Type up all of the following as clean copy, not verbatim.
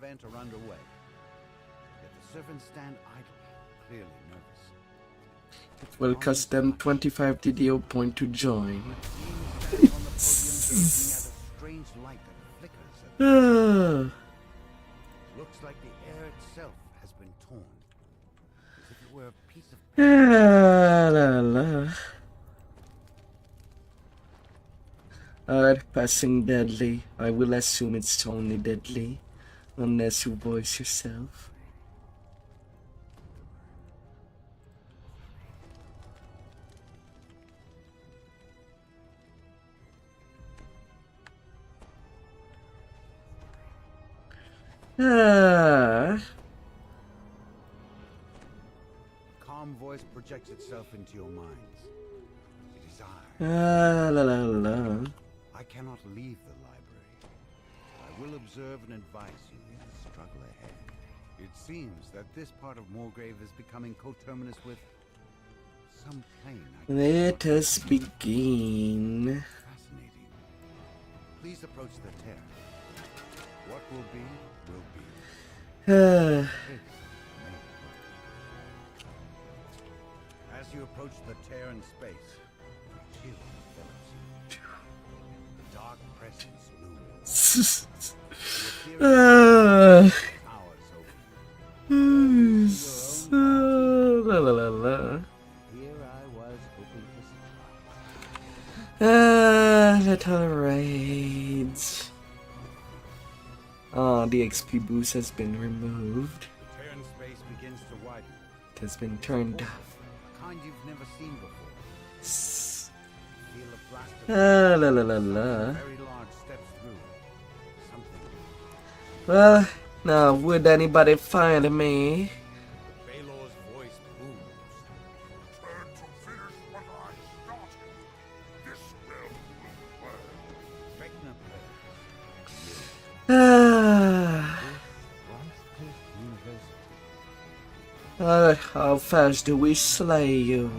event are underway. Yet the servants stand idle, clearly nervous. It will cost them 25 DDO point to join. Standing on the podium, gazing at a strange light that flickers at the looks like the air itself has been torn, as if it were a piece of Alright, passing deadly. I will assume it's only deadly, unless you voice yourself. calm voice projects itself into your minds. It is I cannot leave the library. I will observe and advise you in the struggle ahead. It seems that this part of Moorgrave is becoming coterminous with some plane. Let us begin. Fascinating. Please approach the tear. What will be, will be. As you approach the tear in space, a chill envelops you. The dark presence looms. Powers over you. Here I was hoping for surprise. Little raids. The XP boost has been removed. The tear in space begins to widen. It has been turned off. A kind you've never seen before. Feel a blast of very large steps through. Something. Well, now would anybody find me? Baylor's voice booms. Return to finish what I started. This spell will work. Vecna how fast do we slay you?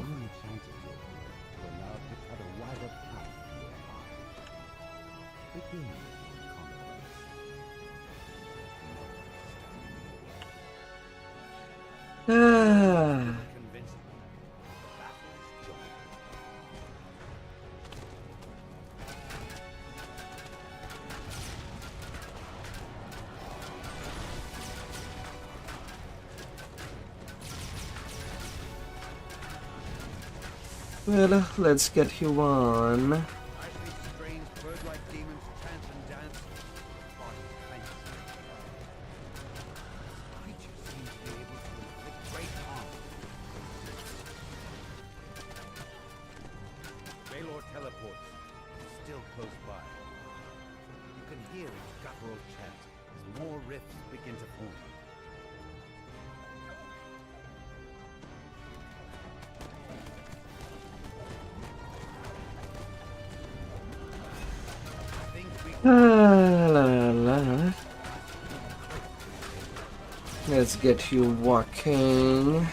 Well, let's get you on. I see strange bird-like demons chant and dance. Body clenched. Creatures seem to be able to inflict great harm. Baylor teleports. It's still close by. You can hear its guttural chant as more rifts begin to form. Let's get you walking.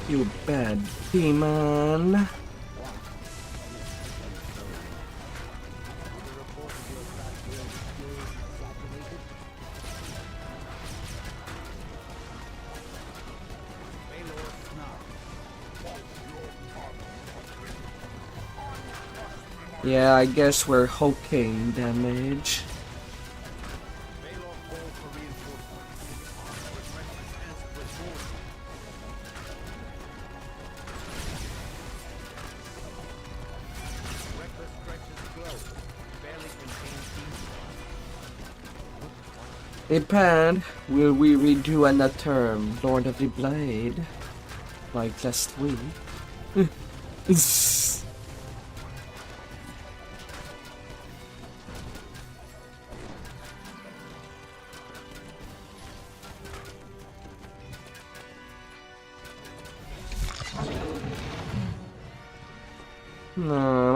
You bad demon. Yeah, I guess we're hoking damage. Depend, will we redo another term, Lord of the Blade? Like last week? No.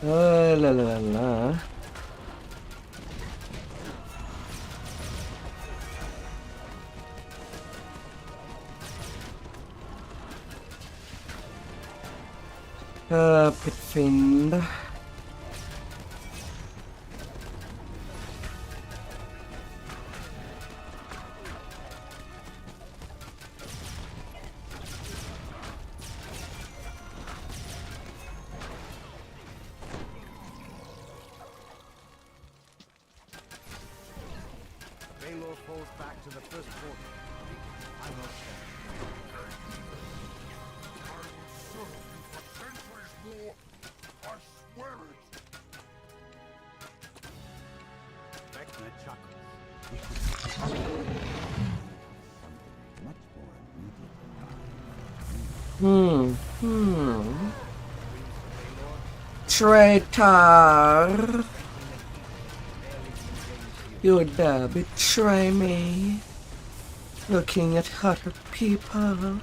La la la la. Pit Fiend. Dragonlord falls back to the first quarter. Final stand. I will serve you for centuries more. I swear it. Vecna chuckles. Something much more immediate. Traitor! You dare betray me, looking at other people.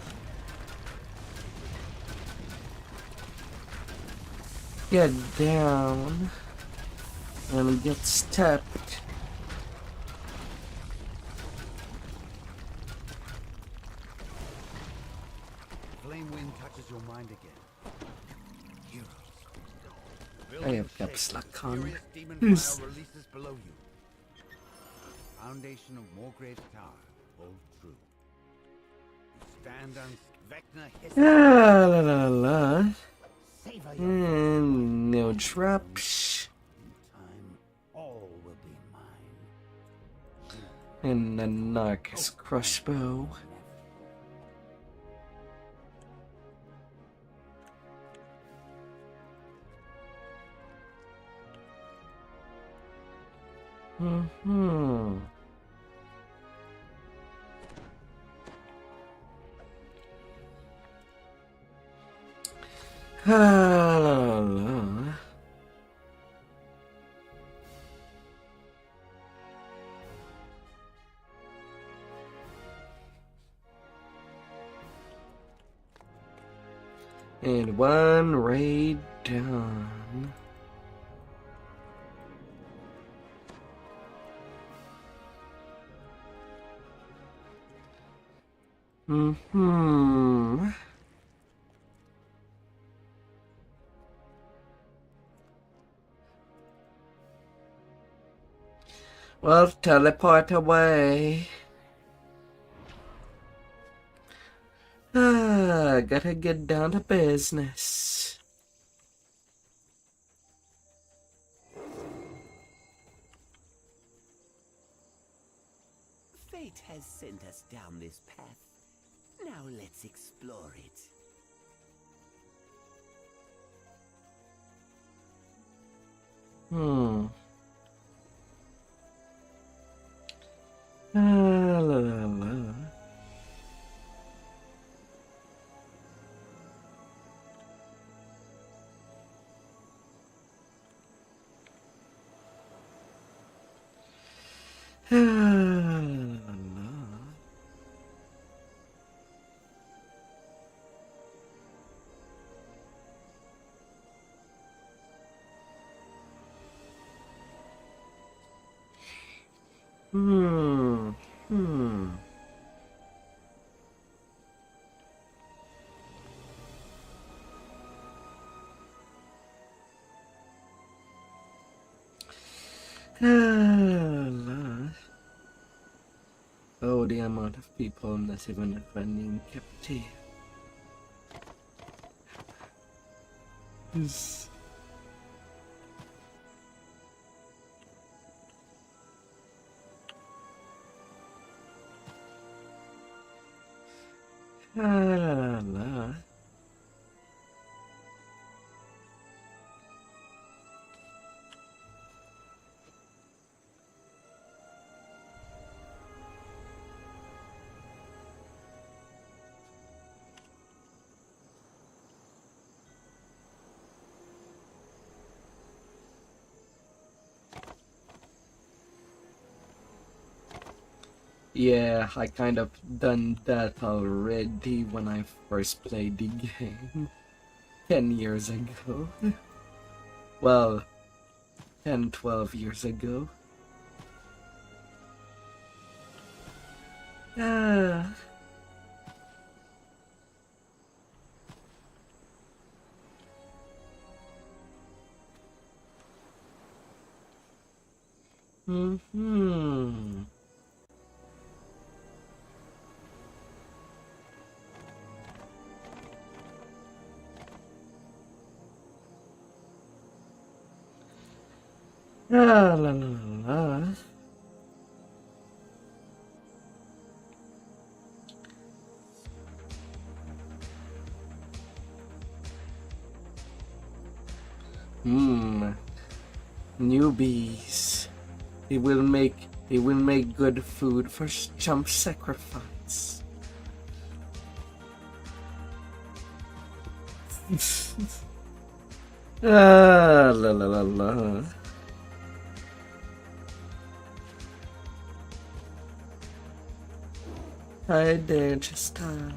Get down and get stepped. Flame wind touches your mind again. Heroes. I have caps lock on. Furious demon Yes. fire releases below you. Foundation of Morgrave's Tower, hold true. You stand on Vecna hisses. La la la la. Savor your And no drops. in time. All will be mine. And the Narcus crossbow. La la la. And one raid done. Well, teleport away. Gotta get down to business. Fate has sent us down this path. Now let's explore it. La la la. Oh, the amount of people not even finding captive. Yes. La la. Yeah, I kind of done that already when I first played the game 10 years ago. Well, 10, 12 years ago. Ah. Mm-hmm. La la la la. Newbies. They will make good food for jump sacrifice. La la la la. Hi there, Jester.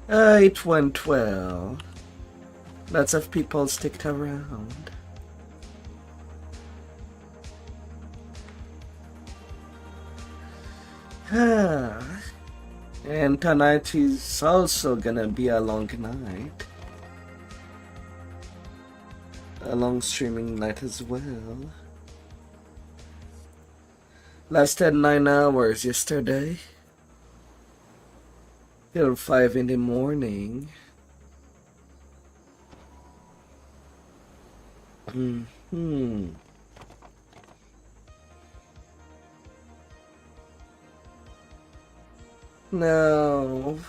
8-1-12. Lots of people sticked around. And tonight is also gonna be a long night. A long streaming night as well. Lasted 9 hours yesterday. Till 5 in the morning. No.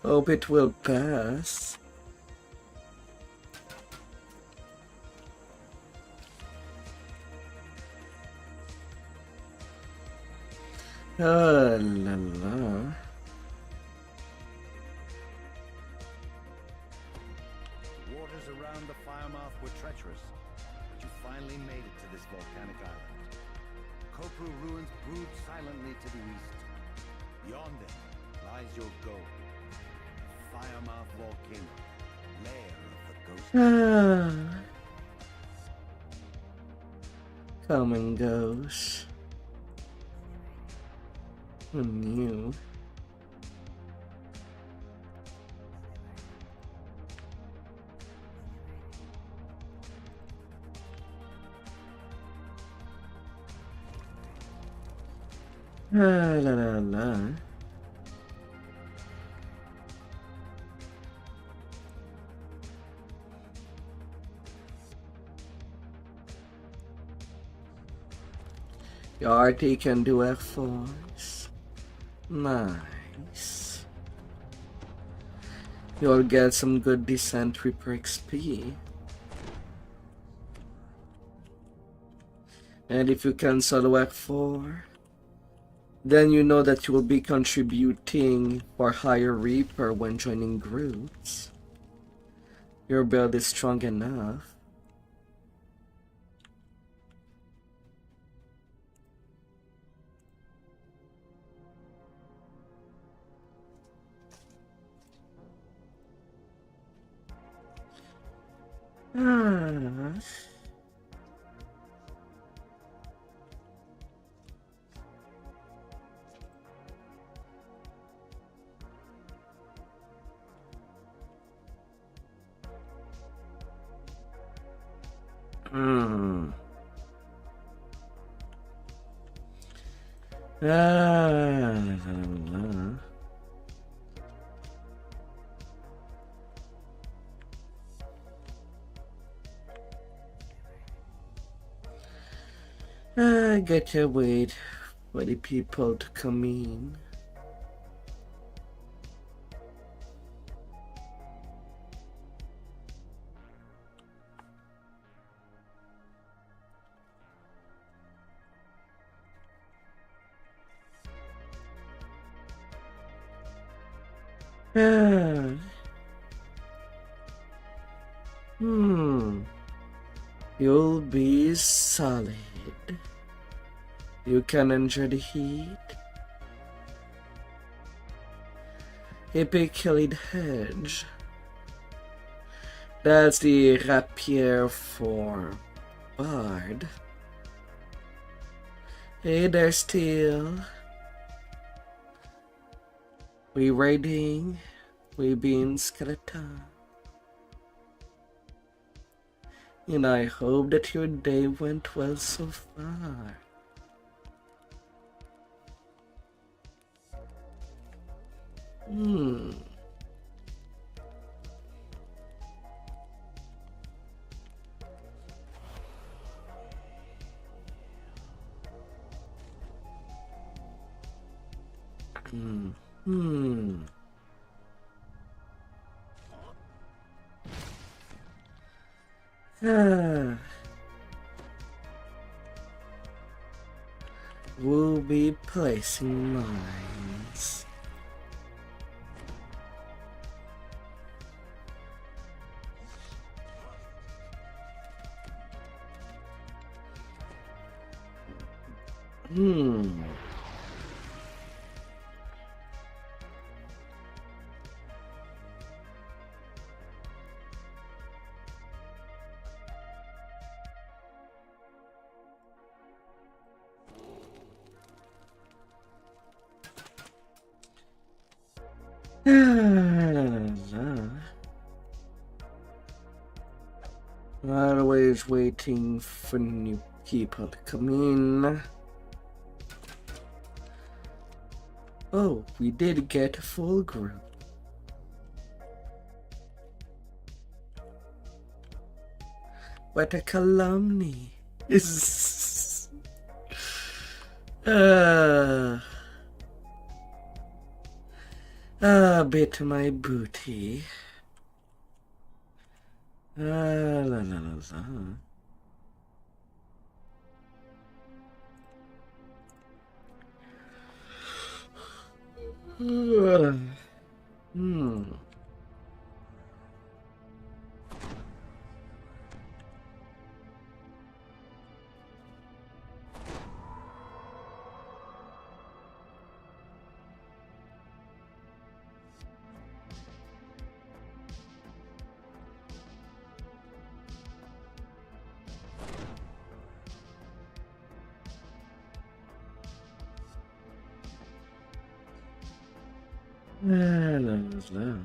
Hope it will pass. Oh la la. The waters around the firemouth were treacherous, but you finally made it to this volcanic island. Kopru ruins brood silently to the east. Beyond them lies your goal. Firemouth volcano, lair of the ghost. Come and goes. Who knew? La la la. Your RT can do F4s. Nice. You'll get some good Descent Reaper XP. And if you can solo F4, then you know that you will be contributing for higher Reaper when joining groups. Your build is strong enough. I gotta wait for the people to come in. You'll be solid. You can enjoy the heat. Epically hedge. That's the rapier for Bard. Hey there, Steel. We raiding. We being skeleton. And I hope that your day went well so far. Hmm. Ah. We'll be placing mines. Always waiting for new people to come in. Oh, we did get a full group. What a calumny. Bit my booty. La la la la. La la la.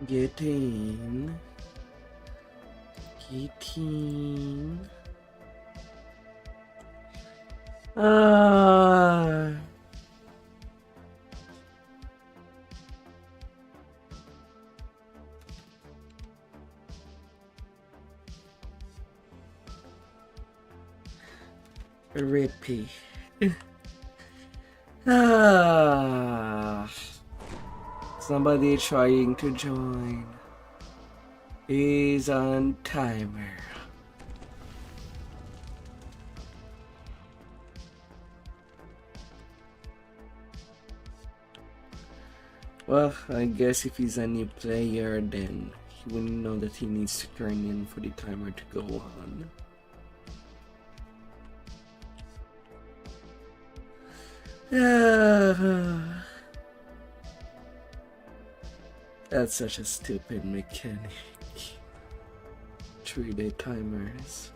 Get in. Get in. Rippy. Somebody trying to join is on timer. Well, I guess if he's a new player, then he wouldn't know that he needs to turn in for the timer to go on. That's such a stupid mechanic. 3-day timers.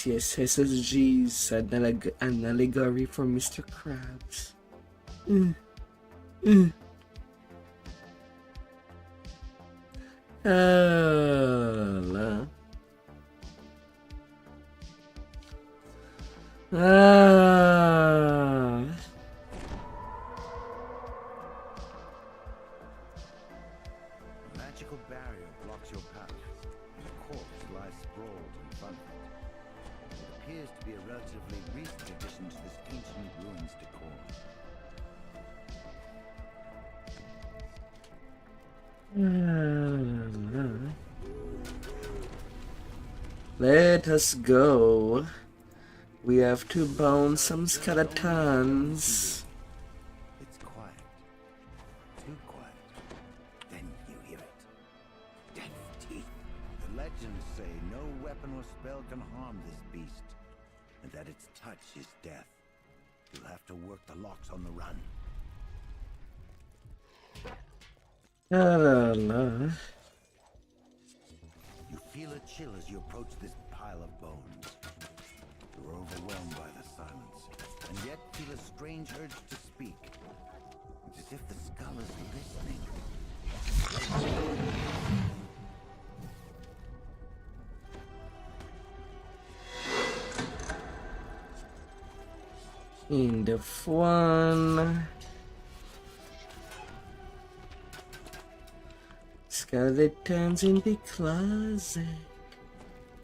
Yes, SSG's an allegory for Mr. Krabs. Magical barrier blocks your path, and a corpse lies sprawled in front of it. It appears to be a relatively recent addition to this ancient ruins decor. Let us go. We have to bone some skeletons. It's quiet. Too quiet. Then you hear it. Death teeth. The legends say no weapon or spell can harm this beast, and that its touch is death. You'll have to work the locks on the run. You feel a chill as you approach this pile of bones. You're overwhelmed by the silence, and yet feel a strange urge to speak. It's as if the skull is listening. In the one. Skeletons in the closet.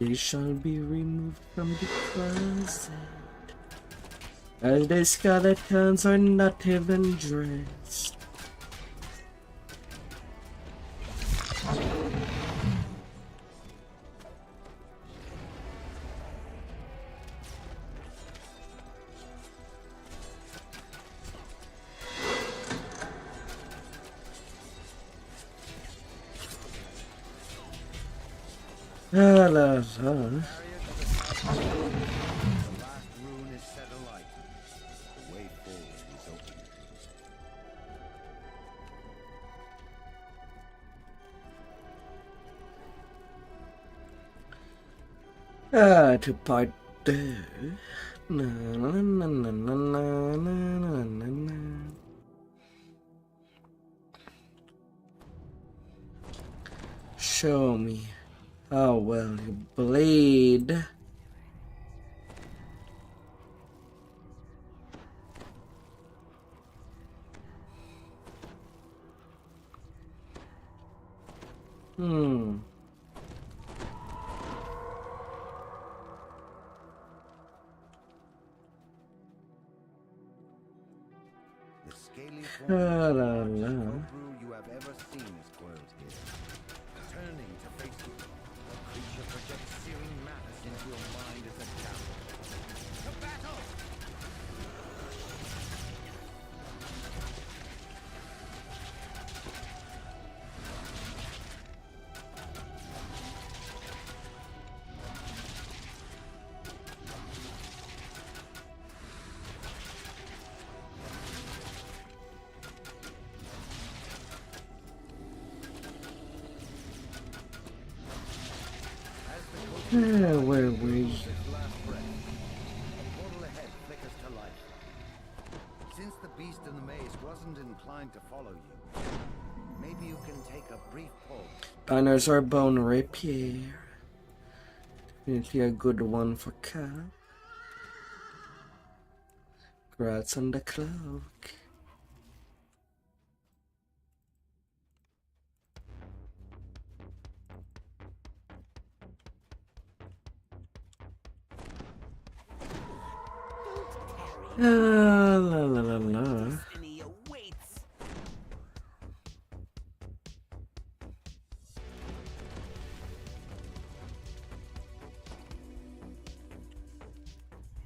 They shall be removed from the closet. As the skeletons are not even dressed. La la la. The last rune is set alight. The way forward is open. To part two. Na na na na na na na na na. Show me how well you bleed. The scaly form La of the la largest la. folk brew you have ever seen is coiled here. Turning to face you, the creature projects searing madness into your mind as a challenge. To battle! Where were we? His last breath. A portal ahead flickers to life. Since the beast in the maze wasn't inclined to follow you, maybe you can take a brief pause. Banners are bone rapier. Definitely a good one for Cap. Congrats on the cloak. La la la la. Destiny awaits.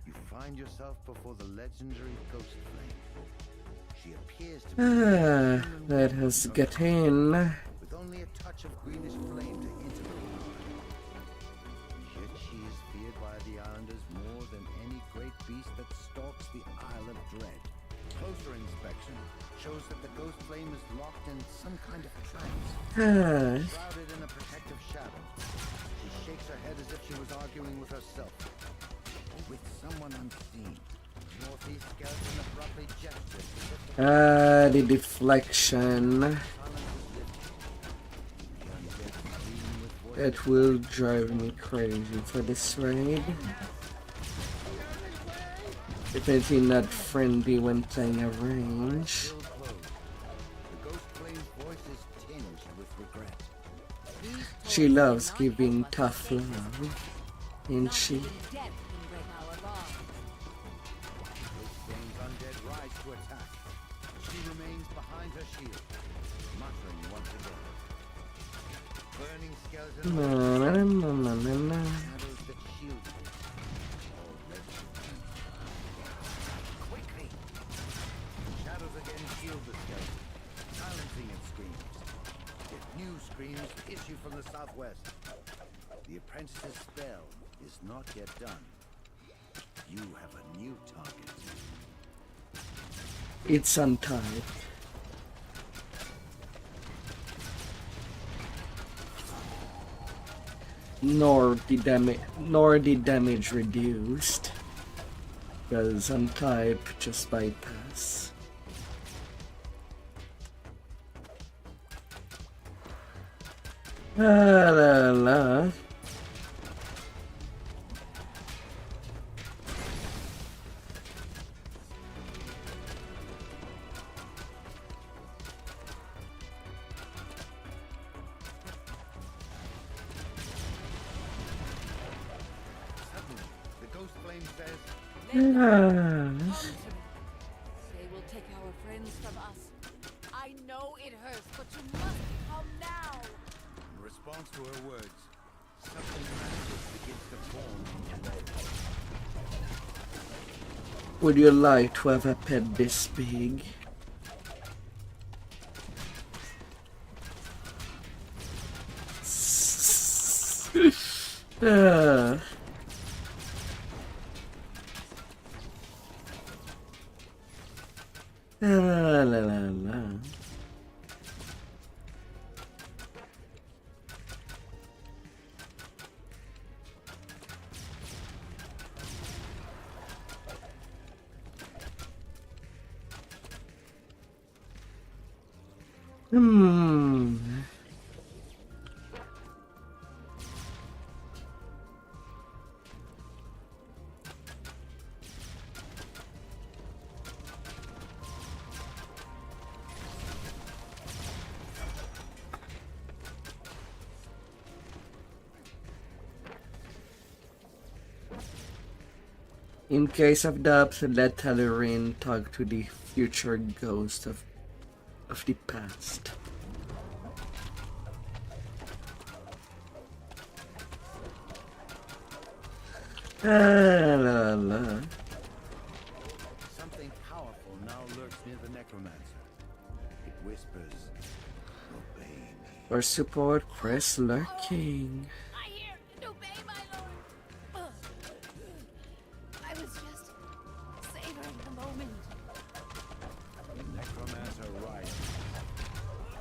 You find yourself before the legendary ghost flame. She appears to be Let us get in. with only a touch of greenish flame to hint at her power. Yet she is feared by the islanders more than any great beast that stalks the Isle of Dread. Closer inspection shows that the ghost flame is locked in some kind of trance. Shrouded in a protective shadow, she shakes her head as if she was arguing with herself, or with someone unseen. Northeast skeleton abruptly gestures as if the The deflection. silence is lifted. The undead scream with voices It will drive me crazy for this raid. Definitely not friendly when playing a range. still closed. The ghost flame's voice is tinged with regret. She loves giving tough love, ain't she? Death to attack. She remains behind her shield, muttering once again. Burning skeleton shadows that shield you. All legend. Quickly! Shadows again shield the skeleton, silencing its screams. Yet new screams issue from the southwest. The apprentice's spell is not yet done. You have a new target. It's untied. Nor the damage reduced, because untype just bypass. La la la. Suddenly, the ghost flame says, Come to me. They will take our friends from us. I know it hurts, but you must come now. in response to her words, something magical begins to form in your leg. Would you like to have a pet this big? Ah. La la la la. Hmm. In case of dubs, let Telerin talk to the future ghost of the past. La la. Something powerful now lurks near the necromancer. It whispers, obey me. For support, press lurking. I hear and obey, my lord. I was just savoring the moment. The necromancer rises.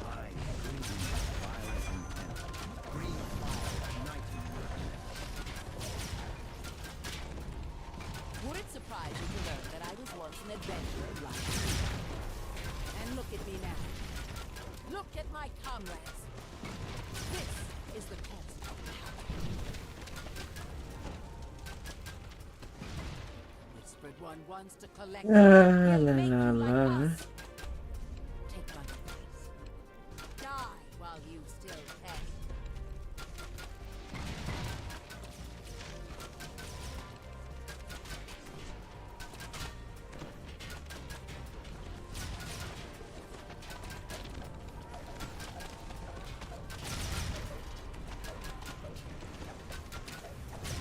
Eyes gleaming with violent intent. Green fire igniting her neck. Would it surprise you to learn that I was once an adventurer like you? And look at me now. Look at my comrades. This is the cost of power. Whispered one wants to collect La He'll la make la you like la. us. Take my advice. Die while you still can.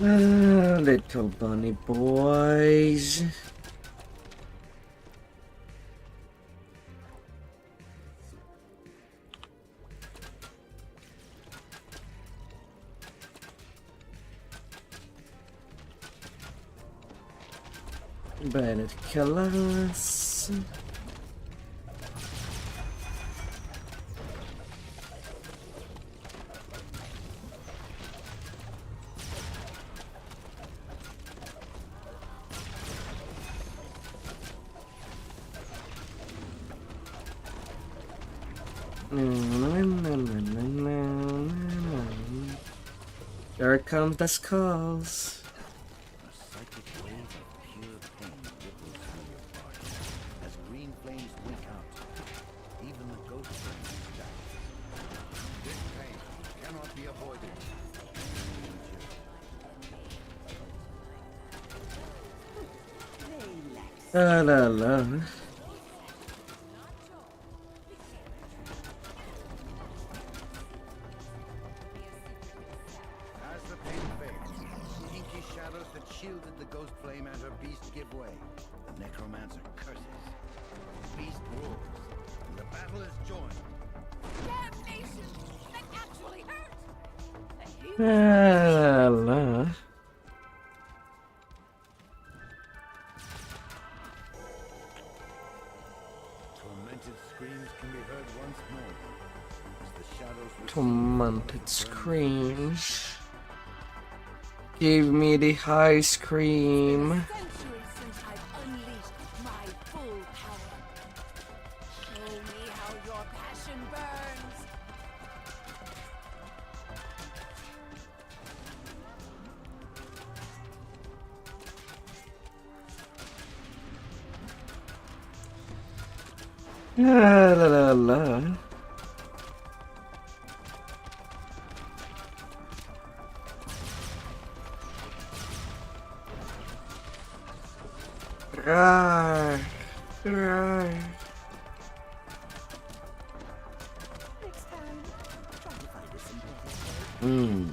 Little bunny boys. Bennett kill us. There comes the skulls. A psychic wave of pure pain ripples through your body as green flames wink out. Even the ghost flames stack. This pain cannot be avoided. La la la. shielded the ghost flame and her beast give way. The necromancer curses. The beast roars, and the battle is joined. Damnation! That actually hurt! La. Tormented screams can be heard once more as the shadows recede Tormented from one of the burning screams. Give me the high scream. Centuries since I've unleashed my full power. Show me how your passion burns. La. Rawr. Rawr. Next time, try to find us some better way. Hmm.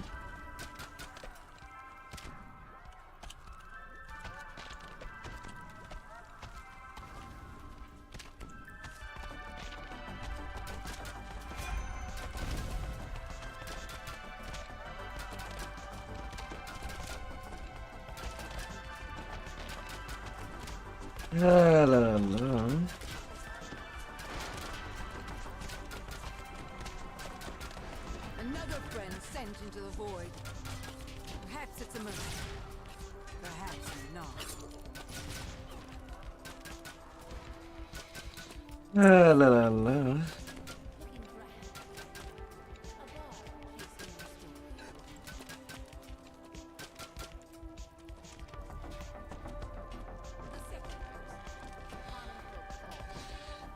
La. Another friend sent into the void. Perhaps it's a mercy. Perhaps not. La.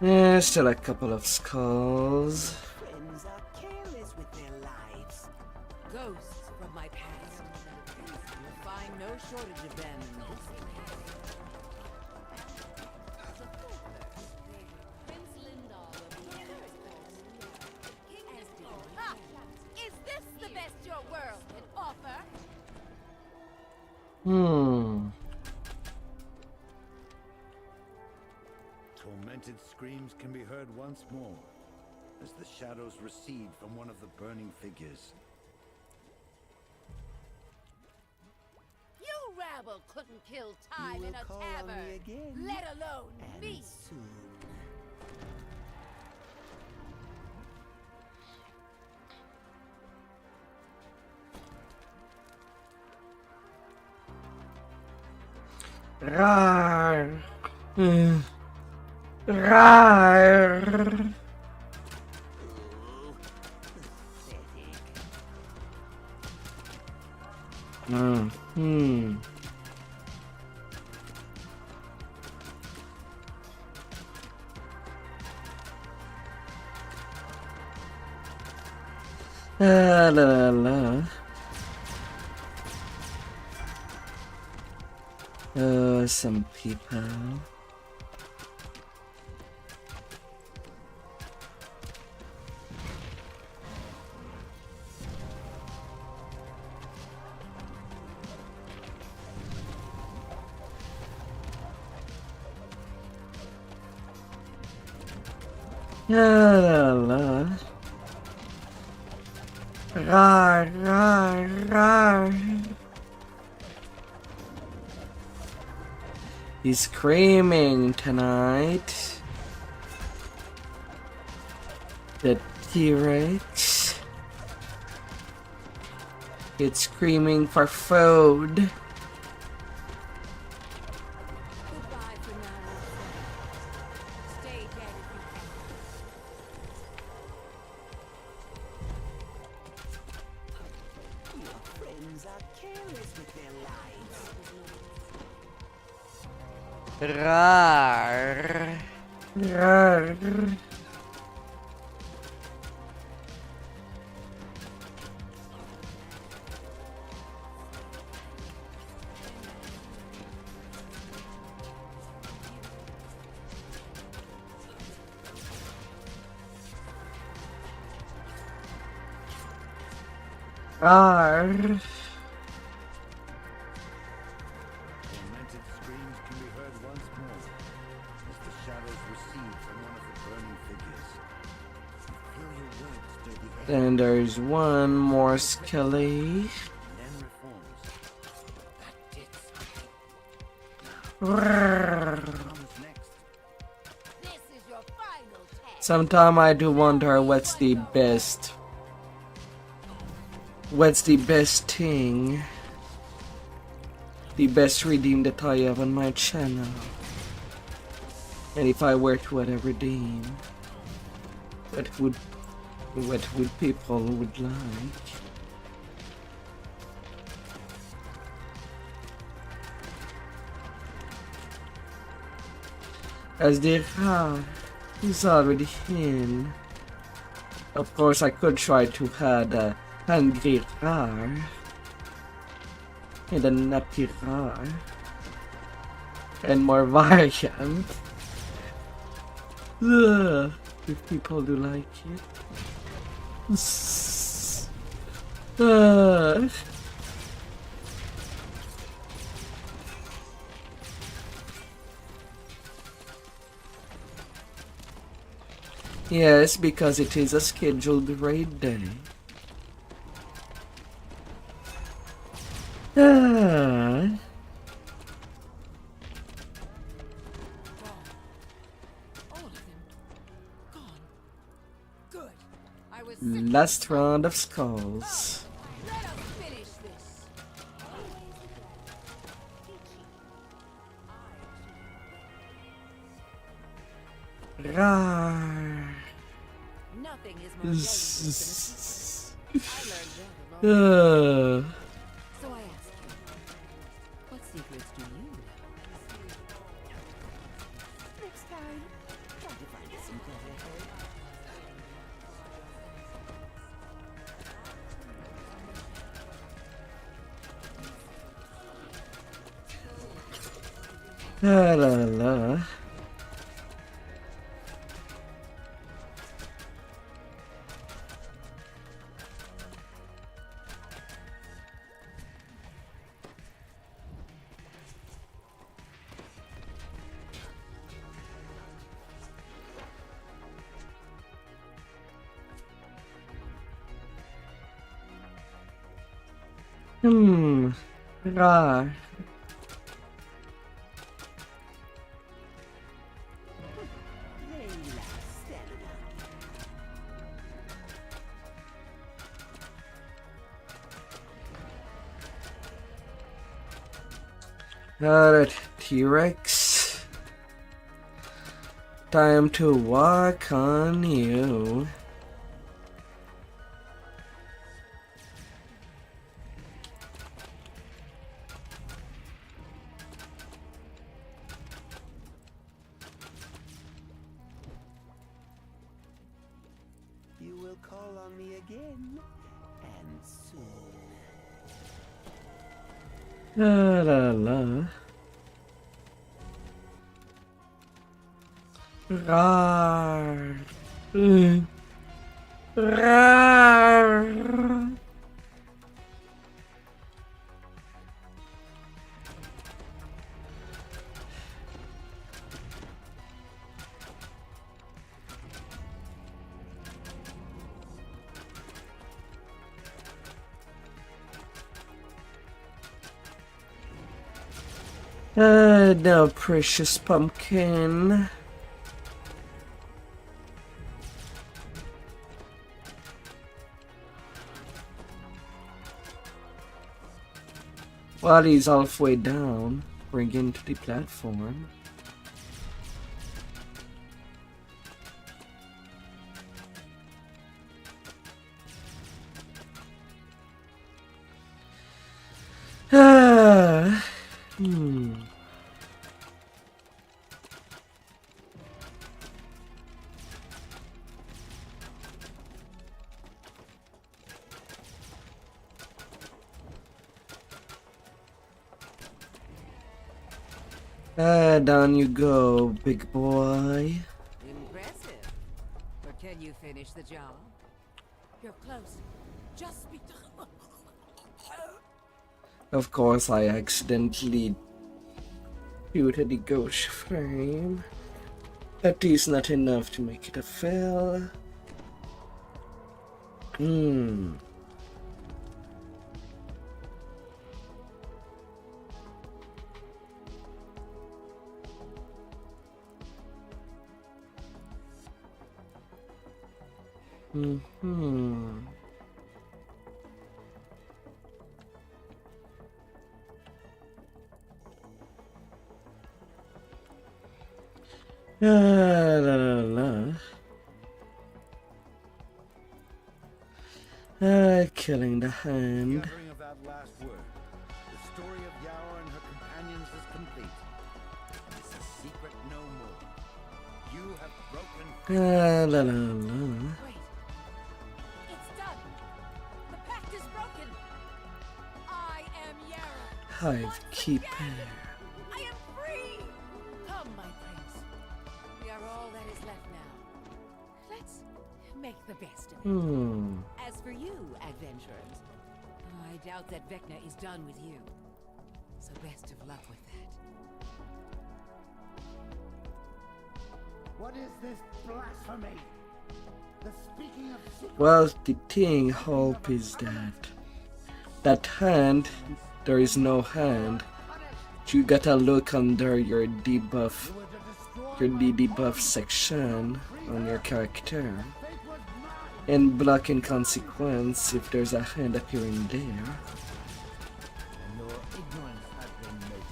Yeah, still a couple of skulls. Friends are careless with their lives. Ghosts from my past. You'll find no shortage of them in this Ha! Is this the best your world can offer? Tormented screams can be heard once more as the shadows recede from one of the burning figures. You rabble couldn't kill time You in will a call on me tavern, again? let alone And me. soon. Rawr. Rawr. Oh, pathetic. La. Some people. La. Rawr. He's screaming tonight. The T-Rex. It's screaming for food. Goodbye for now, old friend. Stay dead if you can. Your friends are careless with their lives. Rawr. Rawr. Then there's one more skelly. Then reforms. Comes next. This is your final test. Sometime I do wonder what's the best thing, the best redeem that I have on my channel. And if I were to ever redeem, what would people would like? As they have, he's already in. Of course, I could try to add a hungry rar and a nappy rar and more variant. Ugh, if people do like it. Yes, because it is a scheduled raid day. All of them gone. Good. I was sick. Last round of skulls. Let us finish this. Rar. Nothing is more dangerous than a secret. I learned that alone. So I ask you, what secrets do you know? Next time, try to find us some better help. La la la. Rar. They lack stamina. Alright, T-Rex. Time to walk on you. You will call on me again, and soon. La la la. Rar. Rar. No, precious pumpkin. While he's halfway down, bring into the platform. Down you go, big boy. Impressive. But can you finish the job? You're close. Just be. Of course, I accidentally muted the ghost frame. That is not enough to make it a fail. Hmm. Hmm. La, la, la. Killing the hand. Gathering of that last word. The story of Yaour and her companions is complete. It's a secret no more. You have broken. La, la, la. Wait. It's done. The pact is broken. I am Yara. Hive Once keeper. again, I am free. Come, my prince. We are all that is left now. Let's make the best of it. Hmm. As for you, adventurers, I doubt that Vecna is done with you. So best of luck with that. What is this blasphemy? The speaking of secrets. Well, the thing, hope, is that hand, there is no hand. You gotta look under your debuff, your debuff section on your character, and block in consequence if there's a hand appearing there. Your ignorance has been made.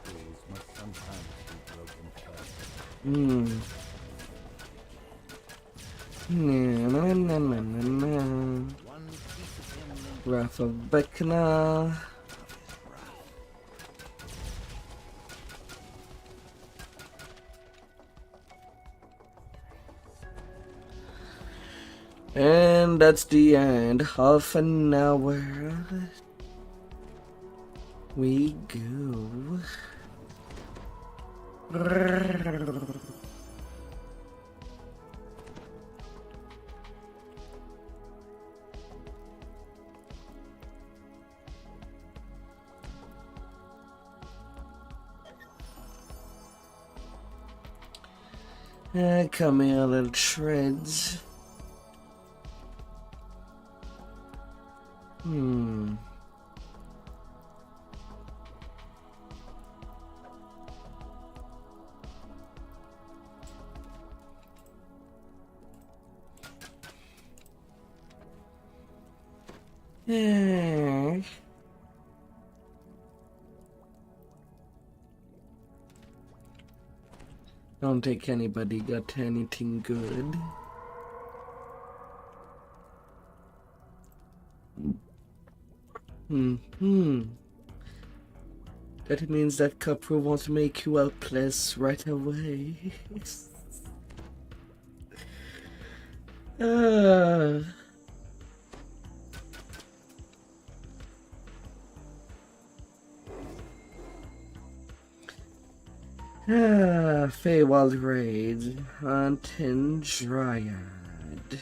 Rules must sometimes be broken first. Hmm. Na, na, na, na, na, na. One piece of him linked Wrath of Vecna. And that's the end. Half an hour. We go. Come here, little shreds. Hmm. Eh. Don't think anybody got anything good. That means that couple won't make you helpless right away. Ah. Feywild Raids, Hunt and Dryad.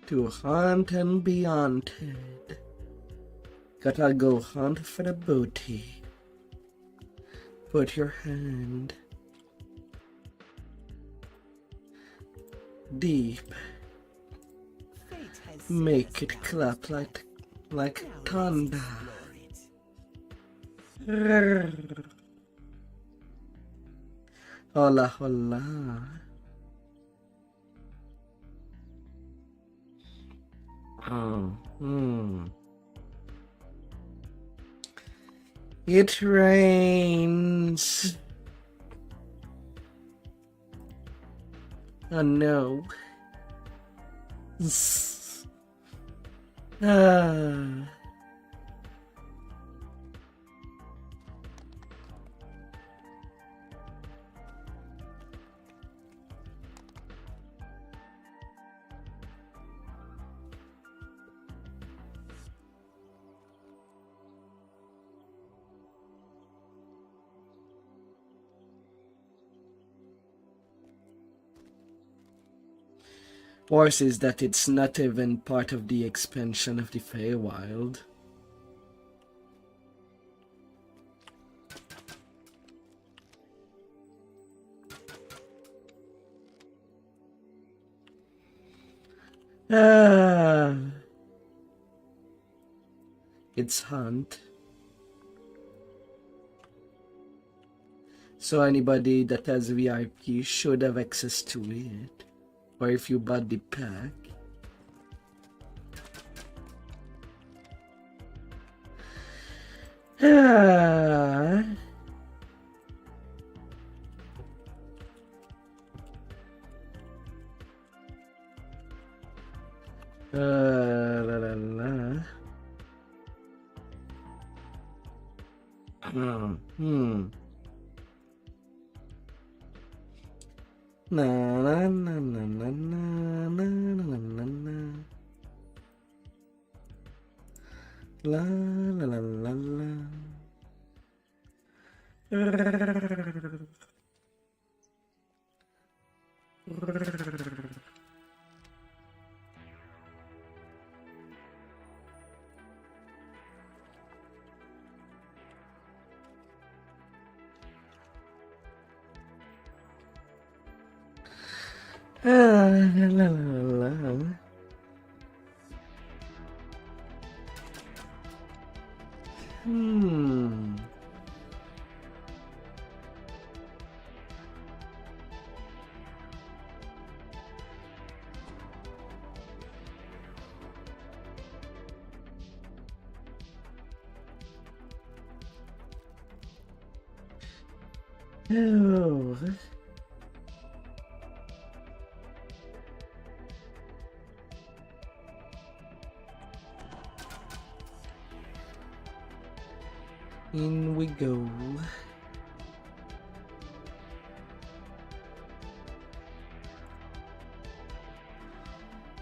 To hunt and be hunted. Gotta go hunt for the booty. Put your hand deep. Fate has Make set it us clap down. like Now let's thunder. explore it. Hola, hola. It rains. Oh no. Ah. Worse is that it's not even part of the expansion of the Feywild. It's Hunt. So anybody that has VIP should have access to it. Or if you bought the pack. La la la. Na na na na na na na na na na. La la la la la. La la la la. Oh. In we go.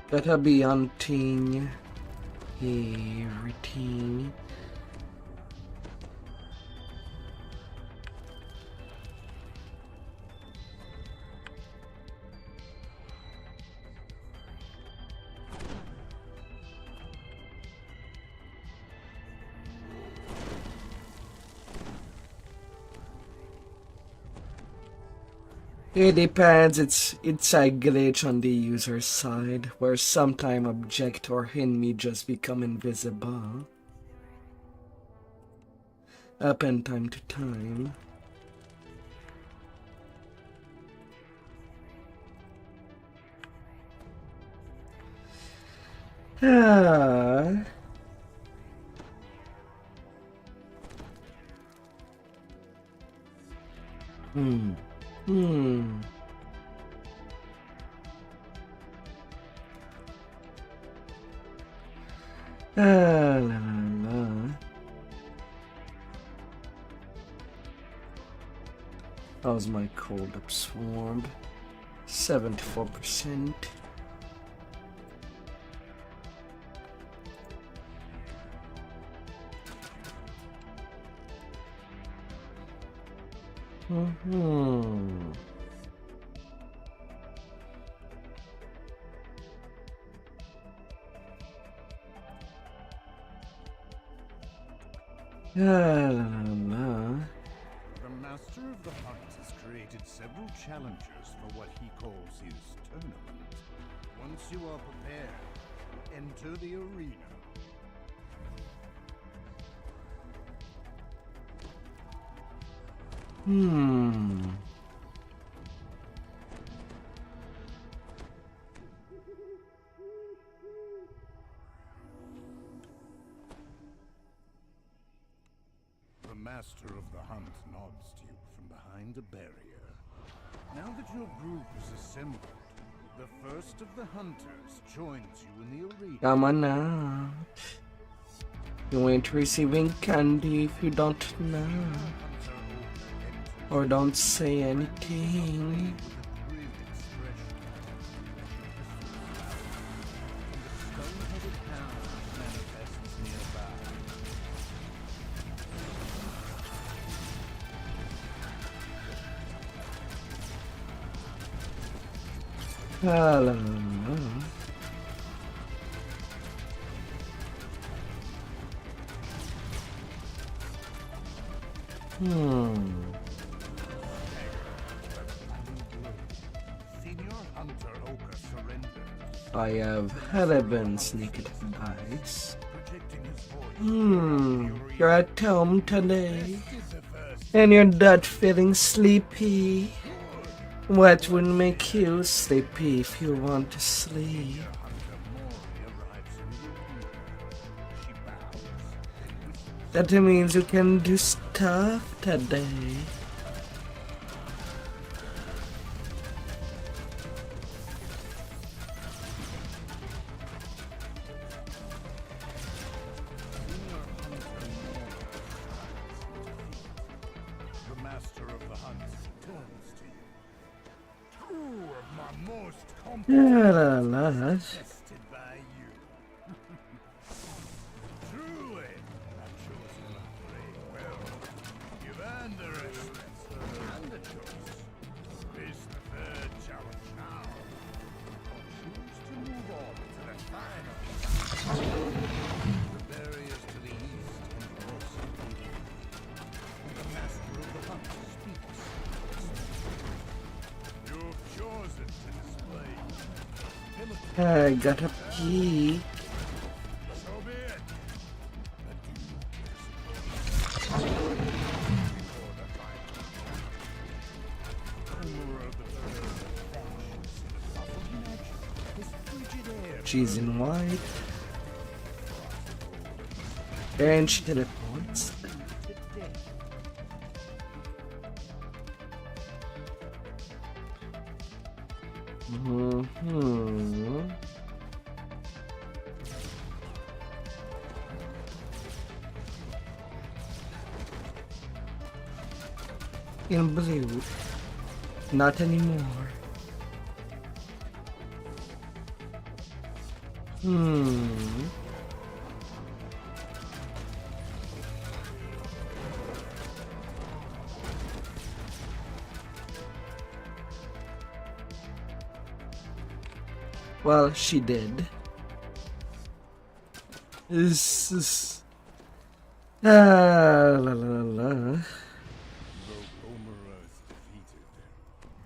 Gotta be hunting everything. It depends, it's a glitch on the user side, where sometime object or enemy just become invisible. Happen time to time. Ah. La la la. How's my cold absorb? 74%. La la la. The Master of the Hunt has created several challengers for what he calls his tournament. Once you are prepared, enter the arena. The Master of the Hunt nods to you from behind a barrier. Now that your group is assembled, the first of the hunters joins you in the arena. Come on now. You ain't receiving candy if you don't know. Or don't say anything. La la la. Senior Hunter Oka surrenders, I have Heaven's naked eyes. projecting his voice. You're at home today, and you're not feeling sleepy. What would make you sleepy if you want to sleep? That means you can do stuff today. The master of the hunt turns to you. Two of my most La la la. tested by you. Truly, I've chosen a prey well. You've earned the respect and the choice. Face the third challenge now. Or choose to move on to the final. The barriers to the east and west are leading. The master of the hunt speaks. You've chosen to display. I got a peek. So be it. She's in white. And she teleports. In blue. Not anymore. Well, she did. La la la. Though Omeros defeated,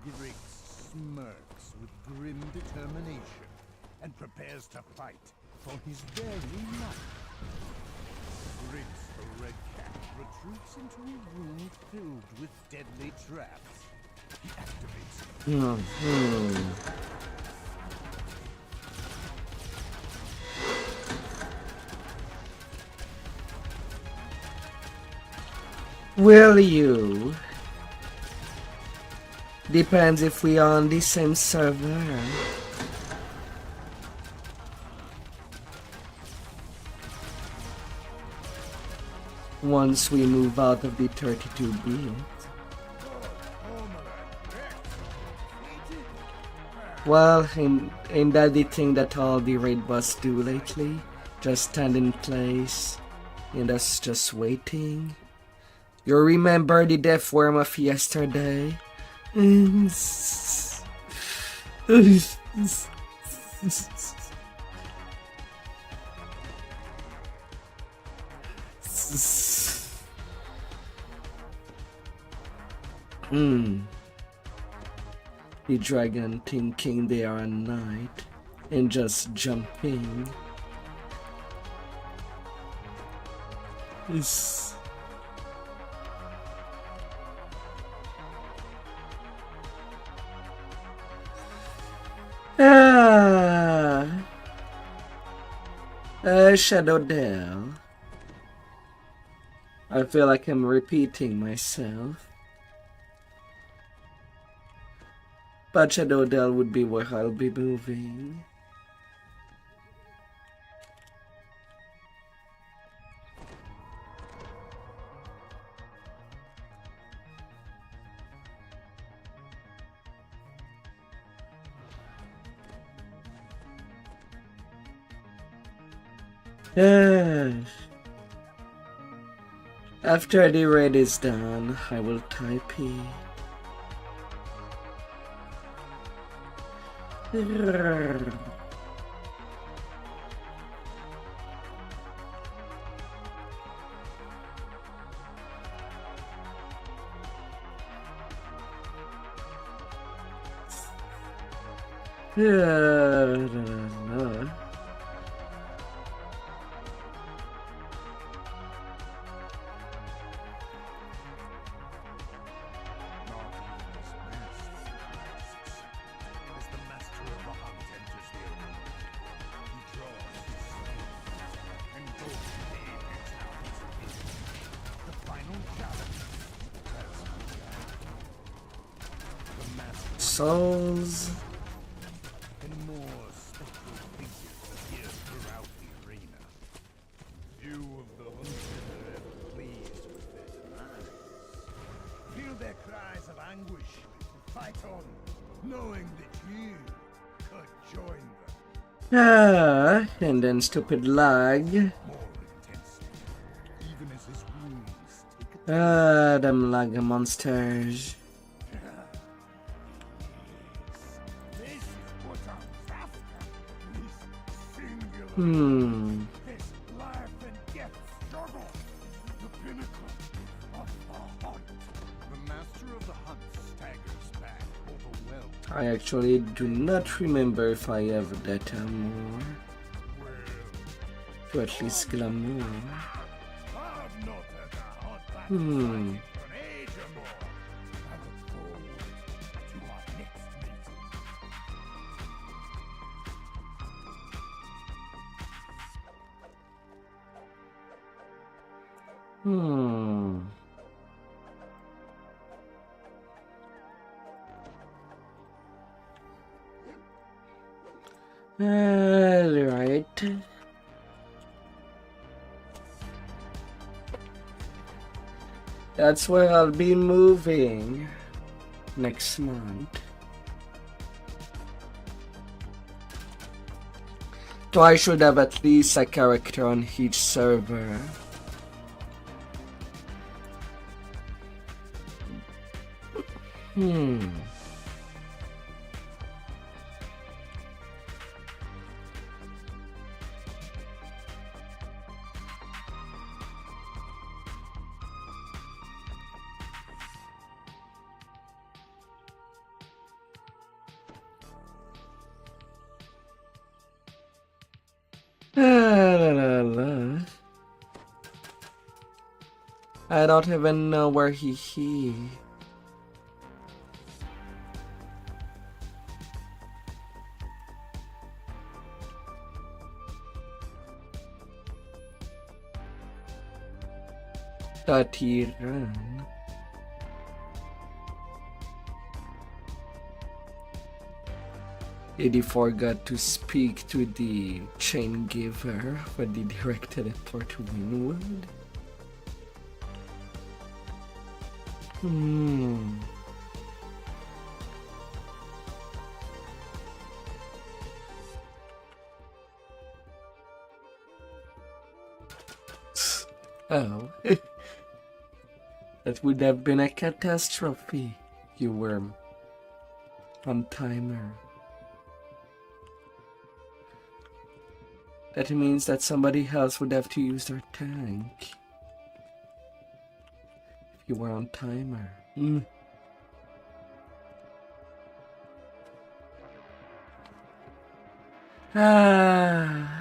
Grix smirks with grim determination and prepares to fight for his very life. Grix the Red Cat retreats into a room filled with deadly traps. He activates them. Will you? Depends if we are on the same server. Once we move out of the 32-bit. Well, ain't that the thing that all the raid boss do lately? Just stand in place and us just waiting. You remember the death worm of yesterday? The dragon thinking they are a knight and just jumping. Shadow Dell. I feel like I'm repeating myself. But Shadow Dell would be where I'll be moving. After the raid is done, I will type it. Not even his master asks. As the master of the hunt enters the arena, he draws his sword and goes to the apex hounds of his. The final challenge has begun. The master Souls. and more spectral figures appear throughout the arena. Few of the hunted are ever pleased with their demise. Feel their cries of anguish and fight on, knowing that you could join them And then stupid lag. more intensely, even as his wounds take a Them lag monsters. This is what I'm after. This singular, this life and death struggle, the pinnacle of the hunt. The master of the hunt staggers back, overwhelmed. I actually do not remember if I have that more. To at least glamour. I've not had a hunt back Hmm. fighting for an age or more. I look forward to our next meeting. Alright. That's where I'll be moving next month. So I should have at least a character on each server. I don't even know where he. That he ran. He forgot to speak to the chain giver when they directed it for to Winwood. Oh. That would have been a catastrophe. You were on timer. That means that somebody else would have to use their tank. If you were on timer. Ah.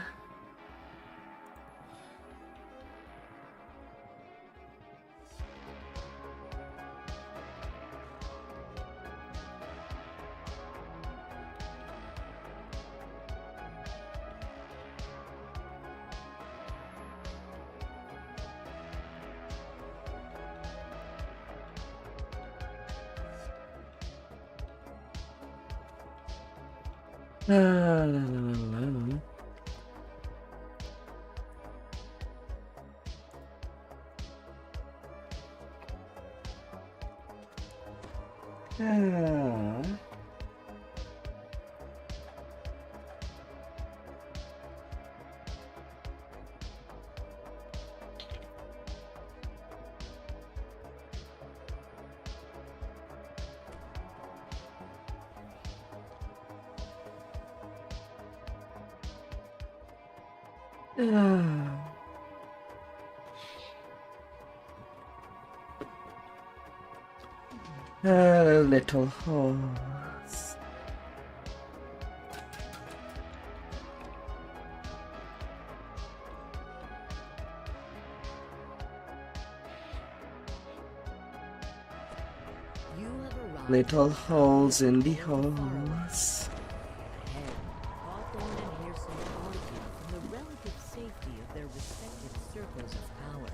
La, la, la, la. Ah. Little horse. You have arrived. Little holes in the horse. Ahead, Hawthorne and Harrison argue from the relative safety of their respective circles of power.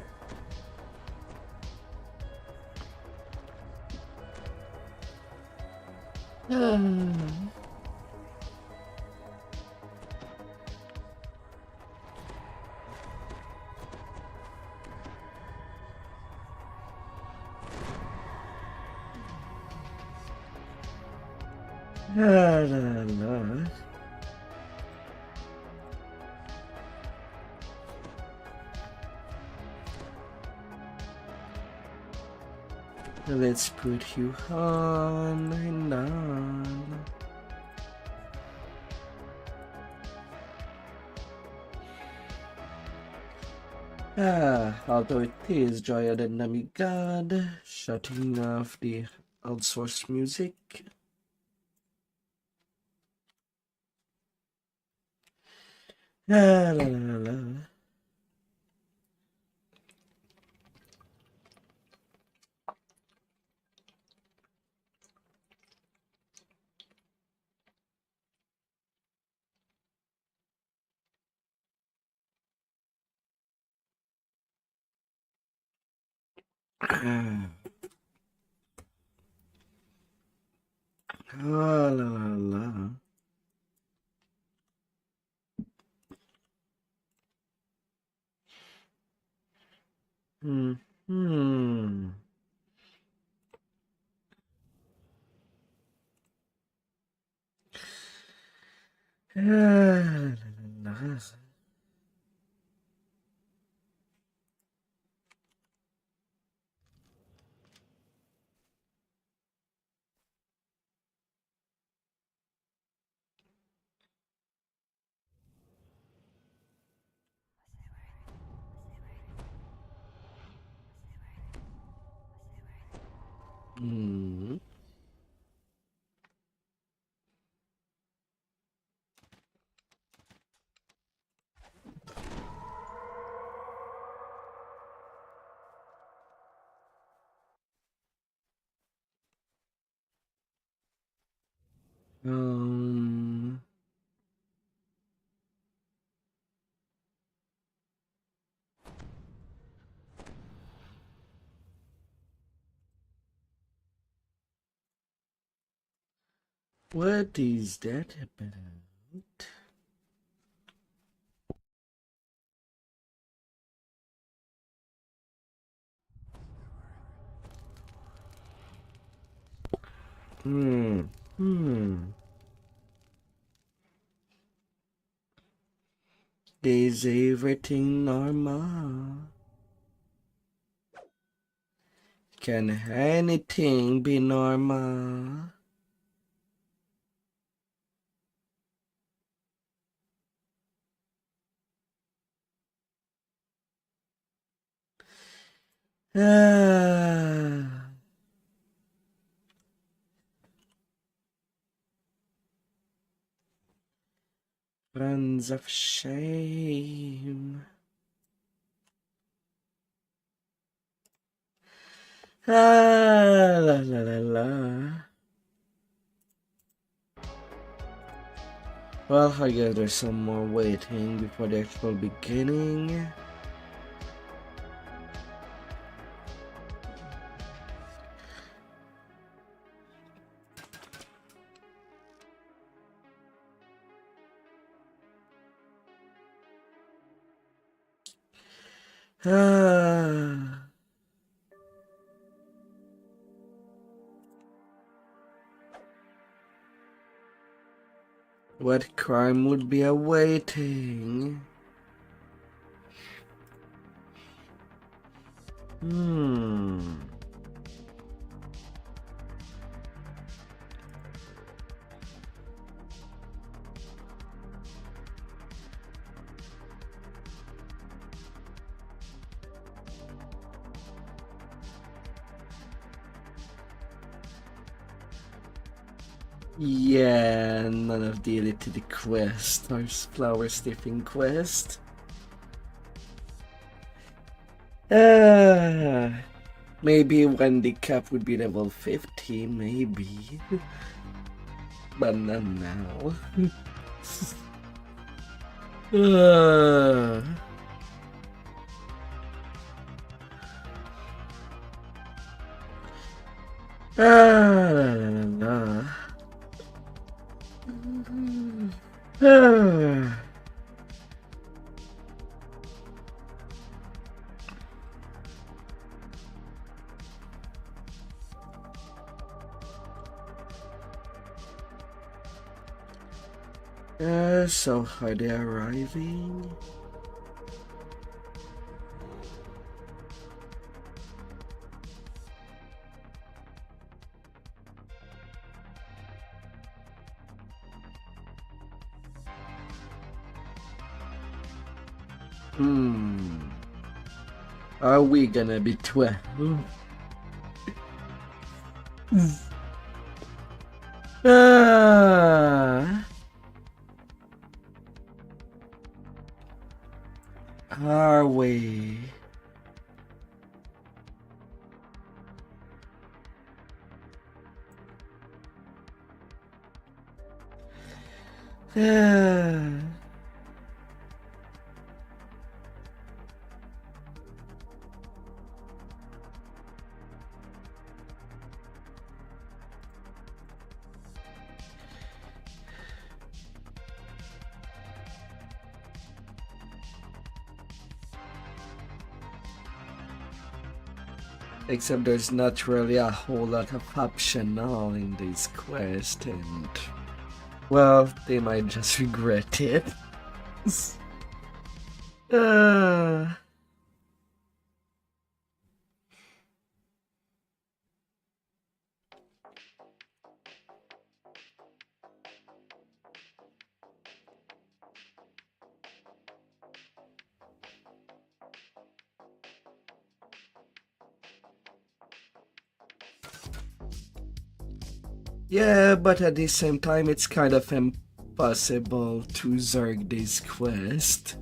La, la, la. Let's put you on and on. Although it is Joya the Namigod, shutting off the outsourced music. La la la la. La la la la. Hmm. La la la. Hmm. Um. What is that about? Hmm. Is everything normal? Can anything be normal? Ah. Friends of shame. La la la la. Well, I guess there's some more waiting before the actual beginning. Ah. What crime would be awaiting? Yeah, none of the elite quest or flower sniffing quest. Maybe when the cap would be level 15, maybe. But not now. La, la, la. So are they arriving? Are we gonna be 12? Are we? Except there's not really a whole lot of optional in this quest, and well, they might just regret it. Yeah, but at the same time, it's kind of impossible to zerg this quest.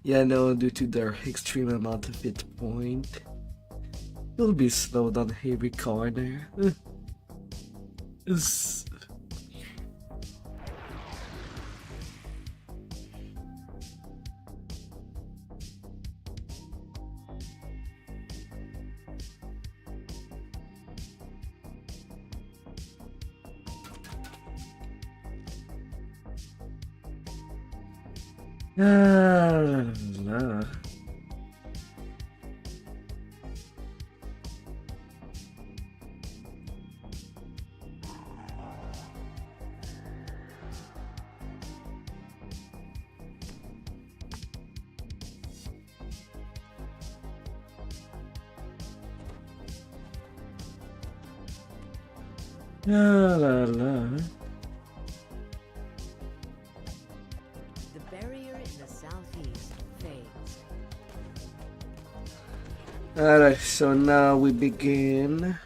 Yeah, no, due to their extreme amount of hit point, you'll be slowed on every corner. La. La la la. The barrier in the southeast fades. Alright, so now we begin.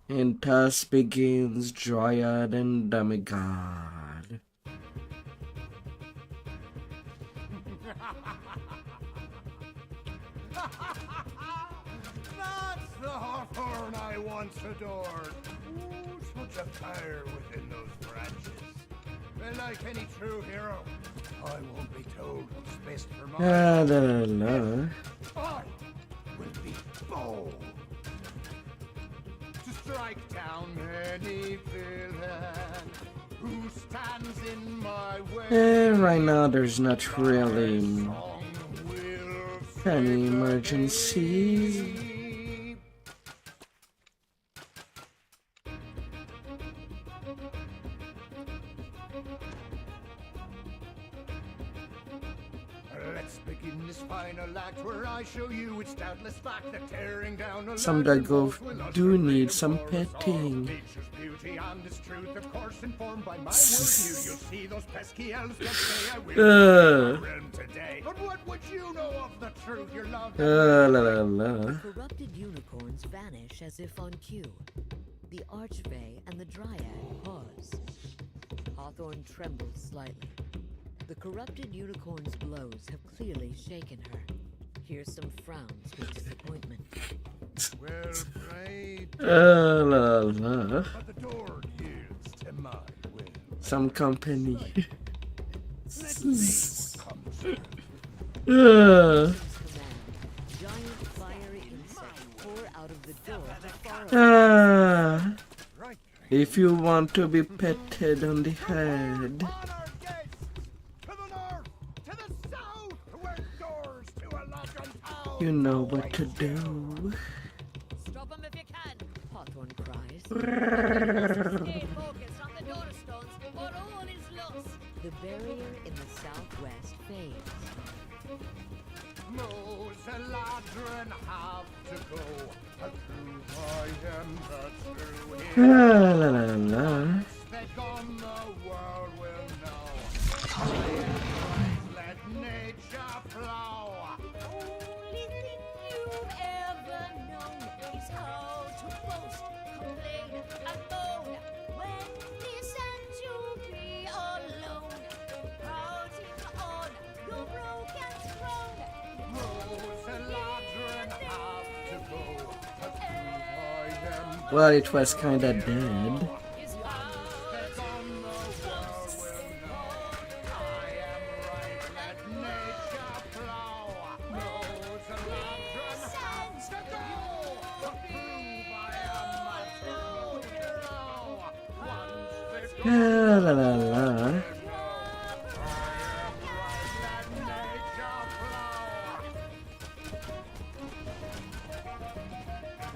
And thus begins Dryad and Demigod. That's the hawthorn I once adored. Ooh, such a fire within those branches. And like any true hero, I won't be told what's best for my La la la. I will be bold to strike down any villain who stands in my way. Right now there's not really Song will any emergencies. Let Let's begin this final act where I show you it's doubtless fact that tearing down a Some land Dagov will us do bring need a some war of all petting. nature's beauty and its truth, of course, informed by my worldview. You'll see those pesky elves that say I will Uh. realm today. But what would you know of the truth? Your love La la la. Corrupted unicorns vanish as if on cue. The Archfey and the Dryad pause. Hawthorne trembles slightly. The corrupted unicorn's blows have clearly shaken her. Here's some frowns with disappointment. well prayed, La la. but the door yields to my will. Some company. Let's see what comes of it. Uh. Command. Giant fiery insects pour out of the door to far away. Ah. Right. If you want to be petted on the head. On our gates! To the north! To the south! We're doors to a lost town! You know what to do. Stop him if you can, Hawthorne cries. Stay focused on the doorstones, or all is lost. The barrier in the southwest fades. Mo's a ladron have to go. Through I am through here. La la la. That gone the world will know. Let nature flow. Only thing you've ever known is how to boast, complain, and moan. When this ends, you'll be alone, pouting on your broken throne. Mo's a ladron have to go. Through I am Well, it was kinda dead. His house that gone the world will know. I am right. Let nature flow. Mo's a ladron have to go. To prove I am a true hero. Once the La la la.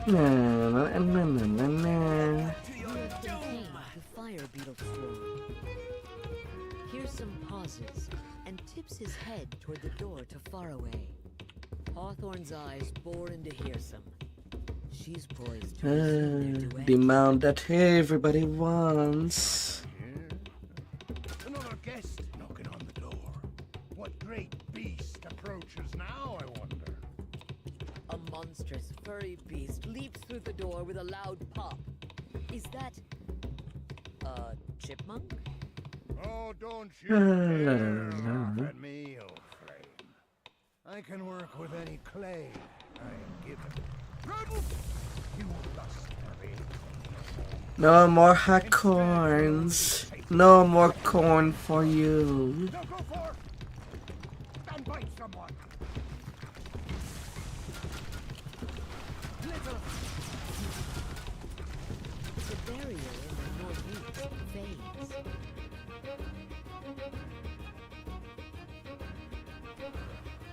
Na na na na na na. contain the fire beetle swarm. Pearson pauses and tips his head toward the door to far away. Hawthorne's eyes bore into Hearsome. She's poised to resume their duet. The mount that everybody wants. Another guest knocking on the door. What great beast approaches now, I wonder? A monstrous furry beast leaps through the door with a loud pop. Is that a chipmunk? Oh, don't you La, dare la, la. laugh at me, old flame. I can work with any clay I am given. Run! You lust for me. No more hot corns. No more corn for you. Now go for it! And bite someone! Little The barrier in the northeast fades.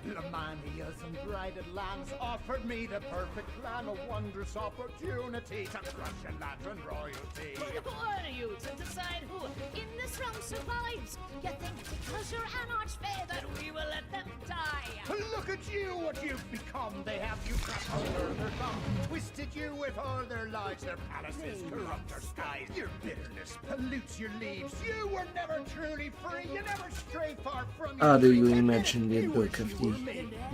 Lamanias and blighted lands offered me the perfect plan, a wondrous opportunity to crush a Ladron royalty. Who are you to decide who in this realm survives? You think because you're an archfey that we will let them die? Look at you, what you've become. They have you trapped under their thumb, twisted you with all their lives, their palaces corrupt our skies. Your bitterness pollutes your leaves. You were never truly free. You never stray far from How your do tree. you imagine the book of the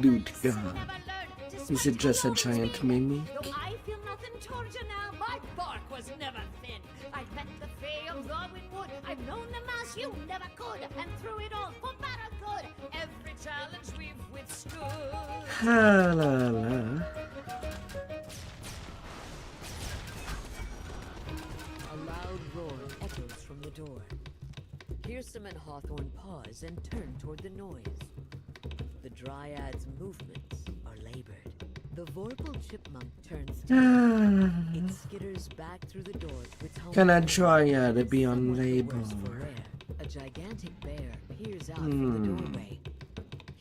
Dude God? Never learned to Is it just a speak alone giant to me. mimic? Though I feel nothing towards you now, my bark was never thin. I've met the Fae of Darwin Wood. I've known them as you never could, and through it all, for bad or good, every challenge we've withstood. Ha la la. A loud roar echoes from the door. Pearson and Hawthorne pause and turn toward the noise. The Dryad's movements are labored. The Vorpal chipmunk turns down. It skitters back through the door to its home. Can a Dryad be on Somewhat the labor? worse for wear. A gigantic bear peers out from the doorway.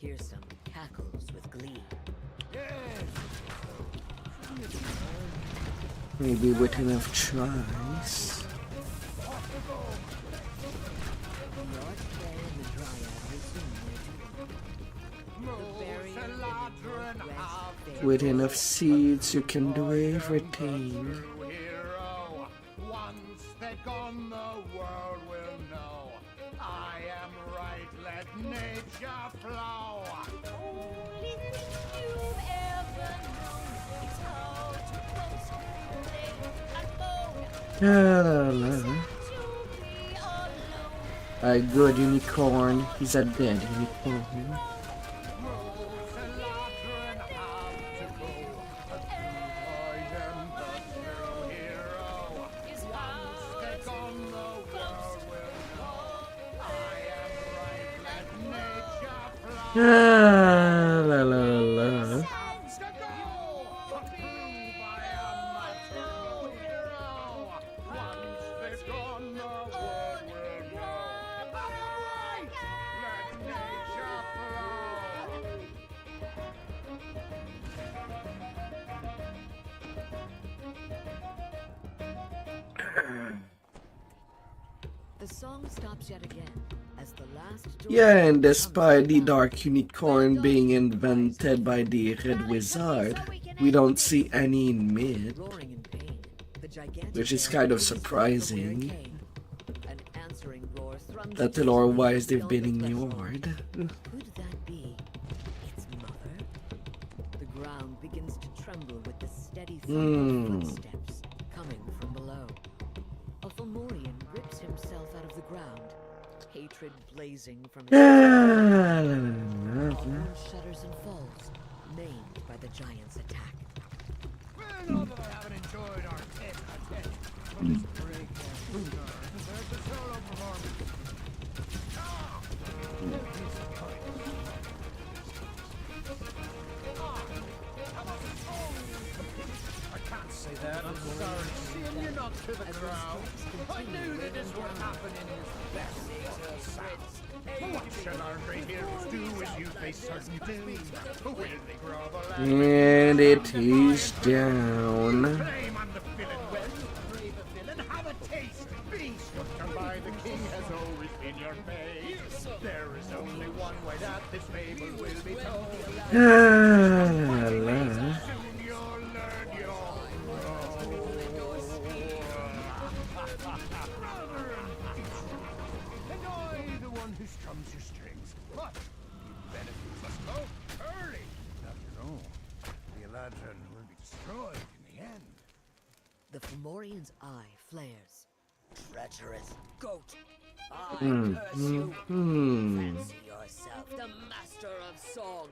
Pearson cackles with glee. Maybe with enough tries. The Archfey and the Dryad resume their duel. With enough seeds, you can do everything. Hero. Once they're gone, the world will know. I am right, let nature flow. Only thing you've ever known is how to boast, play, and moan. To be alone. A good unicorn. He's a dead unicorn. La la la. The song stops yet again as the last Yeah, and despite the Dark Unicorn being invented by the Red Wizard, we don't see any in mid, roaring in pain, the gigantic which is kind of surprising. an answering roar thrums That into lore-wise the they've been velvet ignored. threshold. Could that be its mother? The ground begins to tremble with the steady thump of footsteps coming from below. A Fomorian rips himself out of the ground, hatred blazing from his La la Everyone shudders and falls, maimed by the giant's attack. Well, although I haven't enjoyed our 10 out of 10, but this break there's a solo performance. I can't say that, I'm sorry. Seeing you knocked to the ground, I knew that this would happen in his best self. What shall our great heroes do as you face certain doom? Will they grovel And it is down. claim I'm the villain? Well, brave a villain, have a taste. Being struck down by the king has always been your fate. There is only one way that this fable will be told. La la. Soon you'll learn your and I, the one who strums your strings. But you benefit must go early. After all, the Eladrin will be destroyed in the end. The Fomorian's eye flares. Treacherous goat! I Hmm, curse you! Fancy yourself the master of song!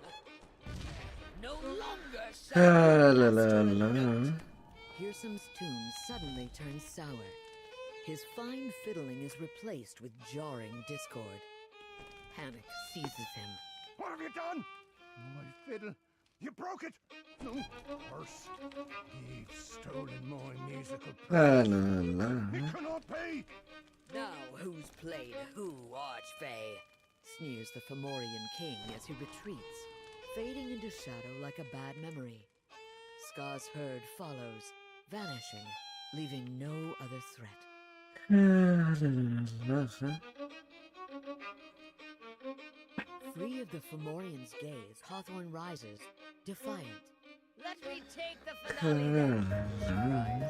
No longer shall La you la master la the la. note. Hearsom's tune suddenly turns sour. His fine fiddling is replaced with jarring discord. Panic seizes him. What have you done? My fiddle. You broke it. No, worse. You've stolen my musical La prize. la la. It cannot be. Now who's played who, Archfey? Sneers the Fomorian king as he retreats, fading into shadow like a bad memory. Ska's herd follows, vanishing, leaving no other threat. La la la. Free of the Fomorian's gaze, Hawthorne rises, defiant. Let me take the finale then.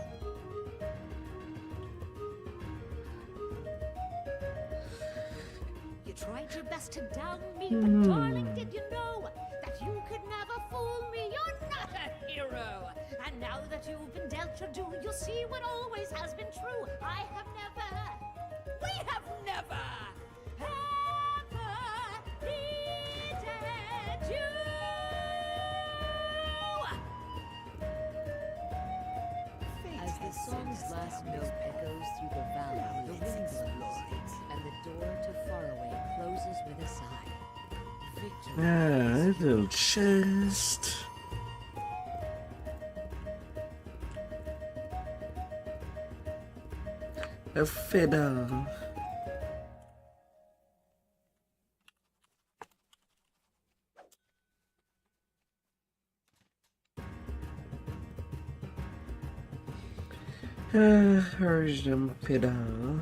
You tried your best to down me, but darling, did you know that you could never fool me? You're not a hero. And now that you've been dealt your due, you'll see what always has been true. I have never, we have never, ever needed you. As the song's last note echoes through the valley, the wind blows, and the door to Faraway closes with a sigh. Victory. Ah, little chest. A fiddle. Here's the fiddle.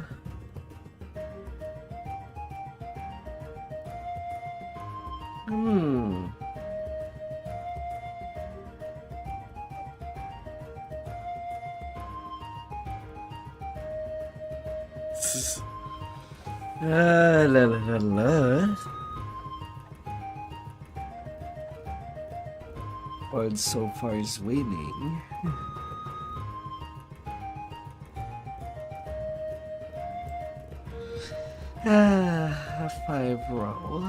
La la la la. But so far is winning. A 5 roll.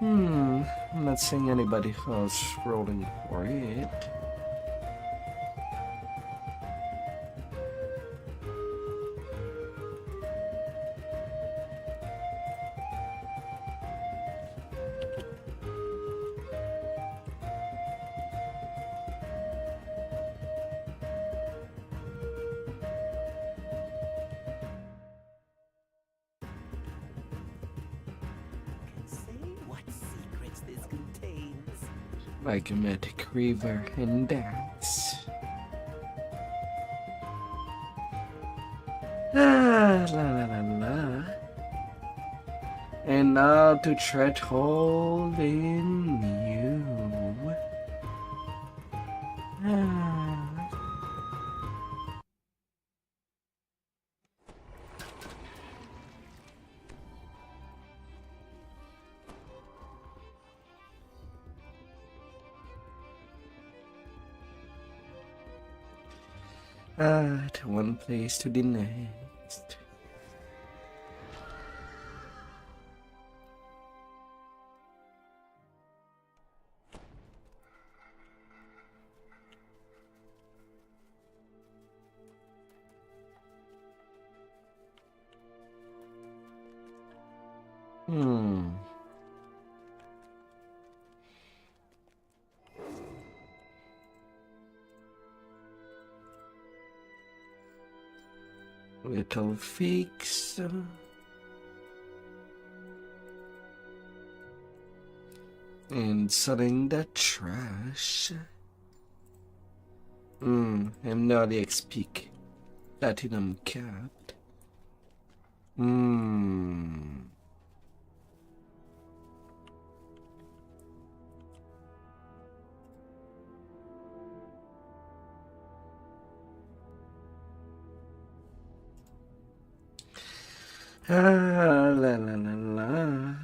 I'm not seeing anybody else rolling for it. Like a magic river and dance. La la la la. And now to threshold in you. To one place to the next. Little fix. And selling the trash. I'm not the XP platinum capped. La la la la.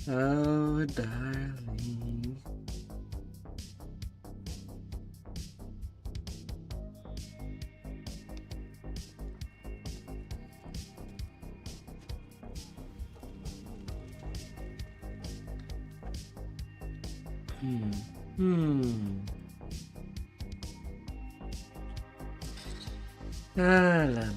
Oh, darling. La la la.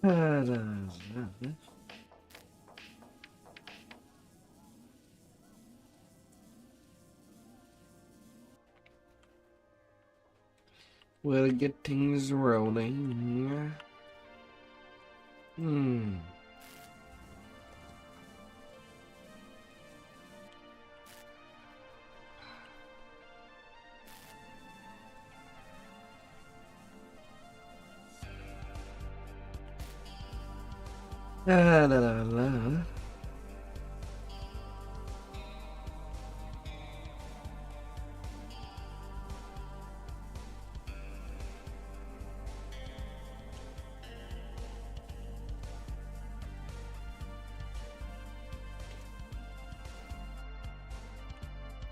La la la. We'll get things rolling. La la la.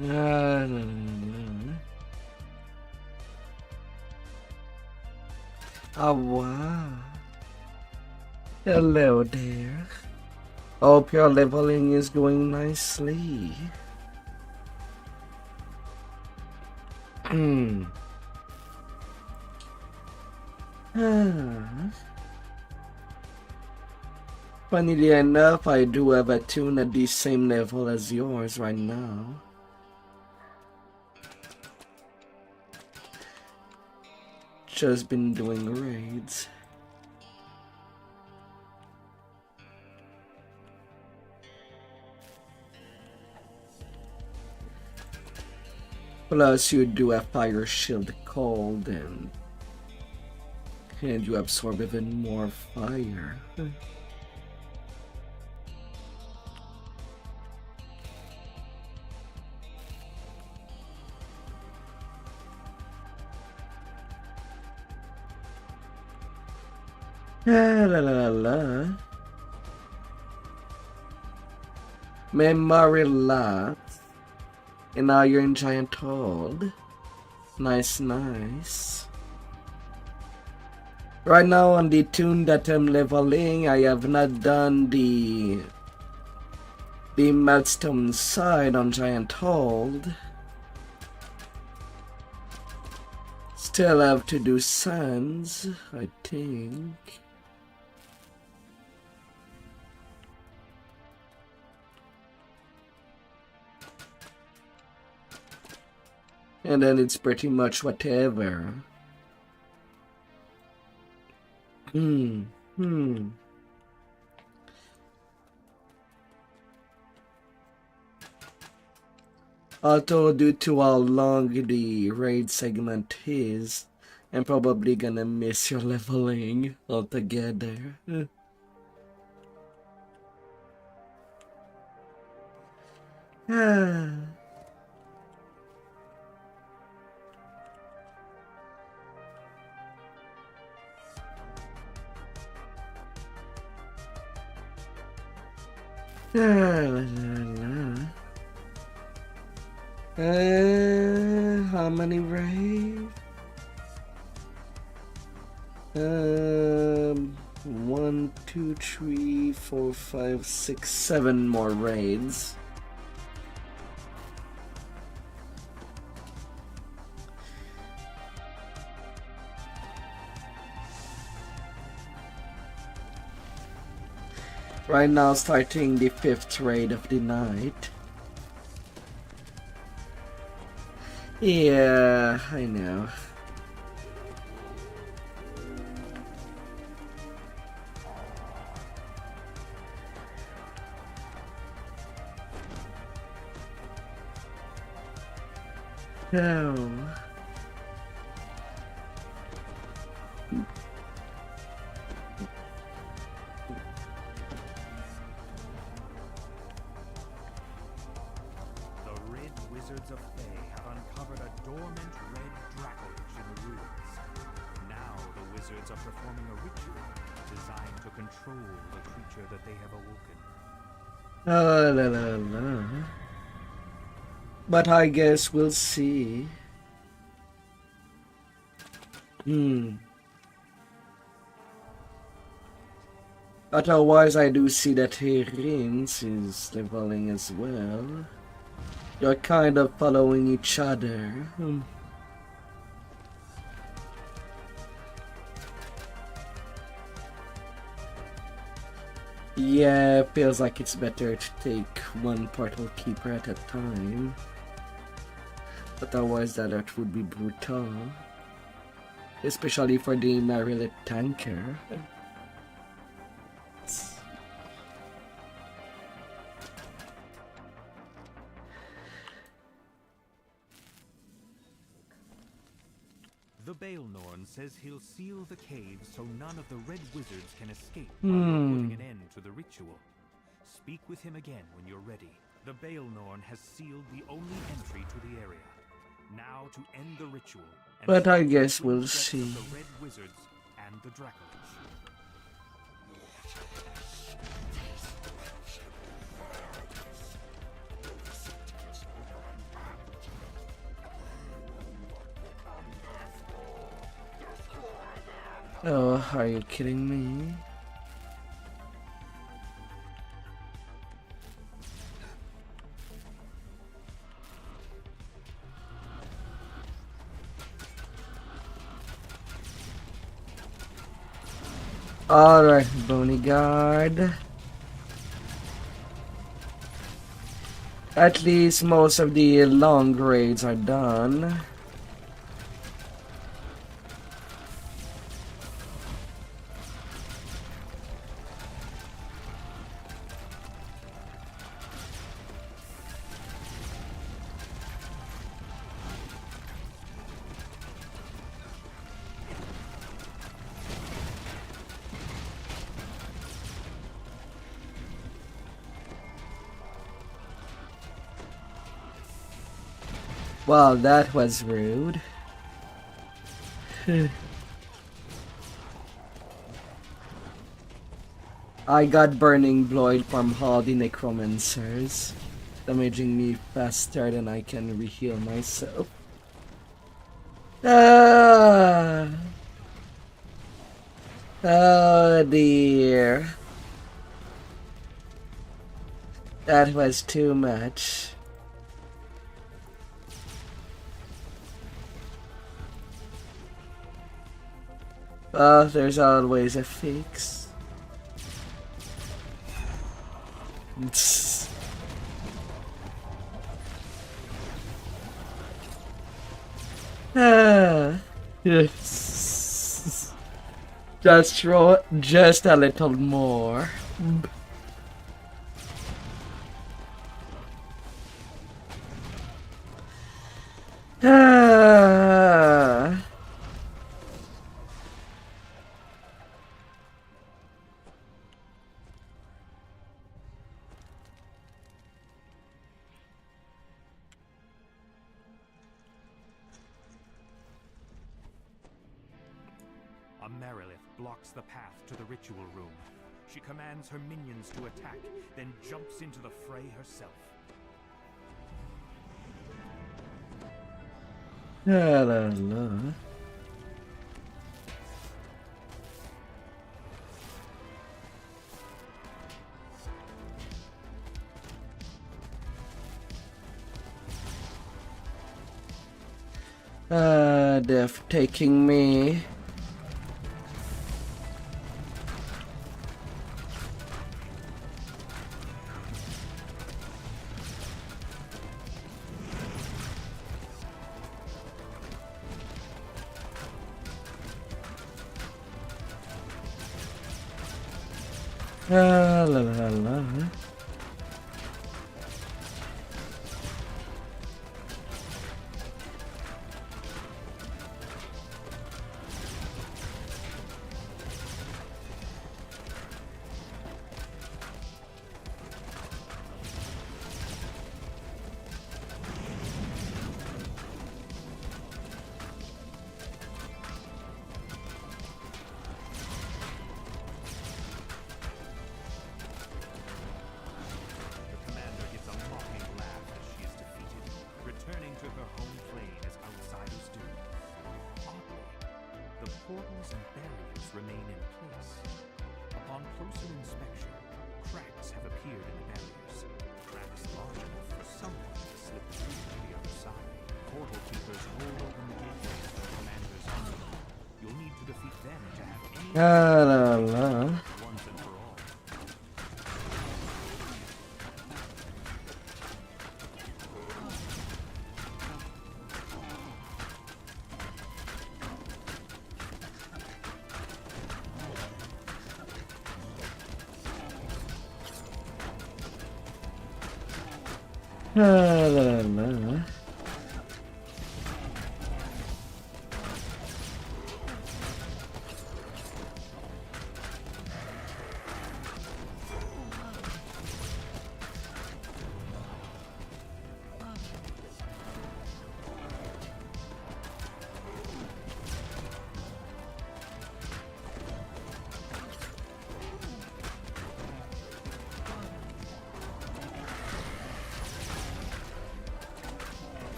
La la la. Oh wow. Hello there. Hope your leveling is going nicely. Funnily enough, I do have a tune at the same level as yours right now. Just been doing raids. Plus you do a fire shield cold and you absorb even more fire. La la la la. Memory lapse. An iron giant hold. Nice, nice. Right now on the tune that I'm leveling, I have not done the Meltstone side on giant hold. Still have to do sands, I think. And then it's pretty much whatever. Although due to how long the raid segment is, I'm probably gonna miss your leveling altogether. How many raids? 1, 2, 3, 4, 5, 6, 7 more raids. Right now, starting the 5th raid of the night. Yeah, I know. Oh. La la la. But I guess we'll see. Otherwise, I do see that Herins is leveling as well. You're kind of following each other. Yeah, feels like it's better to take one portal keeper at a time. Otherwise that would be brutal. Especially for the Marilet tanker. The The Baelnorn says he'll seal the cave so none of the Red Wizards can escape while you're putting an end to the ritual. Speak with him again when you're ready. The Baelnorn has sealed the only entry to the area. Now to end the ritual. And But I stop the guess we'll deaths see. of the Red Wizards and the Dragonlord. Oh, are you kidding me? Alright, Bony Guard. At least most of the long raids are done. Well, that was rude. I got Burning Blood from all the necromancers, damaging me faster than I can re-heal myself. Ah. Oh dear. That was too much. Well, there's always a fix. Yes. Just a little more. Amaryllis blocks the path to the ritual room. She commands her minions to attack, then jumps into the fray herself. La la la. Death taking me. La la la. La la la. La la la.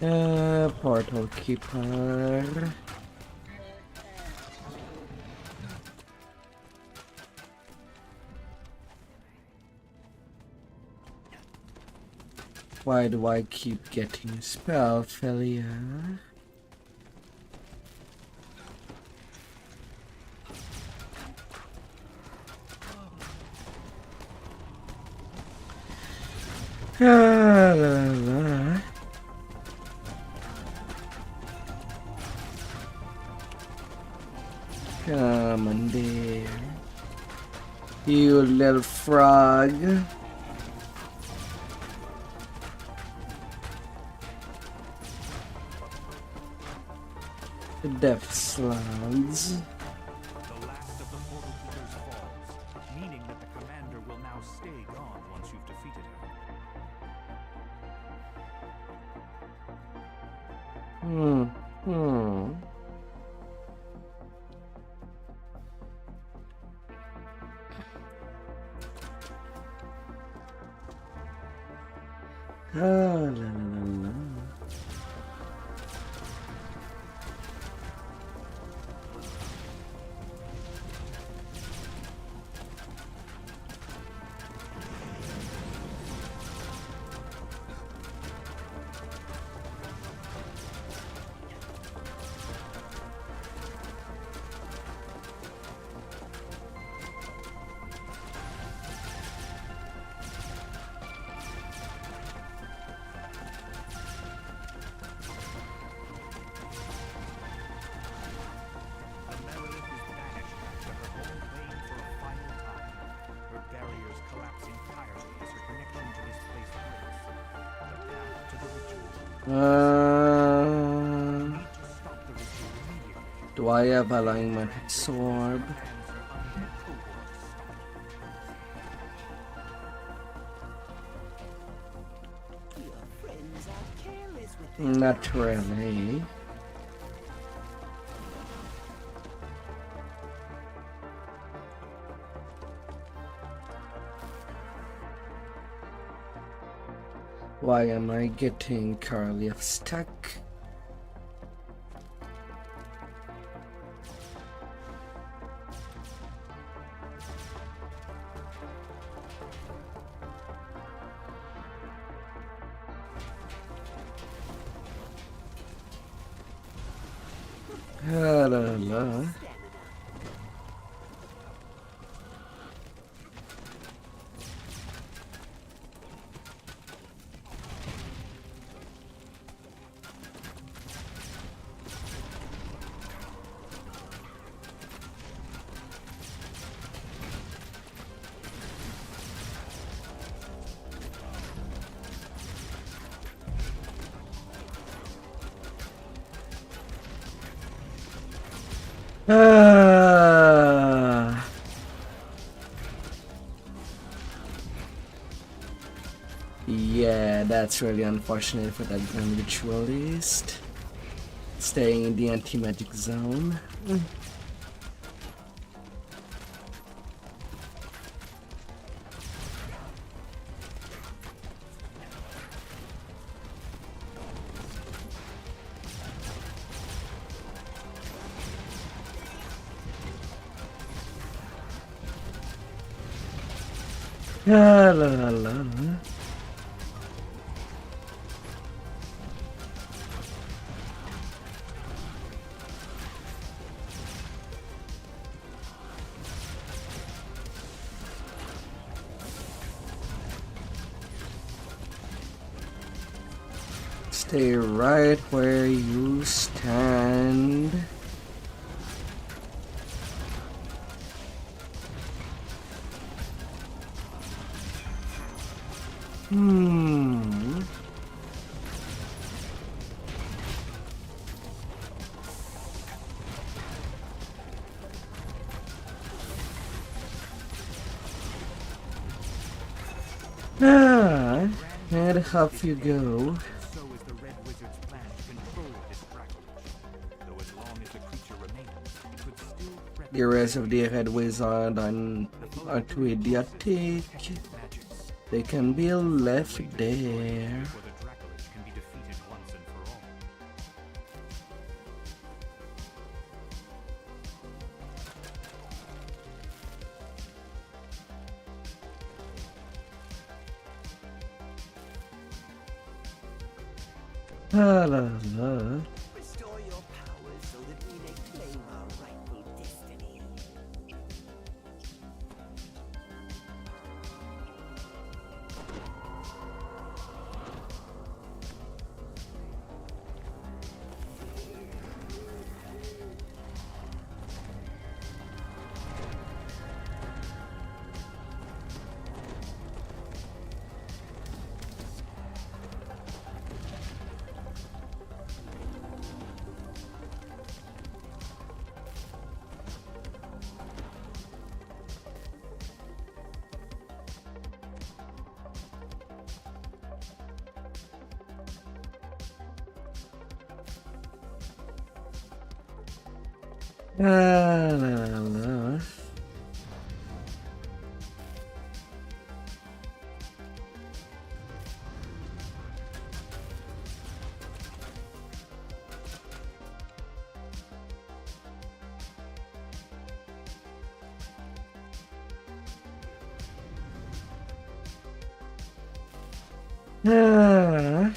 Portal Keeper. Why do I keep getting spell failure? La, la, la. Come on there, you little frog. The death slugs. The last of the portal keepers falls, meaning that the commander will now stay gone once you've defeated her. La la la. Do I have alignment absorb? Your friends are careless with Not really. Why am I getting curly stuck? La la la. Yeah, that's really unfortunate for that Grand Ritualist. Staying in the anti-magic zone. La la la. Stay right where you stand. And off you go. So is the Red Wizard's plan to control this Dragonlord. Though as long as the creature remains, it could still threaten The rest of the Red Wizard are too idiotic. magics. They can be left there. For the Dragonlord can be defeated once and for La la la. Restore your powers so that we may claim our rightful destiny. La la la. Ah.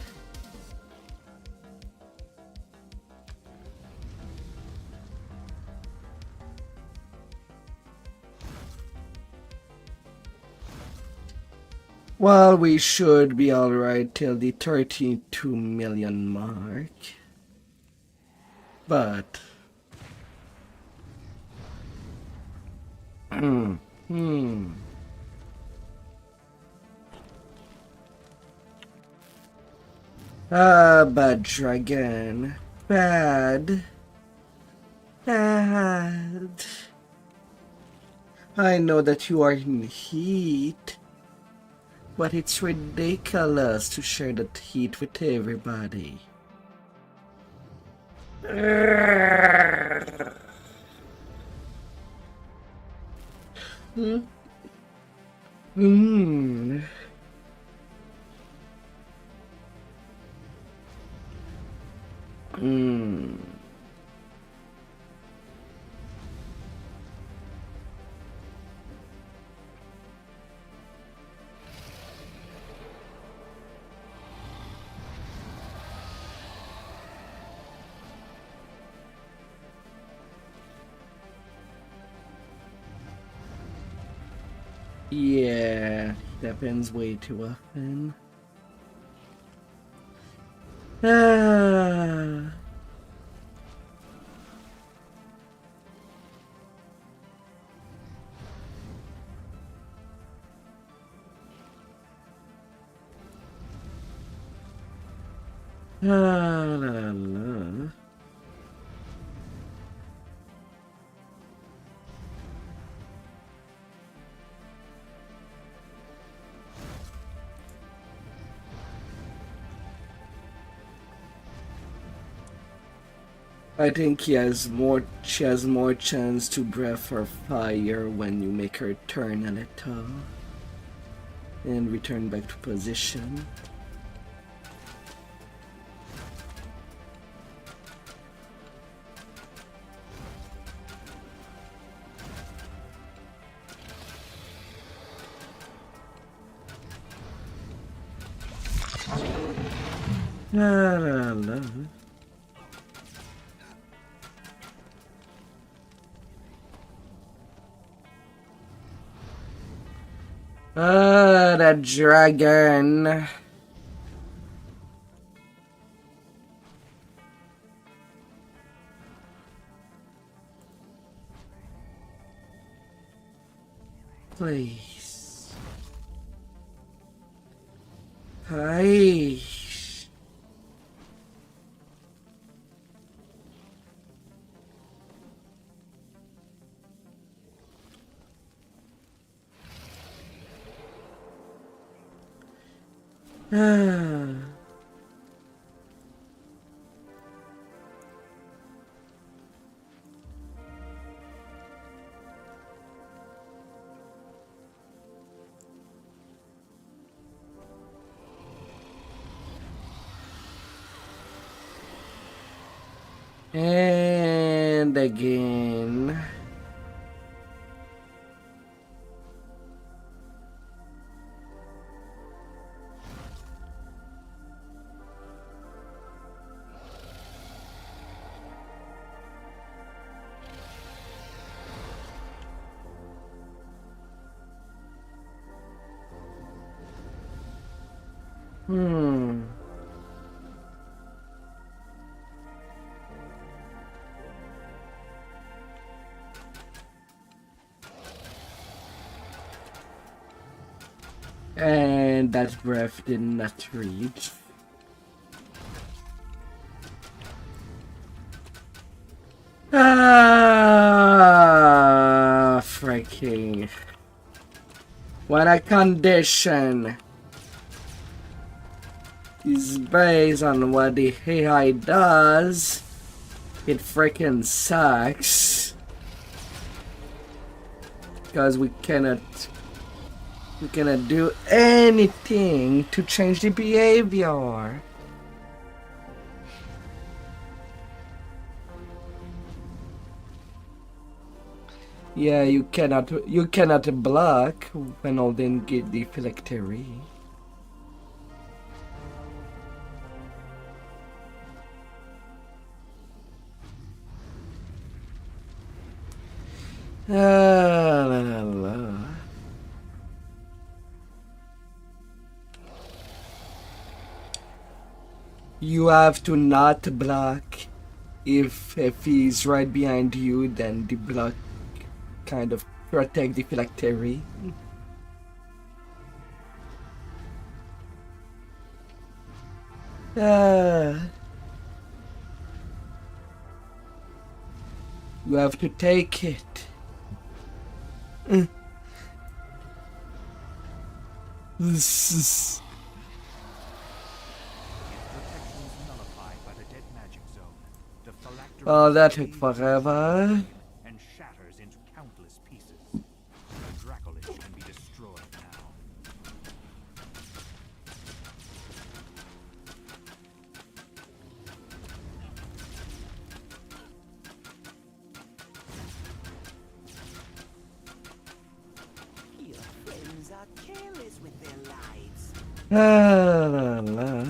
Well, we should be alright till the 32 million mark. But bad dragon. Bad. Bad. I know that you are in heat, but it's ridiculous to share that heat with everybody. Hmm. Hmm. Yeah, happens way too often. Ah. La la la. I think she has more chance to breath or fire when you make her turn a little and return back to position. La la la. That dragon. Please. Please. Ah. And again. Hmm. And that breath did not reach. Ah, freaking. When a condition is based on what the AI does, it freaking sucks. Because we cannot do anything to change the behavior. Yeah, you cannot block when holding the phylactery. La, la, la. You have to not block. If he's right behind you, then the block kind of protect the phylactery. You have to take it. This is... Protections nullified by the dead magic zone. The phylactery Oh, that took fades forever. and shatters into countless pieces. The Dracolich can be destroyed now. Your friends are careless with their lives. La, la, la.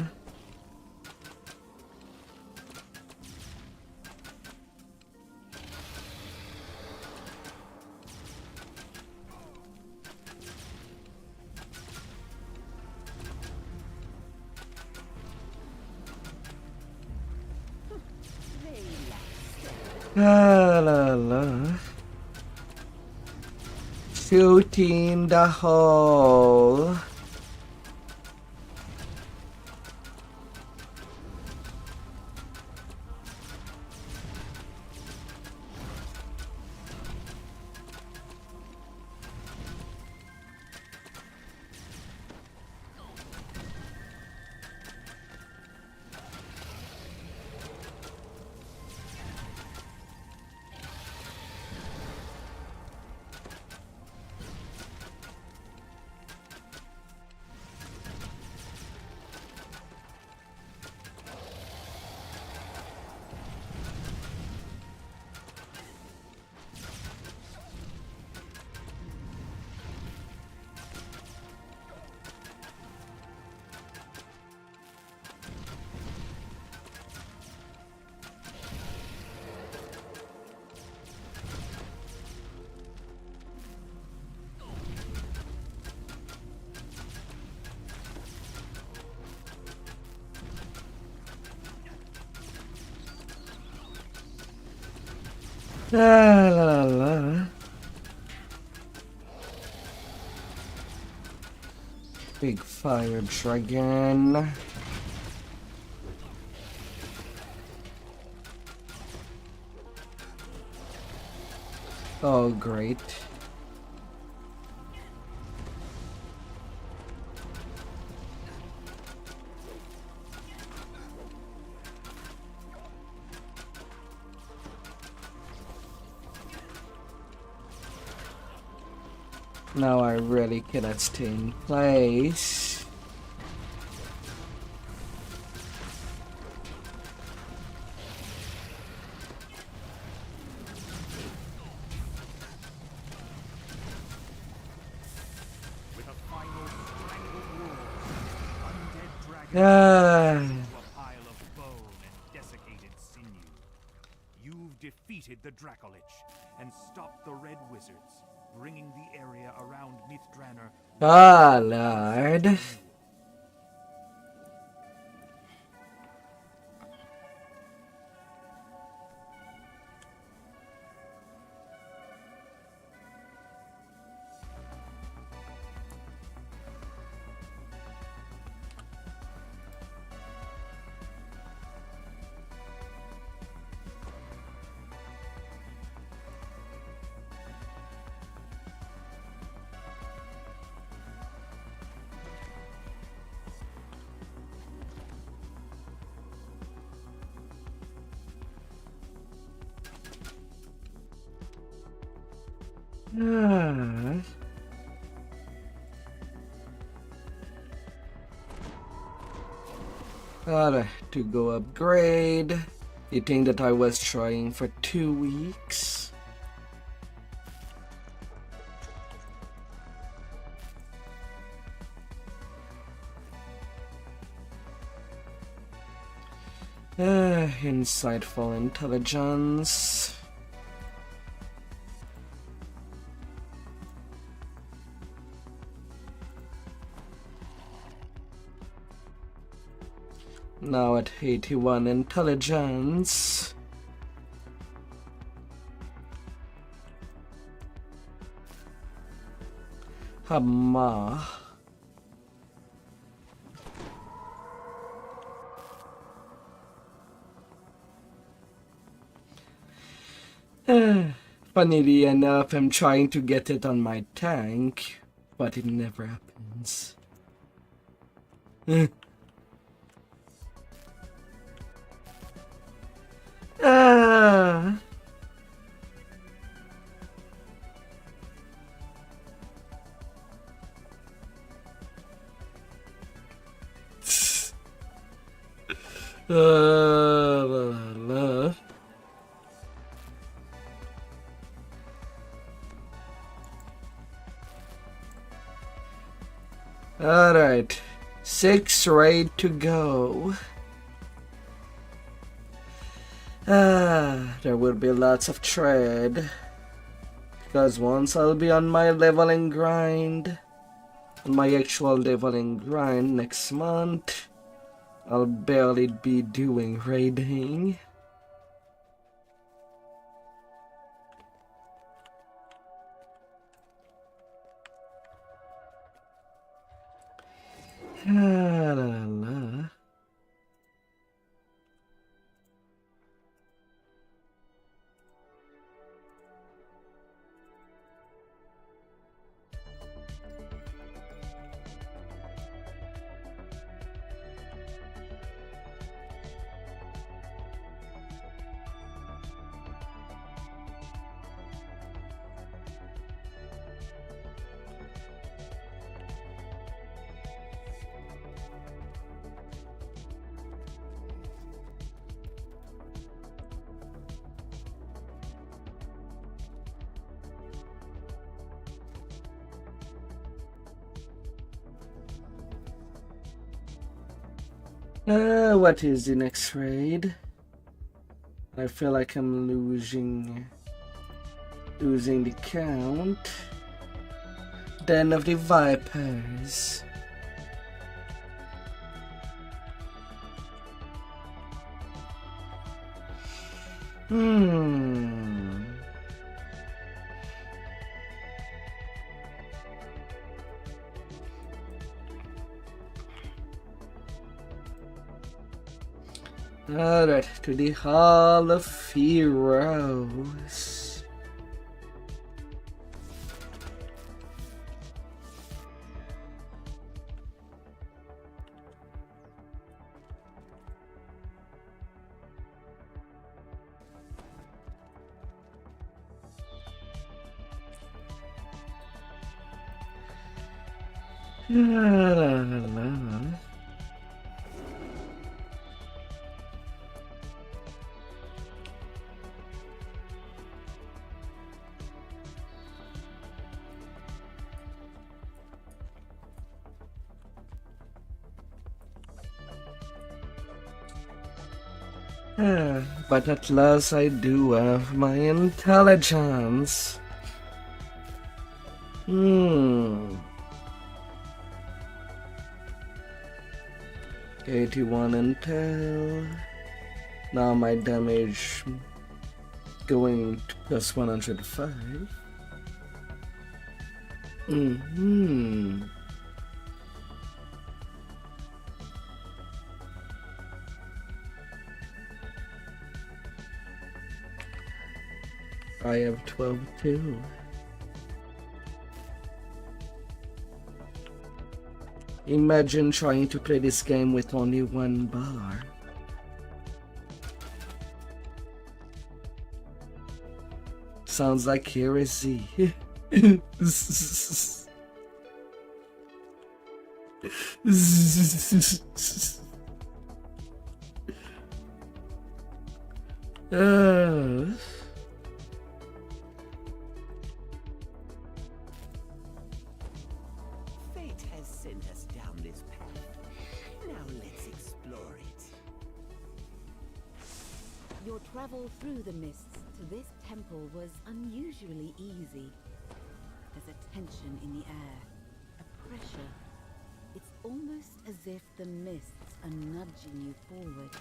La, la, la. Shooting the hole. La, la, la. Big fire dragon. Oh, great. Now I really cannot stay in place. With a final strangled roar, undead dragon Ah. into a pile of bone and desiccated sinew. You've defeated the Dracolich and stopped the Red Wizards, bringing the area around Mythdraenor. Ah, Lord. Ah. Alright, to go upgrade. You think that I was trying for 2 weeks? Insightful intelligence. Now at 81 intelligence. Hama. Funnily enough, I'm trying to get it on my tank, but it never happens. Ah. La. Alright, 6 raid to go. There will be lots of trade. Because once I'll be on my leveling grind, on my actual leveling grind next month, I'll barely be doing raiding. La. What is the next raid? I feel like I'm losing the count. Den of the Vipers. Alright, to the Hall of Heroes. But at last I do have my intelligence. 81 intel. Now my damage going to plus 105. I have 12 too. Imagine trying to play this game with only 1 bar. Sounds like heresy. Fate has sent us down this path. Now let's explore it. Your travel through the mists to this temple was unusually easy. There's a tension in the air, a pressure. It's almost as if the mists are nudging you forward.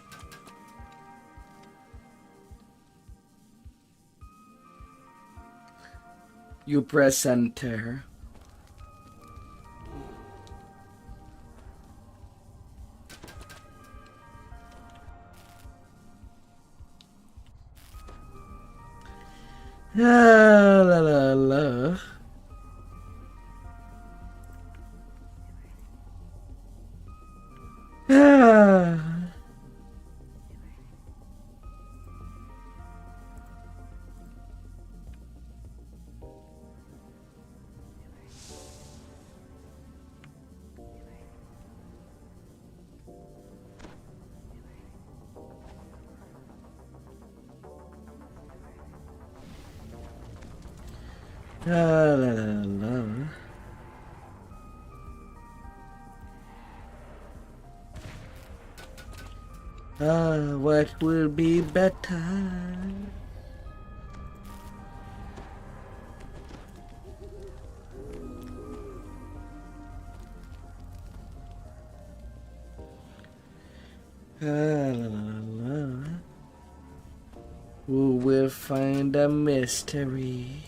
You press enter. La la la la. La la la la. What will be better? La la la. Who will find a mystery?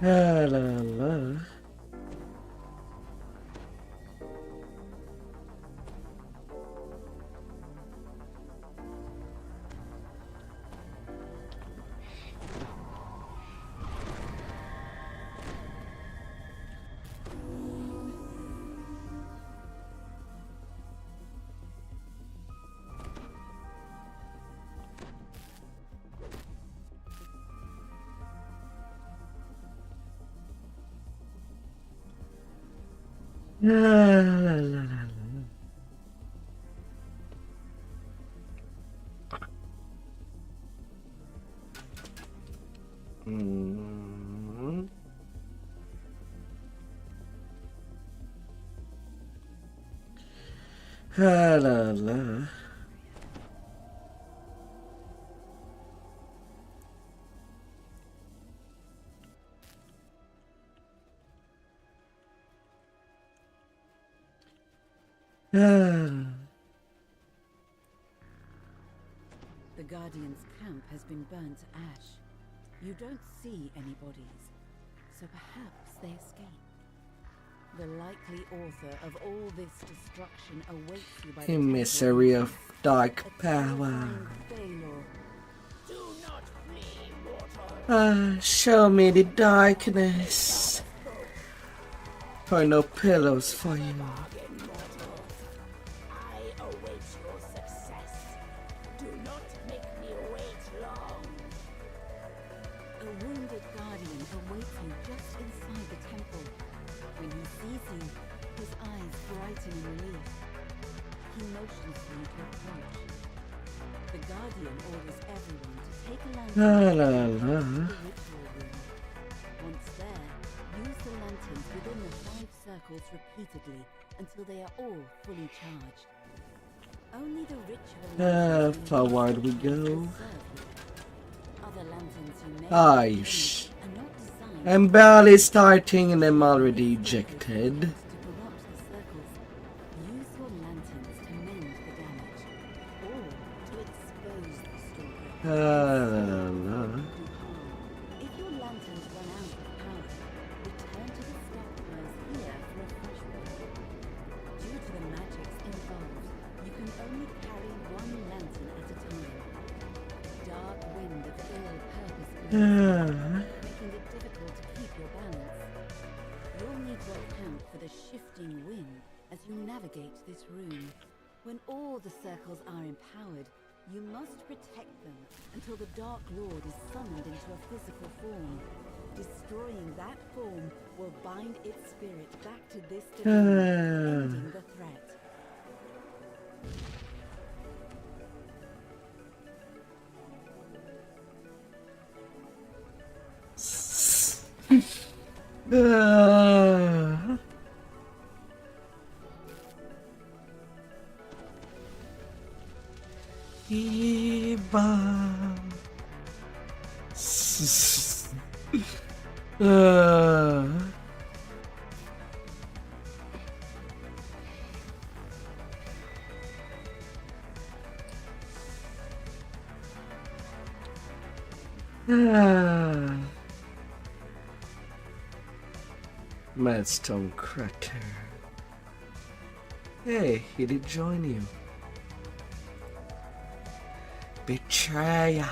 La la la. La la la la. La la la. The Guardian's camp has been burnt to ash. You don't see any bodies, so perhaps they escaped. The likely author of all this destruction awaits you by the Emissary of dark power. Do not flee, mortal. Show me the darkness. For no pillows for you. I await your success. Do not make me wait long. A wounded Guardian awaits you just inside the temple. When he sees you, his eyes brighten in relief. He motions for you to approach. The Guardian orders everyone to take a lantern La la to la. the ritual room. Once there, use the lanterns within the 5 circles repeatedly until they are all fully charged. Only the ritual Forward we go. Other lanterns you may Ay, are not designed I'm barely starting and I'm already ejected. to corrupt the circles. Use your lanterns to mend the damage, or to expose the stalker. La la la. If your lanterns run out of power, return to the stockpiles here for a fresh one. Due to the magics involved, you can only carry 1 lantern at a time. Dark wind of ill purpose blows, making it difficult to keep your balance. for the shifting wind as you navigate this room. When all the circles are empowered, you must protect them until the Dark Lord is summoned into a physical form. Destroying that form will bind its spirit back to this dimension, ending the threat. Madstone Cracker. Hey, he did join you. Betrayers.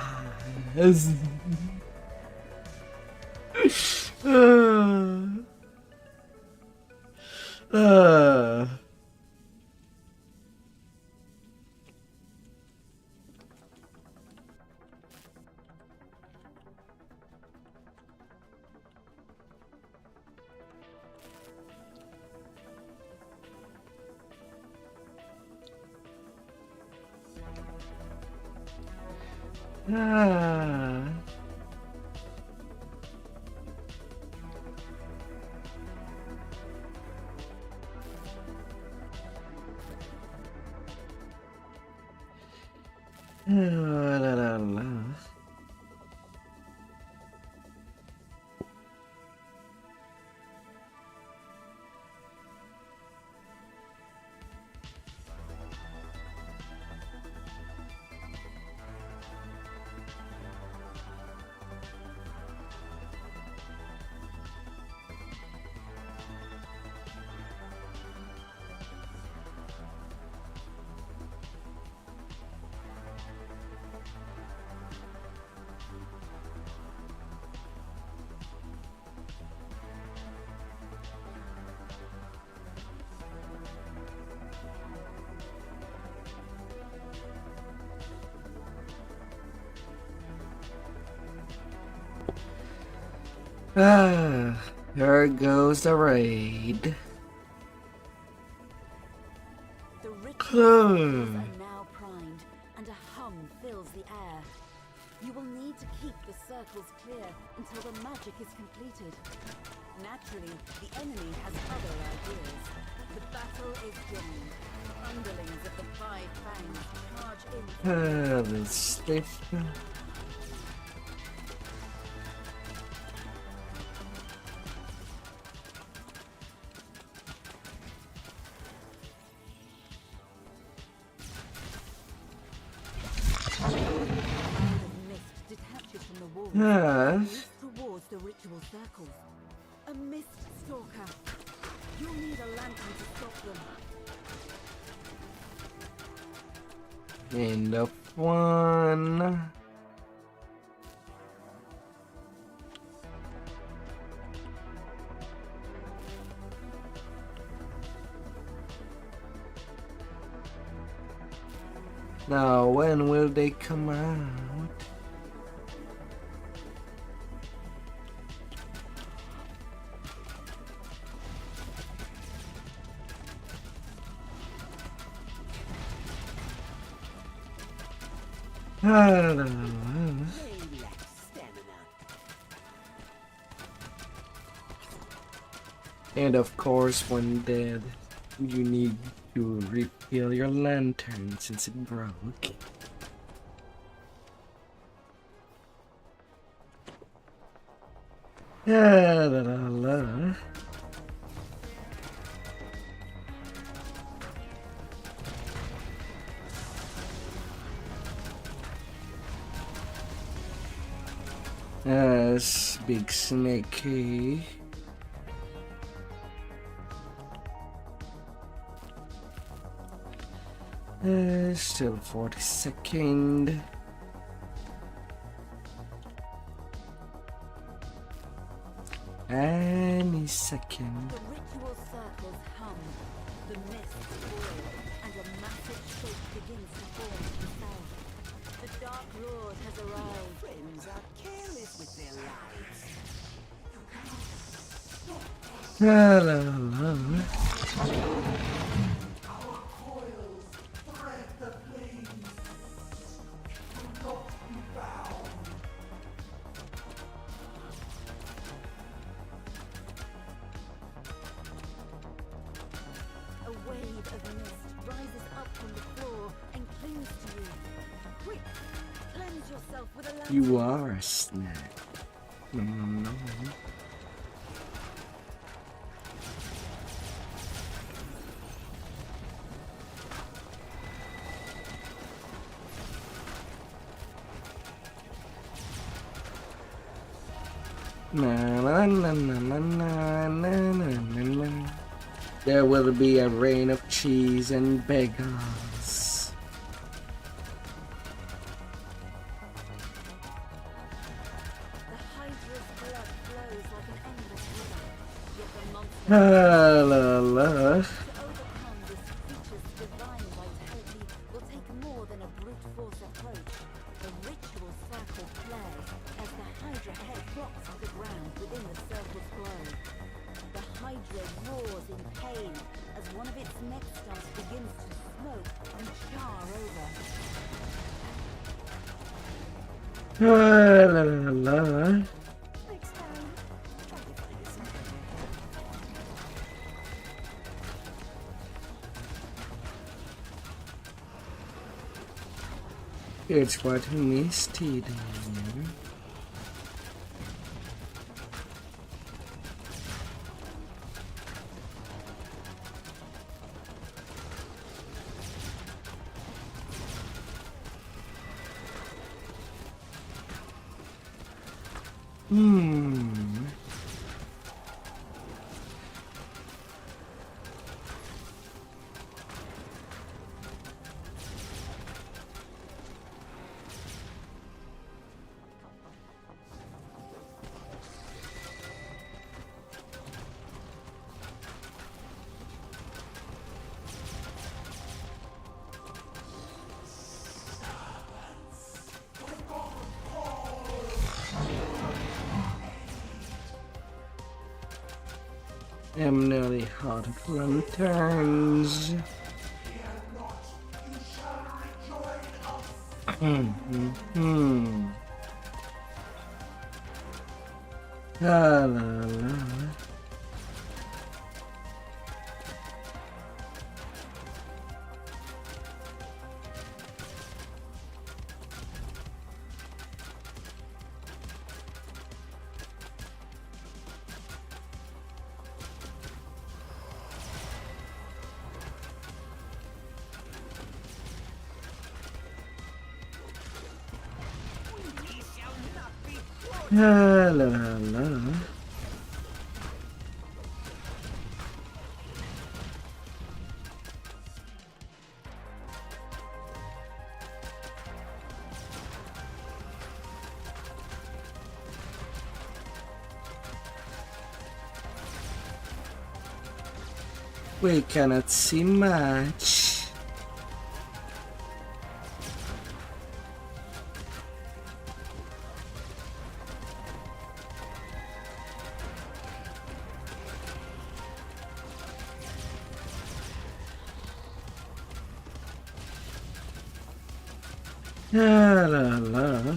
La, la, la. Here goes the raid. The ritual Close. circles are now primed, and a hum fills the air. You will need to keep the circles clear until the magic is completed. Naturally, the enemy has other ideas. The battle is joined. Underlings of the Five Fangs charge in. The stiff. Mist detaches from the walls. Yes. Moves towards the ritual circles. A mist stalker. You'll need a lantern to stop them. End of one. Now, when will they come out? They lack stamina. And of course, when dead, you need to refill your lantern since it broke. La la la la. Yes, big snaky. Still 40-second. Any second. The ritual circle The mists boil, and a massive shape begins to form in the south. The Dark Lord has arrived. Friends are careless with their lives. La la la. A wave of mist rises up from the floor and clings to you. Quick, cleanse yourself with a lantern. You are a snack. Nom nom nom. Na na na na na na na na na. There will be a rain of cheese and bagels. The Hydra's blood flows like an endless river. Yet the monster La la la. to overcome this creature's divine vitality will take more than a brute force approach. The ritual circle flares as the Hydra head rocks to the ground within the circle's glow. The Hydra roars in pain as one of its neck stumps begins to smoke and char over. La la la la. Next time, try to find us some. It's quite misty there. I'm nearly out of lanterns. La la la. La la la. We cannot see much. La la la.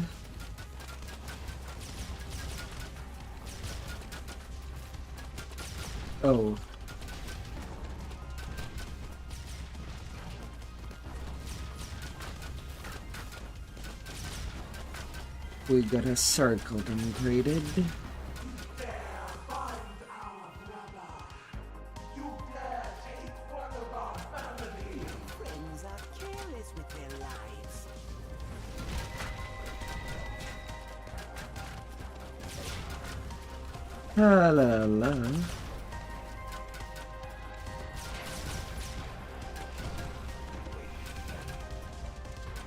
Oh. We got a circle downgraded. Friends are careless with their lives. La la la.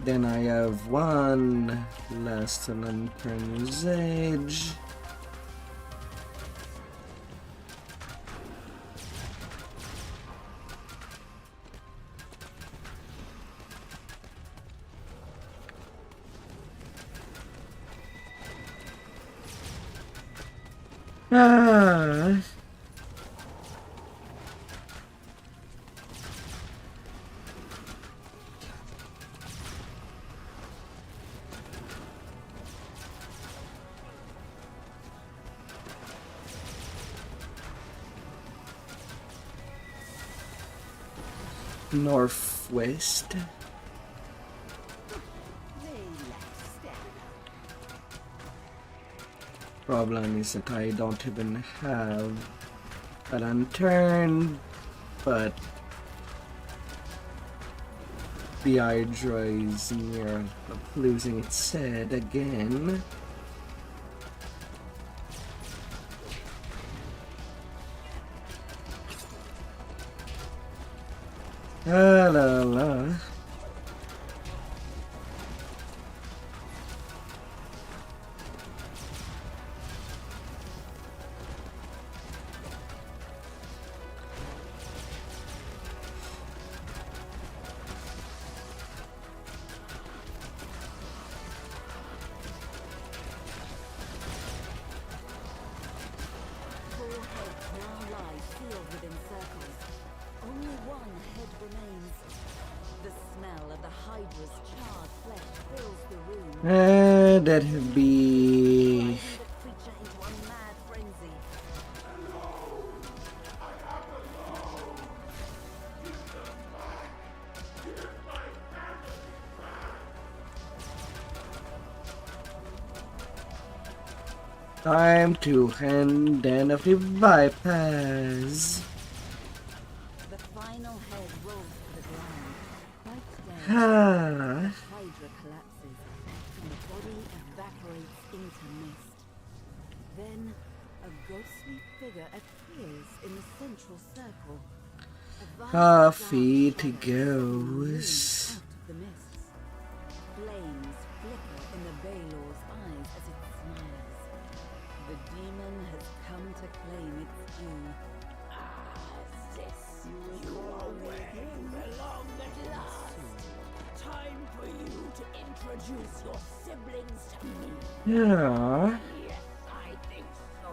Then I have one last lantern's edge. Ah. Northwest. They lack stamina. Problem is that I don't even have a lantern, but the Hydra is near losing its head again. La la la. Four heads now lie sealed within circles. Only one head remains. The smell of the Hydra's charred flesh fills the room, That'd be driving the creature into a mad frenzy. time to hand den of the bypass. The final head rolls to the ground. Quite dead. Ah. Hydra collapses, and the body evaporates into mist. Then, a ghostly figure appears in the central circle. A vast Coffee dark to shadow goes. looms out of the mists. Flames flicker in the Baylor's eyes as it smiles. The demon has come to claim its due. Sis, you are where you belong at last. Time for you to introduce your siblings to me. Yeah. Yes, I think so.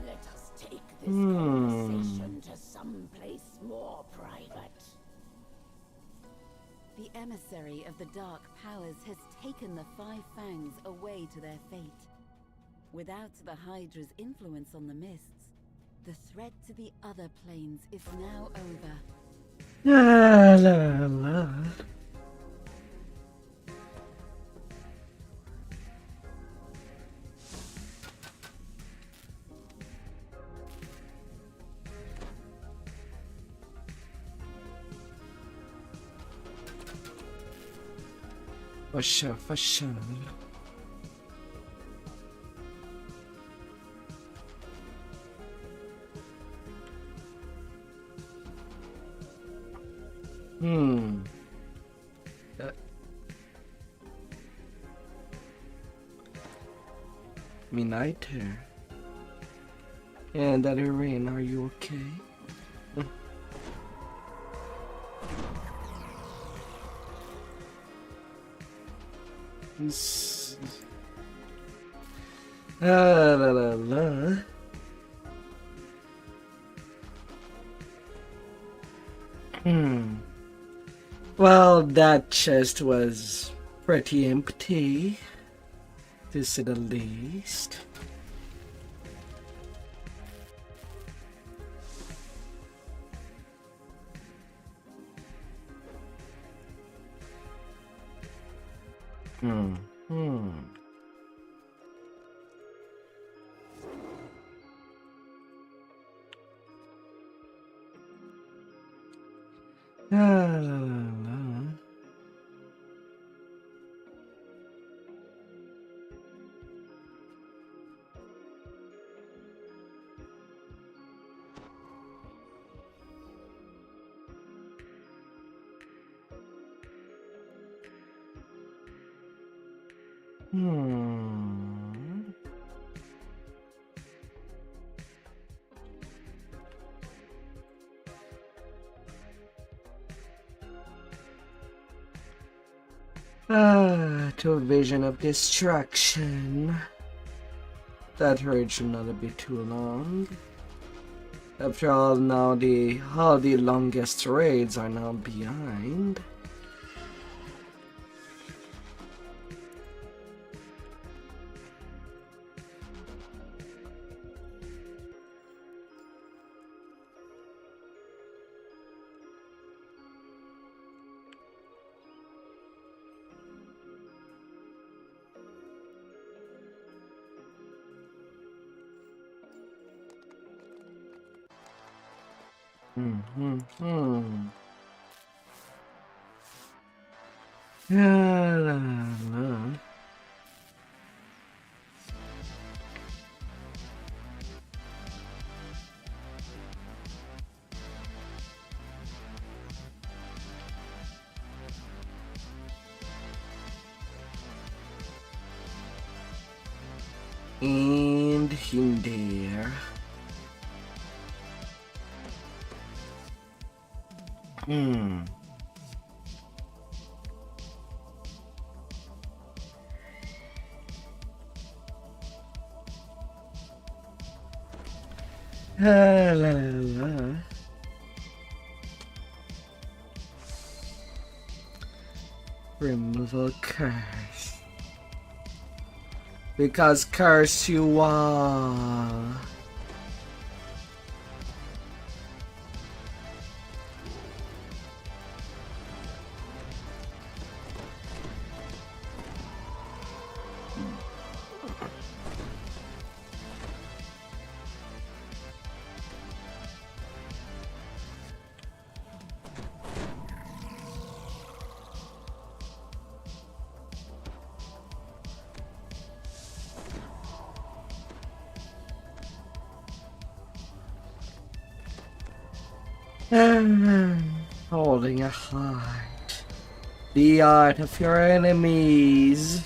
Let us take this Hmm. conversation to some place more private. The emissary of the dark powers has taken the Five Fangs away to their fate. Without the Hydra's influence on the mists, the threat to the other planes is now over. La la la. Fasha, fasha. Midnight here. And Daddy Rain, are you okay? La la la. Well, that chest was pretty empty, to say the least. La la la. To a vision of destruction. That raid should not be too long. After all, now all the longest raids are now behind. Yeah, la, la. And in there. La, la, la. Removal curse. Because curse you are. Holding a heart. The art of your enemies.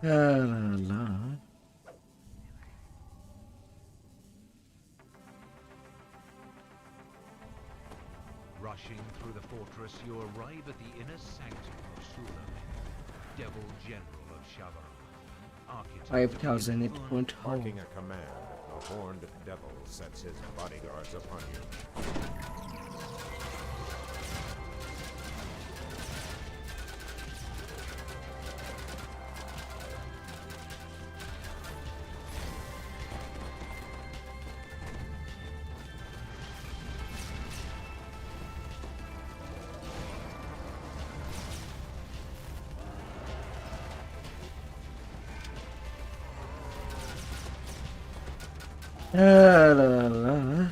La la la. Rushing through the fortress, you arrive at the inner sanctum of Sulam, Devil General of Shavar. Architect 5,000 it won't hold. Marking a command, a horned devil sets his bodyguards upon you. La la la.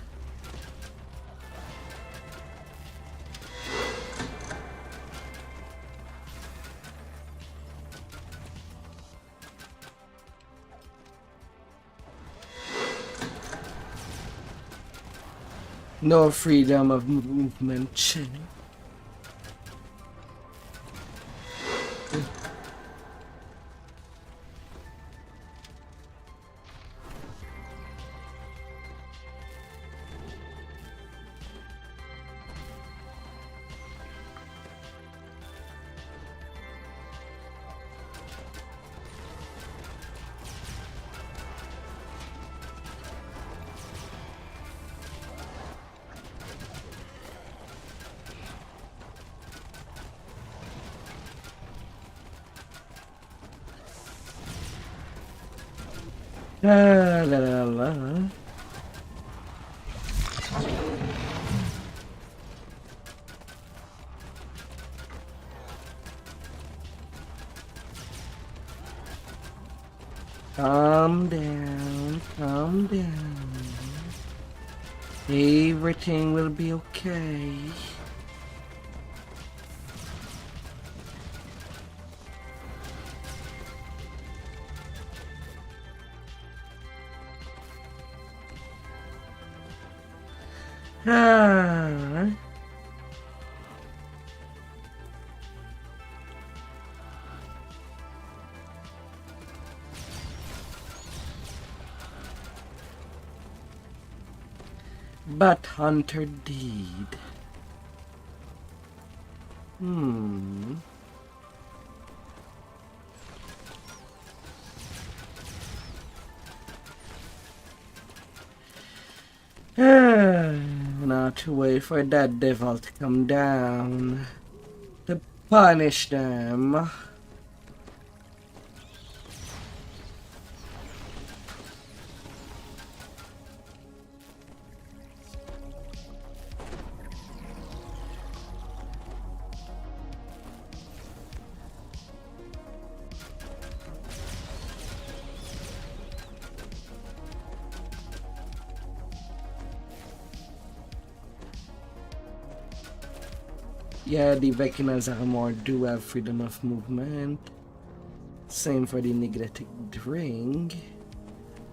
No freedom of movement. La la la la. Calm down, calm down. Everything will be okay. Ah. But Hunter did. Now to wait for that devil to come down to punish them. Yeah, the Vekinas armor do have freedom of movement. Same for the Negretic Ring.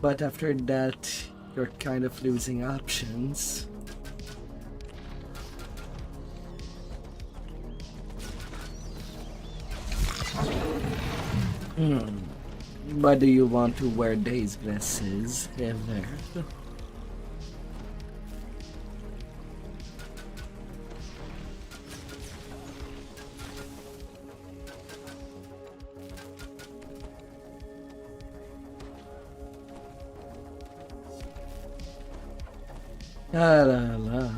But after that, you're kind of losing options. But do you want to wear these glasses ever? La la la.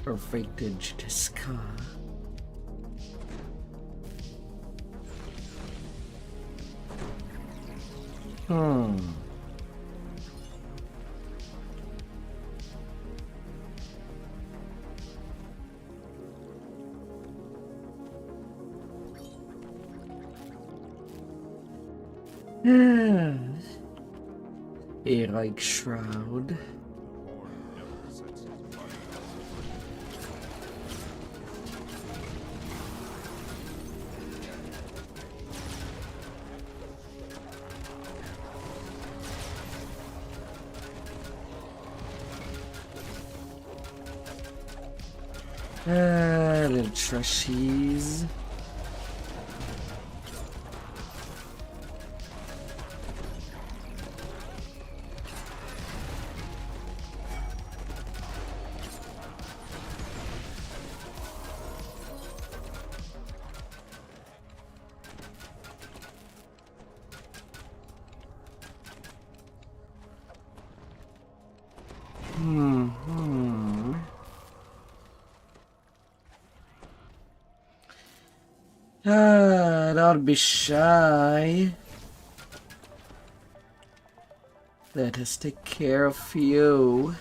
Perfected Jiska. Heroic Shroud. Little trashies. Don't be shy. Let us take care of you.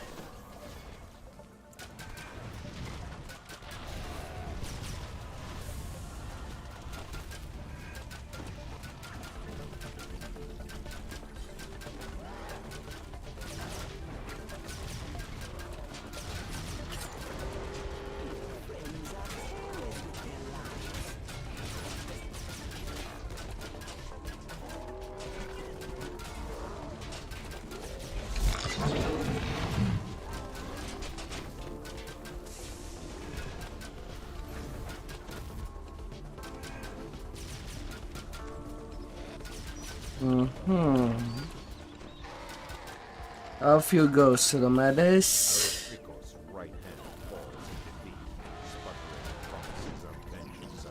Off you go, Solomedes.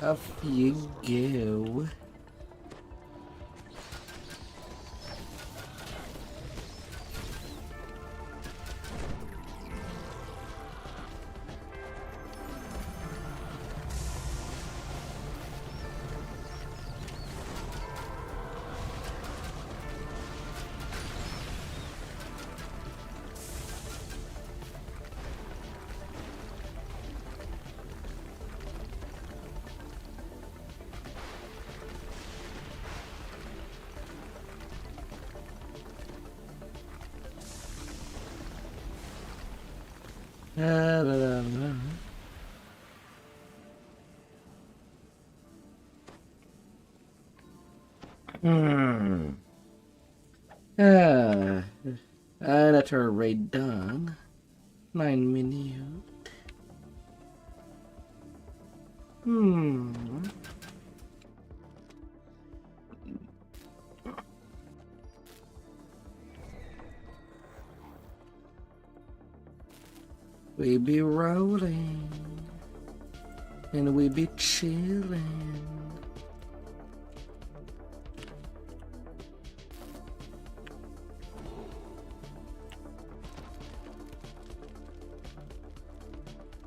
Off you go. La, la, la, la. Another raid done. 9 minutes. We be rolling. And we be chilling.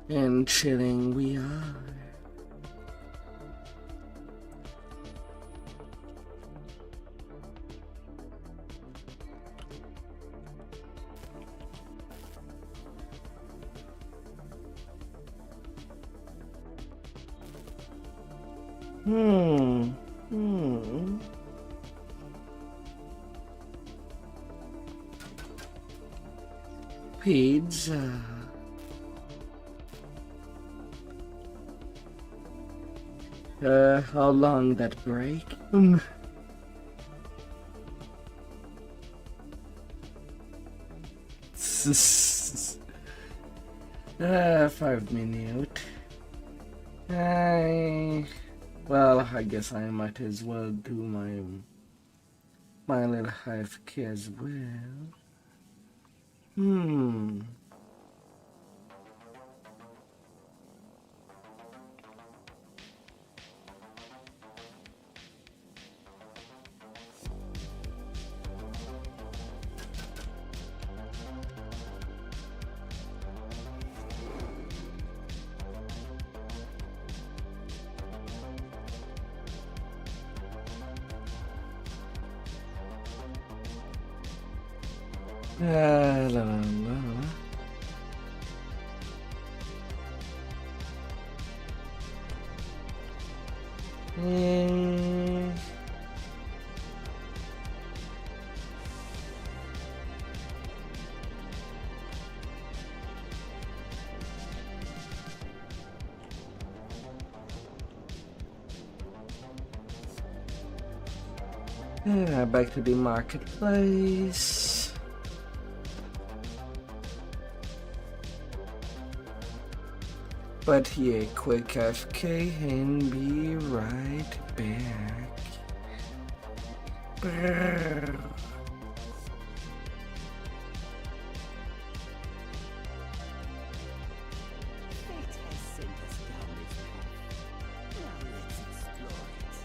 And chilling we are. Pizza. How long that break? 5 minutes. Well, I guess I might as well do my little 5K as well. La la la. Back to the marketplace. But yeah, quick FK and be right back. Brrr. Fate has sent us down this path. Now let's explore it.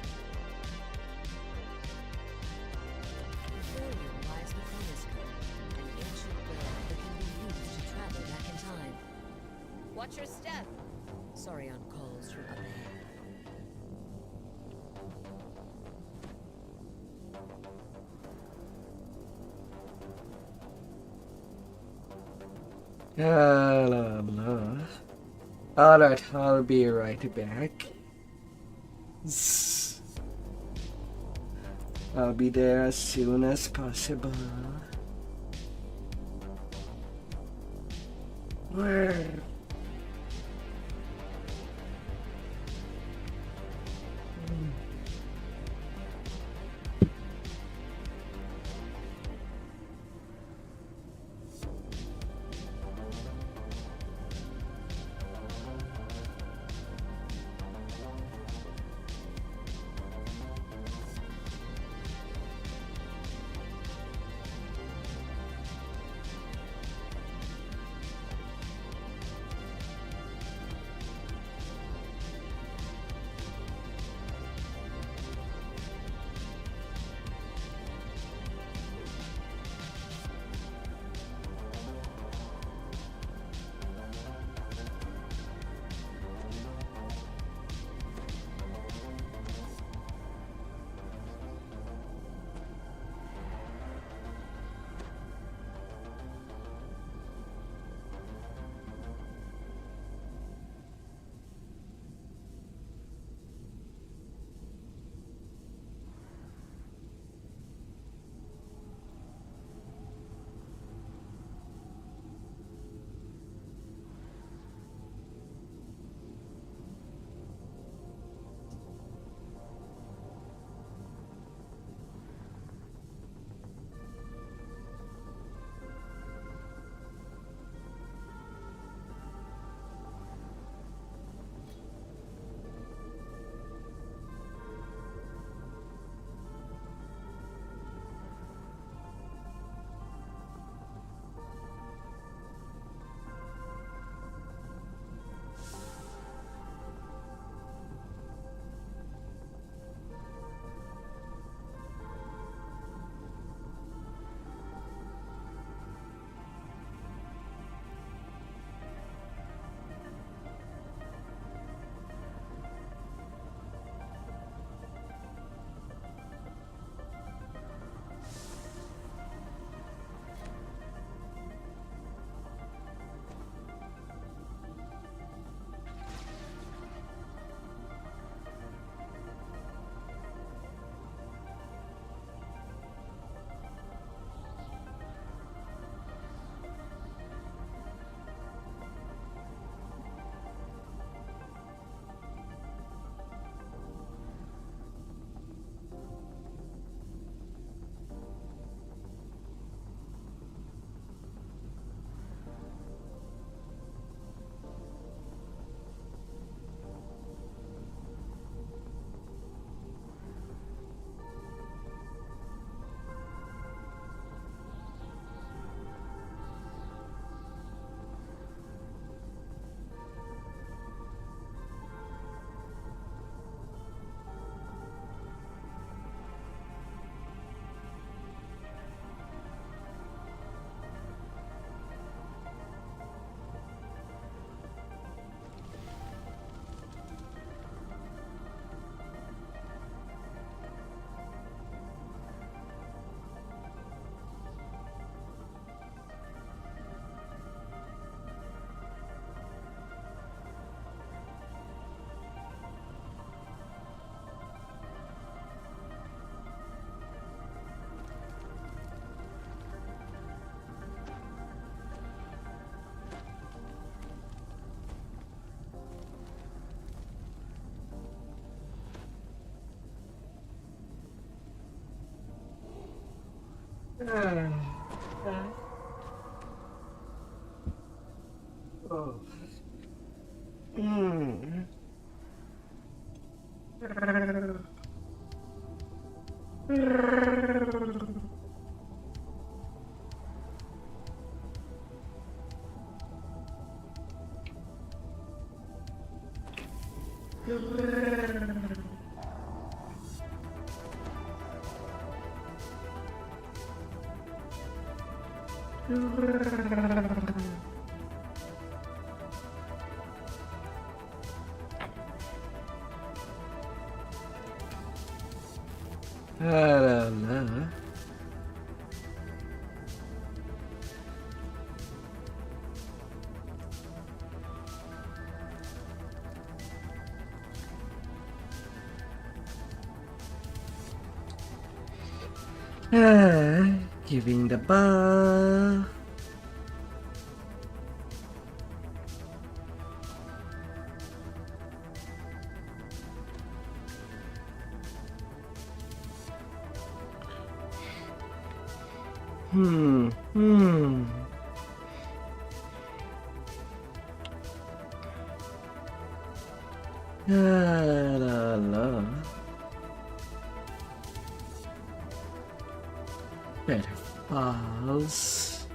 Failure lies within this code, an ancient bell that can be used to travel back in time. Watch your step. Sorry on calls from up ahead. Blah, blah. Alright, I'll be right back. I'll be there as soon as possible. Where? Oh. I don't know. Giving the bar. La la. Better files.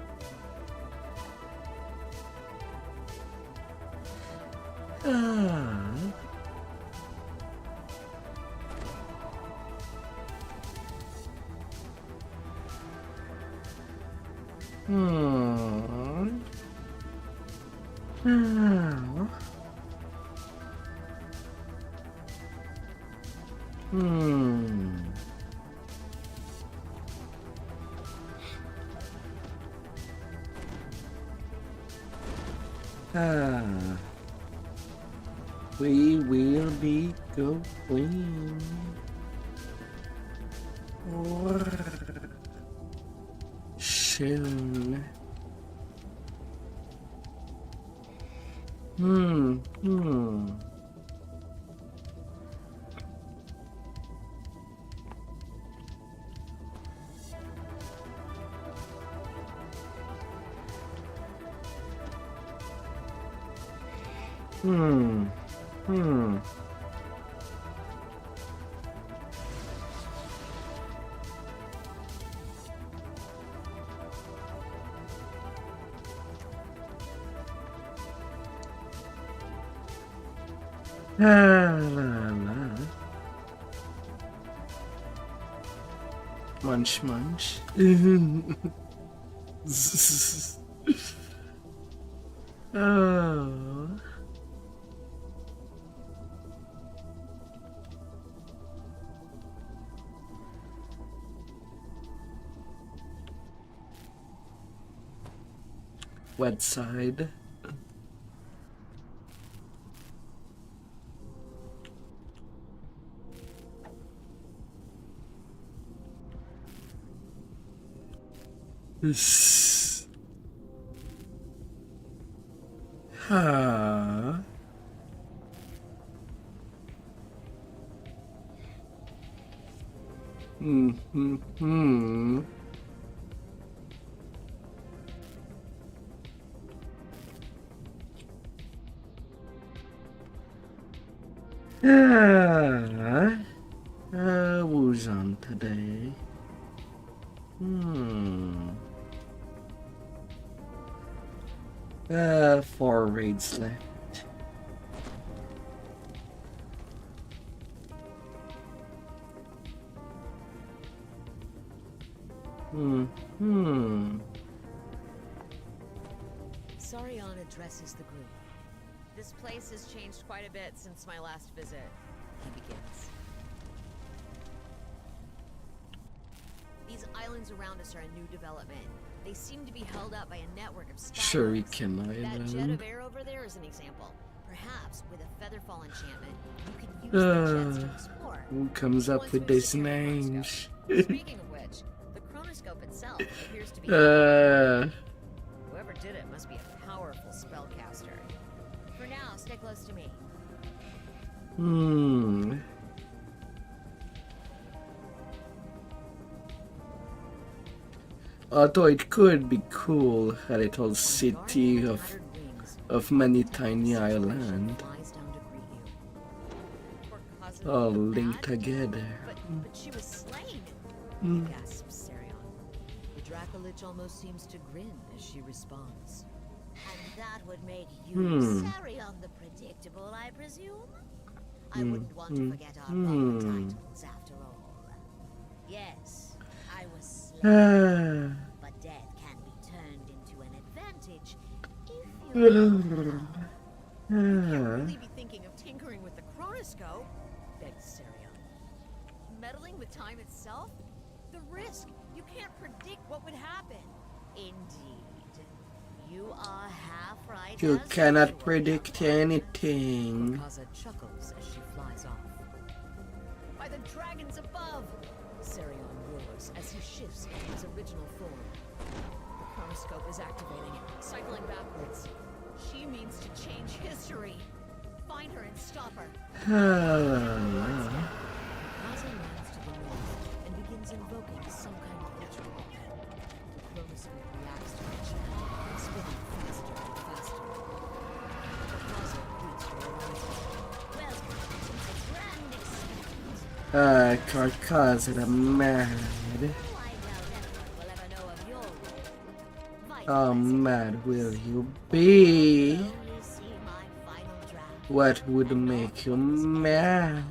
We will be going soon. La la. Munch munch. Oh. Wet side. Huh. Who's on today? 4 raids left. Sarion addresses the group. This place has changed quite a bit since my last visit. He begins. These islands around us are a new development. They seem to be held up by a network of skylines. Shuriken That jet Island. of air over there is an example. Perhaps with a featherfall enchantment, you can use the jets to explore. Who comes up Once with we've these secured the names? chronoscope. Speaking of which, the chronoscope itself appears to be whoever did it must be a powerful spellcaster. For now, stay close to me. Although it could be cool, a little city of many tiny islands, all linked together. But she was slain. Gasps Serion. The Dracolich almost seems to grin as she responds. And that would make you Serion the predictable, I presume? I wouldn't want to forget our proper titles after all. Yes, I was slain. But death can be turned into an advantage if you... Really be thinking of tinkering with the chronoscope, begs Serion. Meddling with time itself? The risk. You can't predict what would happen. Indeed. You are half right. You as cannot usual. predict anything. Kaza chuckles as she flies off. By the dragons above! Serion roars as he shifts into his original form. The chronoscope is activating, cycling backwards. She means to change history. Find her and stop her. Kaza lands to the north and begins invoking some kind of ritual. The chronoscope reacts to her chant, spinning faster and faster. Kaza greets her arrival. Welcome to my grand experiment. Carcass mad. Oh, I doubt anyone will ever know of your role. How mad will you be? Only see my final draft. What would make you mad?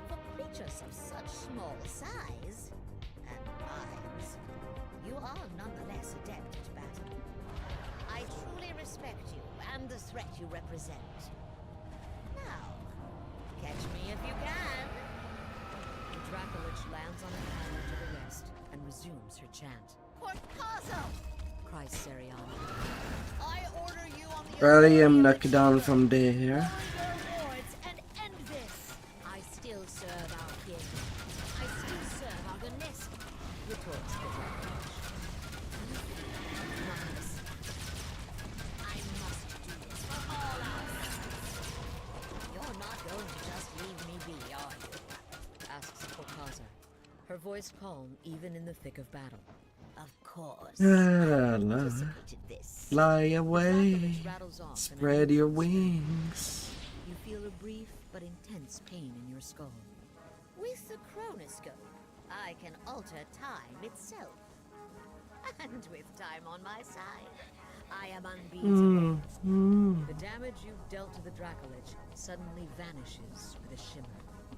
For creatures of such small size and minds, you are nonetheless adept at battle. I truly respect you and the threat you represent. Now, catch me if you can. The Dracolich lands on an island to the west and resumes her chant. Portazo! Cries Serion. I order you on the I am knocked down from there. your wards and end this. I still serve our king. I still serve our goodness. Retorts the Dracolich. Nonetheless, I must do this for all our sins. You're not going to just leave me be, are you? Asks Portazo. Her voice calm even in the thick of battle. Of course. Anticipated this. Fly away. Dracolich rattles off and Spread your announces- wings. You feel a brief but intense pain in your skull. With the chronoscope, I can alter time itself. And with time on my side, I am unbeatable. The damage you've dealt to the Dracolich suddenly vanishes with a shimmer.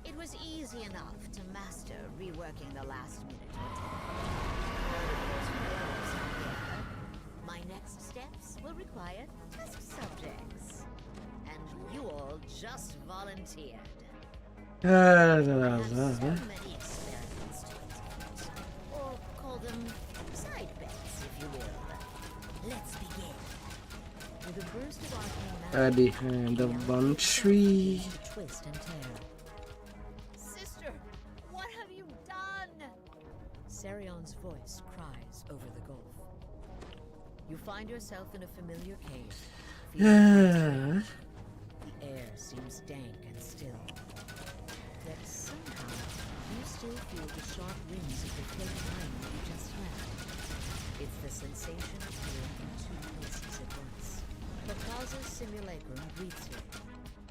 It was easy enough to master reworking the last minute. My next steps will require test subjects. And you all just volunteered. I have so many experiments to execute. Or call them side bets, if you will. Let's begin. With a burst of arcane At the magic, hand of the one young tree. begins to twist and tear. Sister, what have you done? Serion's voice cries over the gulf. You find yourself in a familiar cave. feeling the air seems dank and still. Yet somehow, you still feel the sharp rings of the clay line you just left. It's the sensation of being in two places at once. Portazo's simulacrum greets you.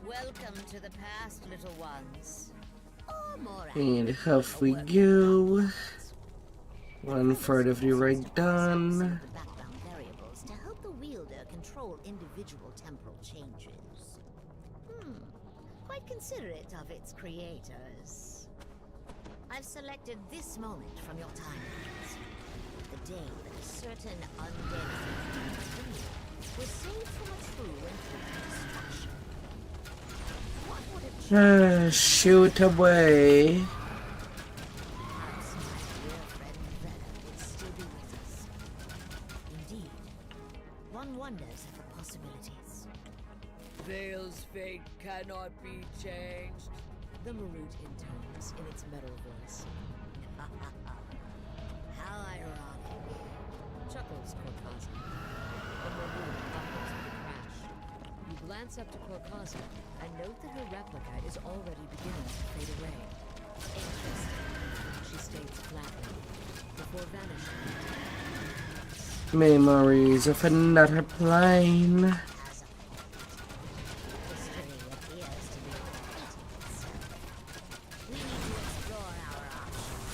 Welcome to the past, little ones. Or more And off we go. 1/3 of the right done. the background variables to help the wielder control individual temporal changes. Quite considerate of its creators. I've selected this moment from your timelines. The day that a certain undead thing was saved from a true and total destruction. What would have changed? Shoot away. Perhaps my dear friend Venom would still be with us. Indeed, one wonders at the possibilities. Vale's fate cannot be changed. The Marut intones in its metal voice. How ironic. Chuckles Corkaza. The Marut buckles with a crash. You glance up to Corkaza and note that her replica is already beginning to fade away. Interesting. She states flatly, before before vanishing. Memories of another plane. History appears to be repeating itself. We need to explore our options.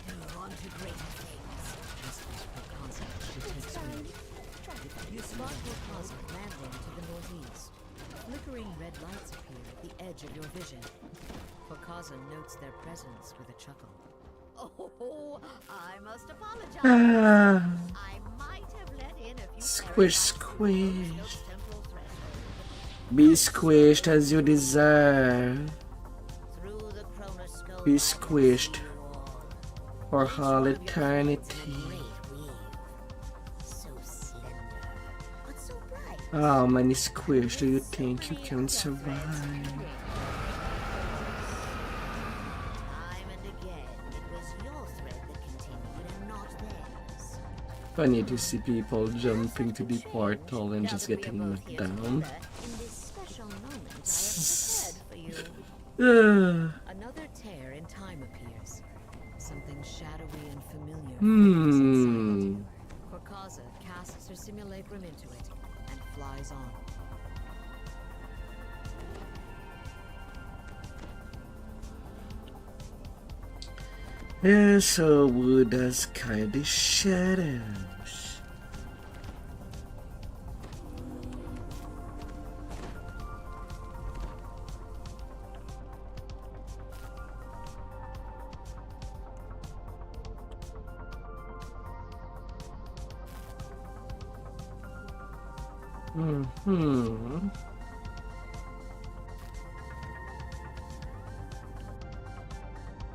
Move on to greater things. You spot Wakaza landing to the northeast. Flickering red lights appear at the edge of your vision. Wakaza notes their presence with a chuckle. Oh, I must apologize. Ah, I might have let in a few squish, paragraphs squish. below the temporal threshold. Be squished as you deserve. Through the chronoscope, Be I squished can see you all. for Each all one of your threads in a eternity. great weave. So slender, but so bright. How many squish do you think you can survive? Time and again, it was your thread that continued and not theirs. Funny to see people jumping to the portal and Now just that we are getting both knocked here down. together, in this special moment, I have prepared for you. Another tear in time appears. Something shadowy and familiar. Wakaza casts her simulacrum into it and flies on. So would as kind of shadows.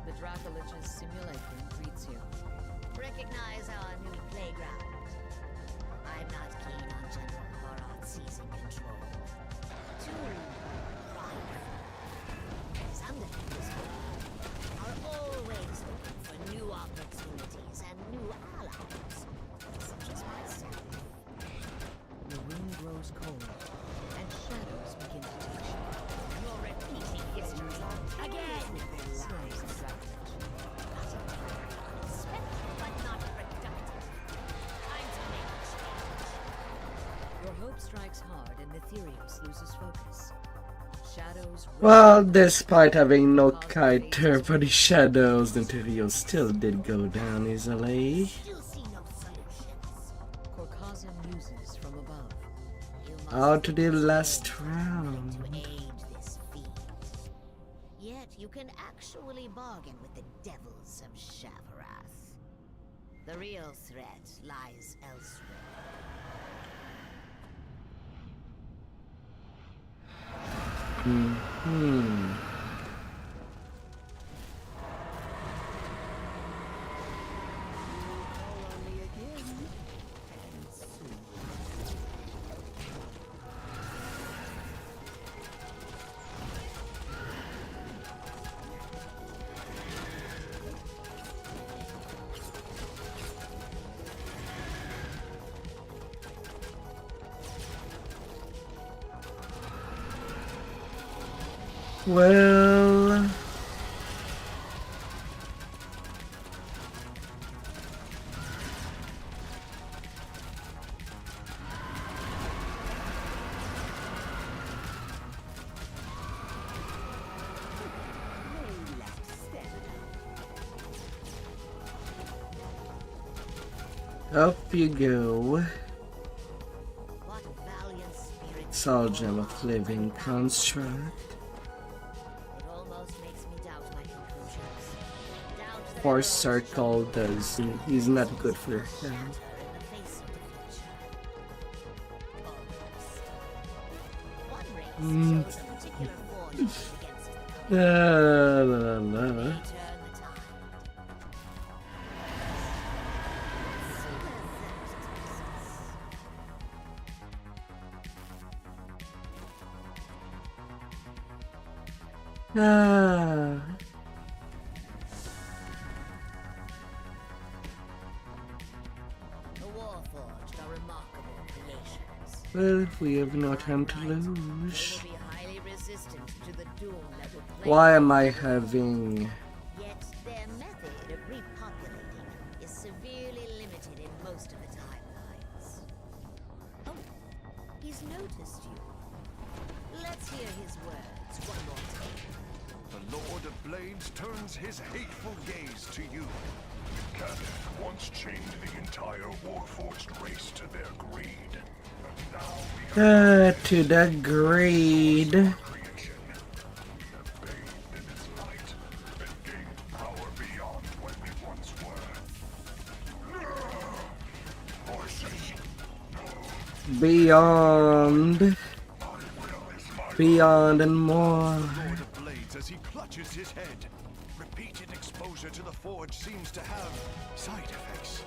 The Dracolich's simulacrum greets you. Recognize our new playground. I'm not keen on General Horat seizing control. Too prideful. Some defenders are always looking for new opportunities and new allies, such as myself. The room grows cold, and shadows begin to take shape. You're repeating history again. Slaves of Dracolich. Respectful but not productive. Time to make a change. Your hope strikes hard, and Netherios loses focus. Shadows. Well, despite having no kiter for the shadows, the Tyrio still did go down easily. Still see no solutions. Korkaza muses from above. You must Out to the last to round. aid this feat. Yet you can actually bargain with the devils of Shavarath. The real threat lies elsewhere. Call on me again, and soon. Well, up you go. What valiant spirit. Soldier of living construct. It almost makes me doubt my conclusions. Doubt that Force I circle does. He's not good for him. shatter in the face of defeat. One race chose a particular force against the La, la, la. turn the tide. Ah. The Warforged are remarkable creations. Well, we have no time to They lose. will be highly resistant to the doom that will plague Why am I having... Yet their method of repopulating severely limited in most of the timelines. Oh, he's noticed you. Let's hear his words one more time. The Lord of Blades turns his hateful gaze to you. Gaddock once chained the entire Warforged race to their greed. But now we To the greed. creation. Have bathed in its light and gained power beyond what we once were. Voices. Beyond. Beyond and more. Lord of Blades as he clutches his head. Repeated exposure to the Forge seems to have side effects.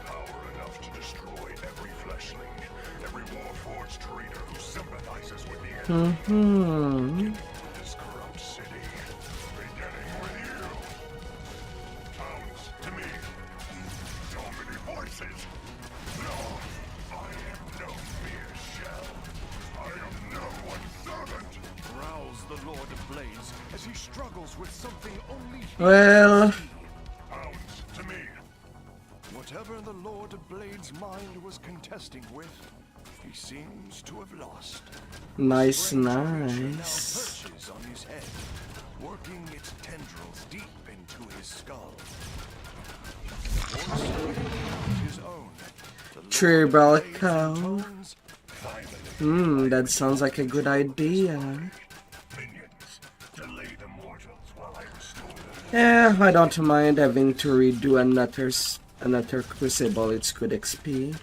Power enough to destroy every fleshling, every Warforged traitor who sympathizes with the enemy. This corrupt city, beginning with you. Sounds to me. So many voices. No, I am no mere shell. I am no one's servant. Growls the Lord of Blades as he struggles with something only he Well. can see. Sounds to me. Whatever the Lord of Blades' mind was contesting with, he seems to have lost. Nice, Strange creature now nice. perches on his head, working its tendrils deep into his skull. Voice of his own. The Lord of Tribal Blades cow. intones, "Finally, That sounds like a good idea. minions, delay the mortals while I restore them." Yeah, I don't mind having to redo another Crucible. It's good XP.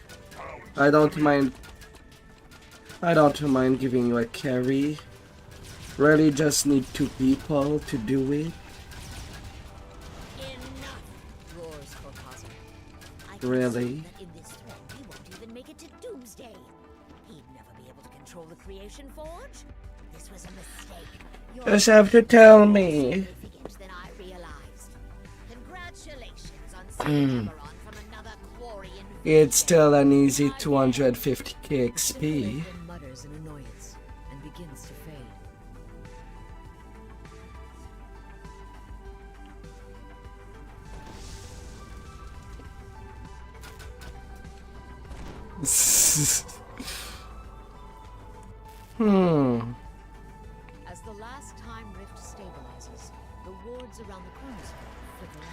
I don't mind giving you a carry. Really just need 2 people to do it. Enough! Roars Korkaza. I can Really? assume that in this thread he won't even make it to Doomsday. He'd never be able to control the Creation Forge. This was a mistake. You're Just have to tell me. significant than I realized. Congratulations on saving Eberron from another quarry in It's still an easy 250k XP. Then mutters in annoyance and begins to fade. As the last time Rift stabilizes, the wards around the cornerstone flicker out.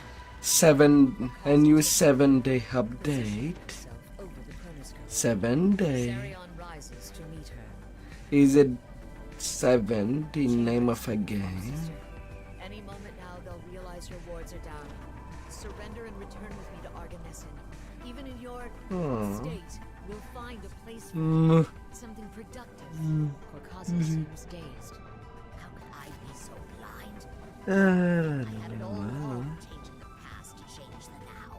A new 7-day update. Himself over the chronoscope. 7-day. Sarion rises to meet her. Is it 7 the name of a game? Any moment now, they'll realize your wards are down. Surrender and return with me to Arganesson. Even in your state, we'll find a place for you. Something productive. Korkaza seems dazed. How could I be so blind? I had it all wrong, changing the past to change the now.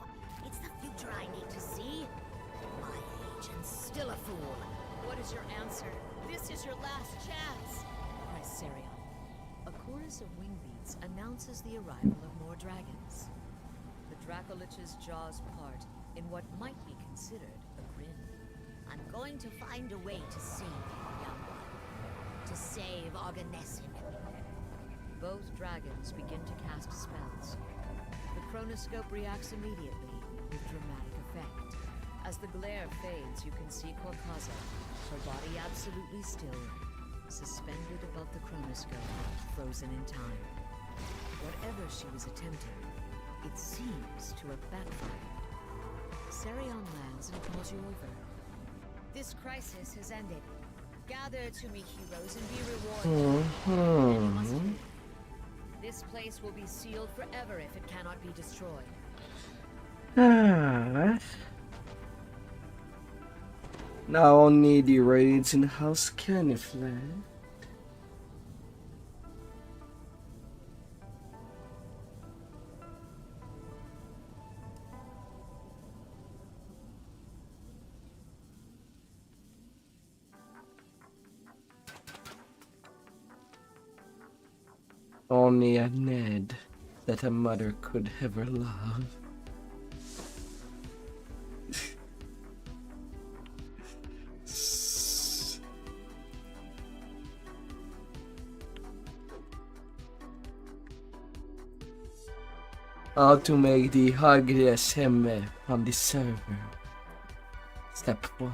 It's the future I need to see. My age and still a fool. What is your answer? This is your last chance, cries Sarion. A chorus of wing beats announces the arrival of more dragons. The Dracolich's jaws part in what might be considered a grin. I'm going to find a way to save you, young one. To save Arganesson. Both dragons begin to cast spells. The chronoscope reacts immediately with dramatic effect. As the glare fades, you can see Korkaza, her body absolutely still, suspended above the chronoscope, frozen in time. Whatever she was attempting, it seems to have backfired. Sarion lands and calls you over. This crisis has ended. Gather to me, heroes, and be rewarded. And it must be. This place will be sealed forever if it cannot be destroyed. Now only the raids in House Kenneth left. Only a Ned that a mother could ever love. How to make the ugliest hemme on the server. Step 1.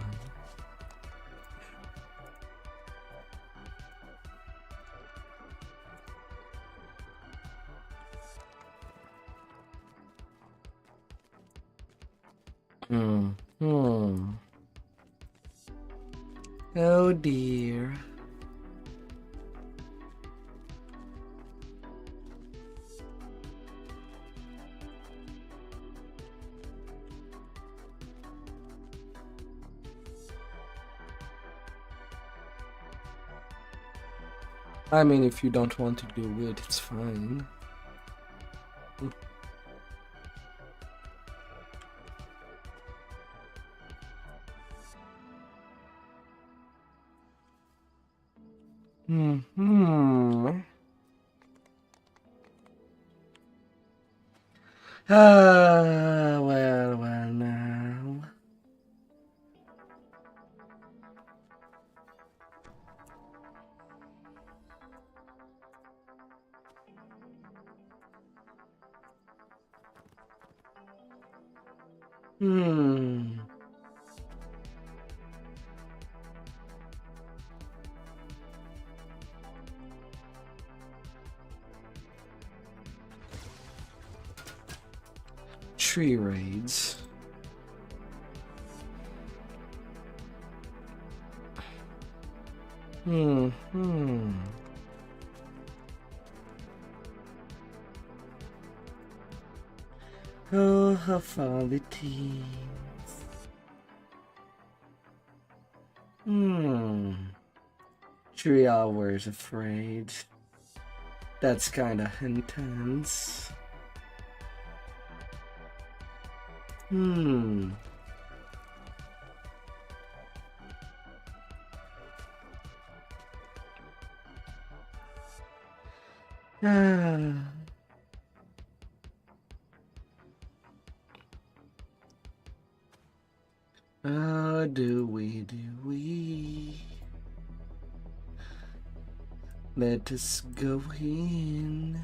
Oh dear. I mean, if you don't want to do it, it's fine. Well now. Tree raids. Oh, how fun it is. 3 hours afraid. That's kinda intense. Oh, do we? Let us go in.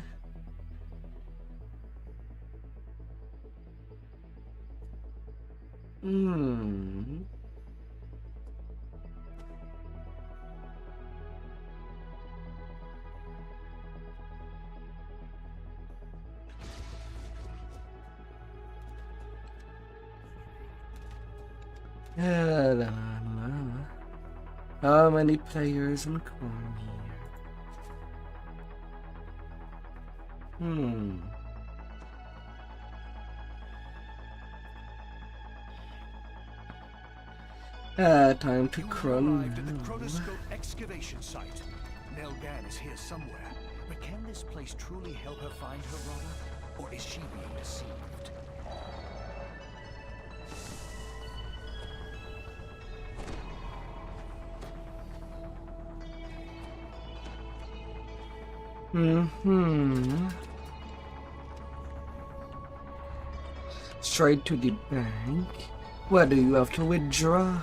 How many players in Chrome here? Time to crawl. Arrived at the Chronoscope excavation site. Nelgan is here somewhere, but can this place truly help her find her brother, or is she being deceived? Straight to the bank. What do you have to withdraw?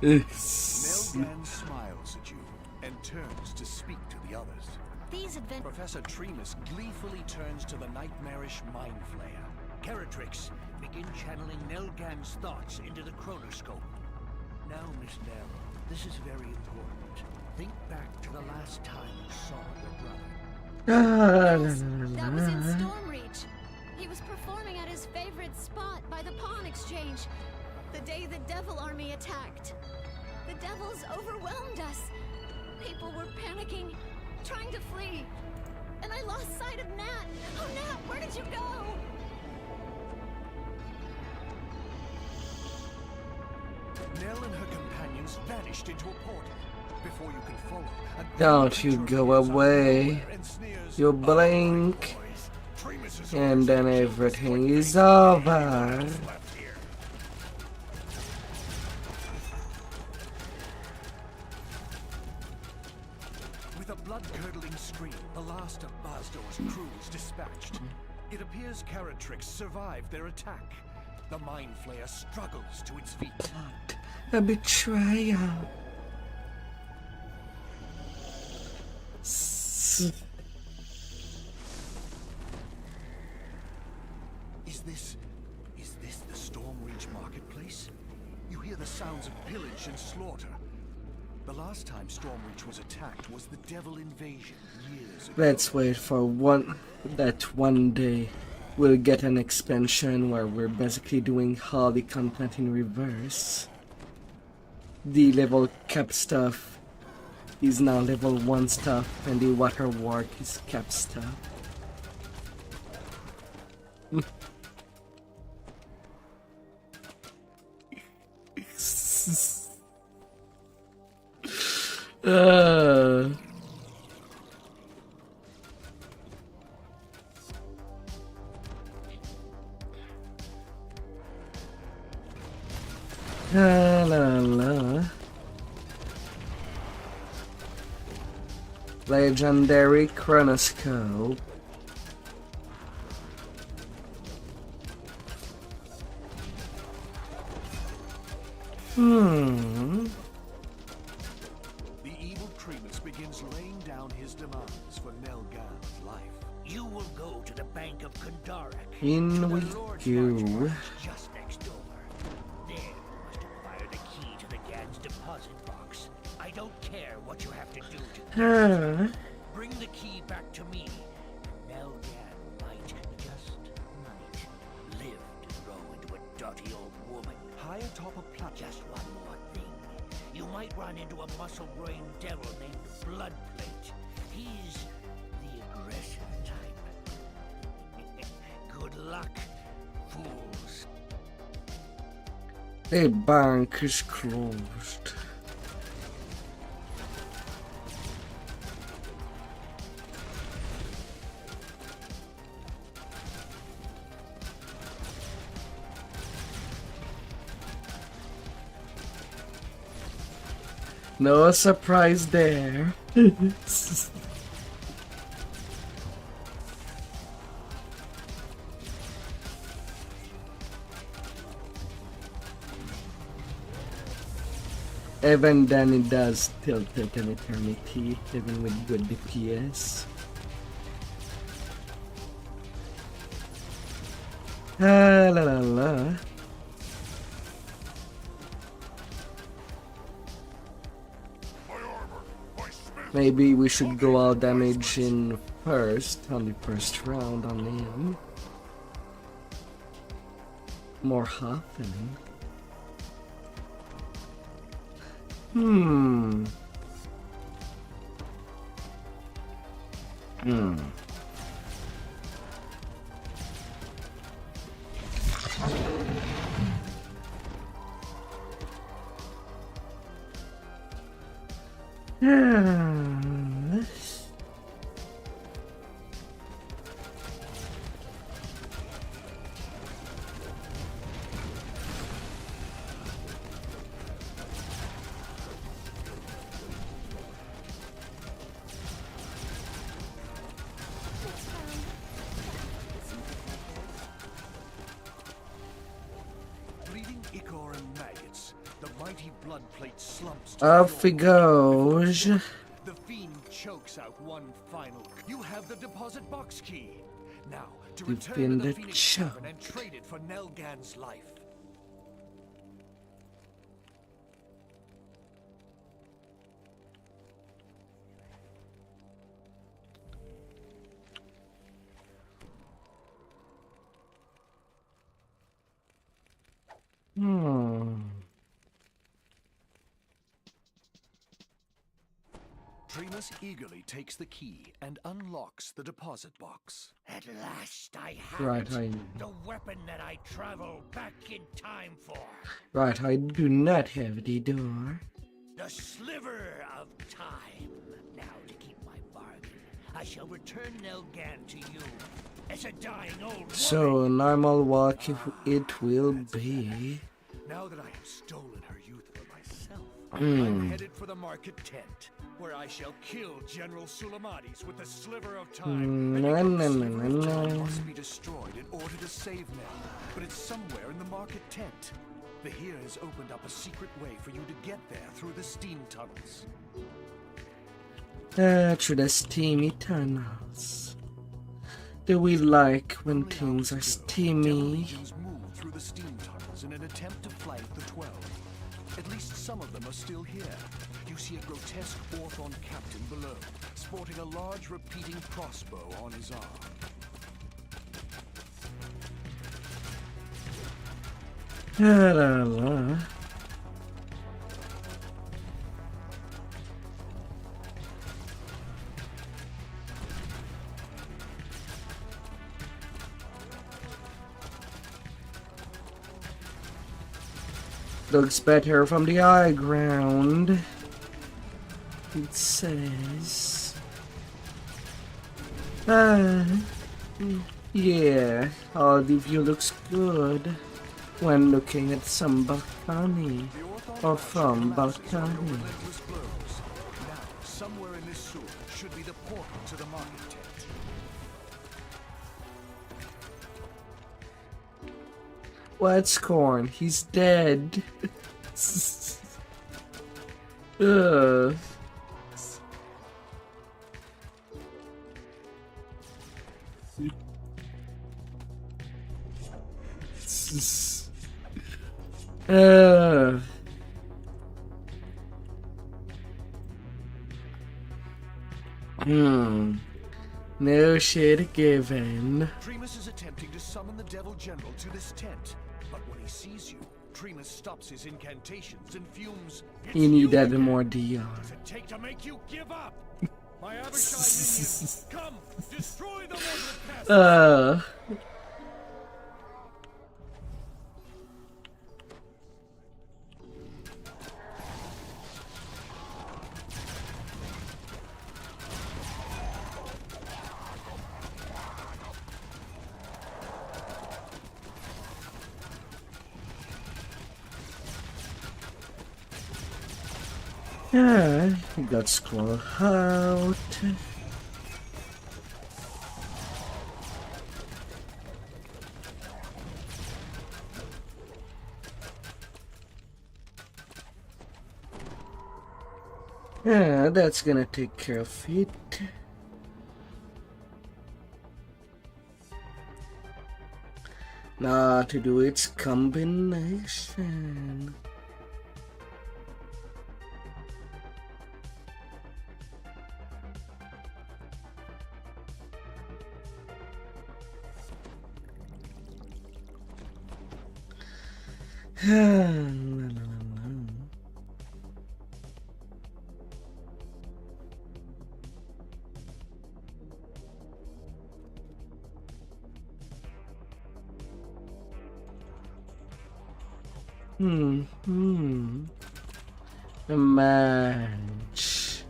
Nelgan smiles at you and turns to speak to the others. These adventures. Professor Tremus gleefully turns to the nightmarish Mind Flayer. Caratrix, begin channeling Nelgan's thoughts into the chronoscope. Now, Miss Nell, this is very important. Think back to the last time you saw your brother. Yes, that was in Stormreach. He was performing at his favorite spot by the pawn exchange. The day the Devil Army attacked. The Devils overwhelmed us. People were panicking, trying to flee. And I lost sight of Nat. Oh, Nat, where did you go? Nell and her companions vanished into a portal. Before you can follow, Don't you go away. You blink, and then everything is over. With a blood-curdling scream, the last of Basdor's crew is dispatched. It appears Caratrix survived their attack. The Mind Flayer struggles to its feet. A betrayal. Is this the Stormreach marketplace? You hear the sounds of pillage and slaughter. The last time Stormreach was attacked was the Devil Invasion years ago. Let's wait for one day we'll get an expansion where we're basically doing all the content in reverse. The level cap stuff is now level 1 stuff, and the waterwork is cap stuff. La la la. Legendary chronoscope. The evil Primus begins laying down his demands for Nelgan's life. You will go to the Bank of Kundarak. In we go. Just next door. There you must acquire the key to the Gan's deposit box. I don't care what you have to do to bring the key back to me. Nelgan might, just might, live to grow into a dirty old woman. High atop a platform. Just one more thing. You might run into a muscle-brain devil named Bloodplate. He's the aggressive type. Good luck, fools. The bank is closed. No surprise there. Even then it does still take an eternity, even with good DPS. La la la. Maybe we should go all damage in first, on the first round on him. More often. Off he goes. The fiend chokes out one final. You have the deposit box key. Now, to return to the Phoenix Tavern and trade it for Nelgan's life. Primus eagerly takes the key and unlocks the deposit box. At last I have the weapon that I travel back in time for. Right, I do not have the door. The sliver of time. Now to keep my bargain, I shall return Nelgan to you as a dying old woman. So normal walk it will be. Now that I have stolen her youth for myself, I'm headed for the market tent, where I shall kill General Sulamades with the sliver of time. Time must be destroyed in order to save Nell, but it's somewhere in the market tent. The here has opened up a secret way for you to get there through the steam tunnels. Through the steamy tunnels. Do we like when Only things hours are ago, steamy? Devil legions moved through the steam tunnels in an attempt to flank the 12. At least some of them are still here. You see a grotesque Orthon captain below, sporting a large repeating crossbow on his arm. La la la. Looks better from the high ground. It says. Yeah, all the view looks good when looking at some balcony or from balcony. Now, somewhere in this sewer should be the portal to the market tent. What's Corn? He's dead. Ugh. No shit given. Tremus is attempting to summon the Devil General to this tent, but when he sees you, Tremus stops his incantations and fumes. He needed more DDO. What does it take to make you give up? My Abishai minions, come, destroy the mortal castle. Yeah, he got scroll out. Yeah, that's gonna take care of it. Now to do its combination. A match.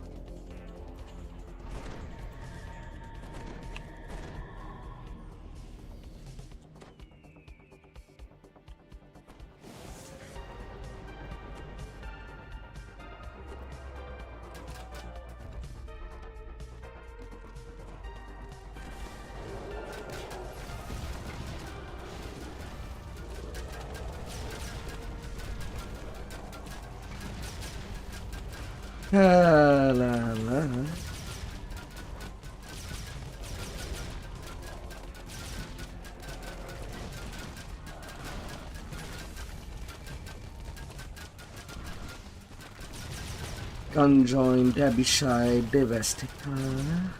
La la la. Conjoined Abishai Devastica.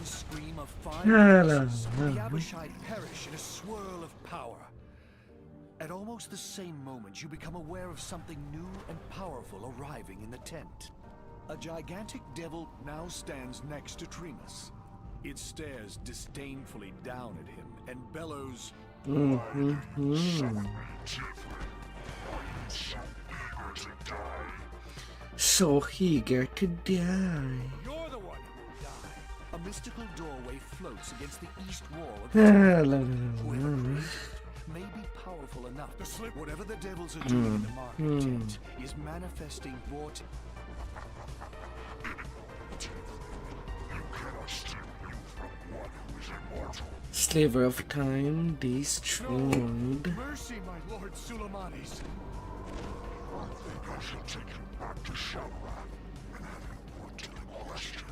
Scream of fire, Hello. the Abishai perish in a swirl of power. At almost the same moment, you become aware of something new and powerful arriving in the tent. A gigantic devil now stands next to Tremus. It stares disdainfully down at him and bellows, So eager to die. You're the one who will die. mystical doorway floats against the east wall of La, the la, tower. la, Whoever la. created it may be powerful enough to slip whatever the devils are doing in the market tent is manifesting vortex. Slaver of time destroyed. Mercy, my lord Sulamanis. I think I shall take him back to Shadowland and have him put to the question.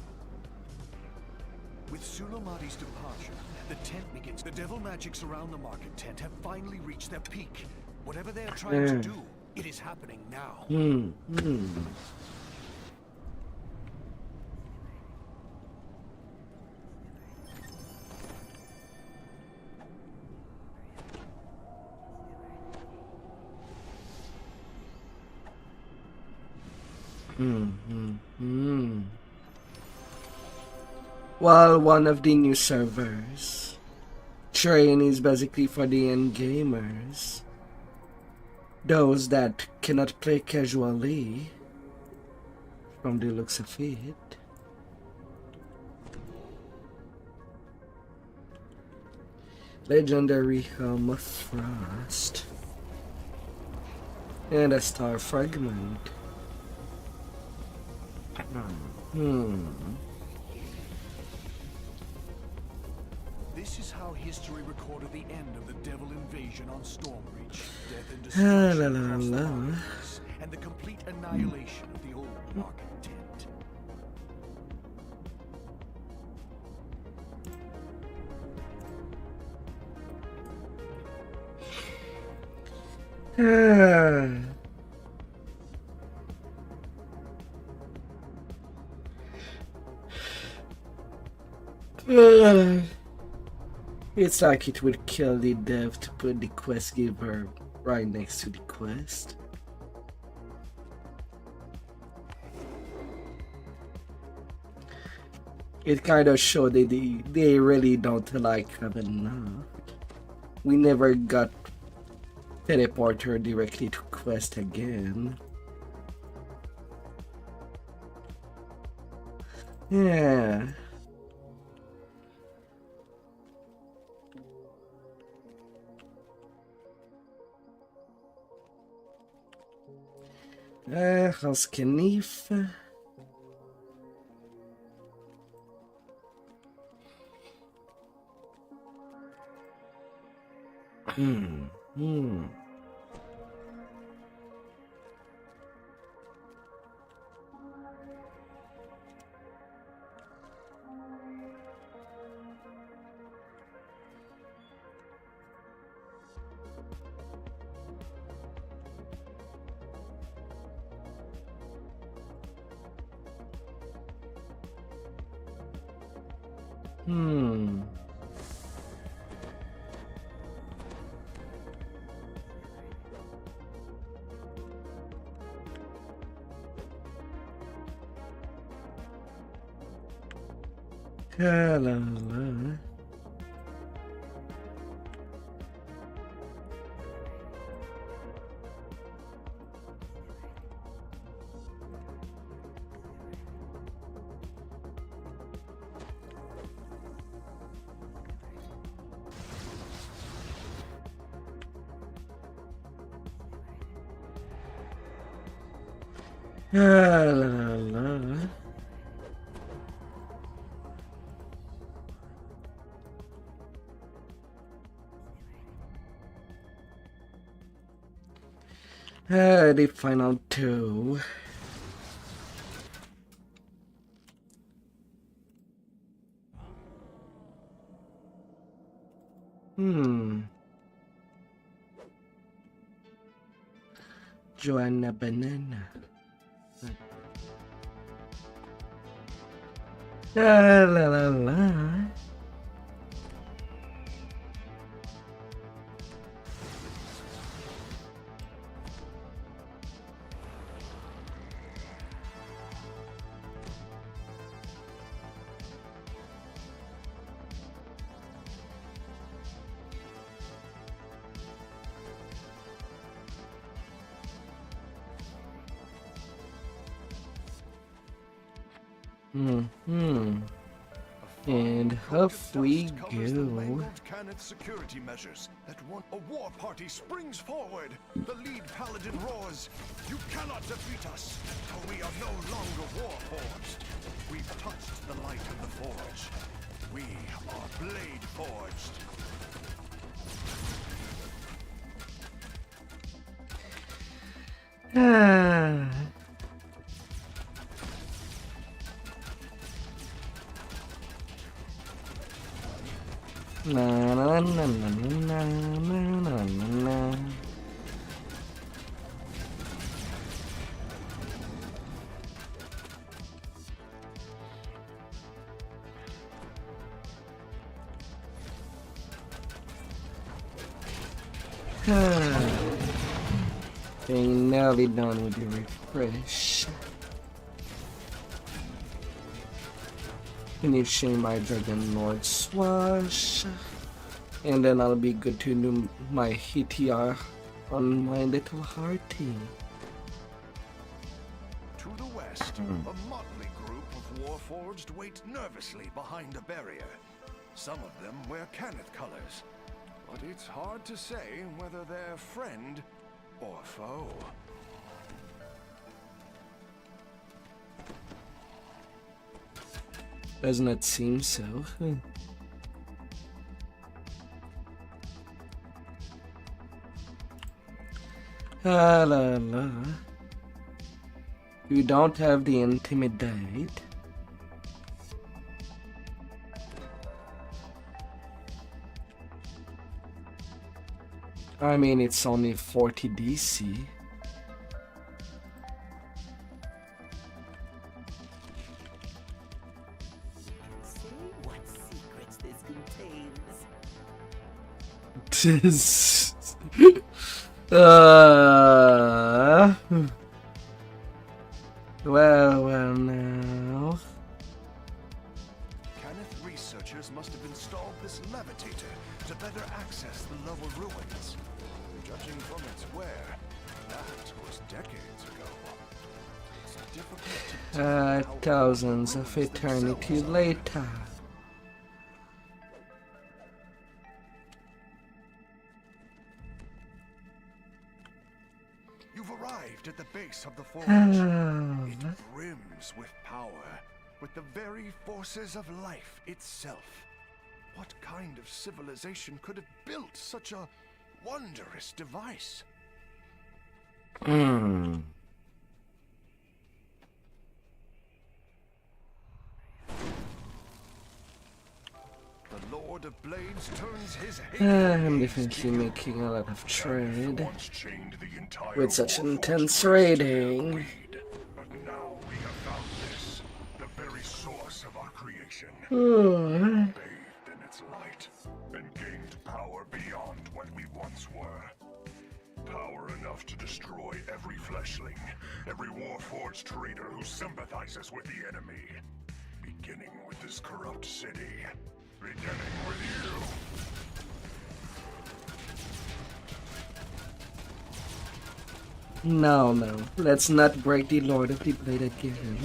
With Sulamati's departure, the tent begins. The devil magics around the market tent have finally reached their peak. Whatever they are trying to do, it is happening now. Well, one of the new servers. Train is basically for the end gamers. Those that cannot play casually, from the looks of it. Legendary Helm of Frost. And a star fragment. This is how history recorded the end of the devil invasion on Stormbreach. Death and destruction across the marketplace, and the complete annihilation of the old market tent. It's like it would kill the dev to put the quest giver right next to the quest. It kind of showed that they really don't like having enough. We never got teleporter directly to quest again. Yeah. House Knife. La la la. La la la. The final two. Joanna Banana. La la la la. And off we covers the go. mangled Cannith security measures. At one, a war party springs forward. The lead paladin roars, "You cannot defeat us, for we are no longer war-forged. We've touched the light of the forge. We are blade-forged." Na na na na na na na na. Okay, now we're done with the refresh. Finishing my Dragonlord Swash, and then I'll be good to do my HTR on my little hearty. To the west, a motley group of warforged wait nervously behind a barrier. Some of them wear Cannith colors, but it's hard to say whether they're friend or foe. Does not seem so. La la. You don't have the intimidate. I mean, it's only 40 DC. Say what secrets this contains. Well now. Cannith researchers must have installed this levitator to better access the lower ruins. Judging from its wear, that was decades ago. It's difficult to tell how Thousands the of ruins eternity themselves are. later. You've arrived at the base of the forge. Ah. It brims with power, with the very forces of life itself. What kind of civilization could have built such a wondrous device? The Lord of Blades turns his I'm definitely making a lot of trade with such intense raiding. But now we have found this, the very source of our creation. Bathed in its light, and gained power beyond what we once were. Power enough to destroy every fleshling, every warforged traitor who sympathizes with the enemy. Beginning with this corrupt city. Beginning with you. No, no. Let's not break the Lord of the Blade again.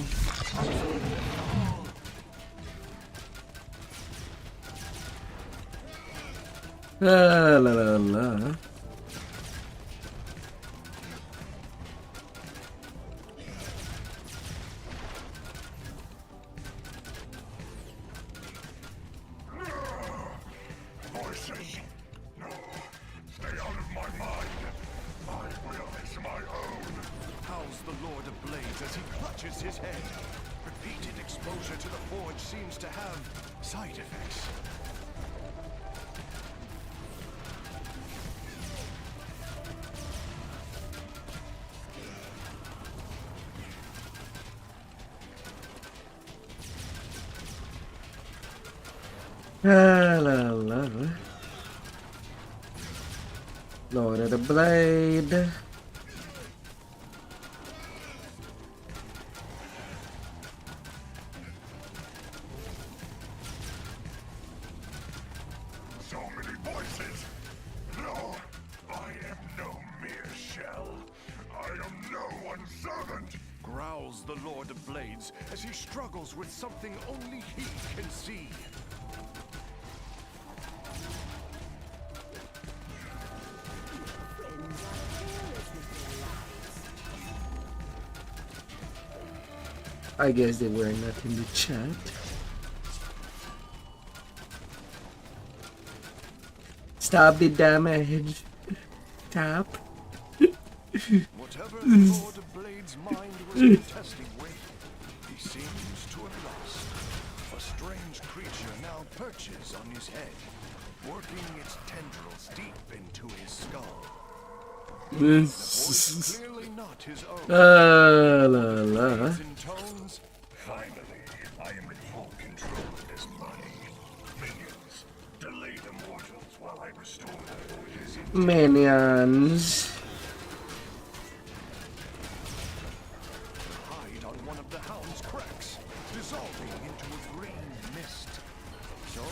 La la la. Voices. No. Stay out of my mind. My will is my own. Howls the Lord of Blades as he clutches his head. Repeated exposure to the forge seems to have side effects. La la la. Lord of the Blade. So many voices. No, I am no mere shell. I am no one's servant. Growls the Lord of Blades as he struggles with something only he can see. I guess they were not in the chat. Stop the damage. Tap. Whatever the Lord of Blade's mind was contesting with, he seems to have lost. A strange creature now perches on his head, working its tendrils deep into his skull. The voice clearly not his own. La la. Tones, finally, I am in full control of this body. Minions, delay the mortals while I restore the voices. Minions. Hide on one of the hound's cracks, dissolving into a green mist. So,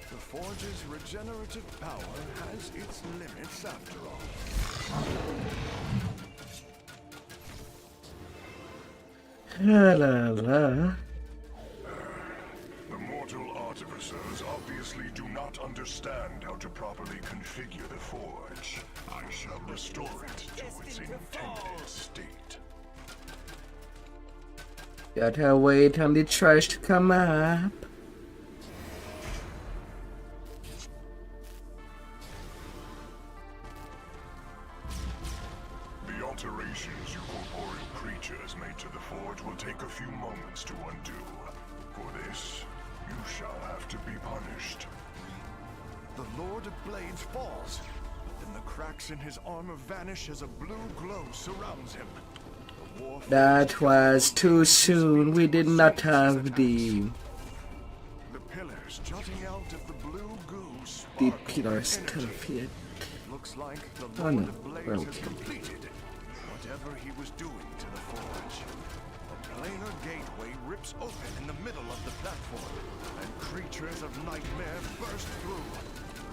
the forge's regenerative power has its limits after all. La la la. The mortal artificers obviously do not understand how to properly configure the forge. I shall restore it to its intended state. Gotta wait on the trash to come up. The alterations you corporeal creatures made to the forge will take a few moments to undo. For this, you shall have to be punished. The Lord of Blades falls. Then the cracks in his armor vanish as a blue glow surrounds him. That was too soon. We did not have the Pillars jutting out of the blue goo pillars stuff yet. Looks like the Oh Lord no, of Blades we're has okay. completed whatever he was doing to the forge. A planar gateway rips open in the middle of the platform, and creatures of nightmare burst through.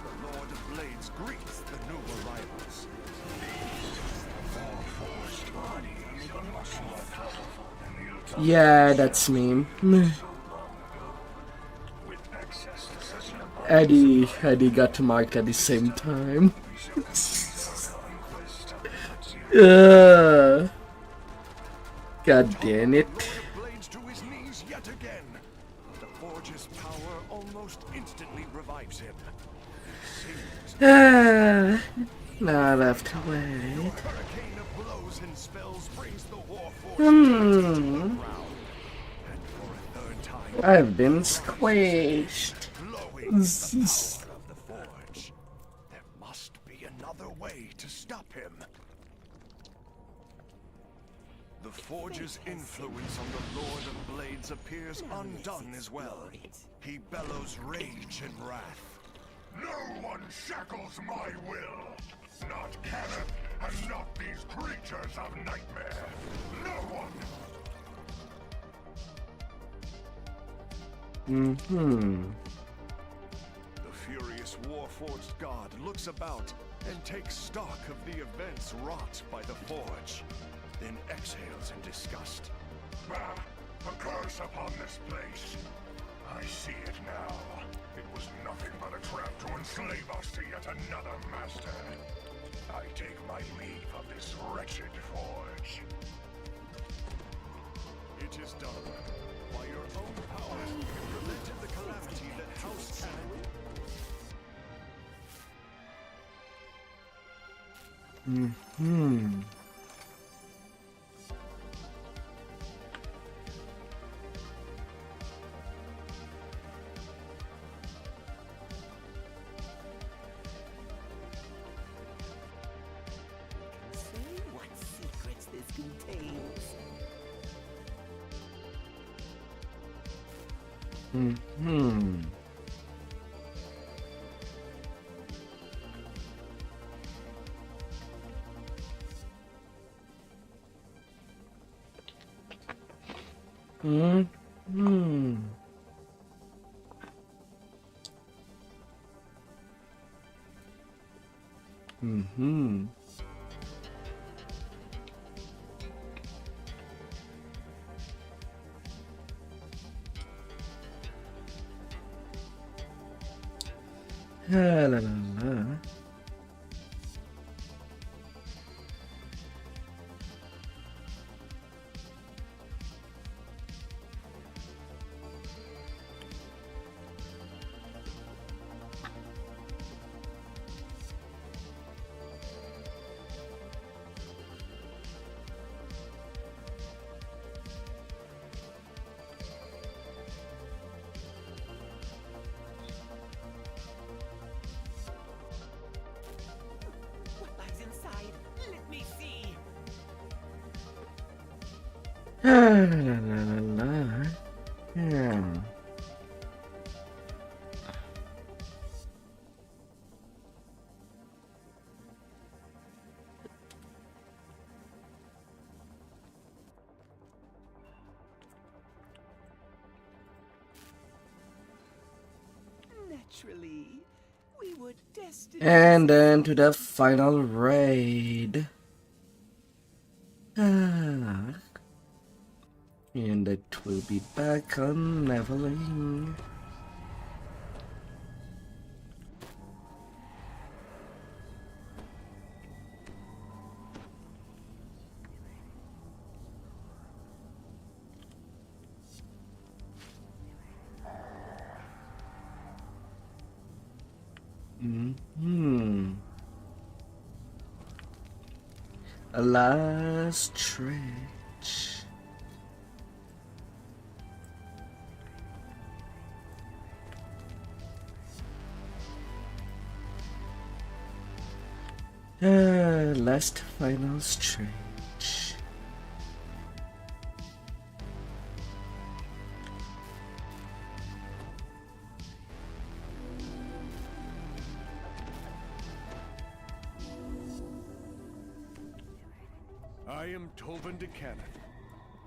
The Lord of Blades greets the new arrivals. Yeah, that's me. Eddie got marked at the same time. God damn it. Blades to his knees yet again. The forge's power almost instantly revives him. Now I'll have to wait. Hurricane of blows and spells brings the Warforged to the ground. And for a third time, I've been squished. glowing with the power of the forge. There must be another way to stop him. The forge's influence on the Lord of Blades appears undone as well. He bellows rage and wrath. No one shackles my will! Not Cannon, and not these creatures of nightmare! No one! The furious Warforged god looks about and takes stock of the events wrought by the Forge, then exhales in disgust. Ah, a curse upon this place! I see it now. It was nothing but a trap to enslave us to yet another master. I take my leave of this wretched forge. It is done. By your own power, you prevented the calamity that House See what secrets this contains. La la la. Yeah. Naturally, we were destined. And then to the final raid. And it will be back on leveling. A last stretch. Last final stretch. I am Tobin DeCannon.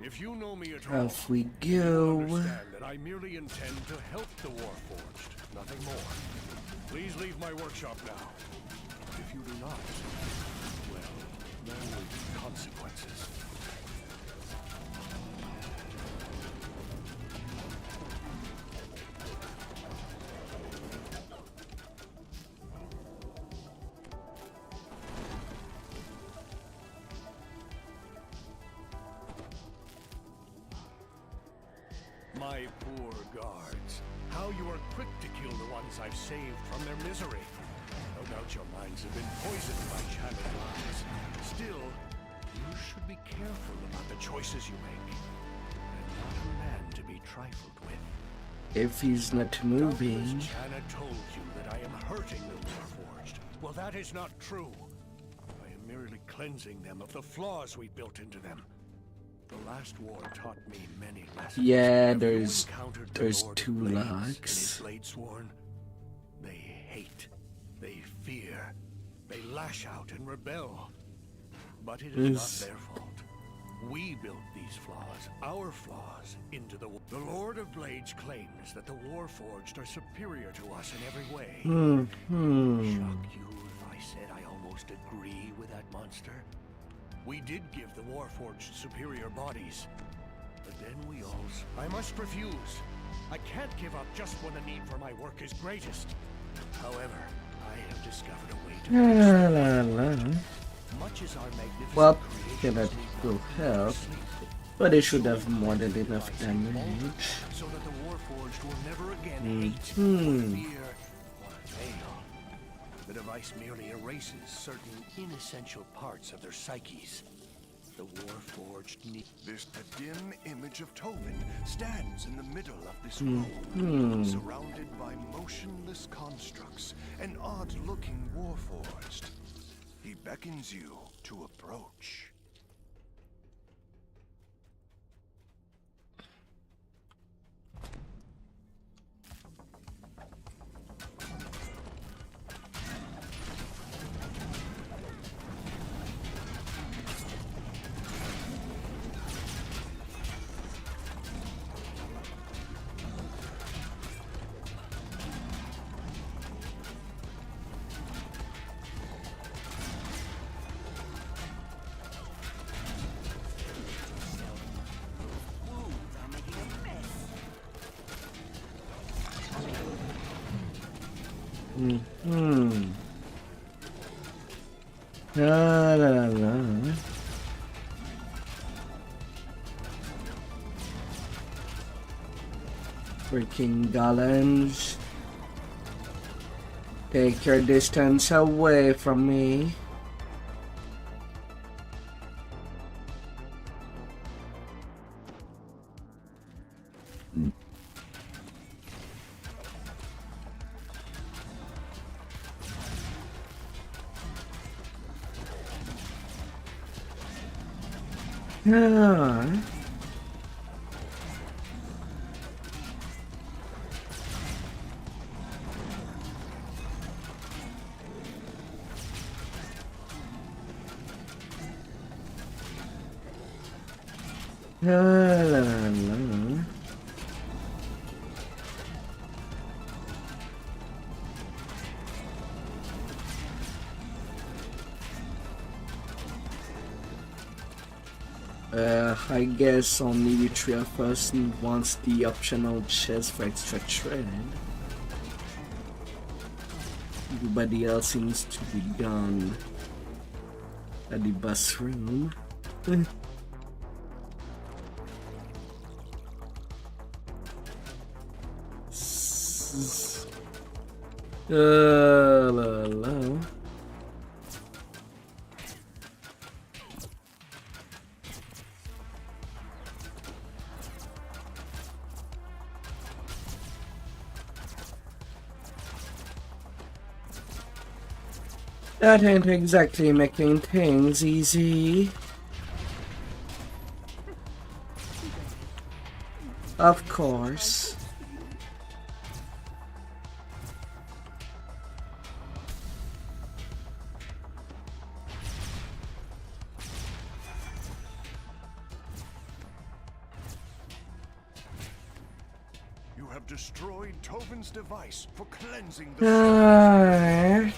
If you know me at all, Off we you go. understand that I merely intend to help the Warforged, nothing more. Please leave my workshop now. If you do not, well, there will be consequences. My poor guards. How you are quick to kill the ones I've saved from their misery. No doubt your minds have been poisoned by chatted lies. Still, you should be careful about the choices you make. I'm not a man to be trifled with. If he's not moving. Doubtless Chana told you that I am hurting the Warforged. Well, that is not true. I am merely cleansing them of the flaws we built into them. The last war taught me many lessons. Yeah, Have you there's encountered the there's Lord two Blades and locks. his Blade Sworn? They hate, they fear, they lash out and rebel. But it is not their fault. We built these flaws, our flaws, into the... The Lord of Blades claims that the Warforged are superior to us in every way. Shock you if I said I almost agree with that monster? We did give the Warforged superior bodies. But then we all... I must refuse. I can't give up just when the need for my work is greatest. However, I have discovered a way to... Much as our magnificent Well, creations that leave will no help. sleep, But it should have more than enough damage. so that the Warforged will never again hate, fear, or fail. The device merely erases certain inessential parts of their psyches. The Warforged need... This dim image of Tobin stands in the middle of this room, surrounded by motionless constructs, an odd-looking Warforged. He beckons you to approach. La la la. Freaking golems. Take your distance away from me. La, la, la. I guess only the three of us wants the optional chest for extra tread. Everybody else seems to be gone at the bus room. La la. That ain't exactly making things easy. Of course. You have destroyed Tobin's device for cleansing the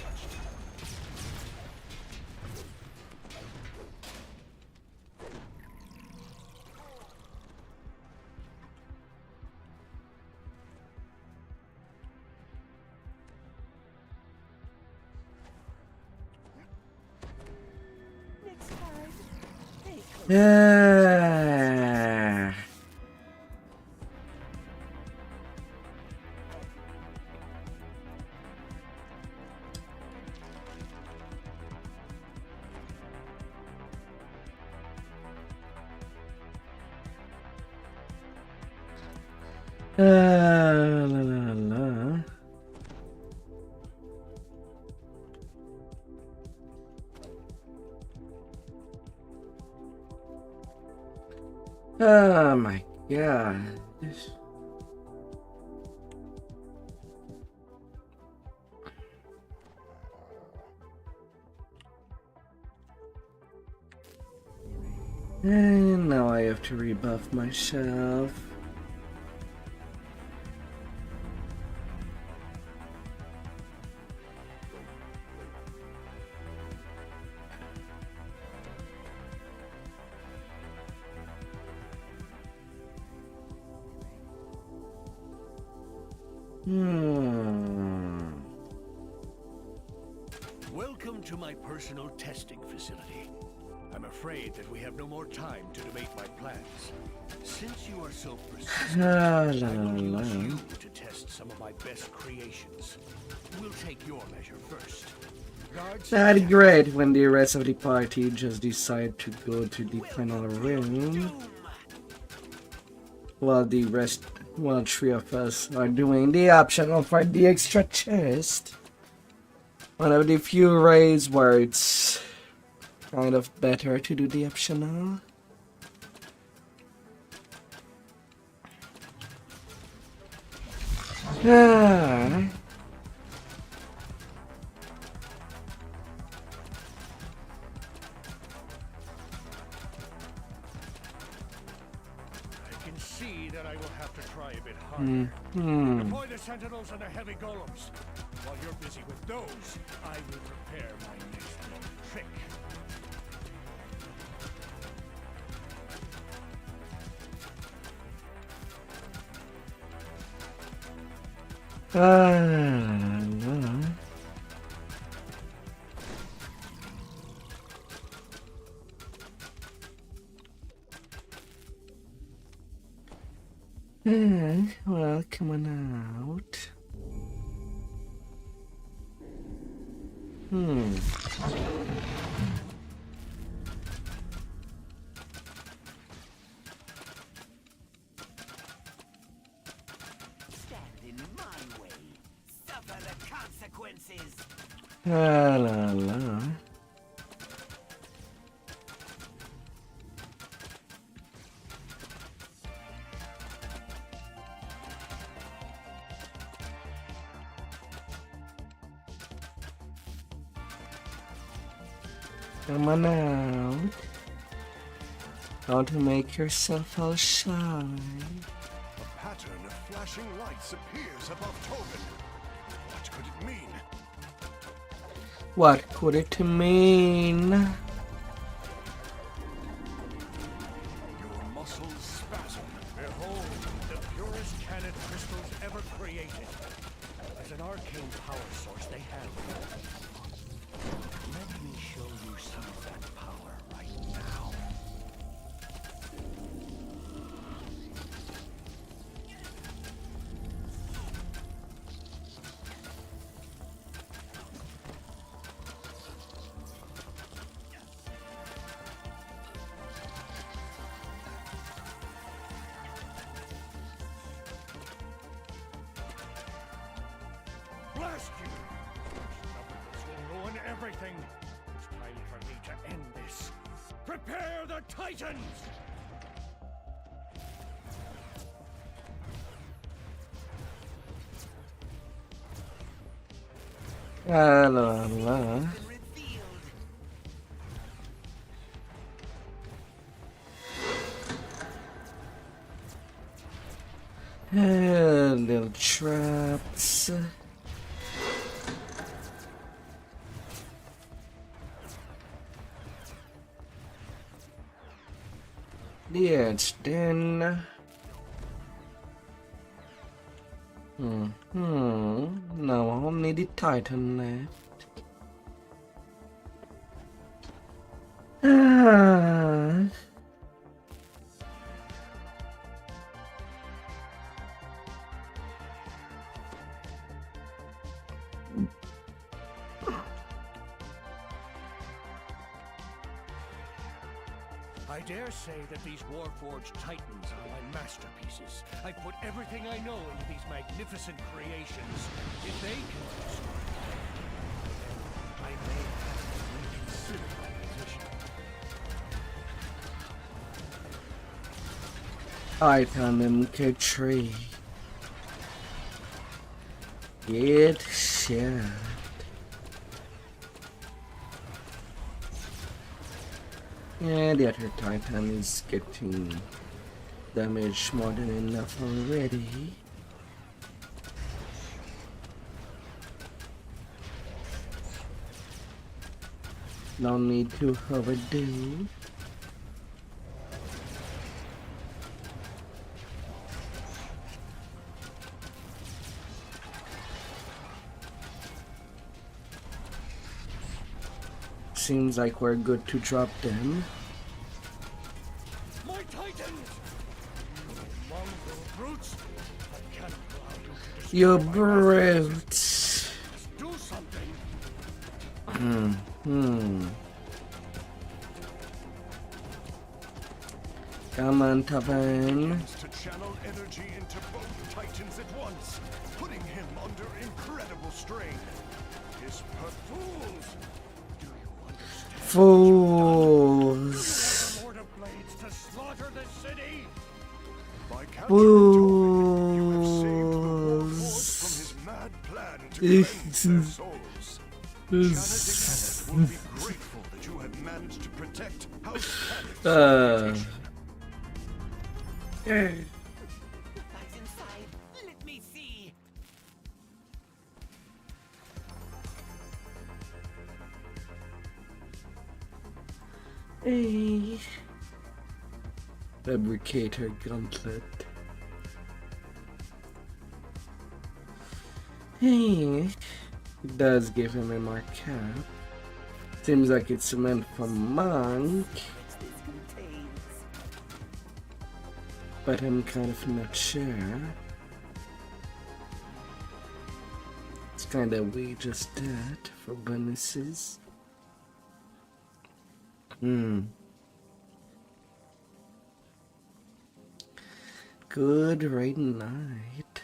La la la. Oh my god. And now I have to rebuff myself. Welcome to my personal testing facility. I'm afraid that we have no more time to debate my plans. Since you are so persistent, I will use you to test some of my best creations. We'll take your measure first. Not great when the rest of the party just decide to go to the final room. While three of us are doing the optional for the extra chest. One of the few raids where it's kind of better to do the optional. Ah. I can see that I will have to try a bit harder. Deploy the sentinels and the heavy golems. While you're busy with those, I will prepare my next little trick. No. Well, come on out. Stand in my way. Suffer the consequences. La la la. Come on out. How to make yourself all shine. A pattern of flashing lights appears above Tobin. What could it mean? What could it mean? Your muscles spasm. Behold, the purest canon crystals ever created. As an arcane power source they have. Let me show you some of that power right now. Blast you! This will ruin everything. It's time for me to end this. Prepare the Titans! La la la. Little traps. Yeah, it's done. Now I only need the Titan left. I dare say that these Warforged Titans are my masterpieces. I put everything I know into these magnificent creations. If they can destroy them, then I may have to reconsider my position. Titan MK3. Get shot. Yeah, the other Titan is getting damage more than enough already. No need to overdo. Seems like we're good to drop them. My Titans! Mongrel brutes! I cannot allow you to destroy You my brutes. masterpieces. Do something! Come on, Tavan. To channel energy into both Titans at once, putting him under incredible strain. His fools! Do you understand? Fools. Lord of Blades to slaughter the city! By capturing Tobin, you have saved the Fools. Warforged from his mad plan to cleanse their souls. Janet will be grateful that you have managed to protect House Canon's reputation. What's inside? Let me see. Hey. Fabricator gauntlet. Hey. It does give him a more cap. Seems like it's meant for monk. What's this contains? But I'm kind of not sure. It's kind of weird just that for bonuses. Good right night.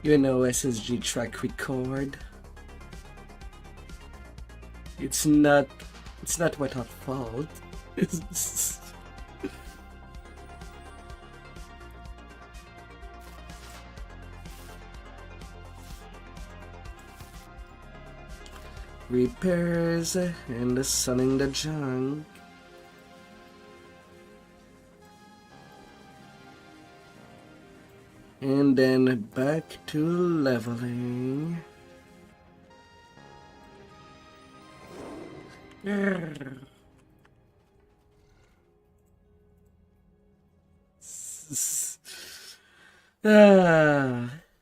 You know, SSG track record. It's not without fault. Repairs and selling the junk. And then back to leveling.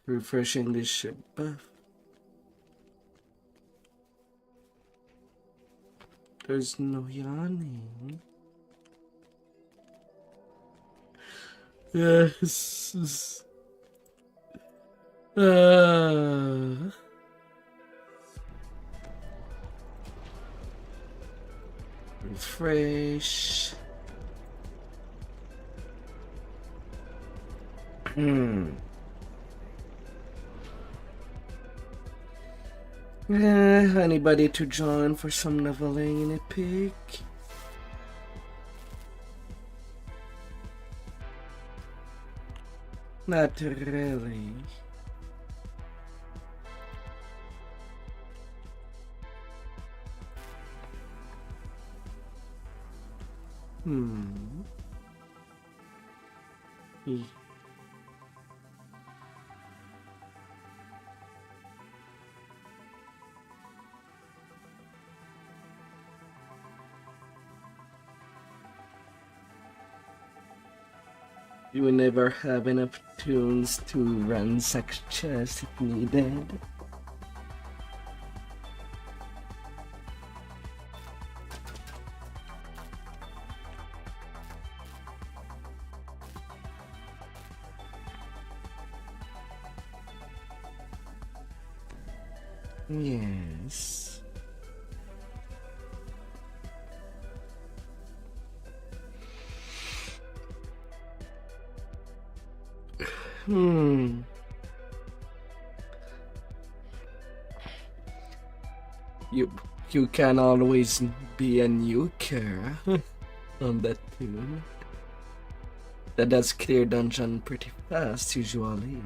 Refreshing this ship buff. There's no yawning. Yes. Refresh. Anybody to join for some leveling in Epic? Not really. You will never have enough tunes to ransack chests if needed. Yes. You can always be a nuker on that tune. That does clear dungeon pretty fast usually.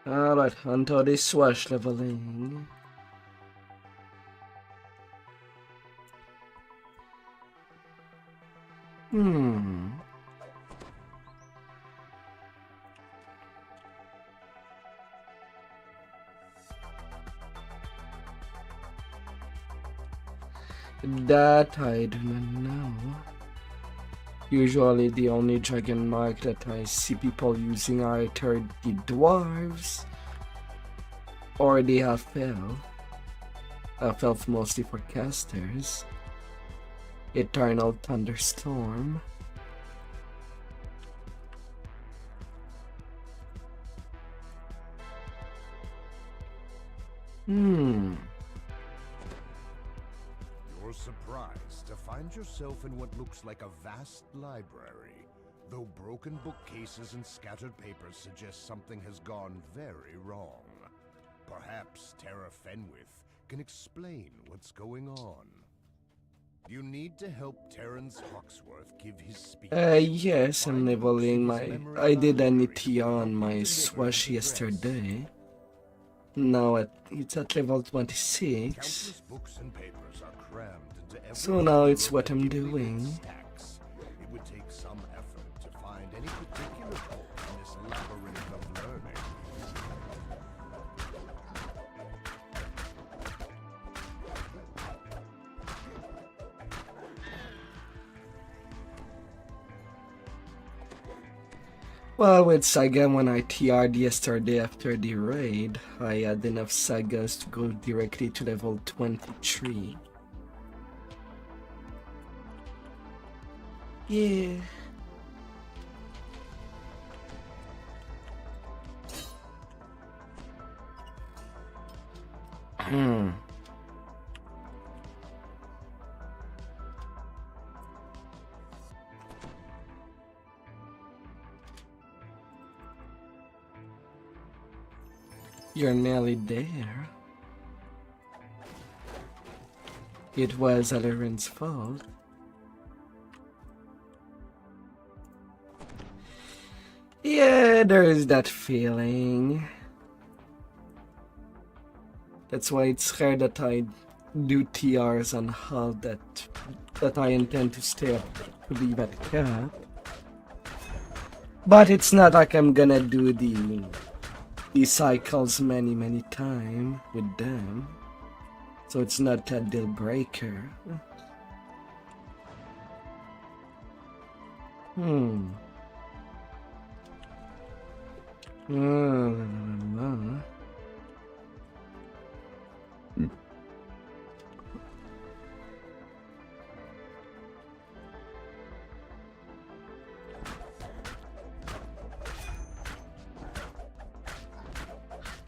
Alright, onto the Swash leveling. That I do not know. Usually the only dragon mark that I see people using are either the dwarves or the half-elf. Half-elf mostly for casters. Eternal Thunderstorm. You're surprised to find yourself in what looks like a vast library, though broken bookcases and scattered papers suggest something has gone very wrong. Perhaps Terra Fenwith can explain what's going on. You need to help Terrence Hawksworth give his speech. Yes, I'm leveling my... I did an ET on my Swash yesterday. Now it's at level 26. Countless books and papers are crammed into every So now it's what I'm doing. stacks. It would take some effort to find any particular book in this labyrinth of learning. Well, with Saga, when I TR'd yesterday after the raid, I had enough Sagas to go directly to level 23. Yeah. You're nearly there. It was Alarin's fault. Yeah, there is that feeling. That's why it's rare that I do TRs on how that I intend to stay up to leave at cap. But it's not like I'm gonna do these cycles many times with them. So it's not a deal breaker.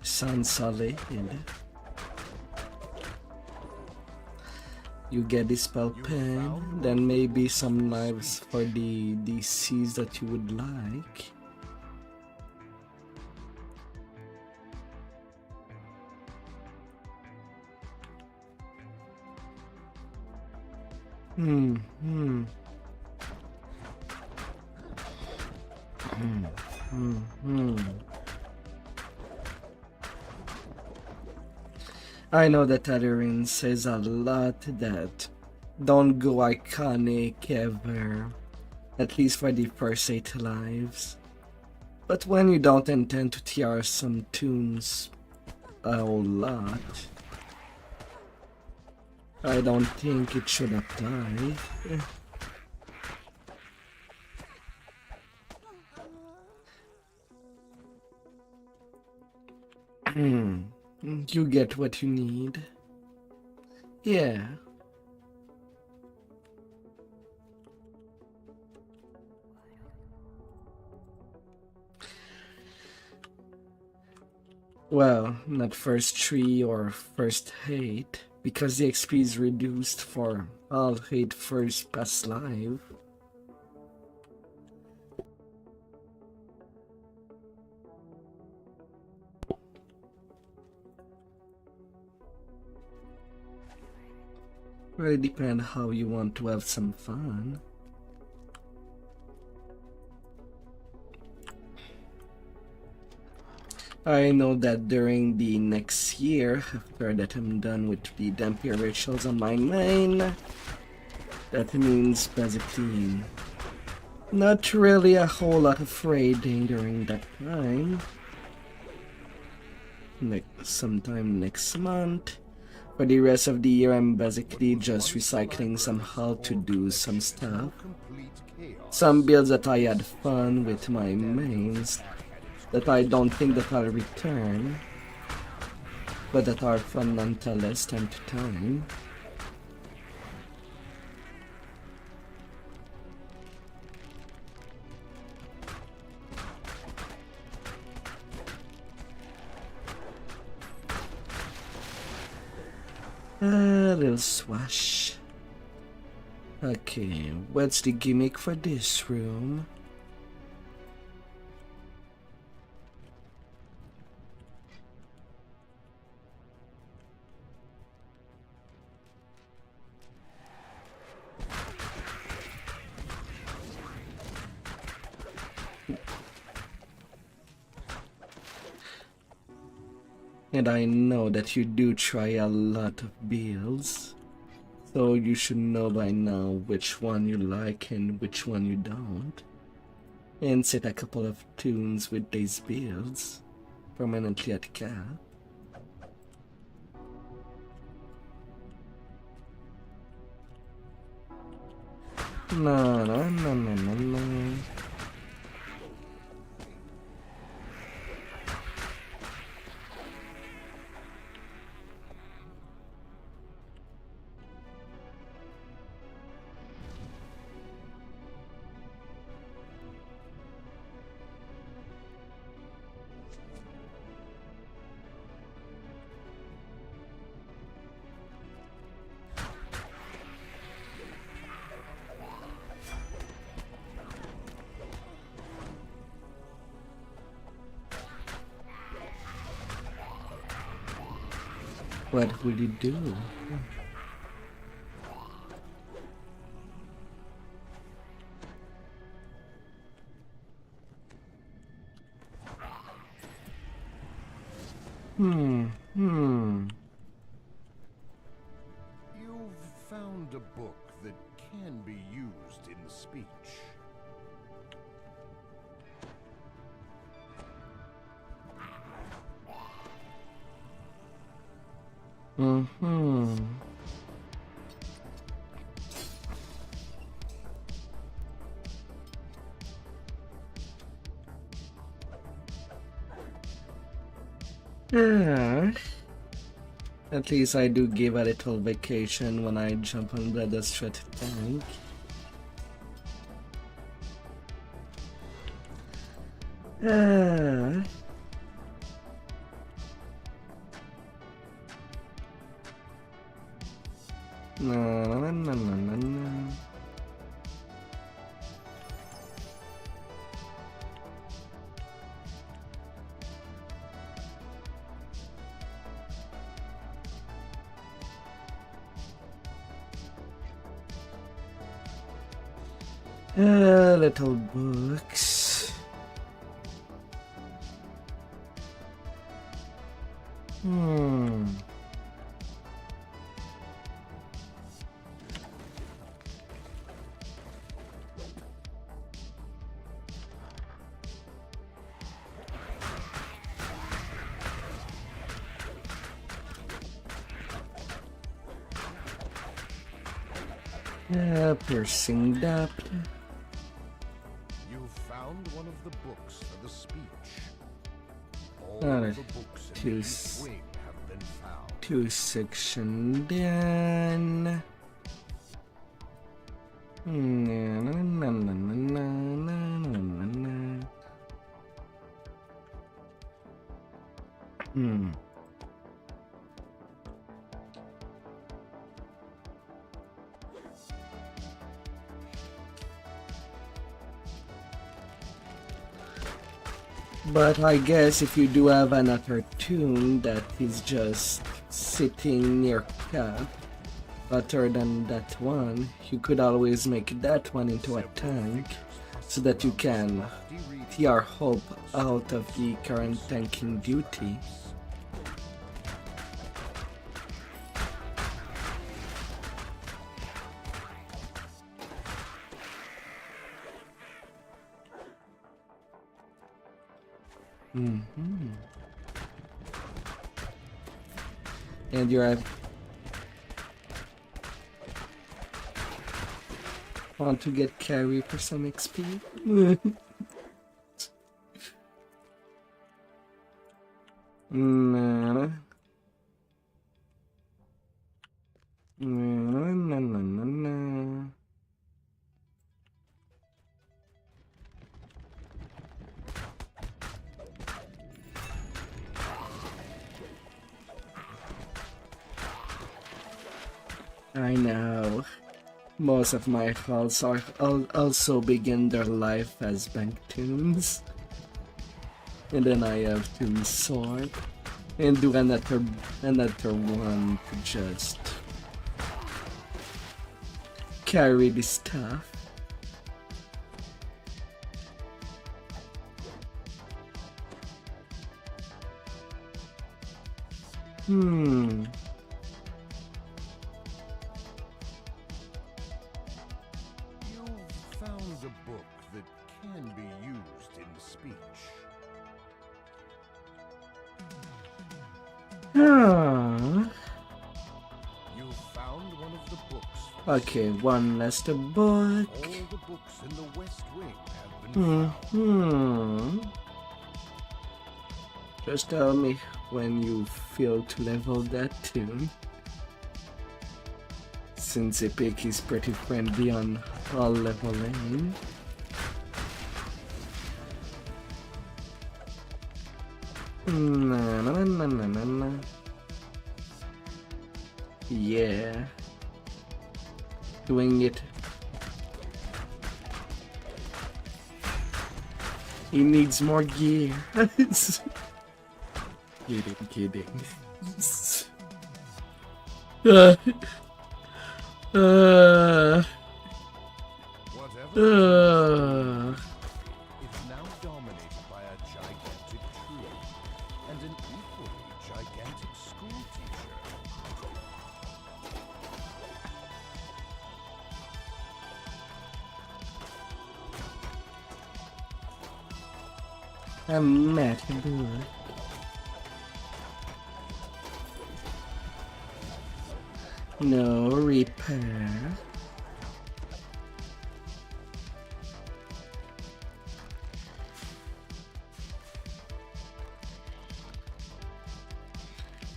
Sounds solid. You get the spell pen, then maybe some knives for the DCs that you would like. I know that Alarin says a lot that don't go iconic ever, at least for the first 8 lives. But when you don't intend to TR some tunes a whole lot, I don't think it should apply. You get what you need. Yeah. Well, not first 3 or first 8, because the XP is reduced for all 8 first pass live. Really depend how you want to have some fun. I know that during the next year, after that I'm done with the Dampier rituals on my main, that means basically not really a whole lot of raiding during that time. Sometime next month. For the rest of the year, I'm basically just recycling somehow to do some stuff. Some builds that I had fun with my mains, that I don't think that I'll return, but that are fun nonetheless time to time. Little Swash. Okay, what's the gimmick for this room? And I know that you do try a lot of builds, so you should know by now which one you like and which one you don't, and set a couple of tunes with these builds permanently at cap. No. What will you do? You've found a book that can be used in speech. At least I do give a little vacation when I jump on the straight tank. No. Little books. Piercing depth. You found one of the books for the speech. All Alright, the books in two the East Wing have been found. 2 section done. But I guess if you do have another tune that is just sitting near cap, other than that one, you could always make that one into a tank so that you can TR Hope out of the current tanking duty. And you're at... Want to get carry for some XP? Nah. I know. Most of my halls are also begin their life as bank tunes. And then I have to sort and do another one to just carry the stuff. Found a book that can be used in speech. You found one of the books. Okay, one last book. All the books in the West Wing have been found. Just tell me when you feel to level that tune. Since Epic is pretty friendly on all leveling. Yeah. Doing it. He needs more gear. Kidding. Uh, Whatever it's now dominated by a gigantic tree and an equally gigantic school teacher. I'm mad at you. No repair.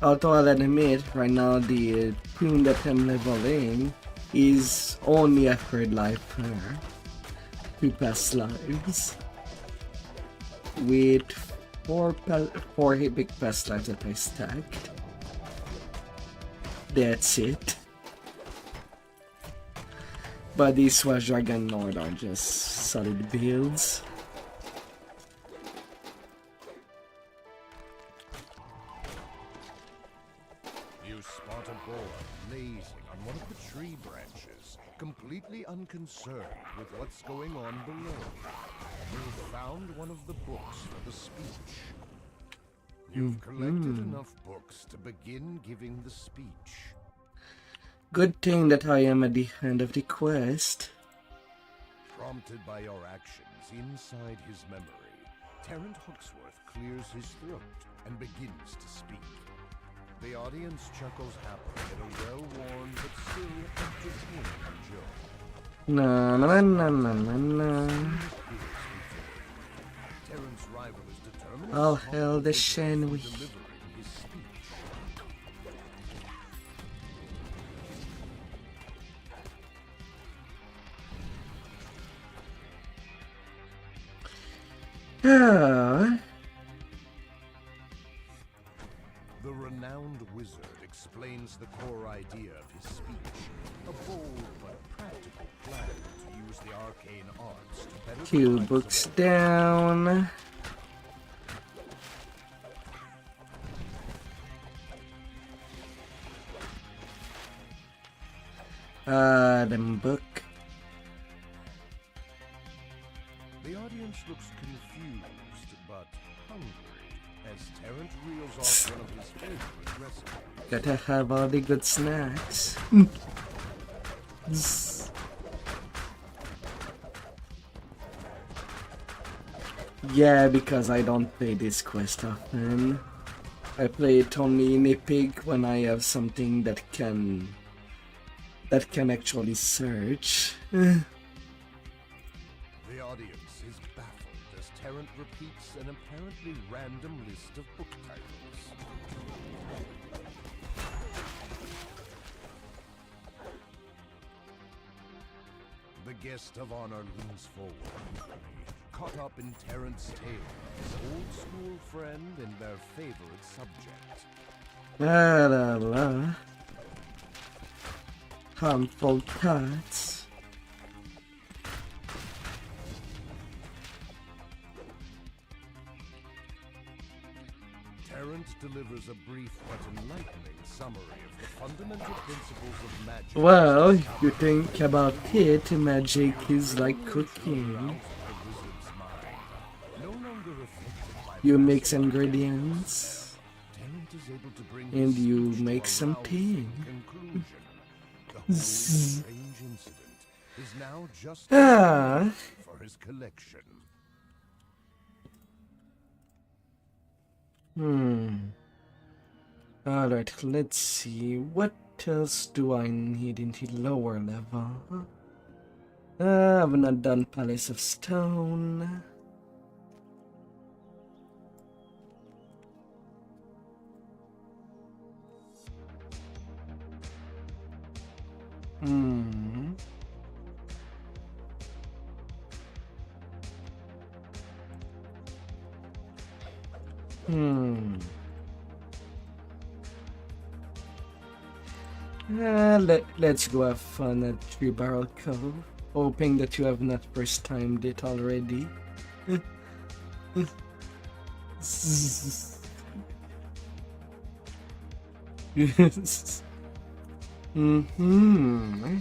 Although I'll admit, right now the toon that I'm leveling is only a third life per 2 past lives. With 4 big past lives that I stacked. That's it. But these Swash Dragonlord are just solid builds. You spot a boar lazing on one of the tree branches, completely unconcerned with what's going on below. You've found one of the books for the speech. You've collected enough books to begin giving the speech. Good thing that I am at the end of the quest. Prompted by your actions inside his memory, Terrant Hooksworth clears his throat and begins to speak. The audience chuckles happily at a well-worn but still entertaining joke. Na na na na na na. Terrant's rival is determined. All hail the Shenwi. Ah. The renowned wizard explains the core idea of his speech, a bold but practical plan to use the arcane arts to better 2 books down. Them book. The audience looks confused but hungry as Terrant reels off one of his favorite recipes. Gotta have all the good snacks. Yeah, because I don't play this quest often. I play it only in Epic when I have something that can actually search. The audience is baffled as Terrant repeats an apparently random list of book titles. The guest of honor leans forward, caught up in Terrant's tale, his old school friend and their favorite subject. La la la. Harmful cats. Terrant delivers a brief but enlightening summary of the fundamental principles of magic. Well, if you think about it, magic is like cooking. You mix ingredients and you make something. Strange incident is now just for his collection. Alright, let's see. What else do I need in the lower level? I've not done Palace of Stone. Let's go have fun at Three Barrel Cove, hoping that you have not first timed it already. Mm-hmm.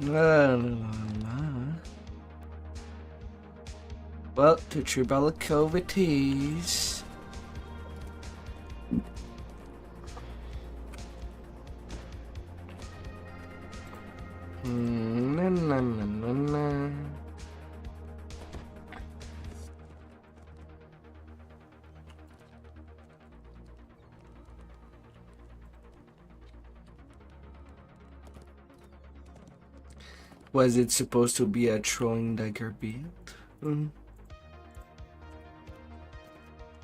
La, la, la. Well, to tribal cavities. Na na na na na. Was it supposed to be a throwing dagger build?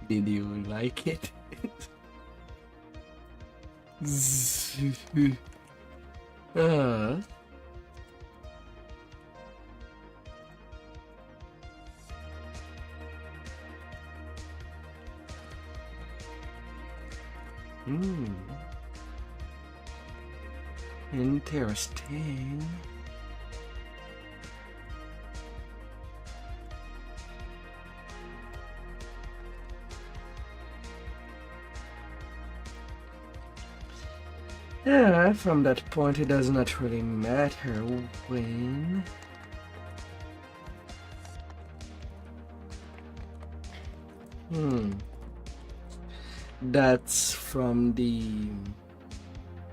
Did you like it? uh. Interesting. Yeah, from that point it does not really matter when. That's from the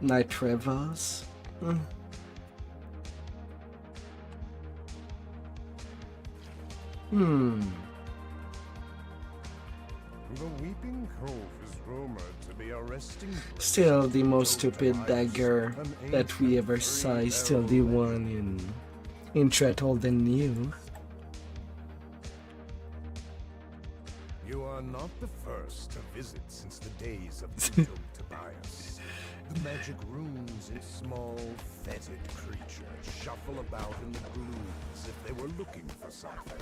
Night Revels. The Weeping Cove is rumored to be a resting place. Still the most stupid dagger that we ever saw is still the one in Threat Old and New. You are not the first to visit since the days of Tobias. The magic runes in small, fetid creatures shuffle about in the gloom as if they were looking for something.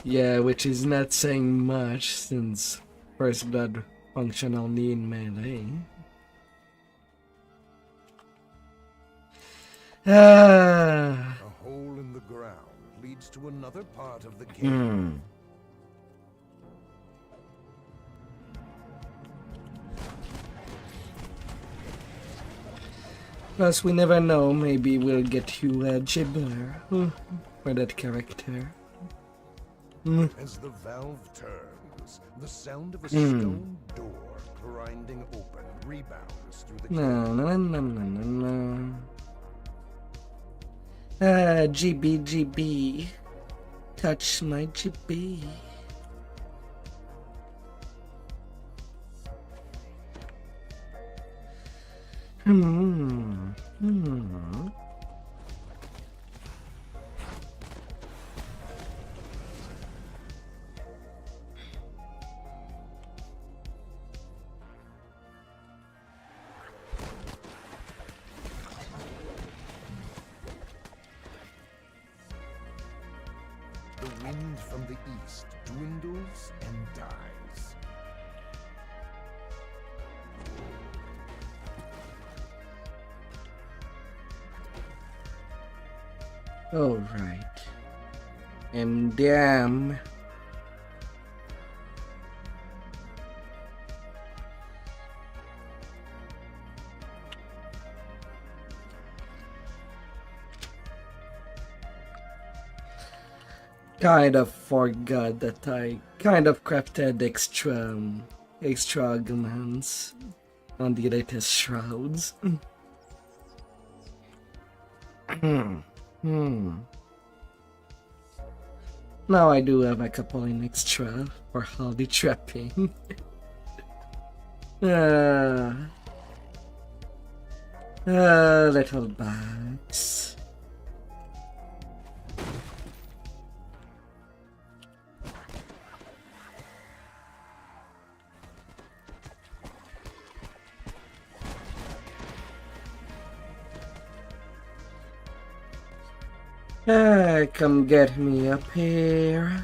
Yeah, which is not saying much since First Blood function only in melee. A hole in the ground leads to another part of the game. Plus, we never know, maybe we'll get you a gibber for that character. As the valve turns, the sound of a stone door grinding open rebounds through the GB, GB. Touch my GB. The wind from the east dwindles and dies. All right. And damn. Kind of forgot that I kind of crafted extra augments on the latest shrouds. Now I do have a couple in extra for holiday trapping. Little bags. Come get me up here.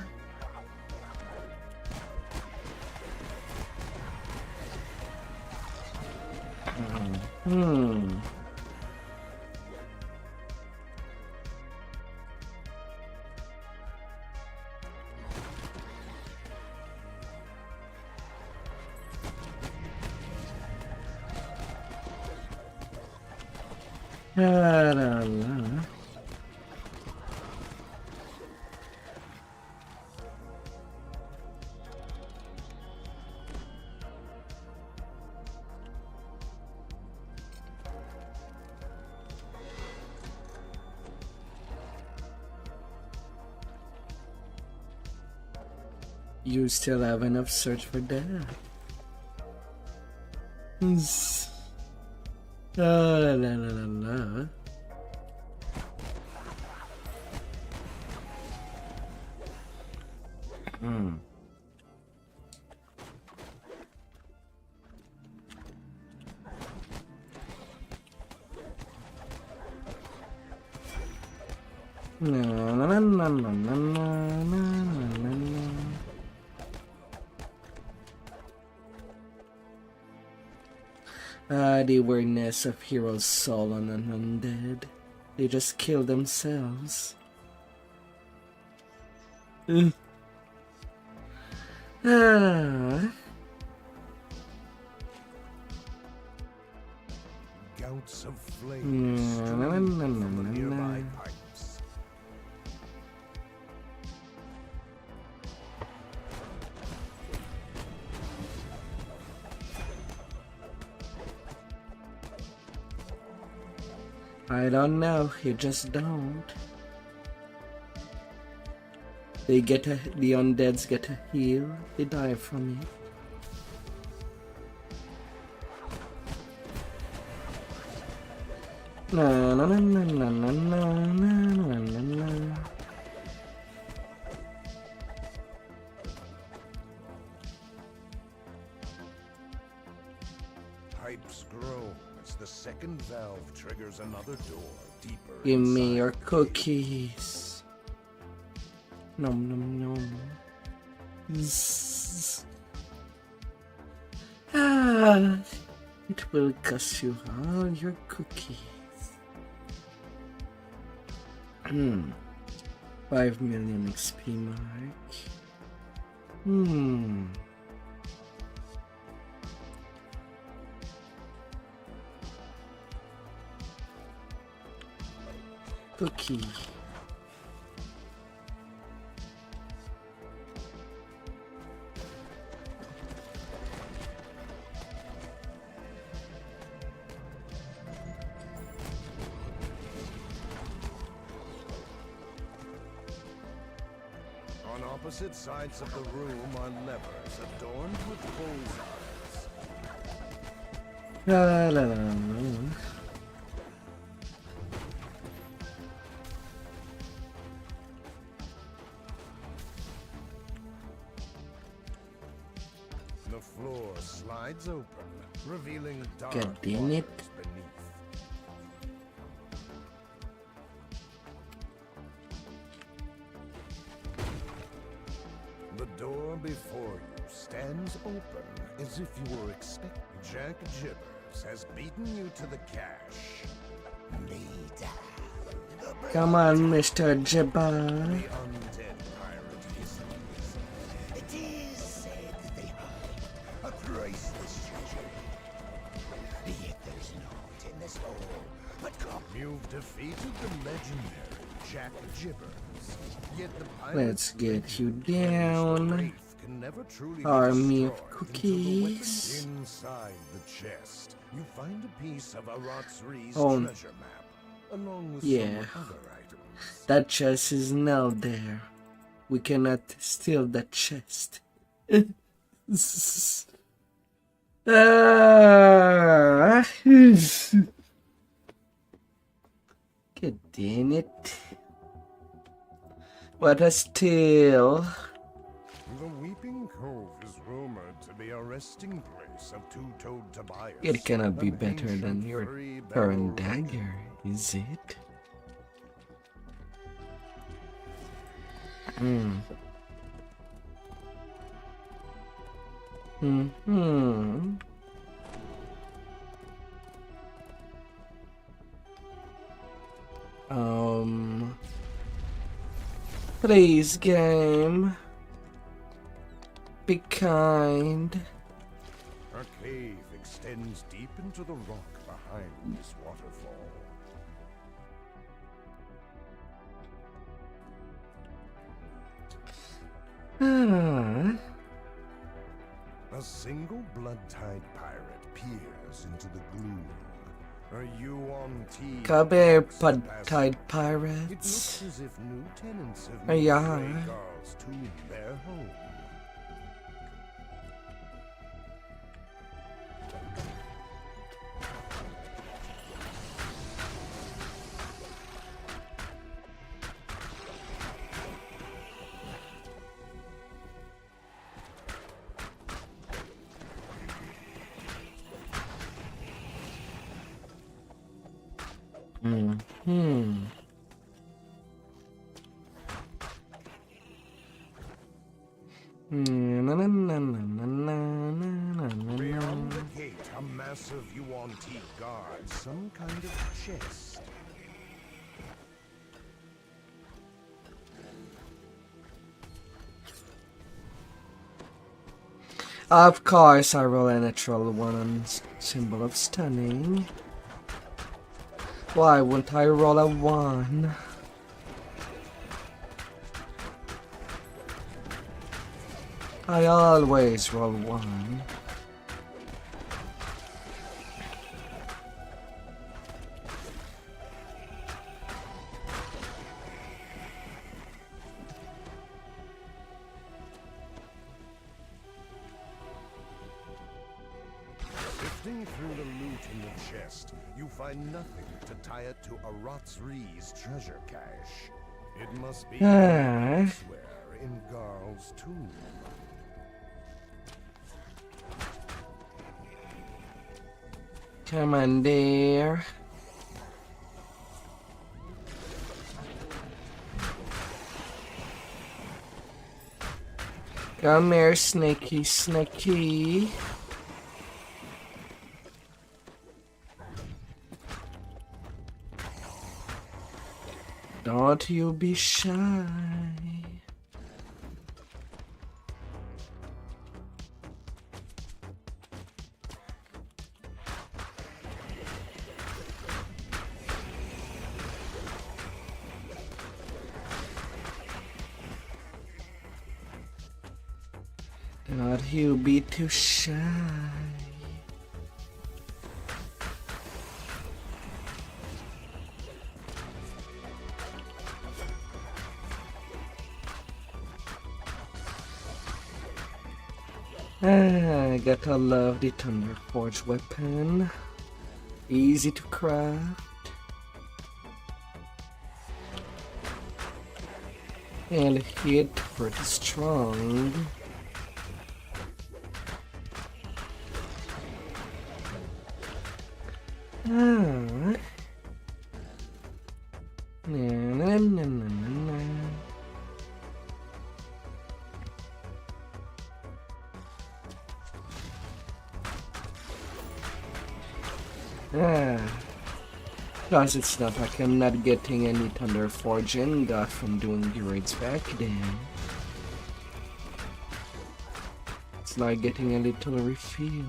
La, la, la. You still have enough search for that. La la la la la. Na na na na na na na na na. The awareness of heroes' soul on an undead. They just kill themselves. Gouts of flame stream from the nearby pipes. I don't know, you just don't. The undeads get a heal, they die from it. Na na na na na na na na na na. Pipes grow as the second valve triggers another door deeper. Give me inside. your cookies. Nom nom nom. It will cost you all your cookies. 5 million XP mark. Cookie. On opposite sides of the room are levers adorned with bullseyes. La la la la. The floor slides open, revealing dark God damn it. waters beneath. The door before you stands open as if you were expecting. Jack Jibbers has beaten you to the cache. Come on, Mr. Jibba. The undead pirate histens. It is said that they hide a priceless treasure. Yet there's naught in this hole but You've defeated the legendary Jack Jibbers. Yet the Let's pirate's get you legend claims the down. wraith can never truly be Army of destroyed cookies. until the weapon inside the chest, you find a piece of Aratsri's Oh. treasure map, along with Yeah. some other items. That chest is now there. We cannot steal that chest. God damn it. What a steal. The Weeping Cove is rumored to be a resting place of two-toed Tobias. It cannot be an better than ancient your three-barrel current dagger, is it? Please, game. Be kind. A cave extends deep into the rock behind this waterfall. tide pirate peers into the gloom. Are you on team? Come here, Sebastian? tide It pirates. looks as if new tenants have Hey, made yeah. Dragonlord's tomb their home. Hmm. Beyond the gate, a massive Yuan-Ti guard, some kind of chest. Of course, I roll a natural one on symbol of stunning. Why wouldn't I roll a 1? I always roll 1. Sifting through the loot in the chest, you find nothing to tie it to Aratzri's treasure cache. It must be elsewhere in Garl's tomb. Come on there. Come here, snaky, snaky. Don't you be shy. Don't you be too shy. I gotta love the Thunderforge weapon. Easy to craft. And hit pretty strong. Ah. Na, na, na, na, na. Plus it's not like I'm not getting any Thunderforge Ingot from doing the raids back then. It's like getting a little refill.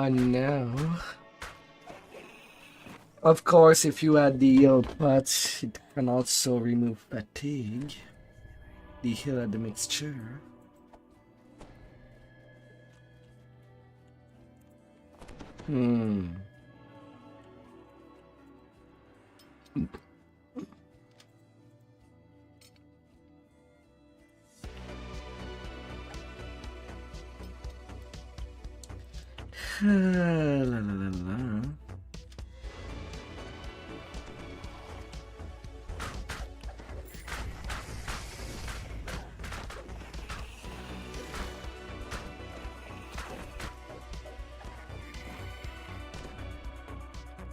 No. Of course, if you add the heal pots, it can also remove fatigue. The heal at the mixture. La la la la.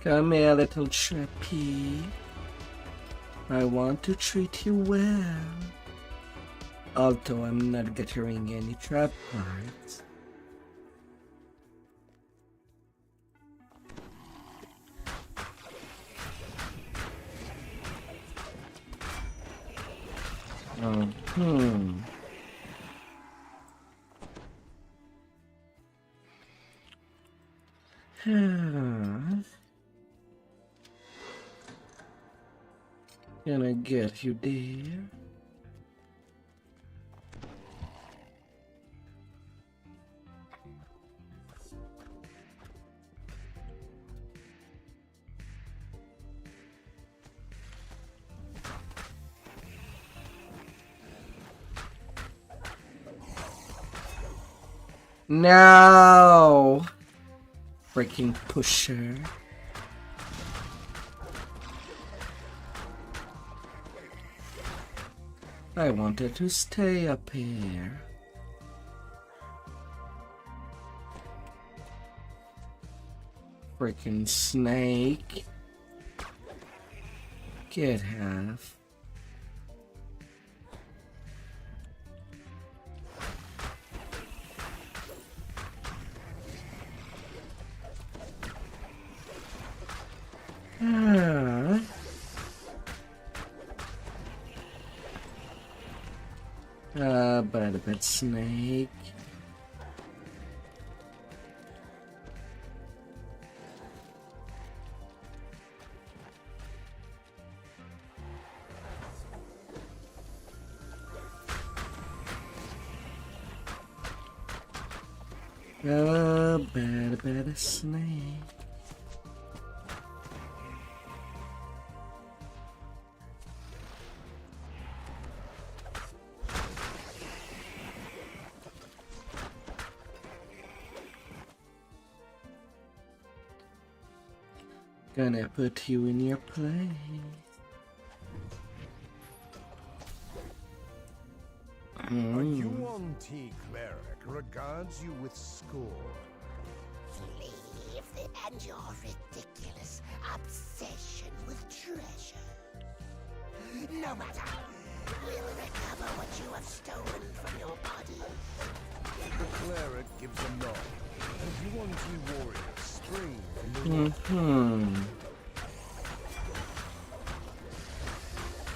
Come here, little trappy. I want to treat you well. Although I'm not getting any trap parts. Can I get you there? No! Freaking pusher. I wanted to stay up here. Freaking snake. Get half. Bad snake. Bad snake. Gonna put you in your place. A UNT cleric regards you with scorn. Leave and your ridiculous obsession with treasure. No matter, we'll recover what you have stolen from your body. The cleric gives a nod, and UNT warriors spring from the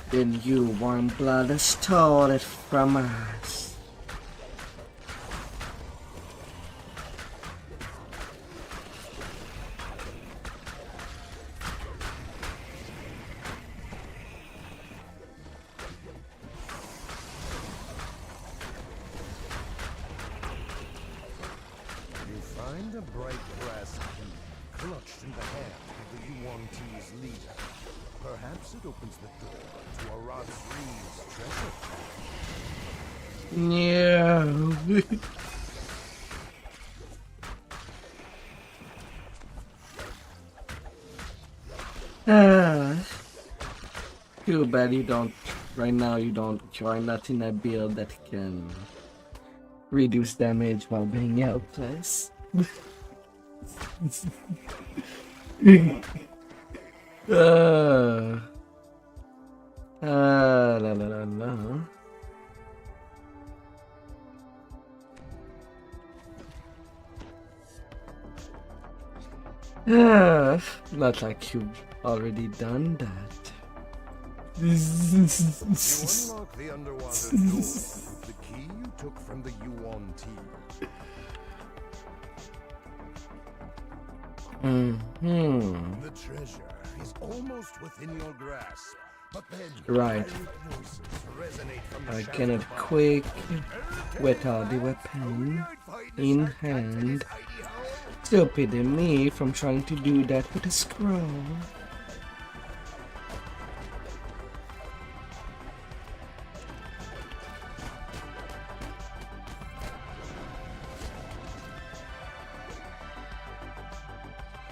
Then you warm blood stole it from us. You find a bright brass key clutched in the hand of the UNT's leader. Perhaps it opens the door to a Rod's treasure. Yeah. Too bad you don't. Right now you don't. You are not in a build that can reduce damage while being helpless. La la la la. Not like you've already done that. You unlock the underwater door with the key you took from the UNT. The treasure is almost within your grasp, but then right. voices resonate from the I shadows cannot above. quick without the weapon in hand. Stupid me from trying to do that with a scroll.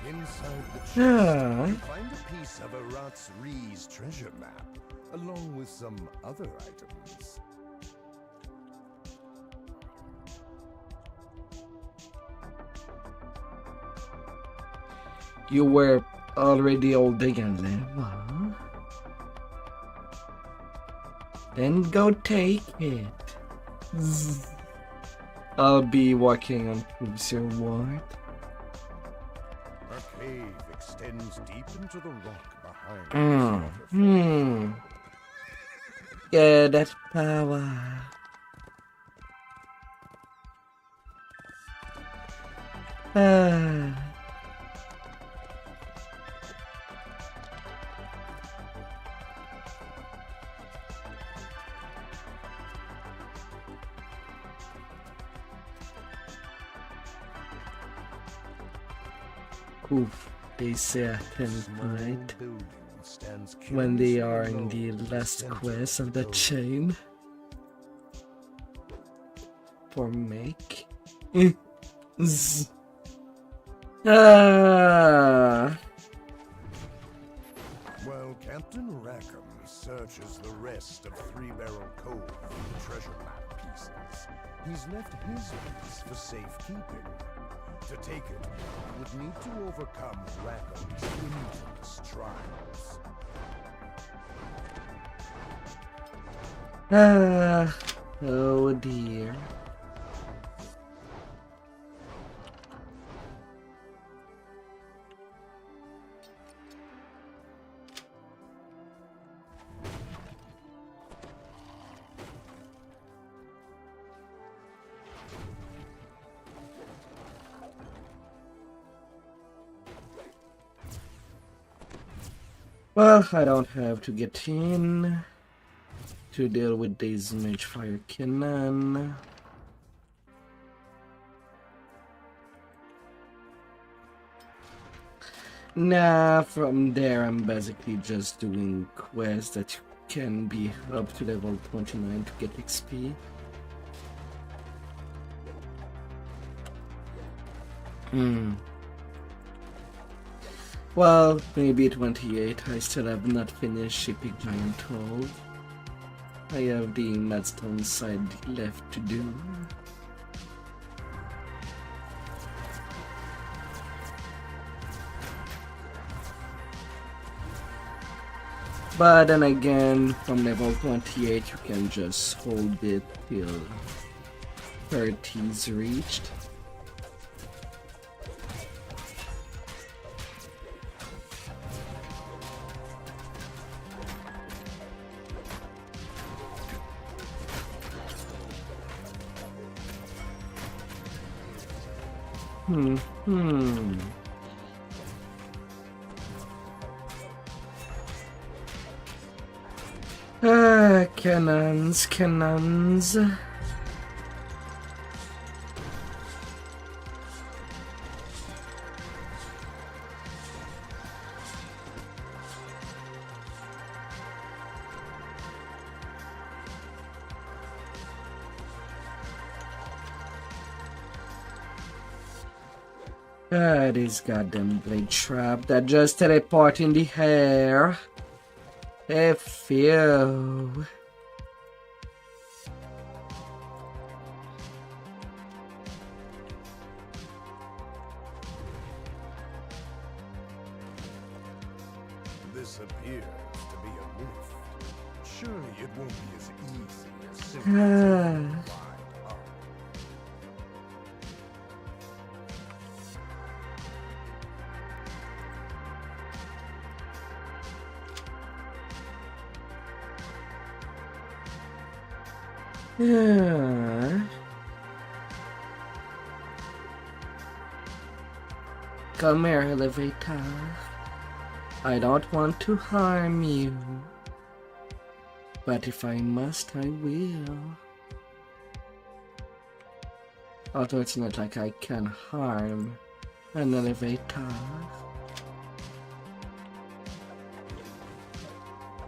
Inside the chest, you find a piece of Arat's Ree's treasure map, along with some other items. You were already holding a level. Then go take it. I'll be working on who's your ward. A cave extends deep into the rock behind Yeah, that's power. Who they say at any Small point building stands when they are curiously in the alone in last center quest of the the building. chain for make. Z. Ah. While Captain Rackham searches the rest of Three Barrel Cove for treasure map pieces, he's left his piece for safekeeping. To take it, you would need to overcome Rackham's infamous trials. Ah. Oh dear. Well, I don't have to get in to deal with this mage fire cannon. Nah, from there I'm basically just doing quests that can be up to level 29 to get XP. Well, maybe 28. I still have not finished shipping Giant Hole. I have the Madstone side left to do. But then again, from level 28 you can just hold it till 30 is reached. Cannons, cannons. This goddamn blade trap that just teleport in the air. F you. This appears to be a lift. Surely it won't be as easy as simply taking a ride up. Come here, elevator. I don't want to harm you. But if I must, I will. Although it's not like I can harm an elevator.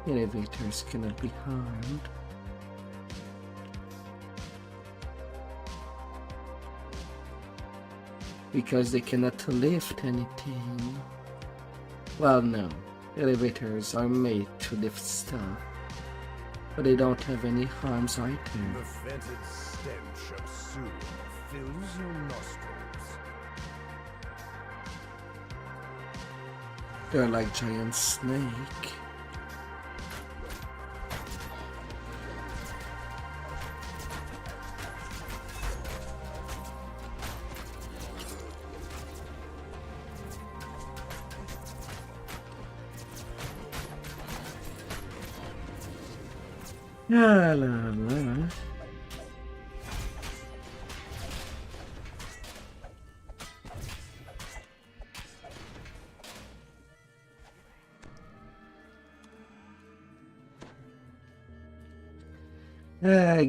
Elevators cannot be harmed. Because they cannot lift anything. Well, no. Elevators are made to lift stuff. But they don't have any harms item. The fetid stench of sewer fills your nostrils. They're like giant snake. La la la.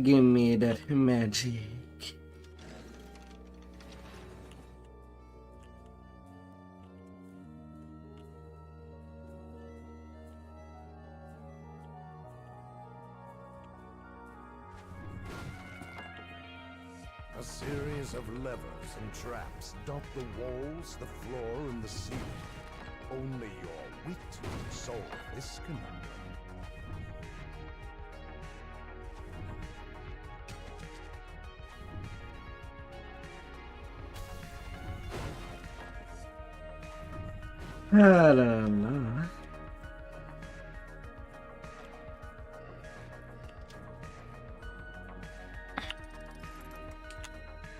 Give me that magic. A series of levers and traps dot the walls, the floor, and the ceiling. Only your wit can solve this conundrum. La la la.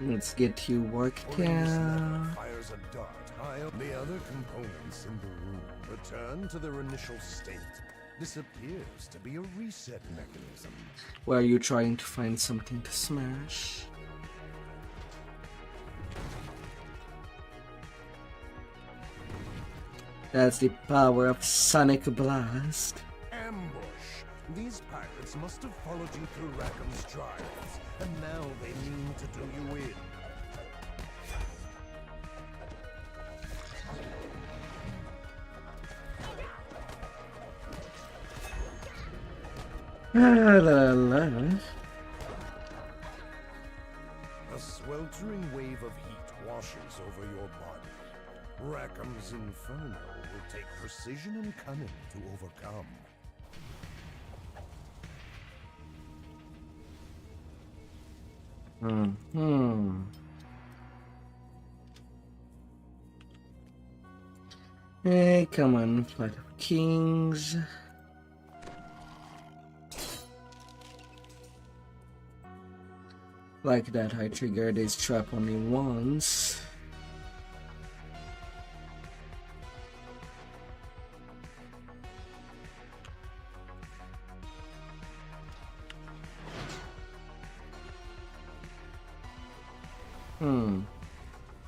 Let's get you worked out. Fires a dart high up. The other components in the room return to their initial state. This appears to be a reset mechanism. Were you trying to find something to smash? That's the power of Sonic Blast. Ambush! These pirates must have followed you through Rackham's trials, and now they mean to do you in. La la la. A sweltering wave of heat washes over your body. Rackham's inferno will take precision and cunning to overcome. Hey, come on, Flight of Kings. Like that, I triggered this trap only once.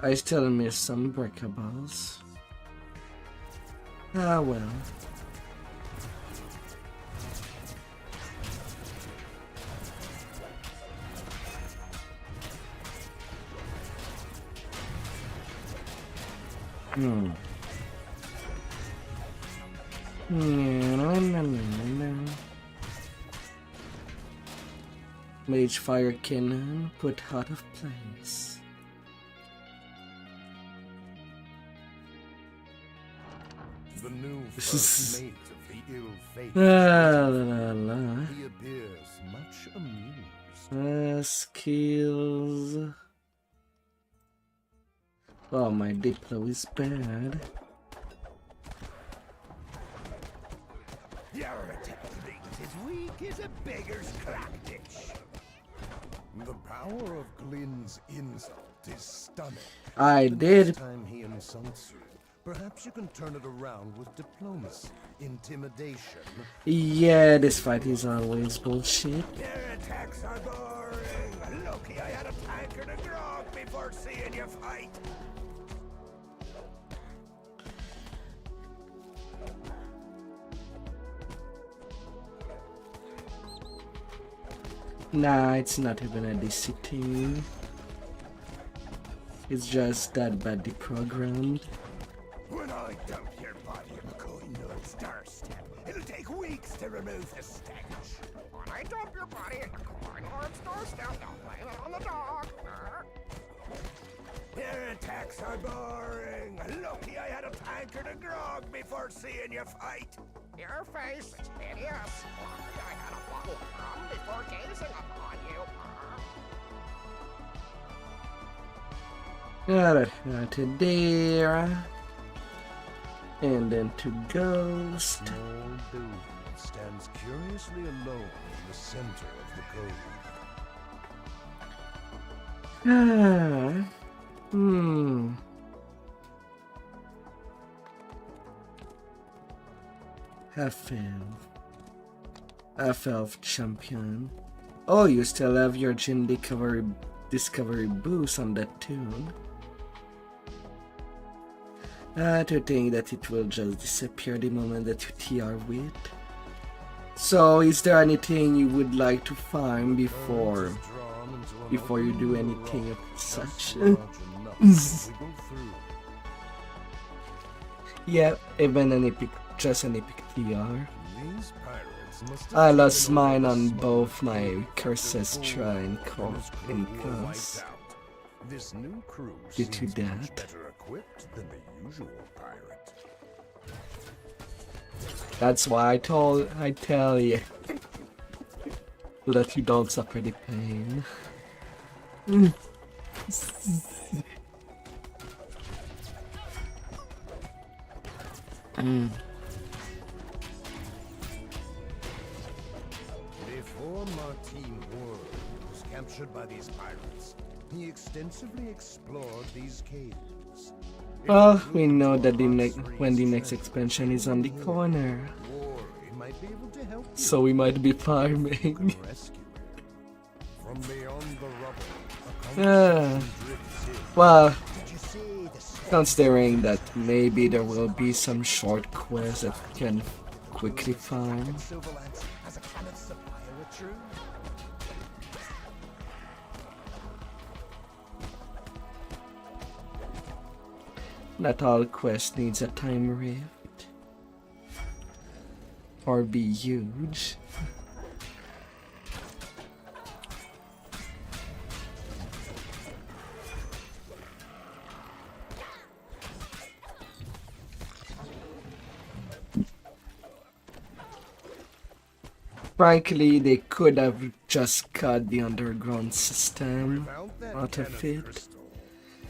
I still miss some breakables. Ah well. Mage Fire Cannon put out of place. The new first mate of the ill-fated. La la la. He appears much amused. Skills. Oh, my Diplo is bad. Your attack is as weak as a beggar's crack dish. The power of Glyn's insult is stunning. I The did. next time he insults you, perhaps you can turn it around with diplomacy, intimidation. Yeah, this fight is always bullshit. Their attacks are boring. Loki, I had a tankard of grog before seeing you fight. Nah, it's not even a DC thing. It's just that badly programmed. When I dump your body in Koinur's doorstep, it'll take weeks to remove the stench. When I dump your body in Koinur's doorstep, they'll blame it on the dog. Your attacks are boring. Lucky I had a tankard of grog before seeing you fight. Your face is hideous. Lucky I had a bottle of rum before gazing upon you. Alright, to there. And then to Ghost. Small building stands curiously alone in the center of the cove. Half-elf champion. Oh, you still have your Jin discovery boost on that tune. To think that it will just disappear the moment that you TR with. So, is there anything you would like to find before you do anything of such? Yeah, even just an epic TR. I lost mine on both my Curses Shrine in class. This new crew Did seems you much that? better equipped than the usual pirate. That's why I tell you so that you don't suffer the pain. Before Martin Ward was captured by these pirates, he extensively explored these caves. Well, we know that when the next expansion is on the corner, Ward might be able to help you so we might be farming. rescue it. From beyond the rubble, a Ah, conversation drifts in. well, Did you see the considering that maybe there will be some short quests that can quickly farm. Silverlance as a cannon supplier with true? Not all quests needs a time rift or be huge. Frankly, they could have just cut the underground system Without that out of cannon it, crystal,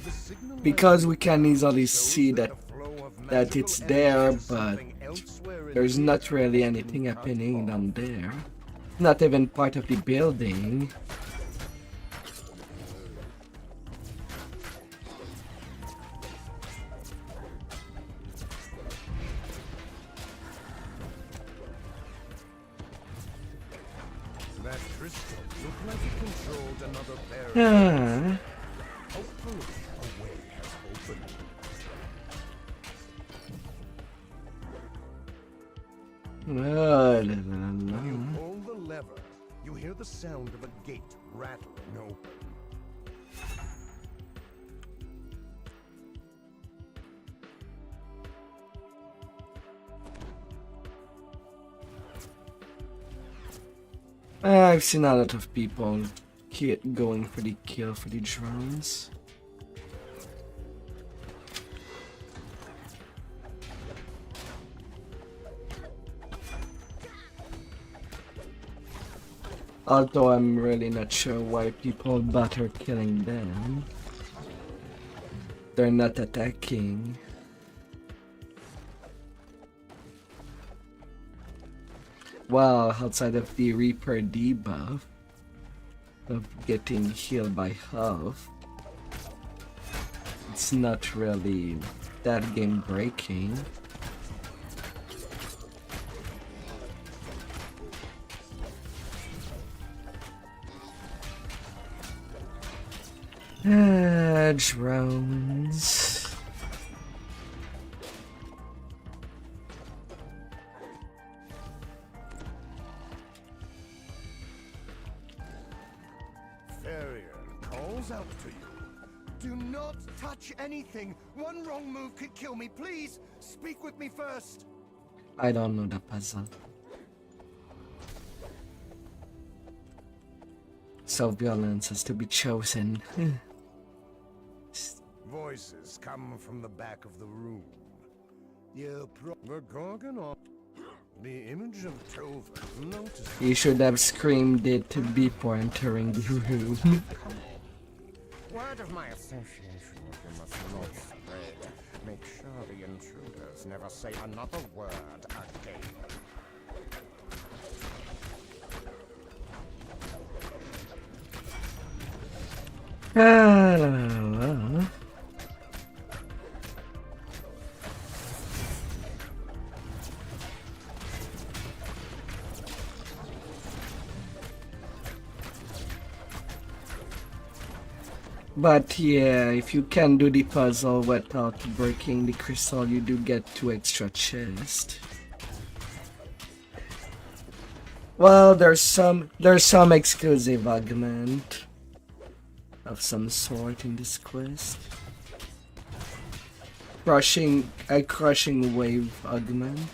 the signal because we light can easily shows see that the flow of that magical it's there, energy to but something elsewhere in there's the not really universe anything been cut happening off. down there. Not even part of the building. That crystal looked like it controlled another barrier. Ah, Hopefully, a way has opened. la, la, When you la. pull the lever, you hear the sound of a gate rattling open. I've seen a lot of people going for the kill for the drones. Although I'm really not sure why people bother killing them. They're not attacking. Well, outside of the Reaper debuff of getting healed by half, it's not really that game breaking. Drones. Farrier calls out to you. Do not touch anything. One wrong move could kill me. Please, speak with me first. I don't know the puzzle. So violence has to be chosen. Voices come from the back of the room. The Gorgon, the image of Tova, notice. You should have screamed it before entering the room. Word of my association with you must not spread. Make sure the intruders never say another word again. La, la, la. But yeah, if you can do the puzzle without breaking the crystal, you do get 2 extra chests. Well, there's some exclusive augment of some sort in this quest. A crushing wave augment.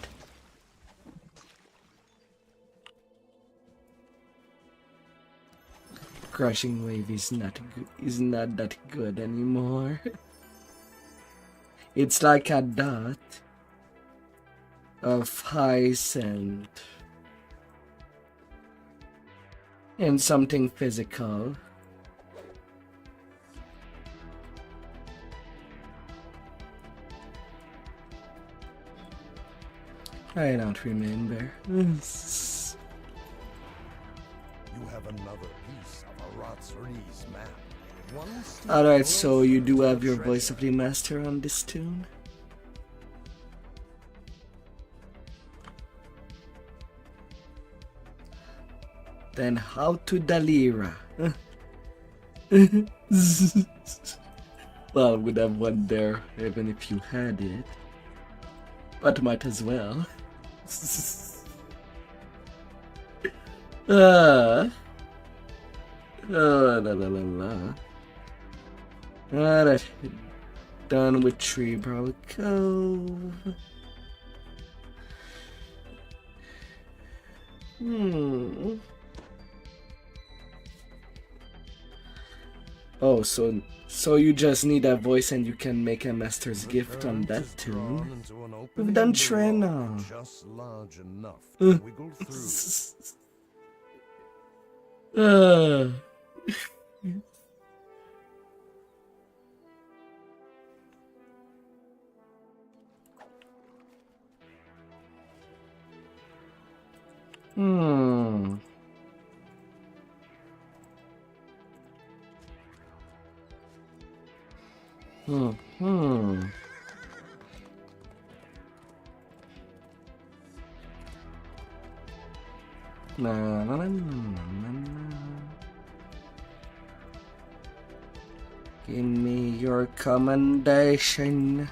Crushing wave is not that good anymore. It's like a dot of Hyacinth and something physical. I don't remember. You have another piece of Aratsuri's map. Alright, so you do have your voice of the master on this tune? Then how to Dalira? Well, would have one there even if you had it. But might as well. La la la la. Alright, done with Treebrow Cove. Oh, so you just need a voice and you can make a master's gift on that tune. We've done Trena. Just large enough to wiggle through. Na, na, na, na, na. Give me your commendation.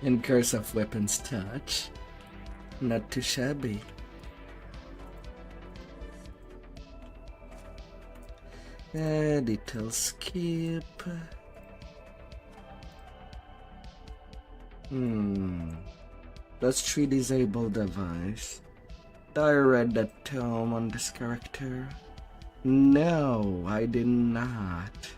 And Curse of Weapons Touch. Not too shabby. Detail skip. That's 3 disabled device. Did I read that tome on this character? No, I did not.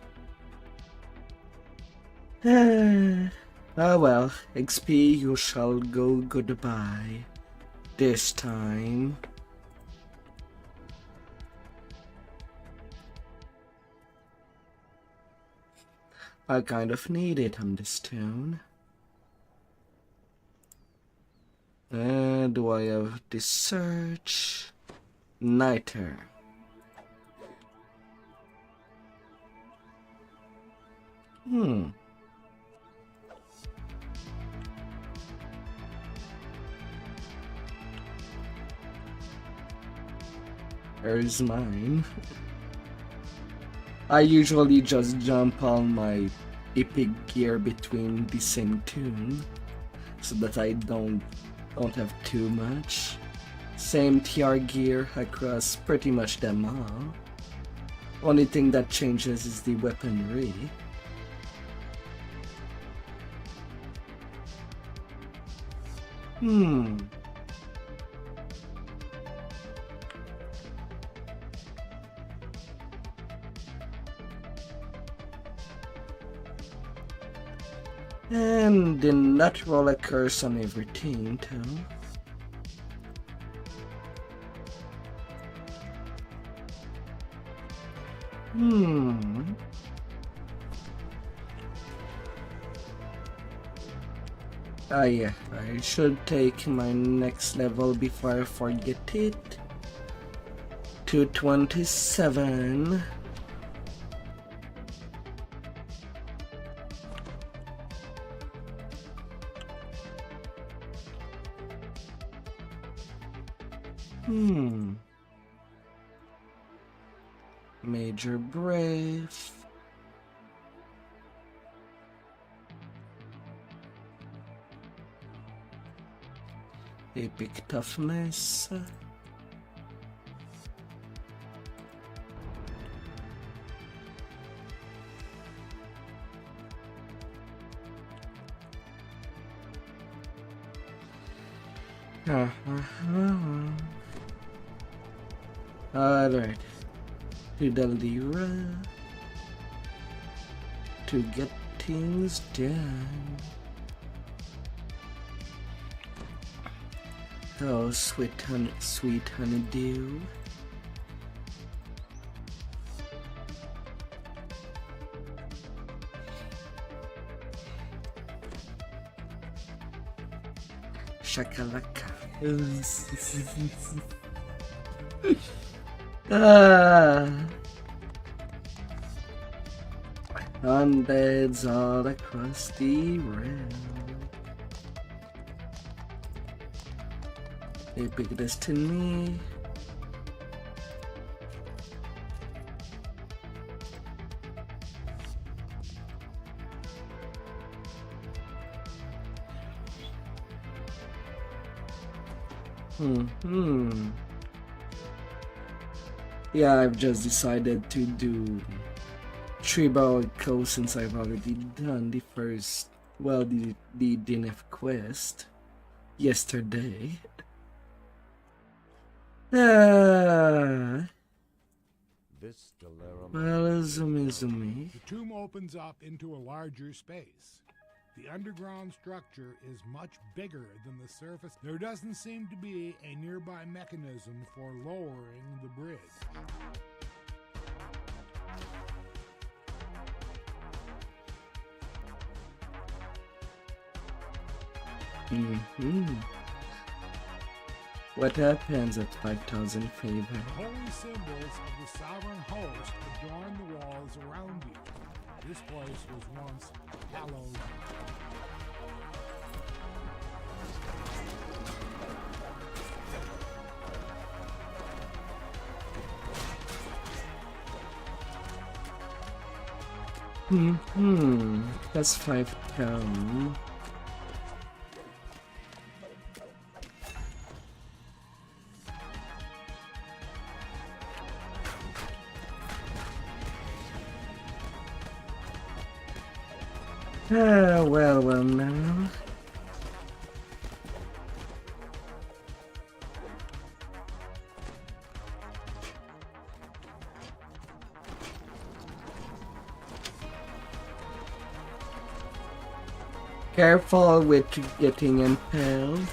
Ah well, XP you shall go goodbye. This time. I kind of need it on this tune. Do I have this search? Niter. There's mine. I usually just jump on my epic gear between the same tune, so that I don't have too much. Same TR gear across pretty much them all. Only thing that changes is the weaponry. And did not roll a curse on every team too. Ah yeah, I should take my next level before I forget it. 227. Major Brave. Epic Toughness. Alright. To the Lyra. To get things done. Oh, sweet honeydew. Shakalaka. Undeads all across the realm. Epic Destiny. Yeah, I've just decided to do 3-barrel coast since I've already done the first, well, the DNF quest yesterday. Well, Zumi. The tomb opens up into a larger space. The underground structure is much bigger than the surface. There doesn't seem to be a nearby mechanism for lowering the bridge. What happens at 5,000 favor? The holy symbols of the sovereign host adorn the walls around you. This place was once hallowed. That's 5 pounds. Well now. Careful with getting impaled.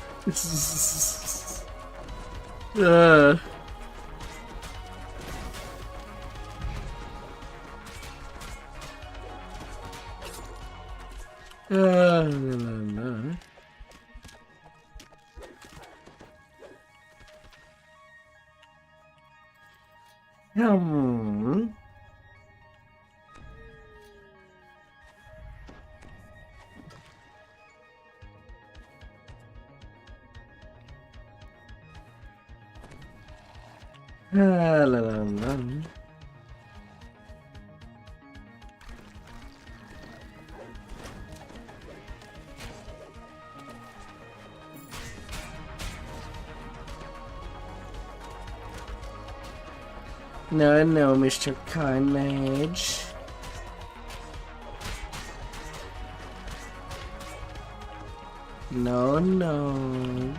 No. No, Mr. Carnage. No. No.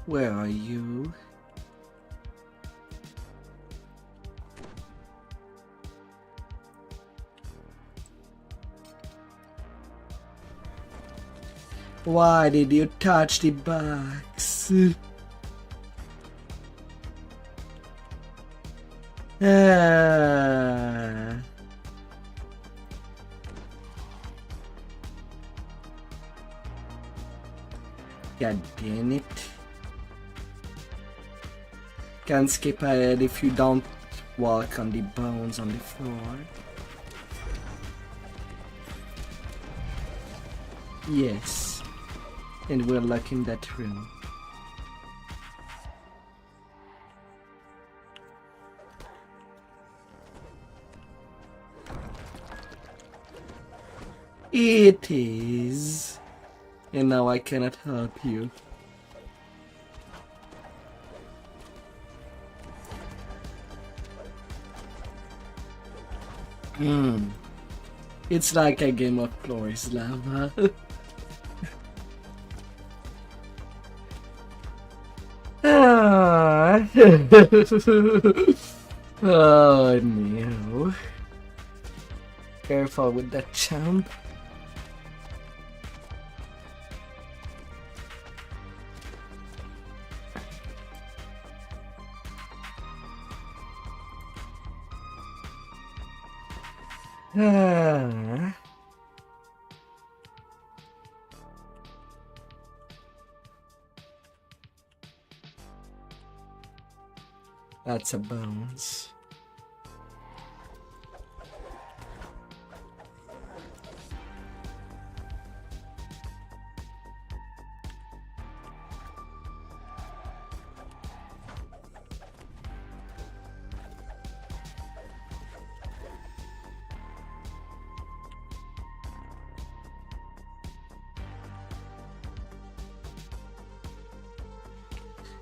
Where are you? Why did you touch the box? God damn it. Can't skip ahead if you don't walk on the bones on the floor. Yes. And we're locking that room. It is. And now I cannot help you. It's like a game of floors lava. Oh no. Careful with that champ. That's a bounce.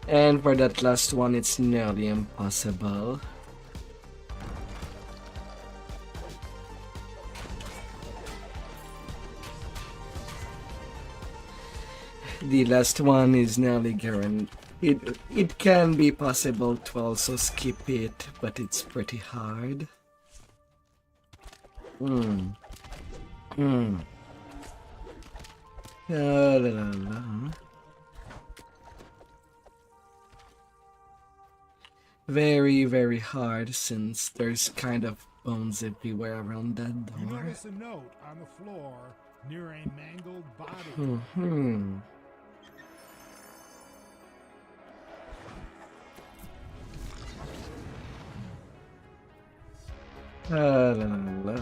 And for that last one, it's nearly impossible. The last one is nearly guaranteed. It can be possible to also skip it, but it's pretty hard. La, la, la. Very, very hard since there's kind of bones everywhere around that door. You notice a note on the floor near a mangled body. La, la, la.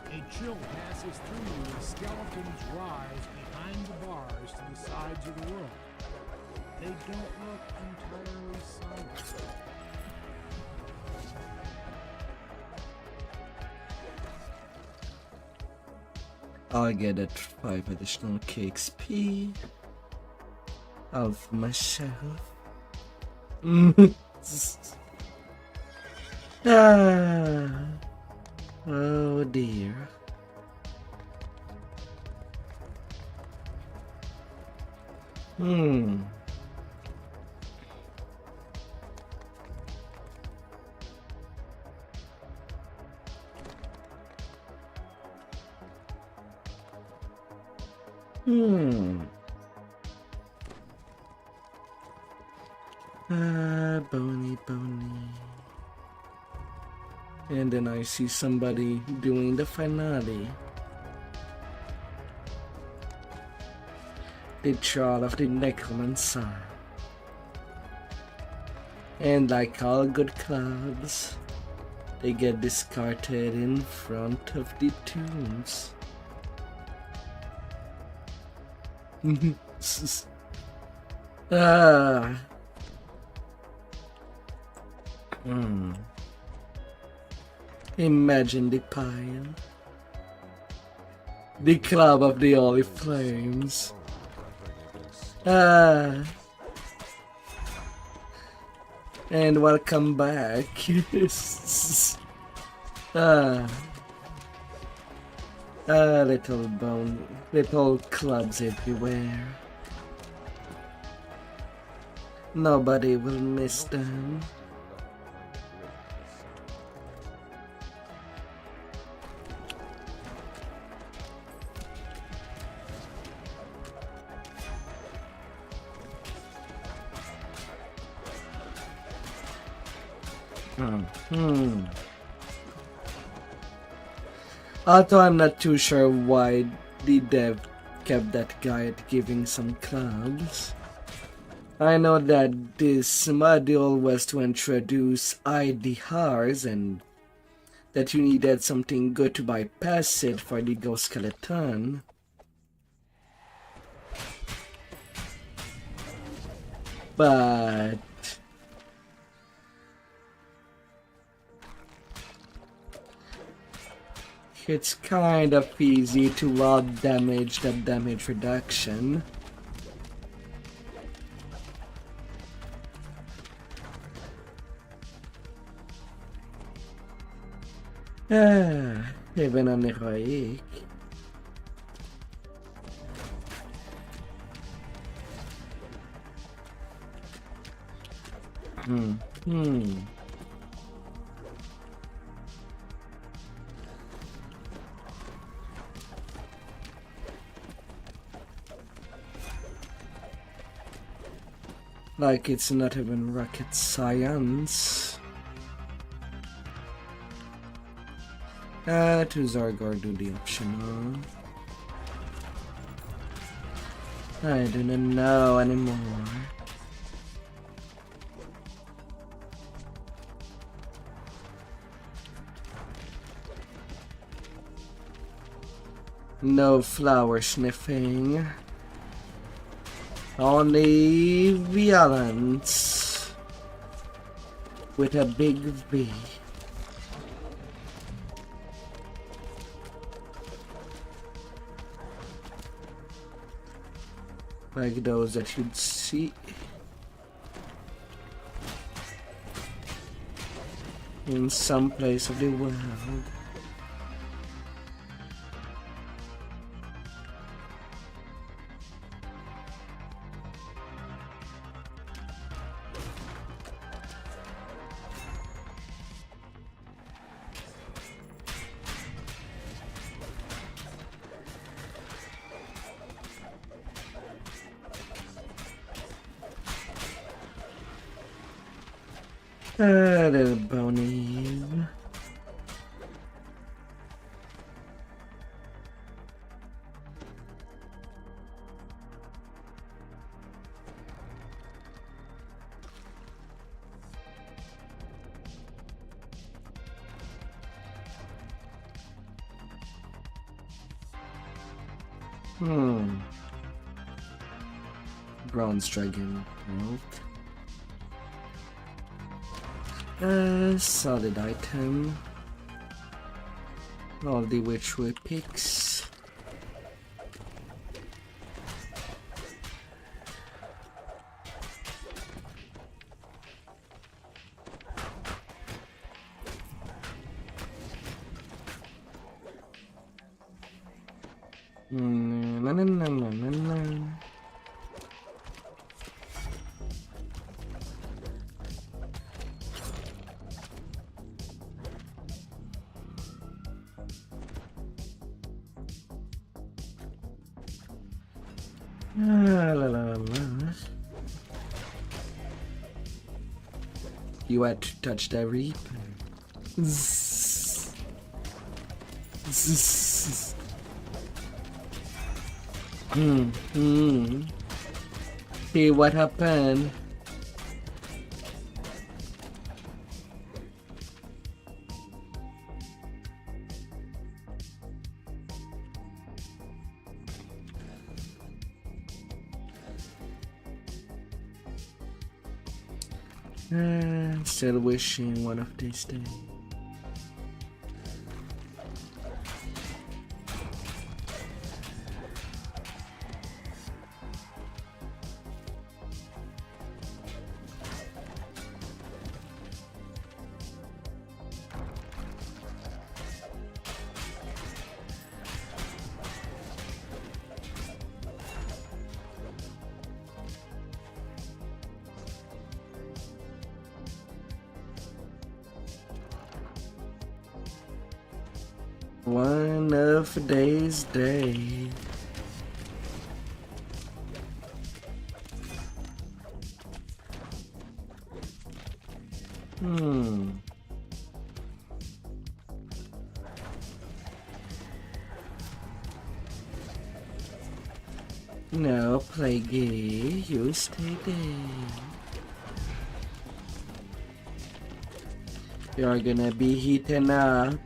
A chill passes through you as skeletons rise behind the bars to the sides of the room. They don't look entirely solid. I'll get that 5 additional KXP of myself. Oh dear. Bony. And then I see somebody doing the finale. The trial of the necromancer. And like all good clubs, they get discarded in front of the tombs. Imagine the pile. The club of the olive flames. And welcome back. Little clubs everywhere. Nobody will miss them. Although I'm not too sure why the dev kept that guy at giving some clubs. I know that this module was to introduce IDRs and that you needed something good to bypass it for the ghost skeleton. But it's kind of easy to log damage that damage reduction. Even on heroic. Like it's not even rocket science. To Zargar do the optional. I do not know anymore. No flower sniffing. Only violence. With a big V. Like those that you'd see in some place of the world. Little bony. Bronze dragon. Solid item. All the which were picks. You had to touch that reap. Zzz. Zzz. Hey, what happened? Still wishing one of these days. One of these days. No, Plaguey, you stay there. You're gonna be heating up.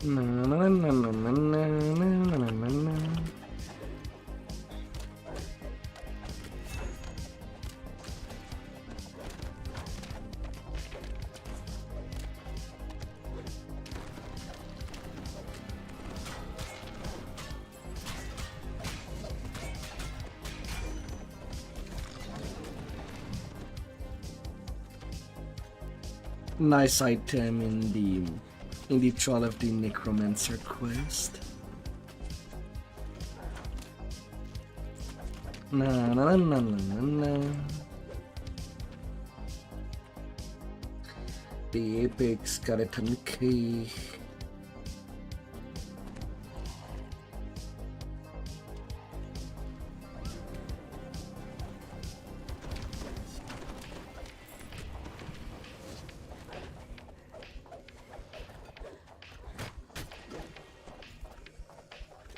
Na, na, na, na, na, na, na, na, na, na. Nice item in the Troll of the Necromancer quest. Na na na na na na. The epic skeleton key.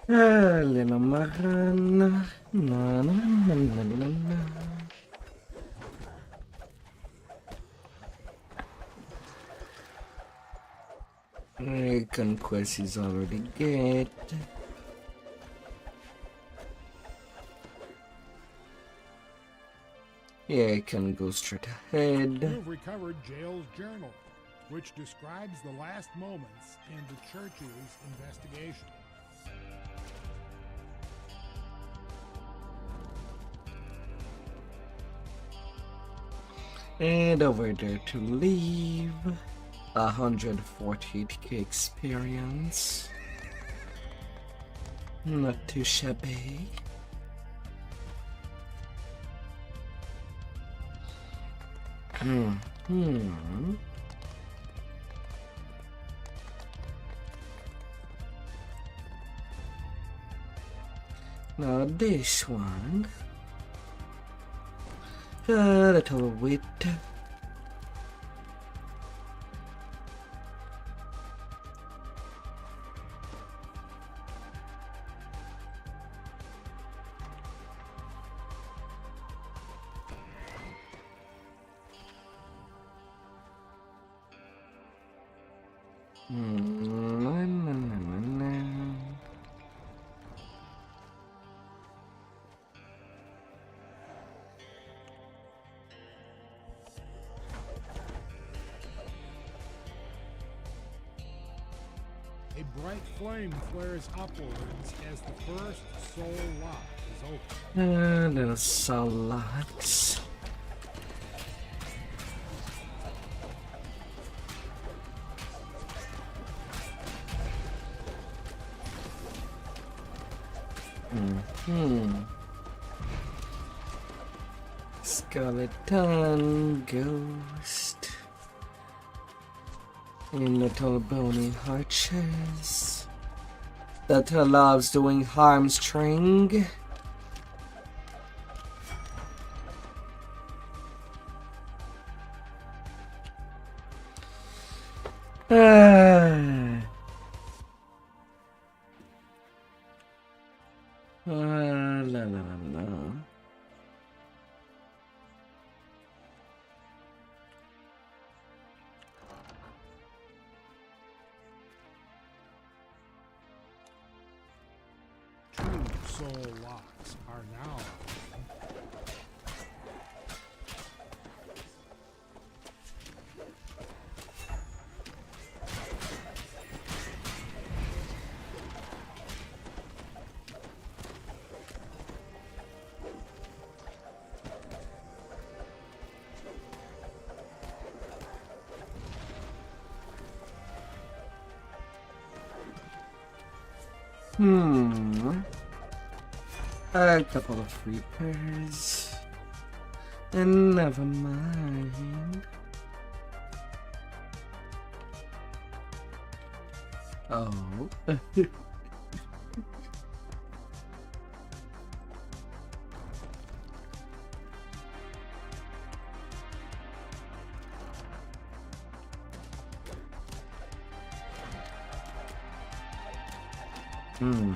Little Mahan. Na na na na na na. Conquest is already get. Yeah, I can go straight ahead. You've recovered Jail's journal, which describes the last moments in the church's investigation. And over there to leave 148k experience. Not too shabby. Now this one. A little bit. A bright flame flares upwards as the first soul lock is opened. Little soul locks. Skeleton ghost. And little bony arches that loves doing hamstring. La la la la. Soul locks are now A couple of repairs. And never mind. Oh. Hmm.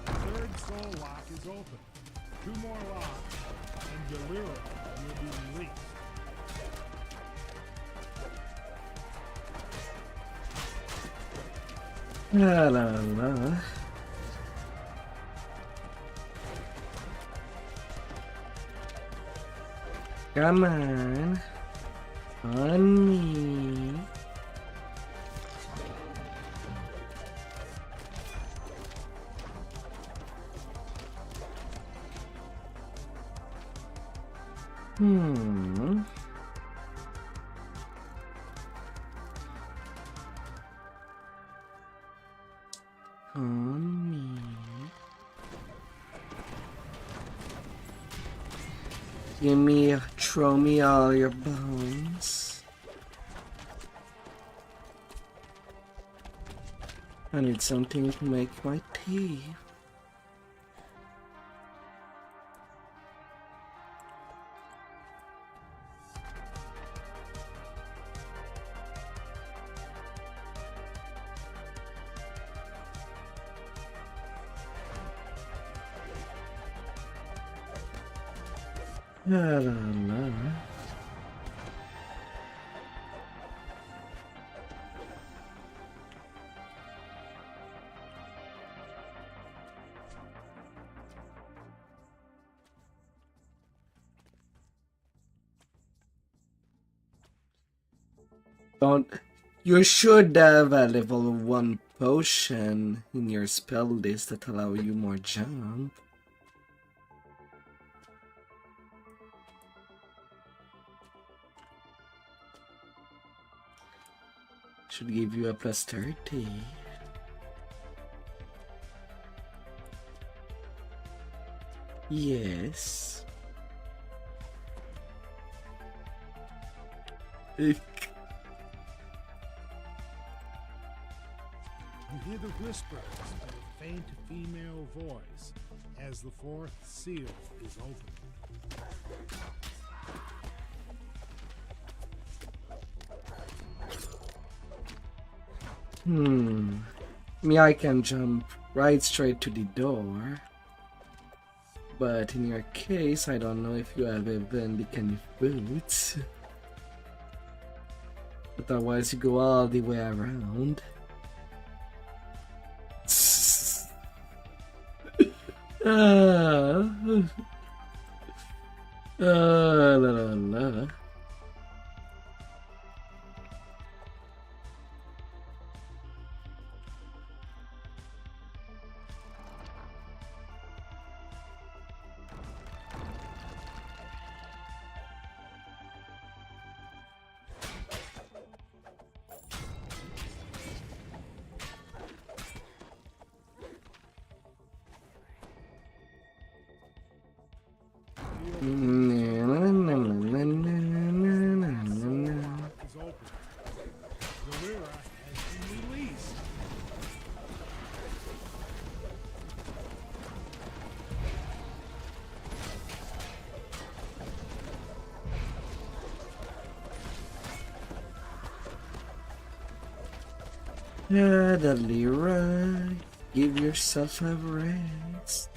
Third soul lock is open. 2 more locks, and Delira will be released. La la la. Come on me. Hmm. On me. Throw me all your bones. I need something to make my tea. La la la. You should have a level 1 potion in your spell list that allow you more jump. Should give you a plus 30. Yes. You hear the whispers of a faint female voice as the 4th seal is open. Me, I can jump right straight to the door. But in your case, I don't know if you have even any boots. Otherwise, you go all the way around. La la la. Is open. Delira has been released. Delira, give yourself a rest.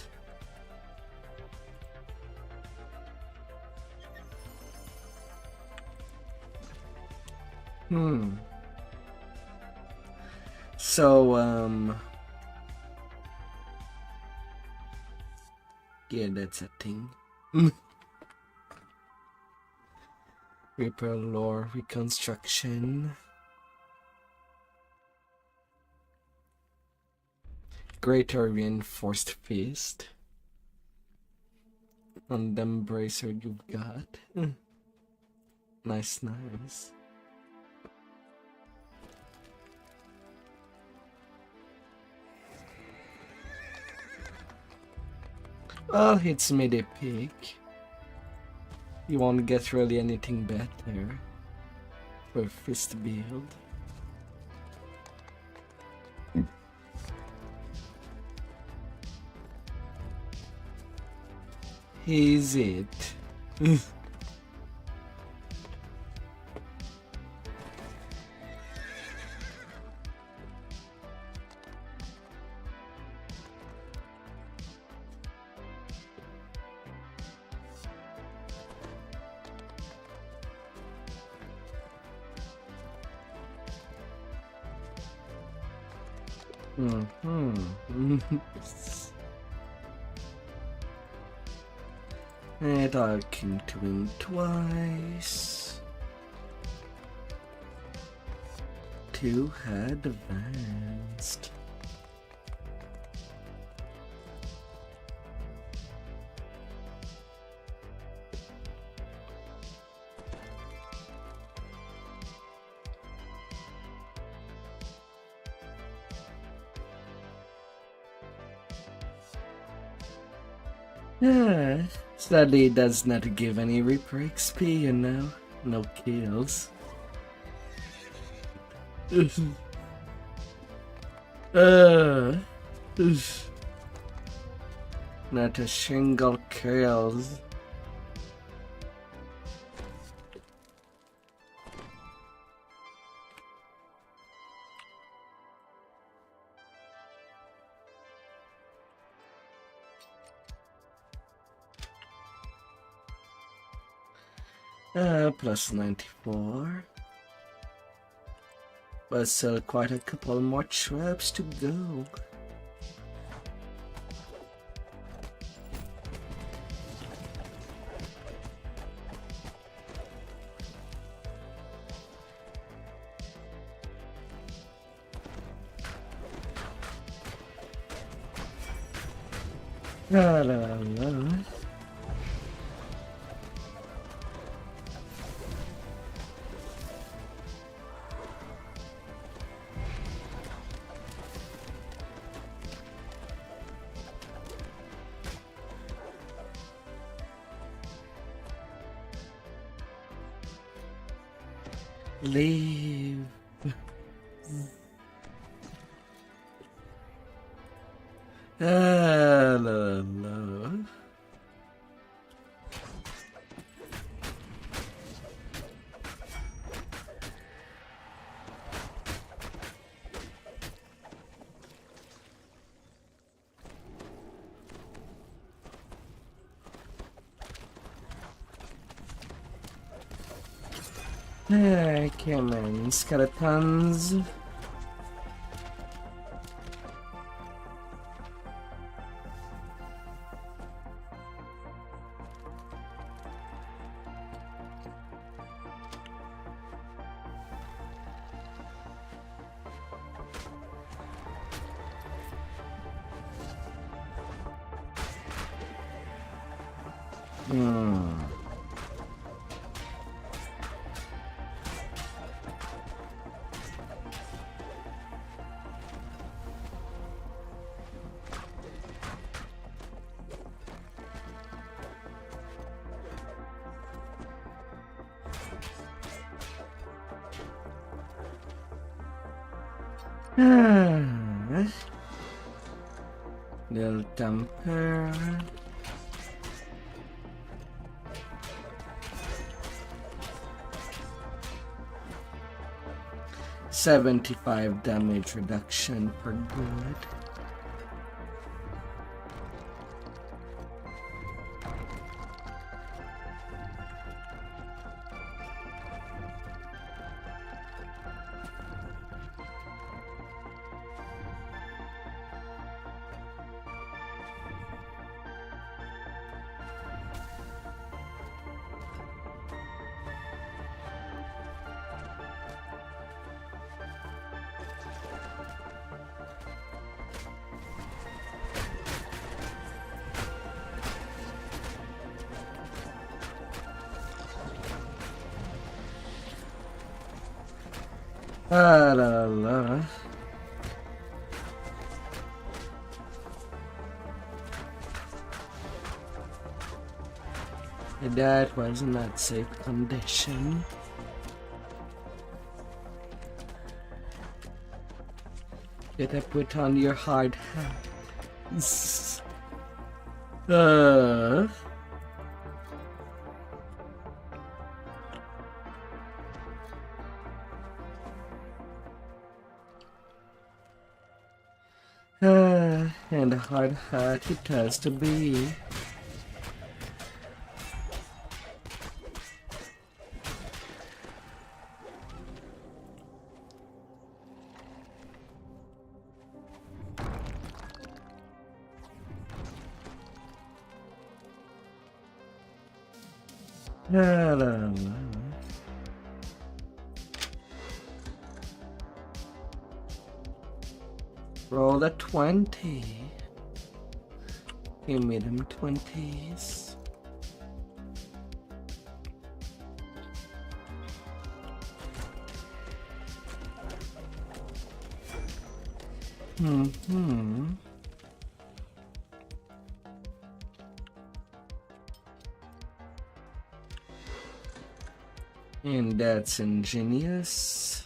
So, yeah, that's a thing. Reaper lore reconstruction. Greater reinforced fist. On the embracer you've got. Nice, nice. Well, it's made a pick. You won't get really anything better for fist build. Is it? And I'll king to him twice. Two had advanced. Sadly, it does not give any Reaper XP, you know. No kills. Not a single kills. Plus 94. But still quite a couple more traps to go. La la la. Leave. No. Come on, skeletons. Little temper. $75 damage reduction per good. La. That was not safe condition. Get up, put on your hard hat. And a hard hat it has to be. La, la, la. Roll a 20. Give me them 20s. And that's ingenious.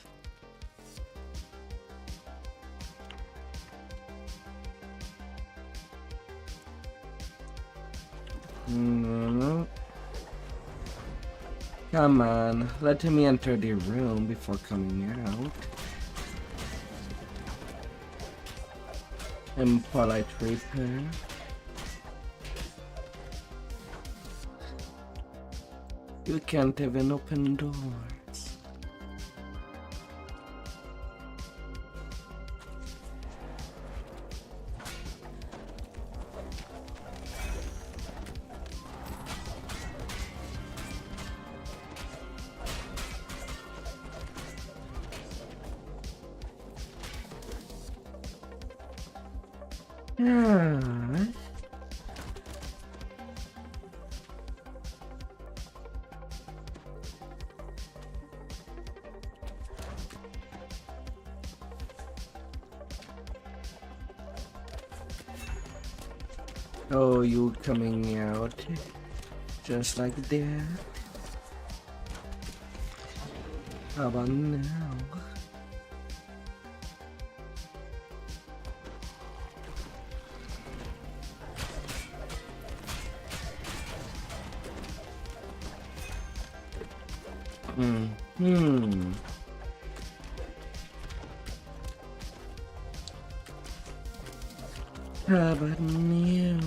Come on, let me enter the room before coming out. Impolite repair. You can't even open doors. Oh, you coming out just like that? How about now? How about now?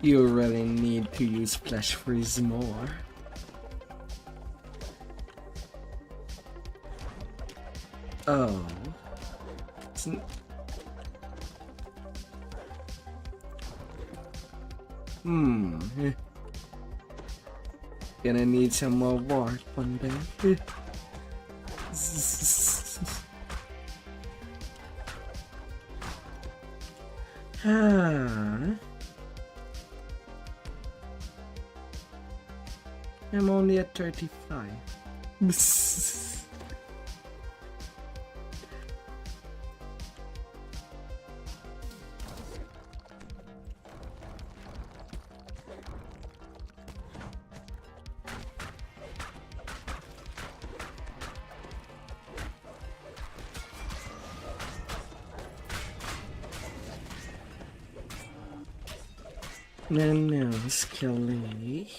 You really need to use Flash Freeze more. Oh. Gonna need some more warp on that. I'm only at 35. No, Skelly.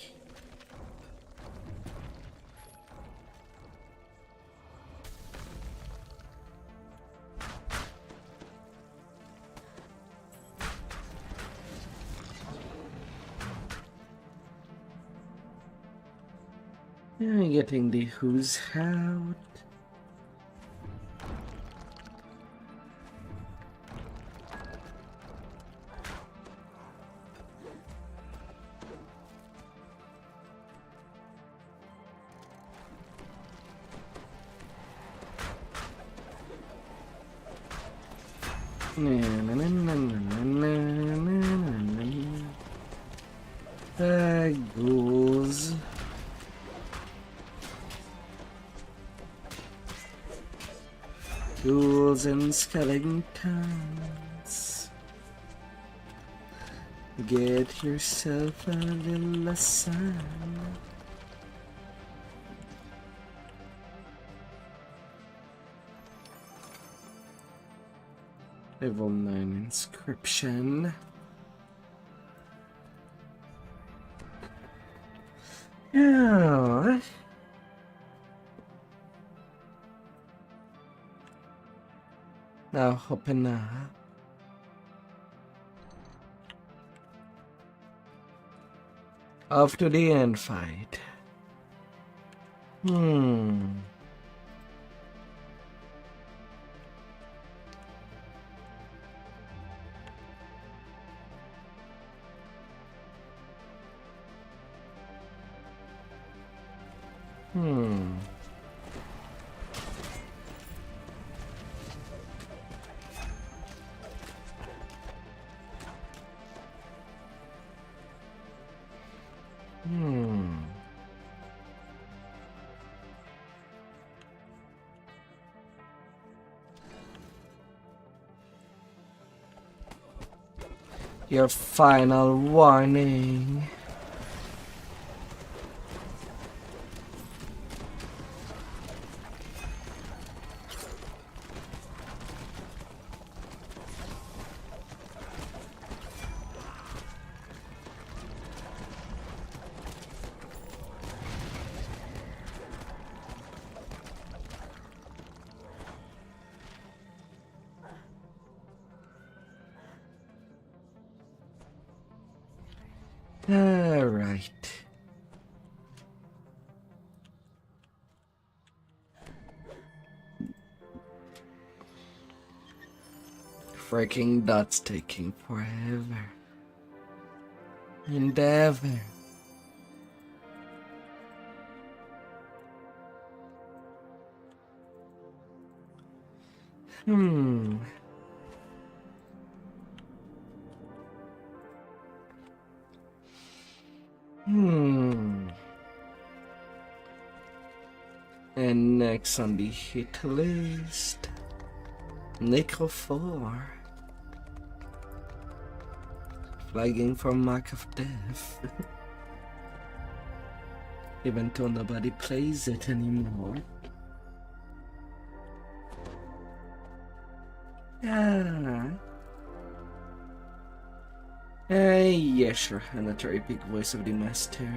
Getting the who's out. Ghouls. Ghouls and skeletons. Get yourself a little sun. Level 9 inscription. Yeah. Now open up. Off to the end fight. Your final warning. All right. Freaking dot's taking forever. Endeavor. And next on the hit list, Necro 4. Flagging for mark of death. Even though nobody plays it anymore. Yeah, sure. Another epic voice of the master.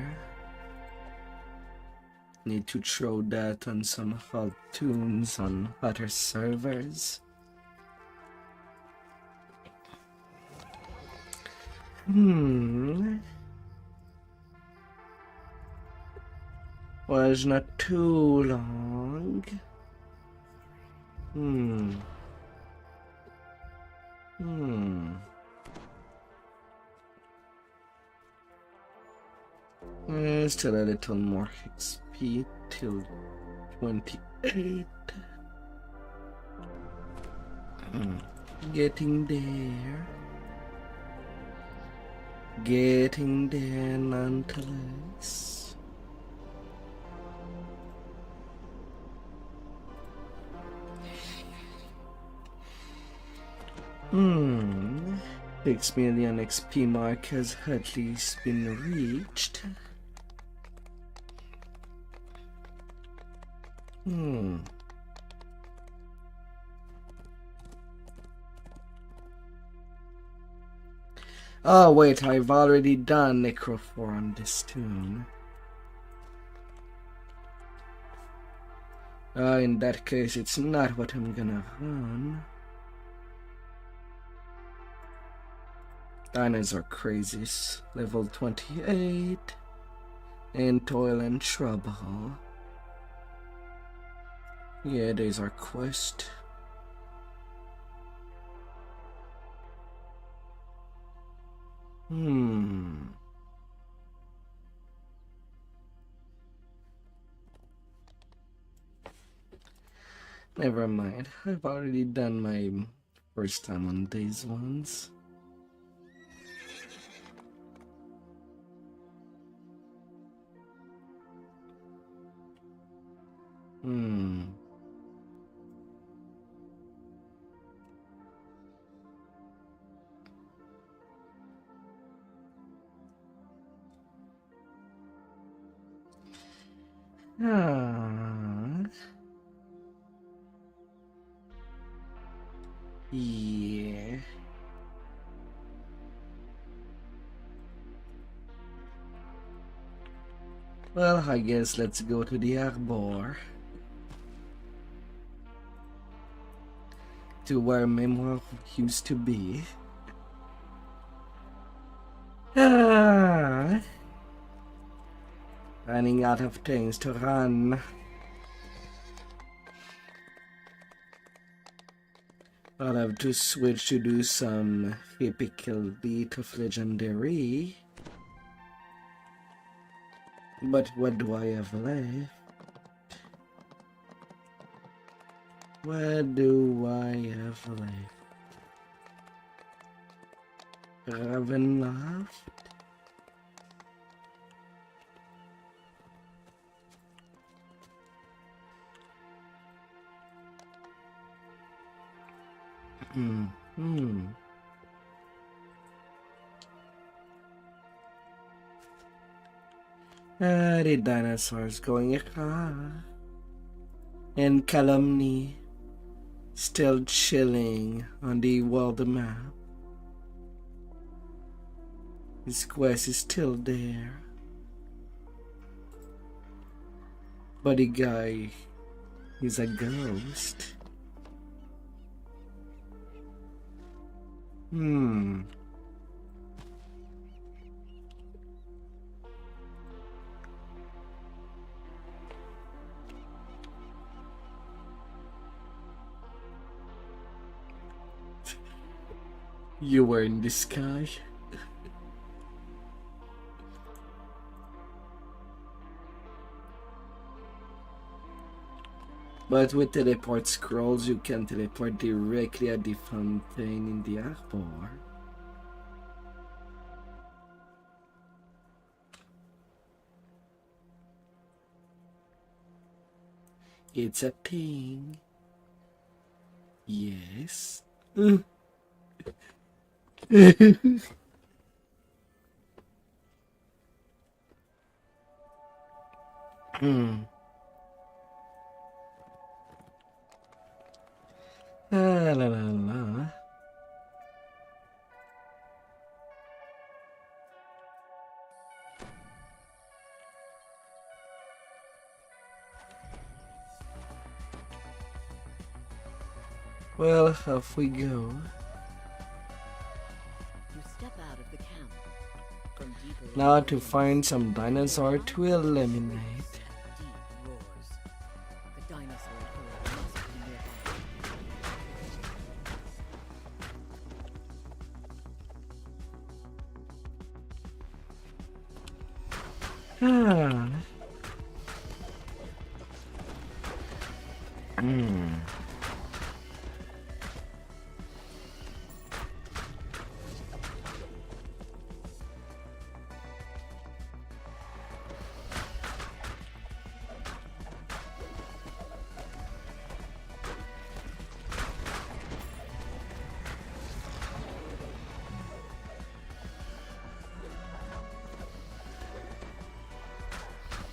Need to throw that on some hot tunes on other servers. Was not too long. Still a little more XP till 28. Getting there. Getting there nonetheless. Hmm. 6 million XP mark has at least been reached. Oh wait, I've already done Necro 4 on this tune. In that case, it's not what I'm gonna run. Diners are crazies. Level 28. And Toil and Trouble. Yeah, there's our quest. Never mind. I've already done my First time on these ones. Yeah. Well, I guess let's go to the arbor. To where Memoir used to be. Running out of things to run. I'll have to switch to do some typical beat of legendary. But what do I have left? What do I have left? Dragonlord? The dinosaurs going and Calumny still chilling on the world map. His quest is still there, but the guy is a ghost. You were in the sky. But with teleport scrolls, you can teleport directly at the fountain in the arbor. It's a thing. Yes. La la la. Well, off we go. You step out of the camp. From deeper Now to find some dinosaur to eliminate. deep roars. The dinosaur horde must be nearby.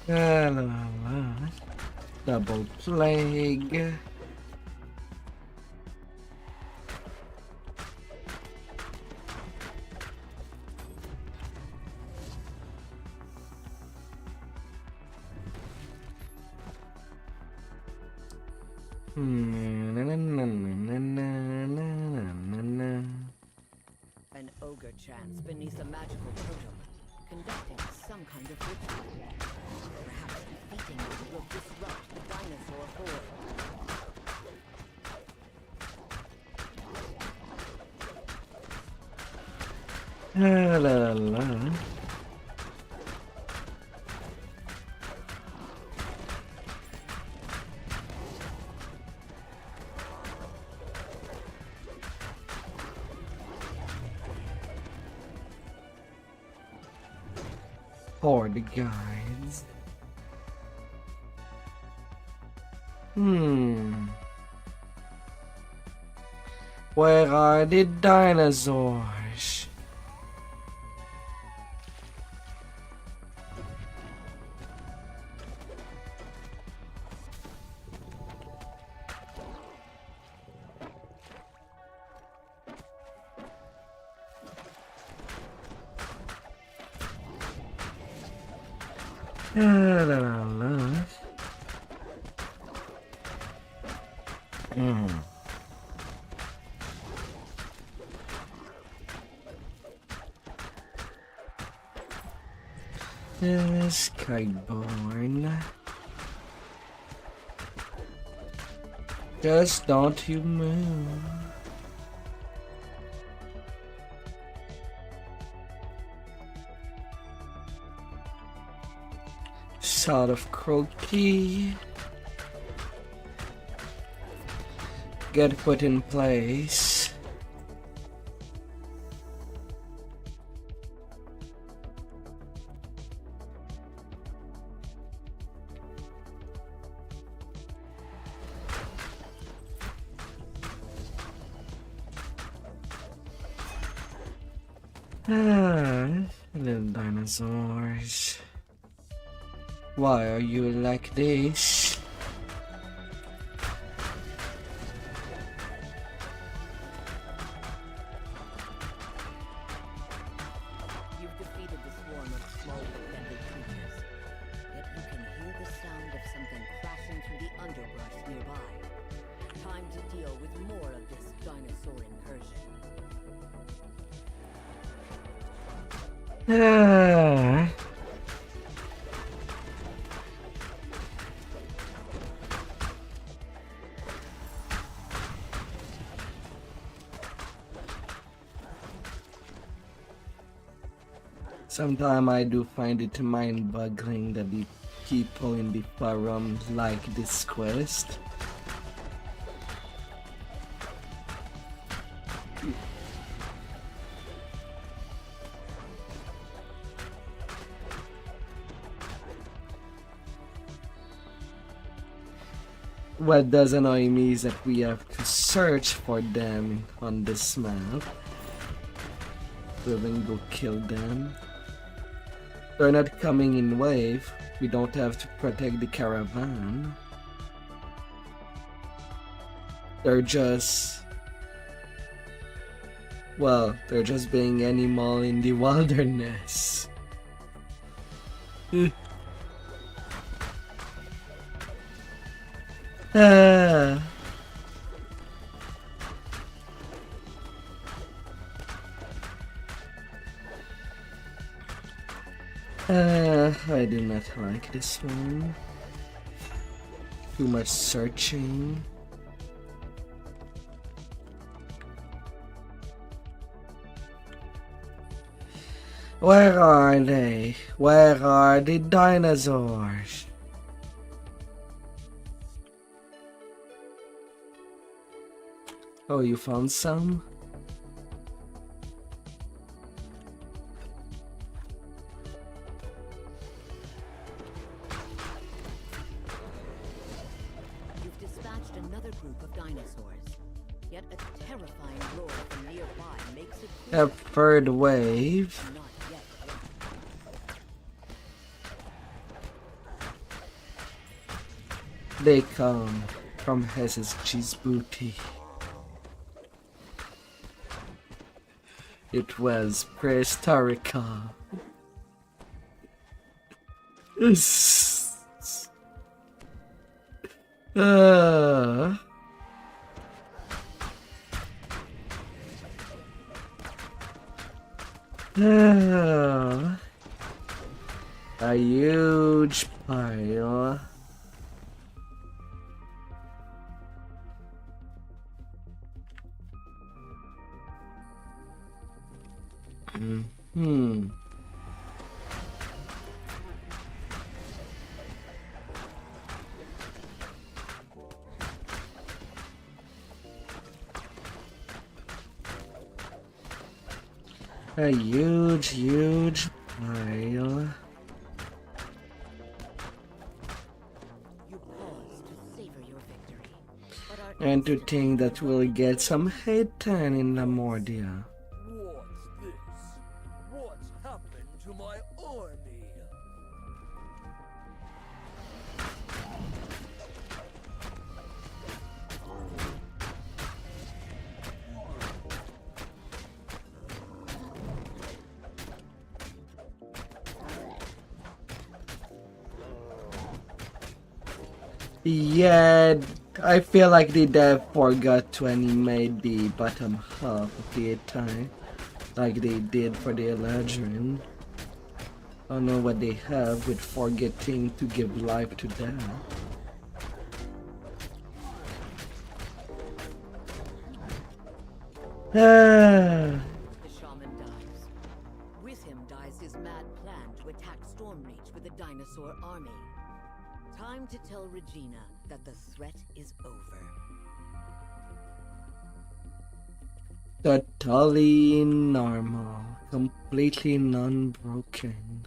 La la la. Double plague. An ogre chants beneath a magical totem, conducting some kind of ritual. Perhaps defeating it will disrupt the dinosaur horde. La la la. Horde guides. Where are the dinosaurs? La, la, la, la. Skyborn. Just don't you move. Sort of croaky. Get put in place. Little dinosaurs. Why are you like this? You've defeated the swarm of small but deadly creatures. Yet you can hear the sound of something crashing through the underbrush nearby. Time to deal with more of this dinosaur incursion. Sometimes I do find it mind-boggling that the people in the forum like this quest. What does annoy me is that we have to search for them on this map. We then go kill them. They're not coming in wave. We don't have to protect the caravan. They're just... well, they're just being animal in the wilderness. I do not like this one. Too much searching. Where are they? Where are the dinosaurs? Oh, you found some? You've dispatched another group of dinosaurs. Yet a terrifying roar from nearby makes it clear A third wave. not yet They come from SSG's booty. It was prehistorical. A huge pile. A huge pile. And to think that we'll get some hate time in Lamordia. What's this? What's happened to my army? Yeah, I feel like the dev forgot to animate the bottom half of the time, like they did for the Eladrin. I don't know what they have with forgetting to give life to that. The shaman dies. With him dies his mad plan to attack Stormreach with a dinosaur army. Time to tell Regina that the threat is over. Totally normal, completely non-broken.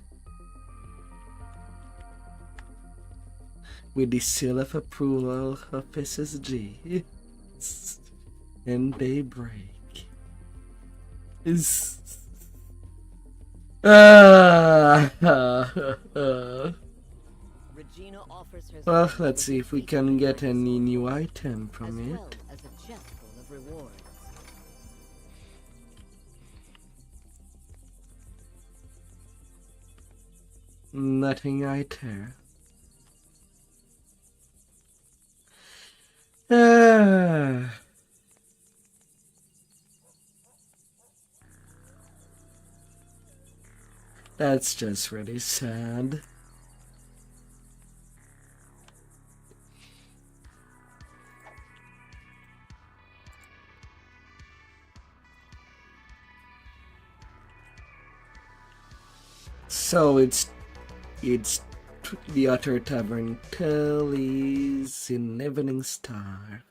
With the seal of approval of SSG and Daybreak. Regina offers her Well, let's see if we can get any new item from it. well as a chest full of rewards. Nothing right there. That's just really sad. So it's the Utter Tavern Kelly's in Evening Star.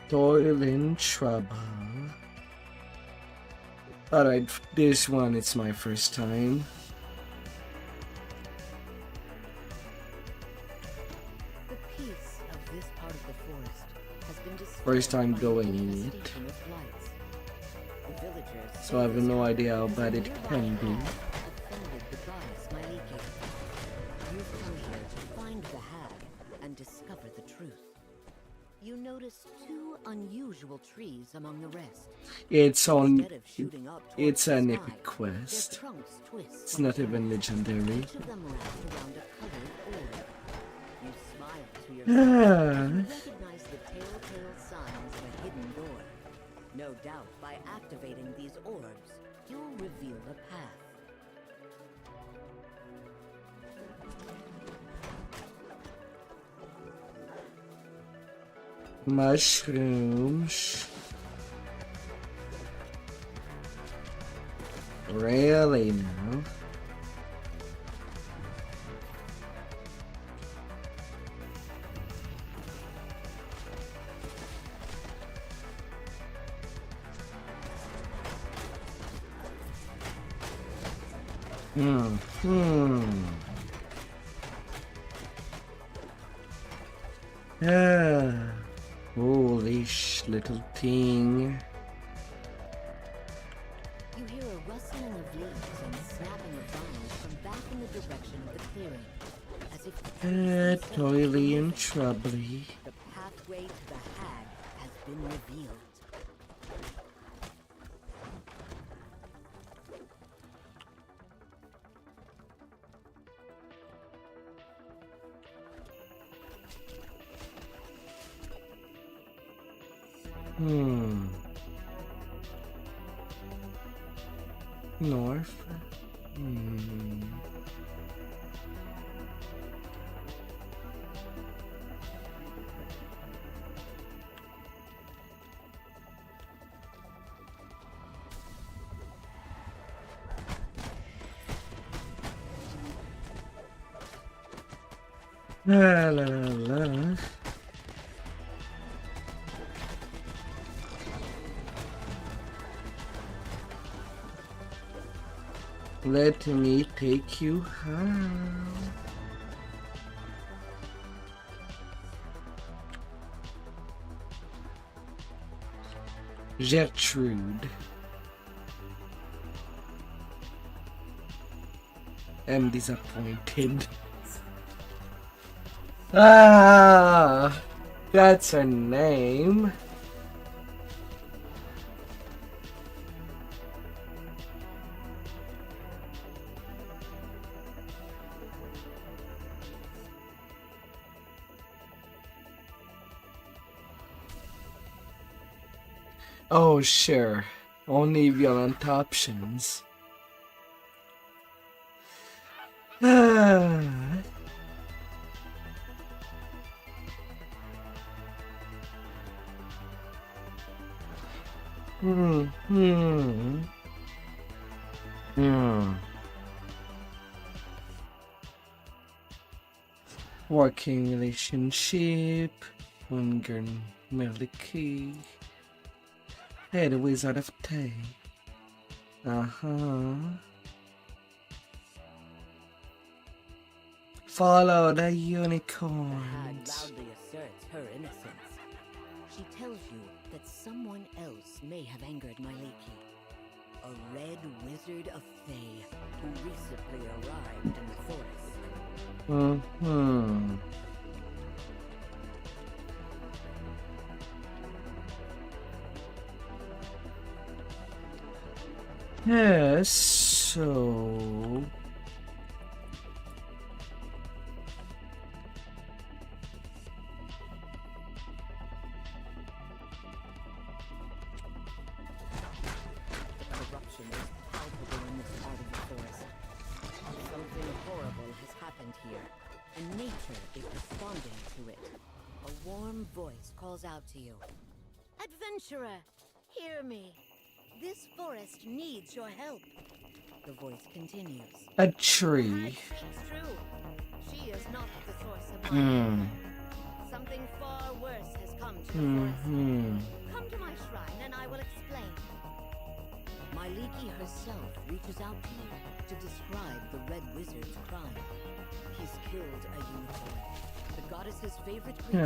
Toil in trouble. Alright, this one it's my first time. The peace of this part of the forest has been disturbed First time by going the in it. infestation of blights. The villagers So I have no idea how bad it can be. offended the goddess Mylike. You've come here to find the hag and discover the truth. You notice two unusual trees among the rest. It's on. Instead of shooting up towards It's the an sky, epic quest. their trunks twist It's from not the even ground. legendary. Each of them wrapped around a colored orb. You smile to yourself. Ah. You recognize the telltale signs of a hidden door. No doubt, by activating these orbs, you'll reveal a path. Mushrooms. Really now? Ah, foolish little thing. You hear a rustling of leaves and snapping of vines from back in the direction of the clearing, as if Toily and troubly. the pathway to the hag has been revealed. North. La la la la. Let me take you home. Gertrude. I'm disappointed. Ah, that's her name. Oh, sure. Only violent options. Ah. Working relationship. Hunger Milky. Hey, the Wizard of Tay. Follow the unicorns. Loudly asserts her innocence. She tells you that someone else may have angered my Leaky. A red wizard of Thay who recently arrived in the forest. Yes, so... Corruption is palpable in this part of the forest. Something horrible has happened here, and nature is responding to it. A warm voice calls out to you. Adventurer, hear me. This forest needs your help. The voice continues. A tree. Speaks true. She is not the source of my Something far worse has come to the forest. Come to my shrine and I will explain. My Leaky herself reaches out to you to describe the Red Wizard's crime. He's killed a unicorn, the goddess's favorite creature.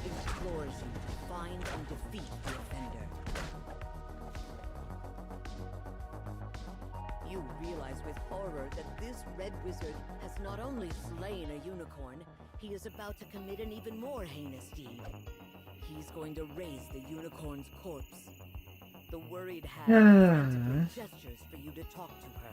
He implores you to find and defeat the offender. You realize with horror that this Red Wizard has not only slain a unicorn, he is about to commit an even more heinous deed. He's going to raise the unicorn's corpse. The worried hag frantically gestures for you to talk to her.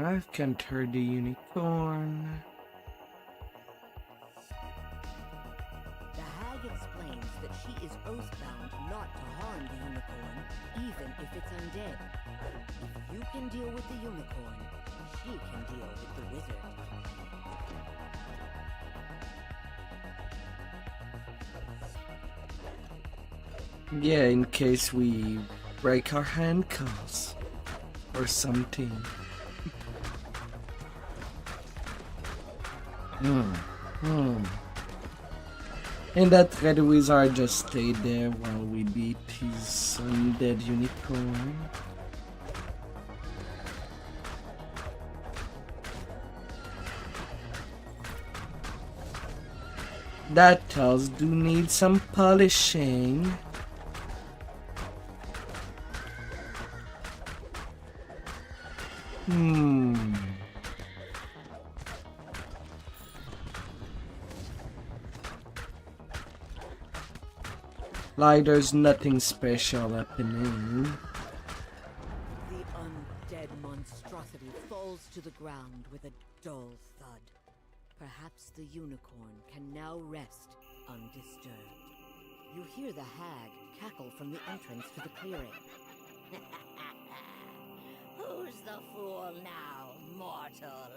I can't hurt the unicorn. The hag explains that she is oath-bound not to harm the unicorn, even if it's undead. If you can deal with the unicorn, she can deal with the wizard. Yeah, in case we break our handcuffs or something. And that Red Wizard just stayed there while we beat his undead unicorn. That tiles do need some polishing. Like there's nothing special happening. The undead monstrosity falls to the ground with a dull thud. Perhaps the unicorn can now rest undisturbed. You hear the hag cackle from the entrance to the clearing. Who's the fool now, mortal?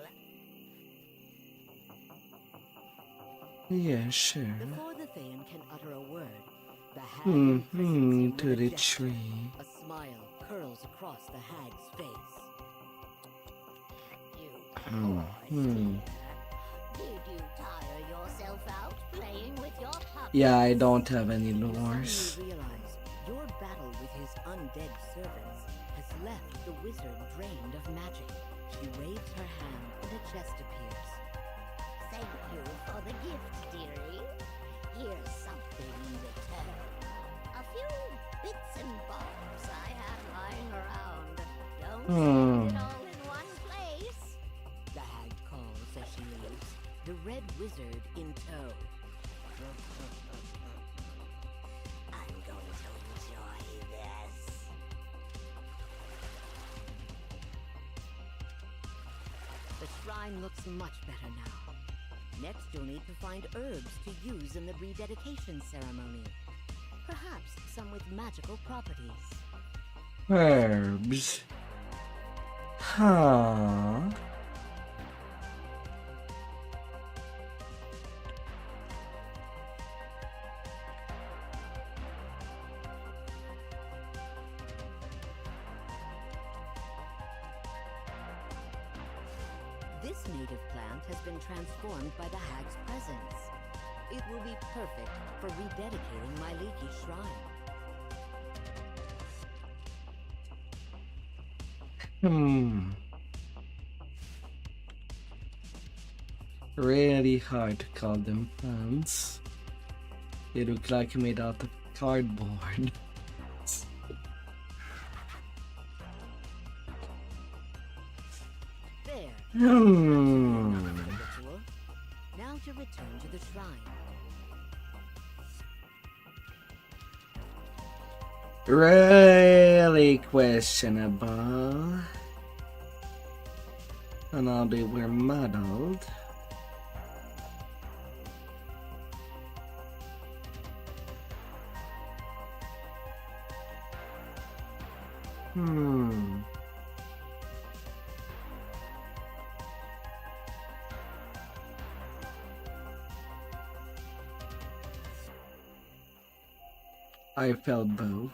Yeah, sure. Before the Thayan can utter a word, the hag imprisons him To with a the gesture. tree. A smile curls across the hag's face. Did you tire yourself out playing with your puppet? Yeah, I don't have any You lures. suddenly realize your battle with his undead servants has left the wizard drained of magic. She waves her hand and a chest appears. Thank you for the gift, dearie. Here's something in return. A few bits and bobs I have lying around. Don't spend it all in one place. The hag calls as she leaves, the red wizard in tow. I'm going to enjoy this. The shrine looks much better now. Next, you'll need to find herbs to use in the rededication ceremony. Perhaps some with magical properties. Herbs. Huh. This native plant has been transformed by the hag's presence. It will be perfect for rededicating my leaky shrine. Really hard to call them plants. They look like made out of cardboard. There. Hmm. Ritual. Now to return to the shrine. Really questionable. And now they were muddled. I felt both.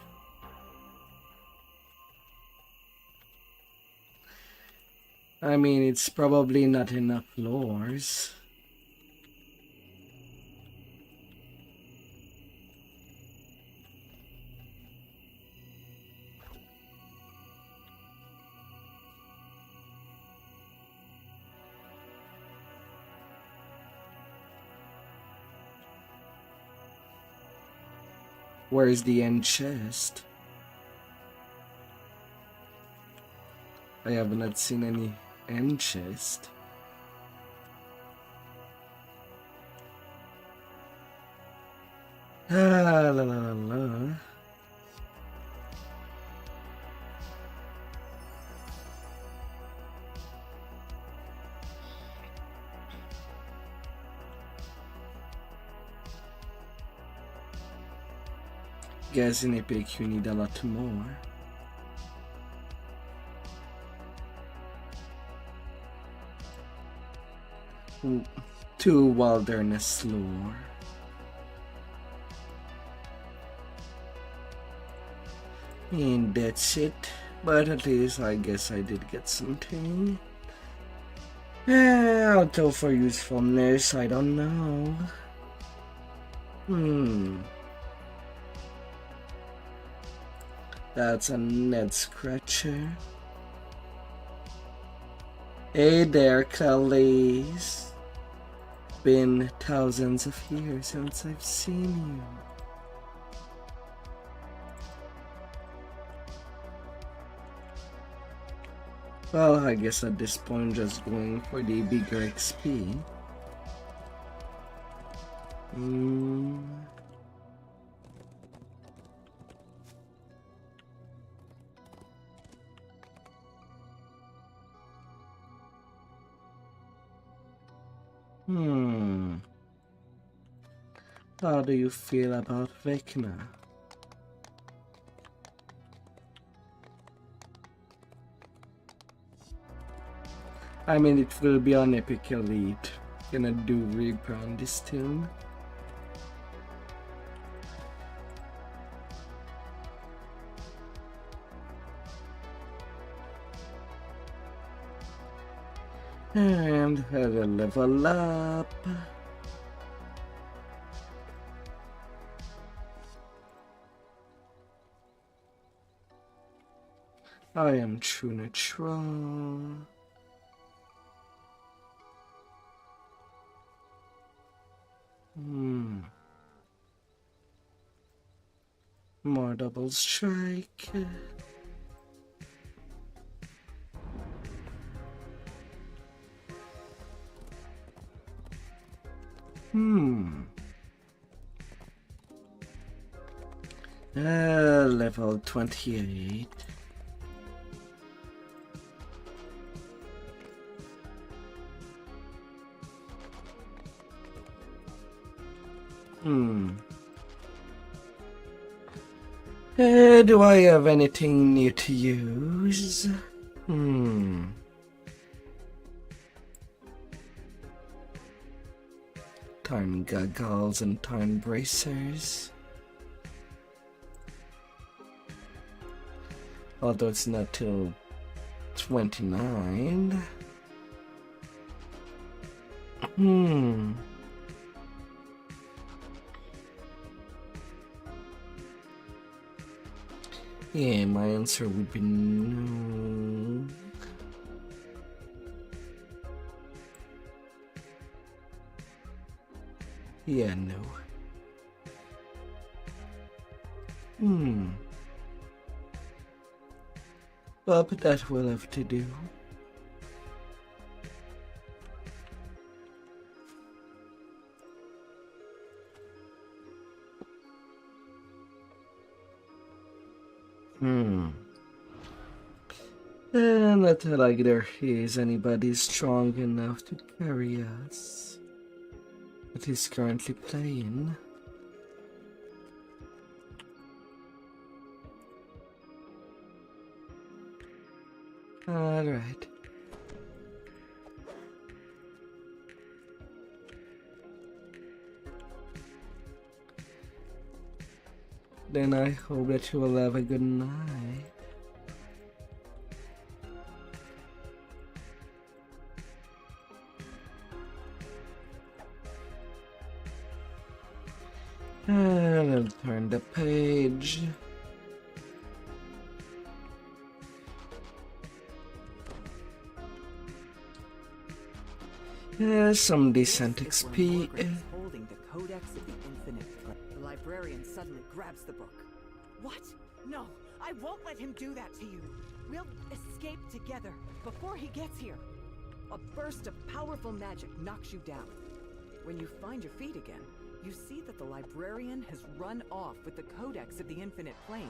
I mean, it's probably not enough lures. Where's the end chest? I have not seen any end chest. Ah, la la la la. Guess in Epic you need a lot more. Two wilderness lore. And that's it. But at least I guess I did get something. Although for usefulness, I don't know. That's a Ned Scratcher. Hey there, Callies. been thousands of years since I've seen you. Well, I guess at this point just going for the bigger XP. How do you feel about Vecna? I mean, it will be an epic elite. Gonna do Reaper on this tune. And have a level up. I am true neutral. More double strike. Level 28. Do I have anything new to use? Time goggles and time bracers. Although it's not till 29. Yeah, my answer would be no. Yeah, no. Well, but that will have to do. Not like there is anybody strong enough to carry us. But he's currently playing. Alright. Then I hope that you will have a good night. And I'll turn the page. Some decent XP. Holding the Codex of the Infinite. The librarian suddenly grabs the book. What? No, I won't let him do that to you. We'll escape together before he gets here. A burst of powerful magic knocks you down. When you find your feet again, you see that the librarian has run off with the Codex of the Infinite Planes.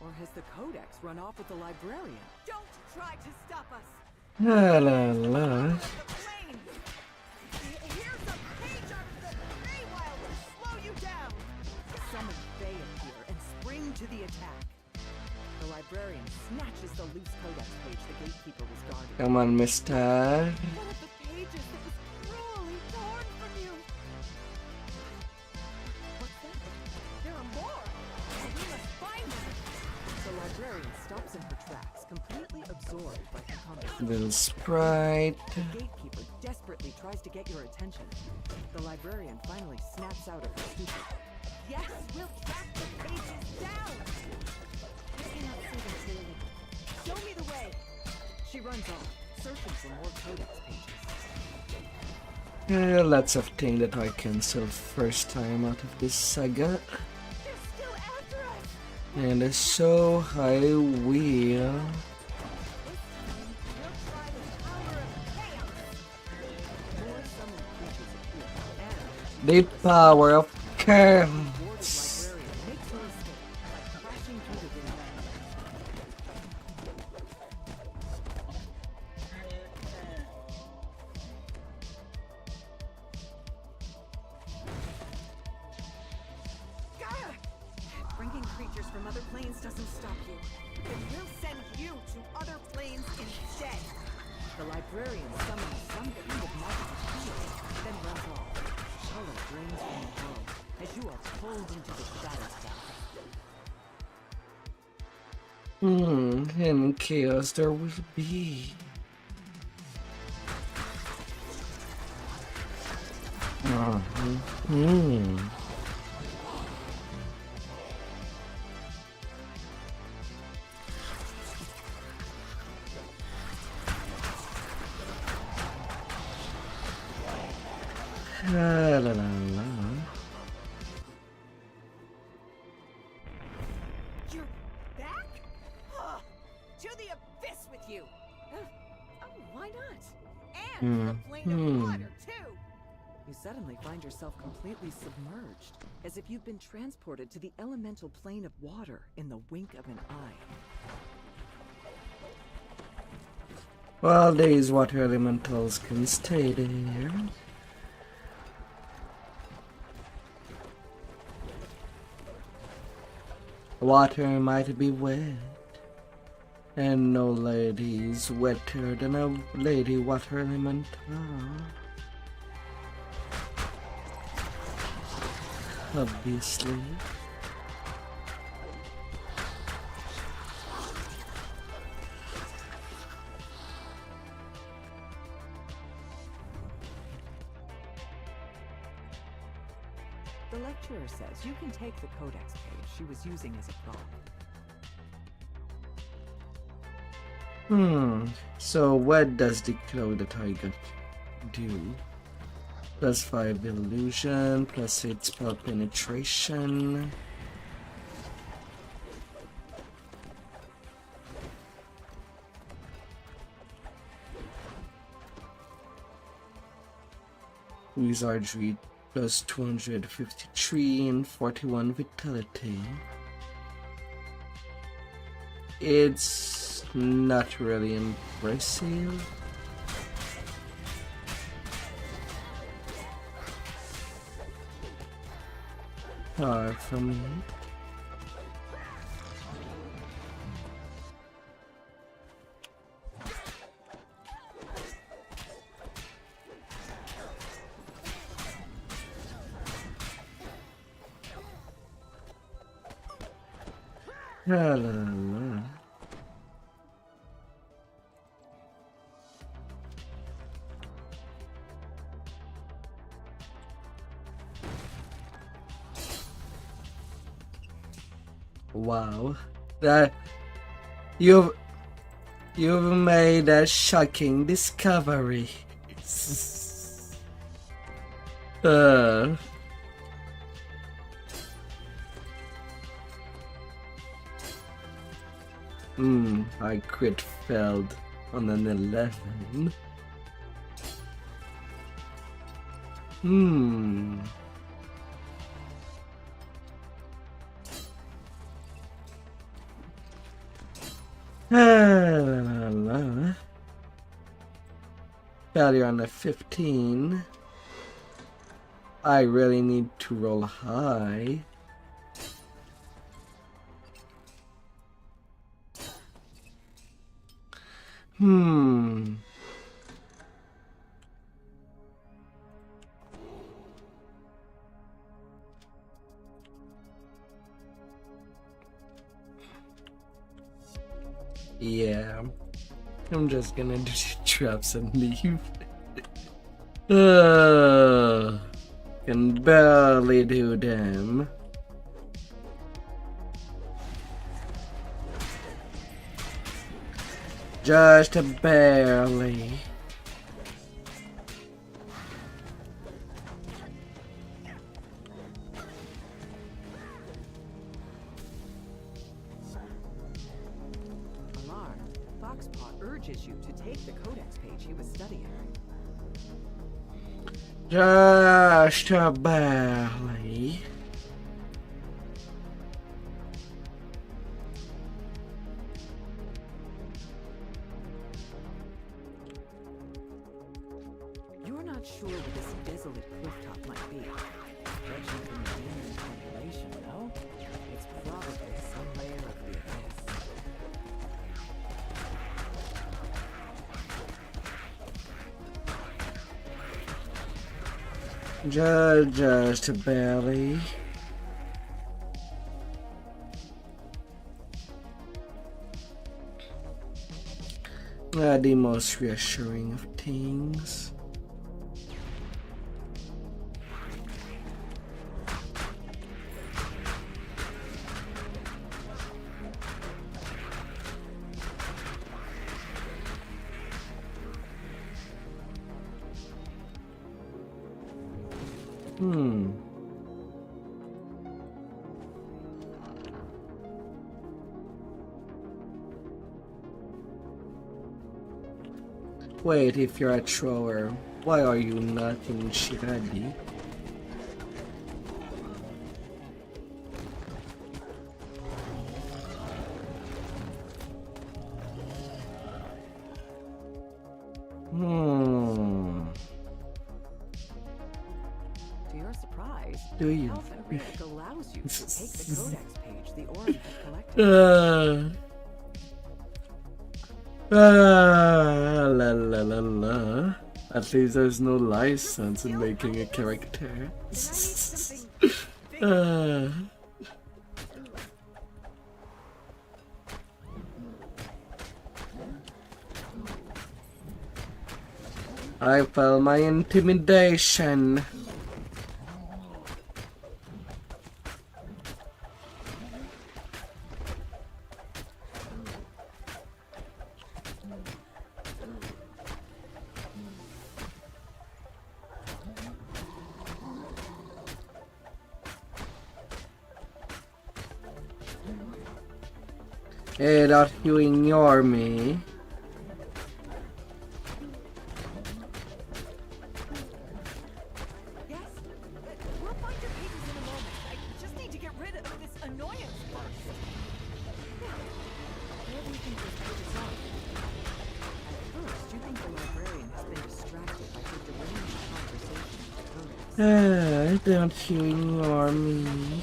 Or has the Codex run off with the librarian? Don't try to stop us! La la la. Here's a page out of the Feywild to slow you down! Summon Fey appear and spring to the attack. The librarian snatches the loose Codex page the gatekeeper was guarding. Come on, mister. One of the pages that was cruelly torn from you! What's that? There are more! We must find them! The librarian stops in her tracks, completely absorbed by her conversation. Little sprite. The gatekeeper desperately tries to get your attention. The librarian finally snaps out of her stupor. Yes, we'll track the pages down! I cannot see them clearly. Show me the way! She runs off, searching for more Codex pages. Lots of things that I cancel first time out of this saga. And so I will. The power of chaos. Bringing creatures from other planes doesn't stop you. Then we'll send you to other planes instead. The librarian summons some kind of magical field, then runs off. Color drains from the world as you are pulled into the shadows. And chaos there will be. La la la la. You're back? To the abyss with you! Oh, why not? And to the plane of water, too! You suddenly find yourself completely submerged, as if you've been transported to the elemental plane of water in the wink of an eye. Well, these water elementals can stay there. Water might be wet, and no lady is wetter than a lady water elemental. Obviously. The lecturer says you can take the codex page she was using as a prop. So what does the cloud that I got do? +5 illusion, +8 spell penetration. Wizardry +253 and 41 vitality. It's not really impressive. Far from it. La la la. Wow, that you've made a shocking discovery. I crit failed on an 11. Failure on a 15. I really need to roll high. Yeah, I'm just gonna do the traps and leave. Can barely do them. Just barely. issue to take the codex page he was studying. Just barely. You're not sure what this desolate clifftop might be. Judging from the demon's population, no? It's probably some layer of the abyss. Just barely. Not the most reassuring of things. Wait, if you're a thrower, why are you not in Shiradi? To your surprise, Do you? Elf and Critic allows you to take the codex page the Aura had collected. La la la la. At least there's no license in making a character. I felt my intimidation. Hey, don't you ignore me. Yes? We'll find your pages in a moment. I just need to get rid of this annoyance first. Where do you think this pages are? At first, you think the librarian has been distracted by her deranged conversation with the codex. Don't you ignore me.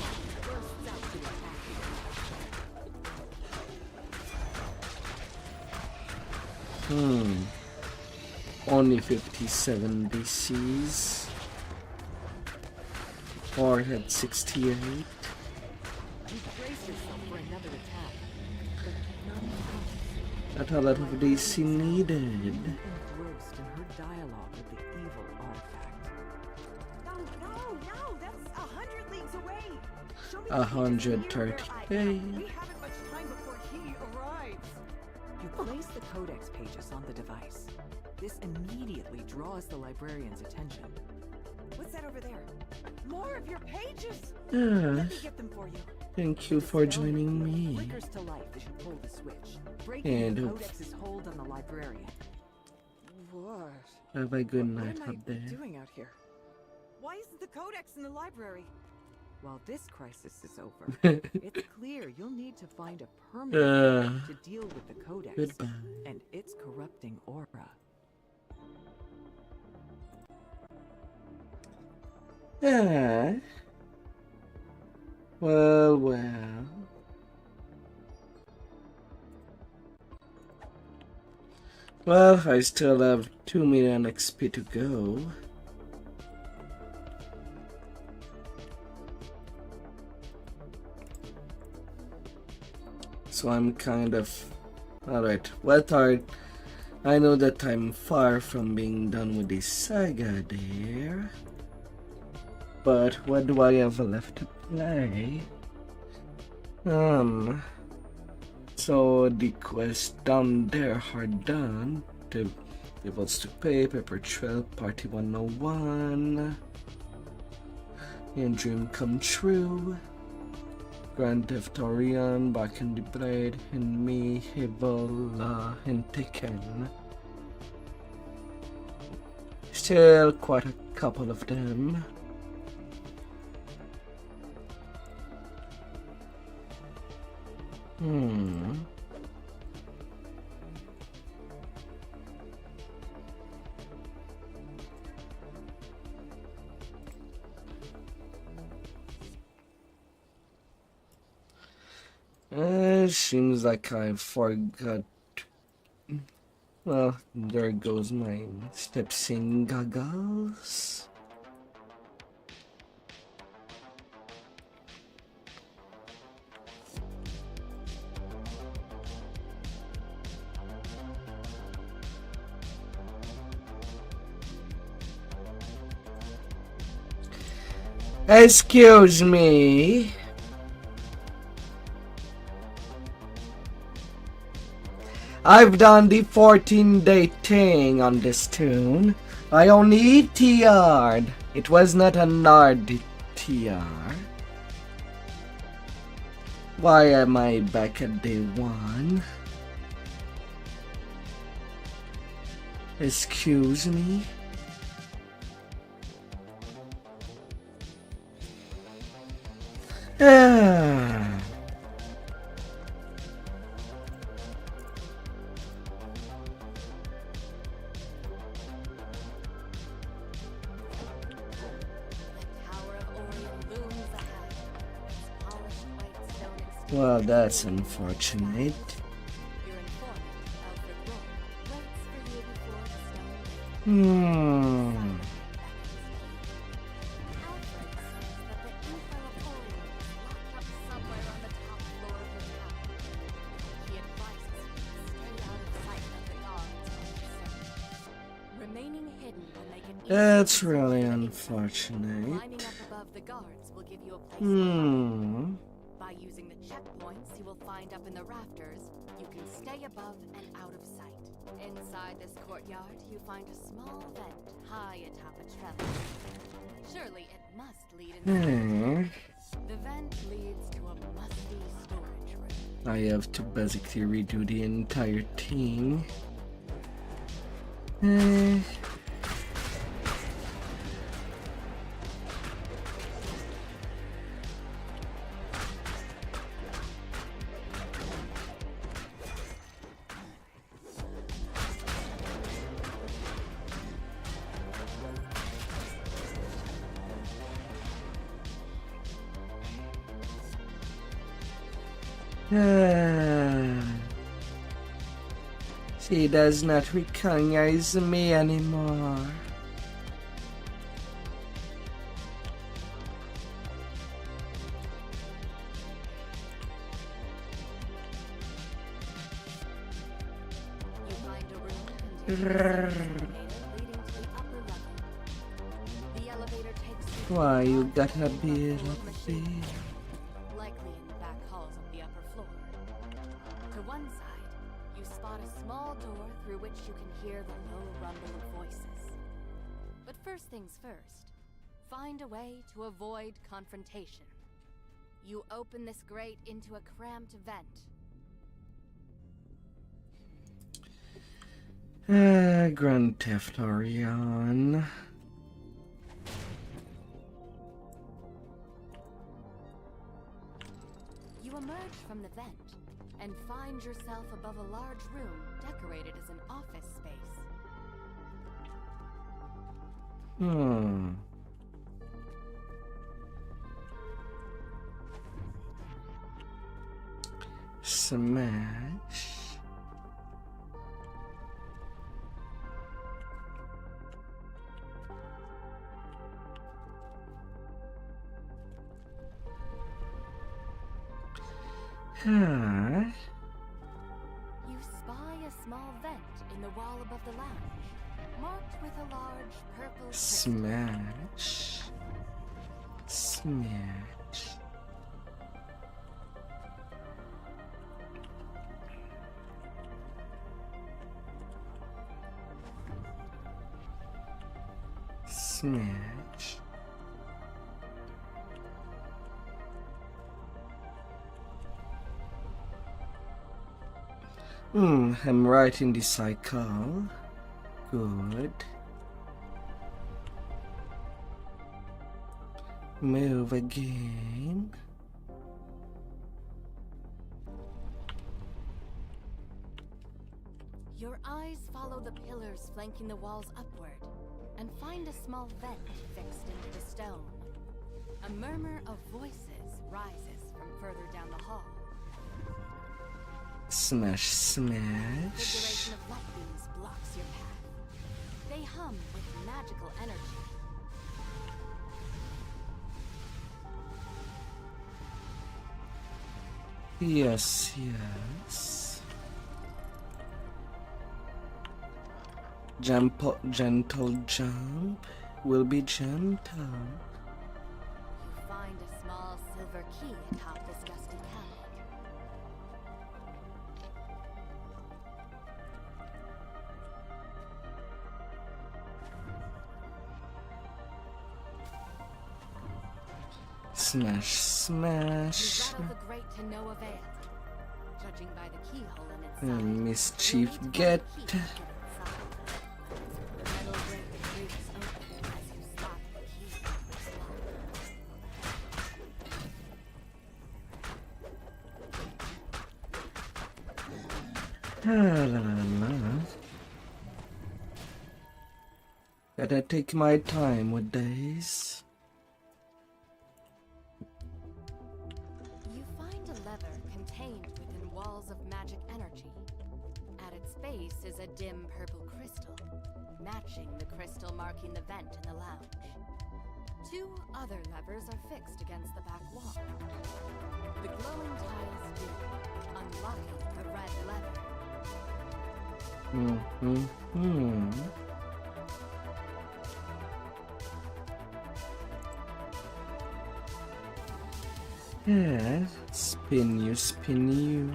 Only 57 DCs. Or had 68. You brace yourself for another attack, but not Not a lot of DC needed. engrossed in her dialogue with the evil artifact. No, that's 100 leagues away. Show me 130. we haven't much time before he arrives. You place the codex pages on the device. This immediately draws the librarian's attention. What's that over there? More of your pages! Let me get them for you. Thank you for joining me. Flickers to life as you pull the switch, breaking the codex's hold on the librarian. What? Have a good night What am up I there. doing out here? Why isn't the codex in the library? While this crisis is over, it's clear you'll need to find a permanent way to deal with the codex and its corrupting aura. Well. Well, I still have 2 million XP to go. So I'm kind of... Alright, Wetard, I know that I'm far from being done with this saga there. But what do I have left to play? So the quests down there are done. The Devils to Pay, Paper Trail, Party 101, and Dream Come True. Grand Theft Orion, Back in the Blade, and Me, Ebola, and Tekken. Still quite a couple of them. Seems like I forgot. Well, there goes my step-sing goggles. Excuse me. I've done the 14-day thing on this tune. I only TR'd. It was not an RDTR. Why am I back at day 1? Excuse me? Well, that's unfortunate. That's really unfortunate. By using the checkpoints you will find up in the rafters, you can stay above and out of sight. Inside this courtyard, you find a small vent high atop a trellis. Surely it must lead inside. The vent leads to a musty storage room. I have to basically redo the entire thing. She does not recognize me anymore. Why you gotta be like this? Likely in the back halls of the upper floor. To one side, you spot a small door through which you can hear the low rumble of voices. But first things first, find a way to avoid confrontation. You open this grate into a cramped vent. Grand Theft Orion. You emerge from the vent and find yourself above a large room decorated as an office space. Smash. You spy a small vent in the wall above the lounge, marked with a large purple Smash. Smash. Smash. I'm right in the cycle. Good. Move again. Your eyes follow the pillars flanking the walls upward and find a small vent fixed into the stone. A murmur of voices rises from further down the hall. Smash, smash. The of light beams blocks your path. They hum with magical energy. Yes, yes. Gentle jump will be gentle. You find a small silver key atop this dusty cabinet. Smash, smash. You rattle the grate to no avail. Judging by the keyhole in its side, Mischief get. Gotta take my time with these. You find a lever contained within walls of magic energy. At its base is a dim purple crystal, matching the crystal marking the vent in the lounge. Two other levers are fixed against the back wall. The glowing tiles do, unlocking the red lever. Yeah, spin you, spin you.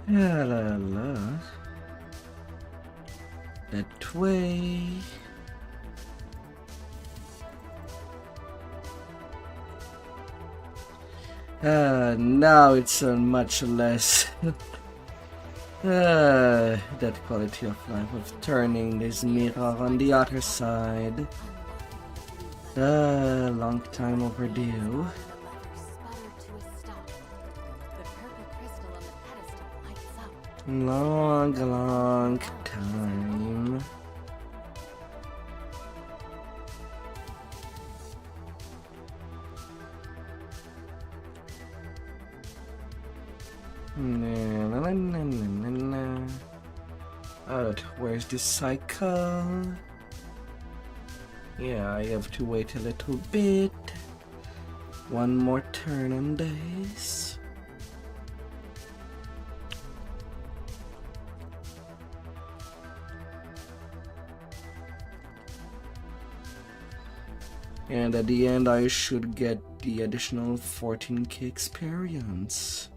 La la la. That way. Now it's much less that quality of life of turning this mirror on the other side. Long time overdue. Long time. Where's the cycle? Yeah, I have to wait a little bit. One more turn on this. And at the end, I should get the additional 14k experience.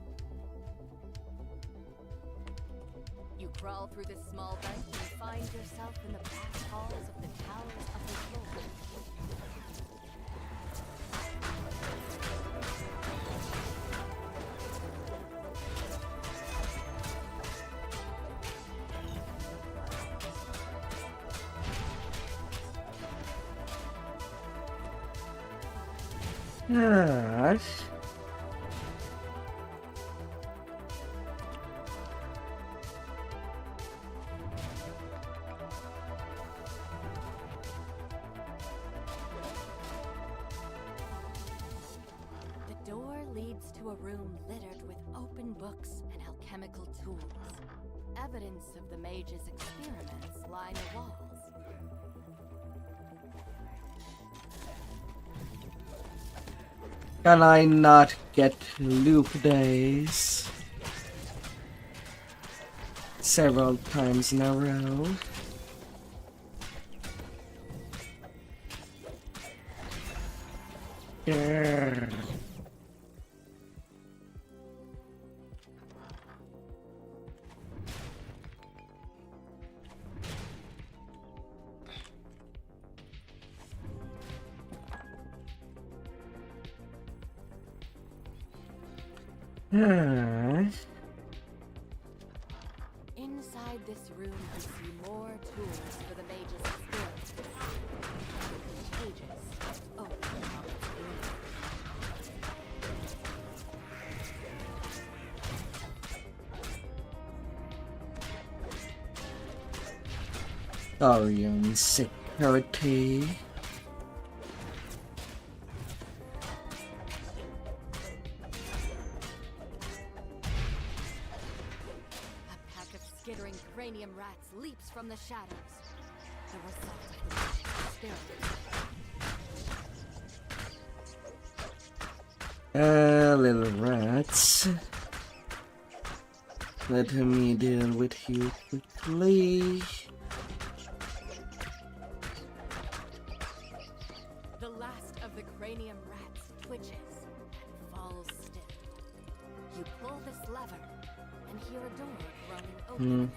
You crawl through this small vent and find yourself in the back halls of the towers of the floor. Yes. The door leads to a room littered with open books and alchemical tools. Evidence of the mage's experiments line the walls. Can I not get loop days several times in a row? Yeah. Inside this room, you see more tools for the mage's experience. Pages open on its room. Orion security. Skittering cranium rats leaps from the shadows. The result of the mage's experiment. Little rats. Let me deal with you quickly. The last of the cranium rats twitches and falls still. You pull this lever and hear a door groaning open.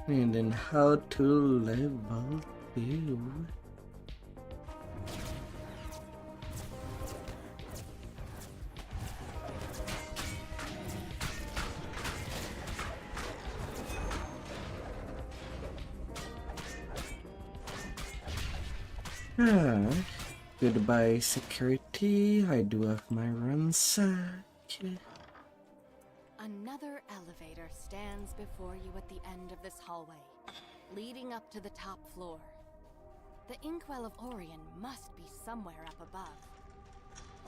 And then how to level you? Goodbye security, I do have my ransack. Another elevator stands before you at the end of this hallway, leading up to the top floor. The Inkwell of Orion must be somewhere up above.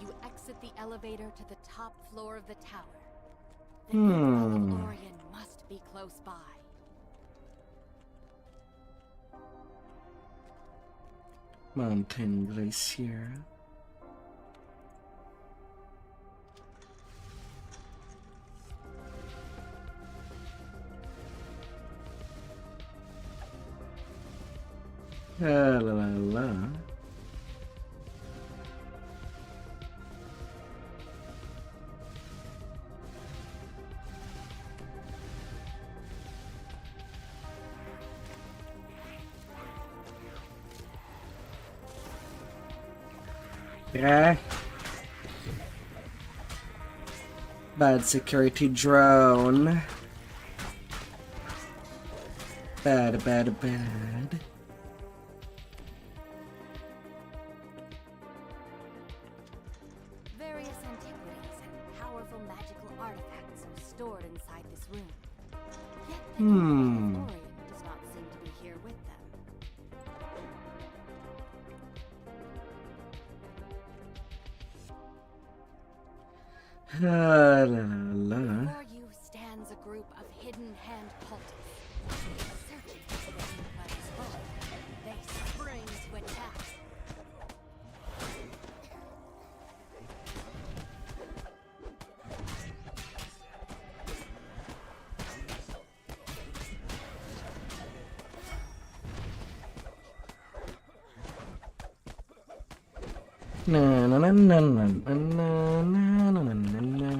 You exit the elevator to the top floor of the tower. The Inkwell of Orion must be close by. Mountain Glacier. La la la. Yeah. Bad security drone. Bad. Various antiquities and powerful magical artifacts are stored inside this room. Yet the Inkwell of Orion does not seem to be here with them. La la la. Before you stands a group of hidden hand cultists. Searching for the Inkwell's vault, they spring to attack. Na na na na na na na na na.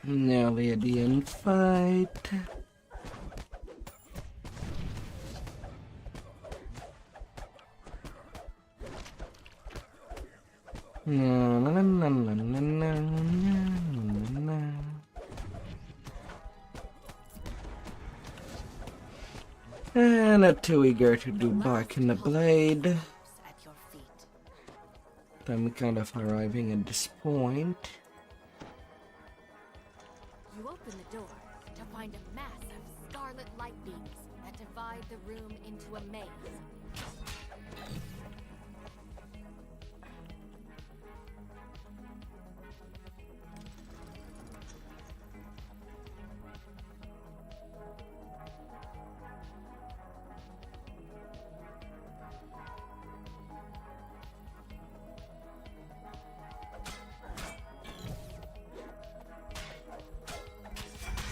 Now the Indian fight. Na na na na na na na na. And not too eager to do bark in the blade. I'm kind of arriving at this point. You open the door to find a mass of scarlet light beams that divide the room into a maze.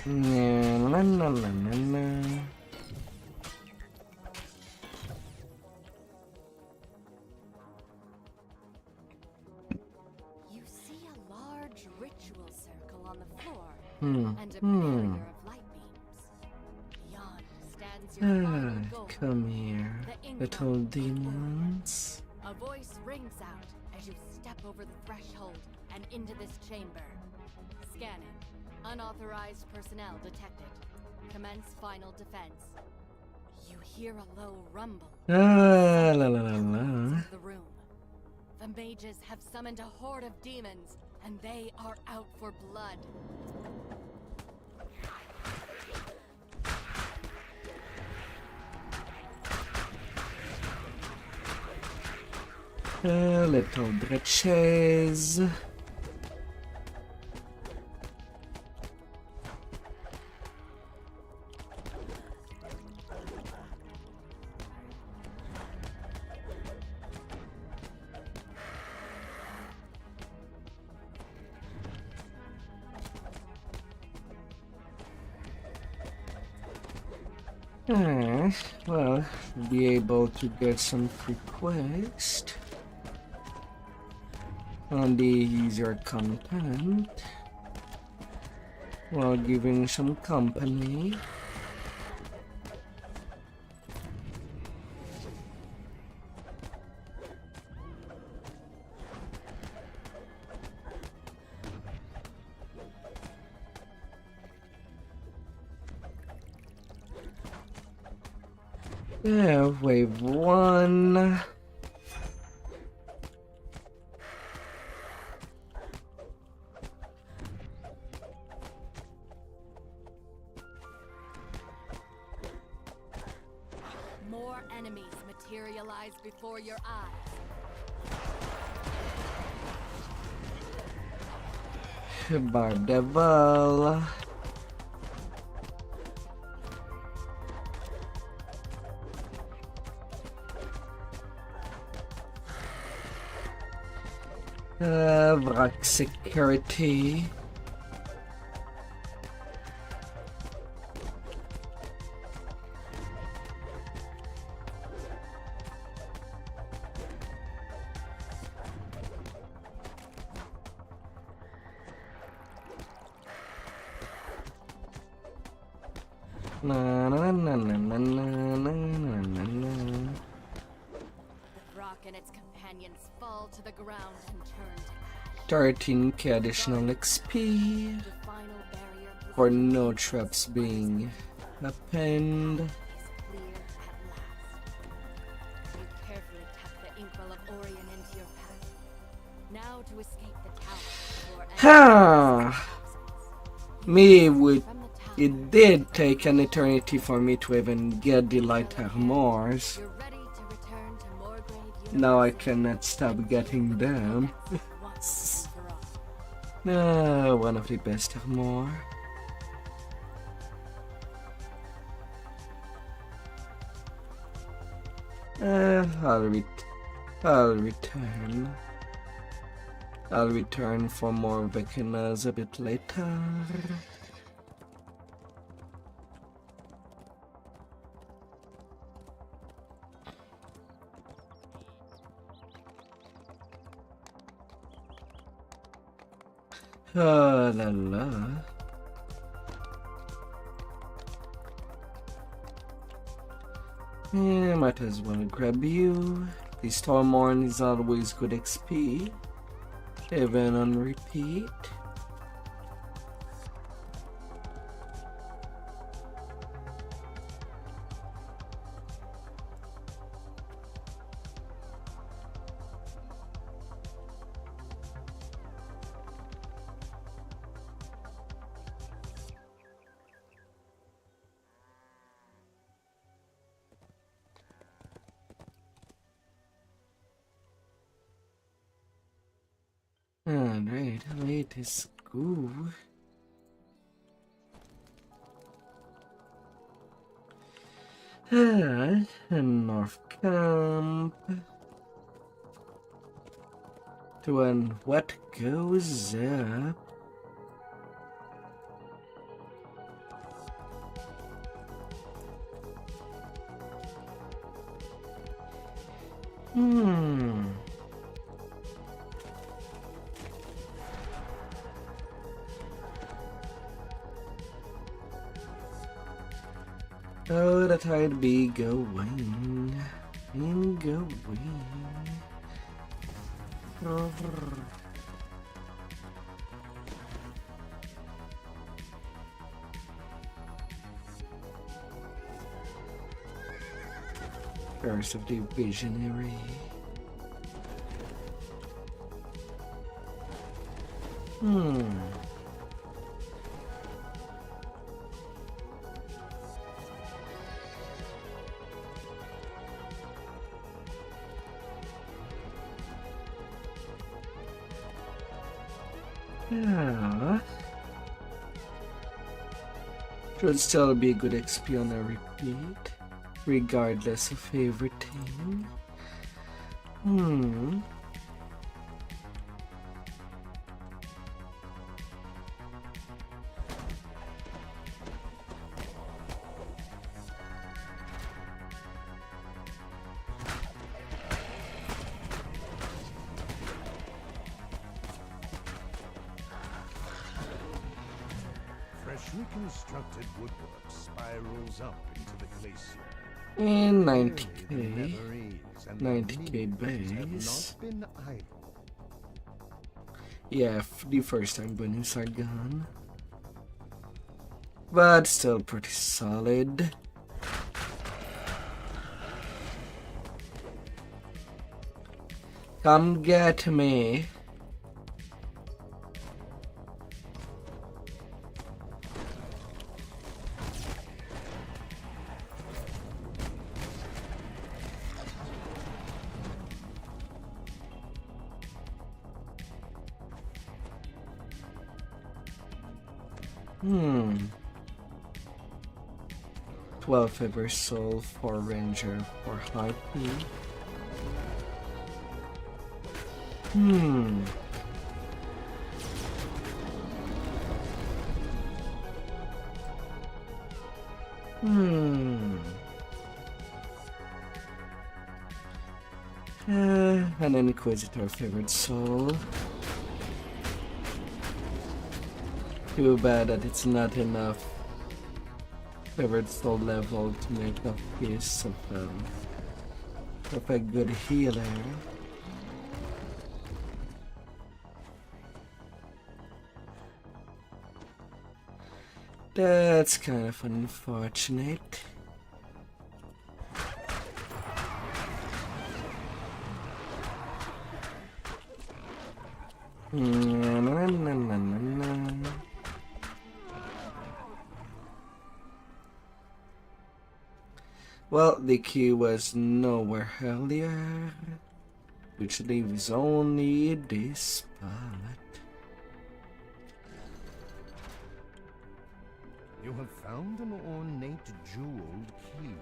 Na na na na na. You see a large ritual circle on the floor Hmm. and a barrier of light beams. Beyond stands your final goal. Come here, The ink little bubble demons. A voice rings out as you step over the threshold and into this chamber. Scanning. Unauthorized personnel detected. Commence final defense. You hear a low rumble. Ah, la la la la. The room. The mages have summoned a horde of demons, and they are out for blood. Little dretches. Well, be able to get some request on the easier content while giving some company. Yeah, wave 1. More enemies materialize before your eyes. Bar Devil. Wreck security. Na na na na na na na na na. Rock and its companions fall to the ground and turn to ash. 13k additional XP The final barrier for no traps being append. is clear at last. You carefully tuck the inkwell of Orion into your pack. Now to escape the tower before Ha! Me with it did take an eternity for me to even get the light armors. Now I cannot stop getting them. No, one of the best armor. I'll return. I'll return for more Vekinas a bit later. Oh la la. Yeah, might as well grab you. The Stormorn is always good XP, even on repeat. Alright, let's go. North Camp. To an what goes up? Oh, that I'd be going. And going. Curse of the Visionary. Yeah. Should still be good XP on a repeat, regardless of everything. Reconstructed woodwork spirals up into the glacier. And Clearly, 90k. the Netherese and 90k the minions have base. not been idle. Yeah, the first time bonus are gone. But still pretty solid. Come get me. Hmm. 12 ever soul for Ranger for Harpy. Hmm. An Inquisitor favorite soul. Too bad that it's not enough favorite soul level to make a piece of a good healer. That's kind of unfortunate. Well, the key was nowhere earlier, which leaves only this spot. You have found an ornate jeweled key.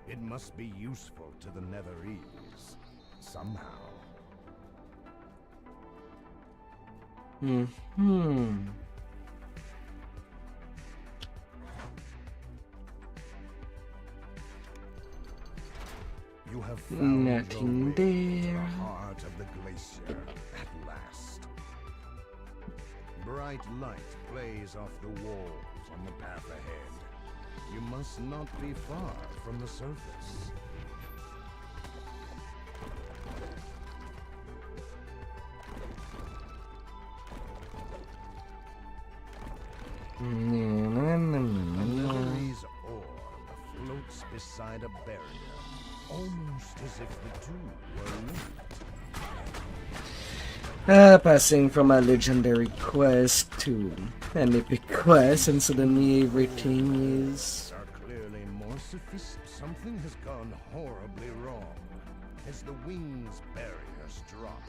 It must be useful to the Netherese, somehow. You have found Nothing the way to there. the heart of the glacier at last. Bright light plays off the walls on the path ahead. You must not be far from the surface. A Netherese orb floats beside a barrier, almost as if the two were linked. Passing from a legendary quest to an epic quest, and suddenly everything is... Are clearly more sophisticated. Something has gone horribly wrong. As the wings barriers drop.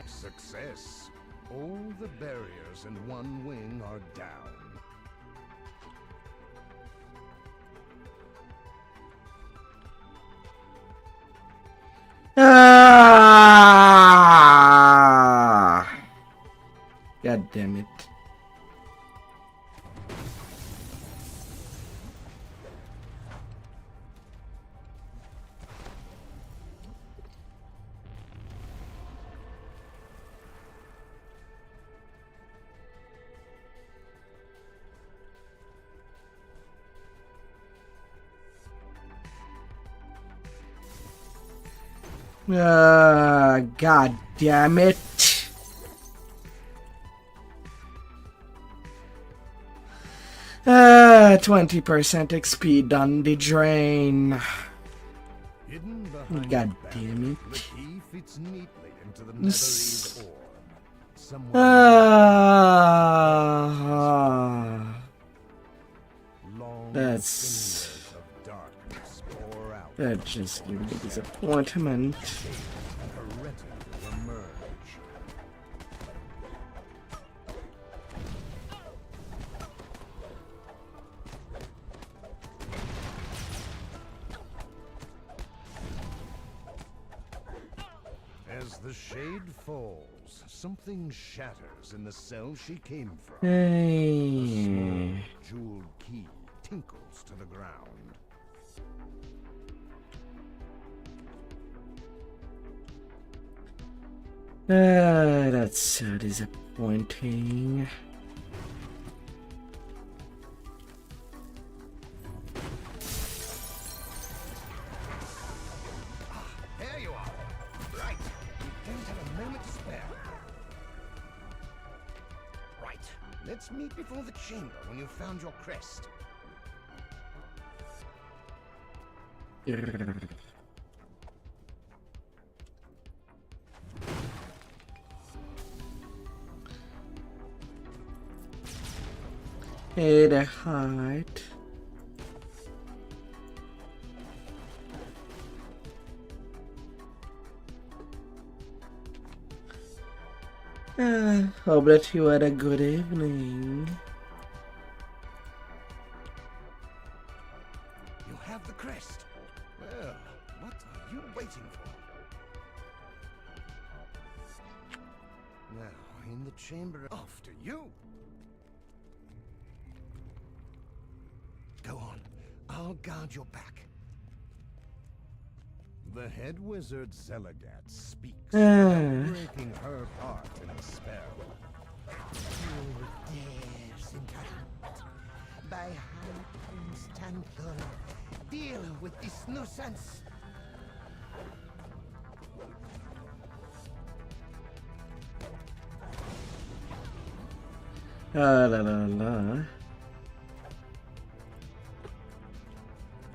Success. All the barriers in one wing are down. God damn it. God damn it. 20% XP done the drain. God damn it. The key fits neatly into the Netherese orb. That's... That just gives me disappointment. As the shade falls, something shatters in the cell she came from. Hey. A small jeweled key tinkles to the ground. That's so disappointing. There you are. Right. We don't have a moment to spare. Right. Let's meet before the chamber when you've found your crest. Hey, the heart. Hope that you had a good evening. You have the crest. Well, what are you waiting for? Now, in the chamber after you. Go on. I'll guard your back. The head wizard Zelagat speaks, breaking her part in the spell. You dares interrupt. By hand Constanthal, deal with this nuisance. La la la.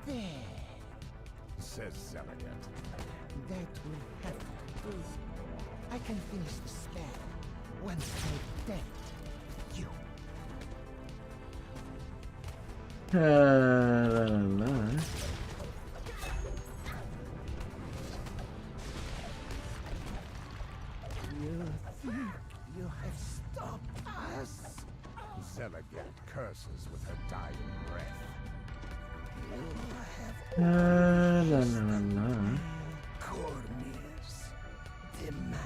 There. Says Zelagat. That will have to do. I can finish the spell once I've dealt you. La la la. You think you have stopped us? Zelagat curses with her dying breath. You have La la la la. Cormier's demise.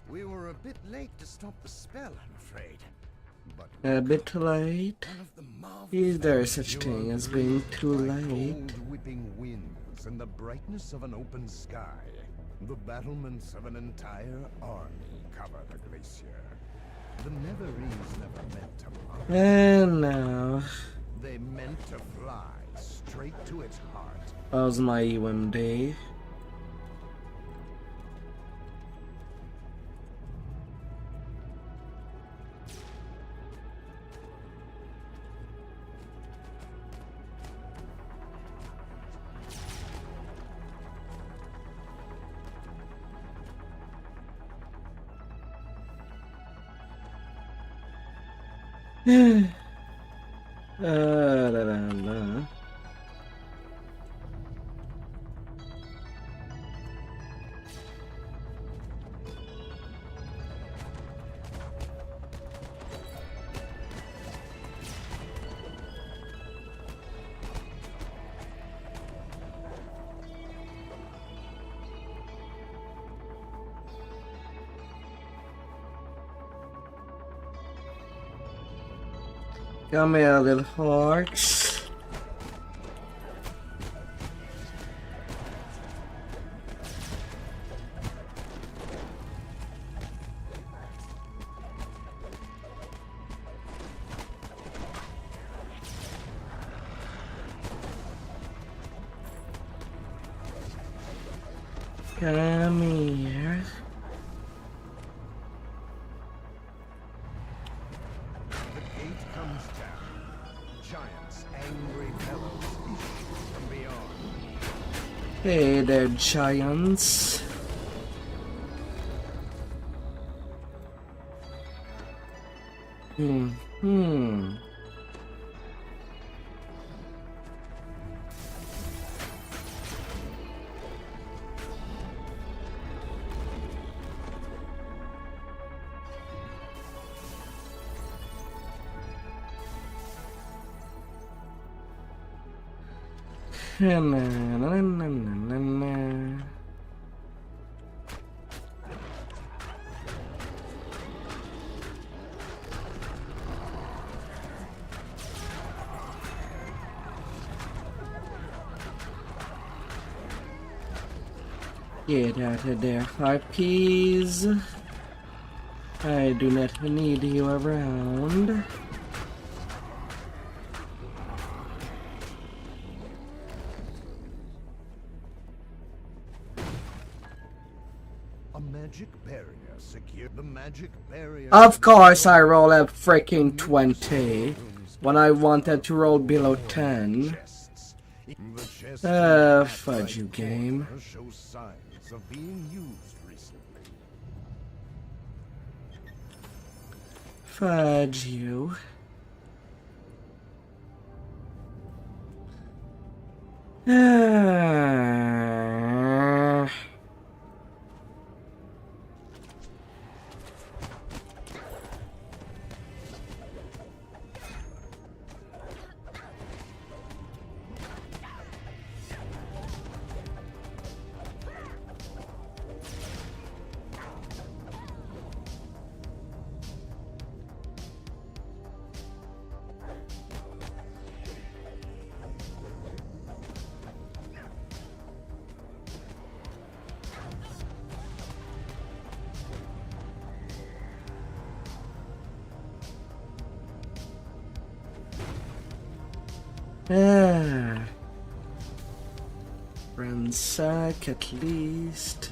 We were a bit late to stop the spell, I'm afraid. But A bit late? Is there such thing as being too late? cold whipping winds and the brightness of an open sky, the battlements of an entire army cover the glacier. The Netherese never meant to march. And now, They meant to fly straight to its heart. how's my EWM day? La la la. Come here, little hearts. Come here. The gate comes down. Giants' angry bellows issue from beyond. Hey there, giants. Get out of there, harpies. I do not need you around. A magic barrier secure the magic barrier. Of course I roll a freaking 20 when I wanted to roll below 10. Fudge you, game. Show signs of being used recently. Fudge you. Ransack at least.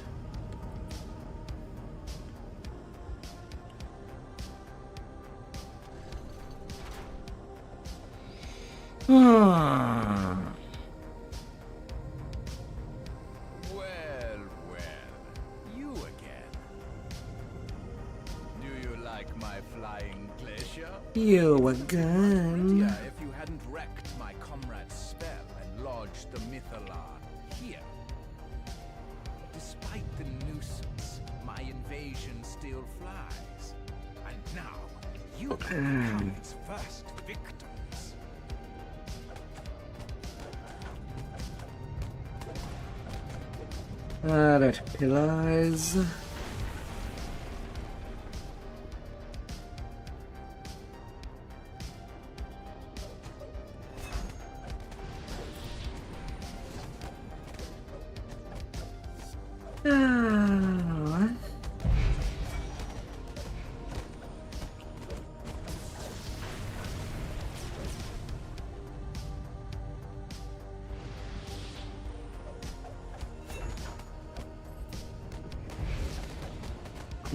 Well, you again. Do you like my flying glacier? You again. Yeah, if you hadn't wrecked my comrade's spell and lodged the Mythalon here. Despite the nuisance, my invasion still flies. And now, you become its first victims. That pillars.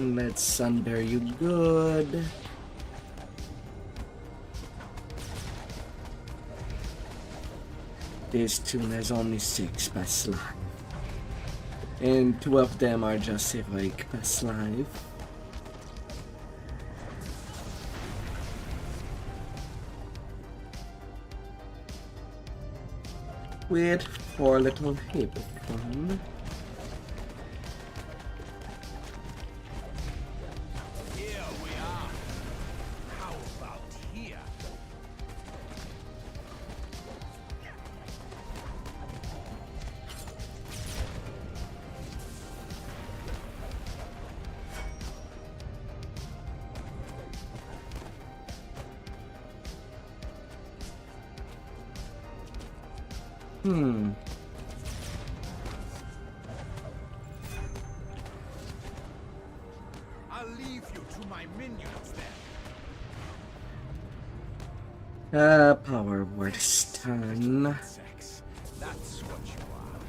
Let's sunbear you good. This tune has only 6 past life. And 2 of them are just heroic past life. With 4 little hippocon. I'll leave you to my minions then. Power word stun. That's what you are.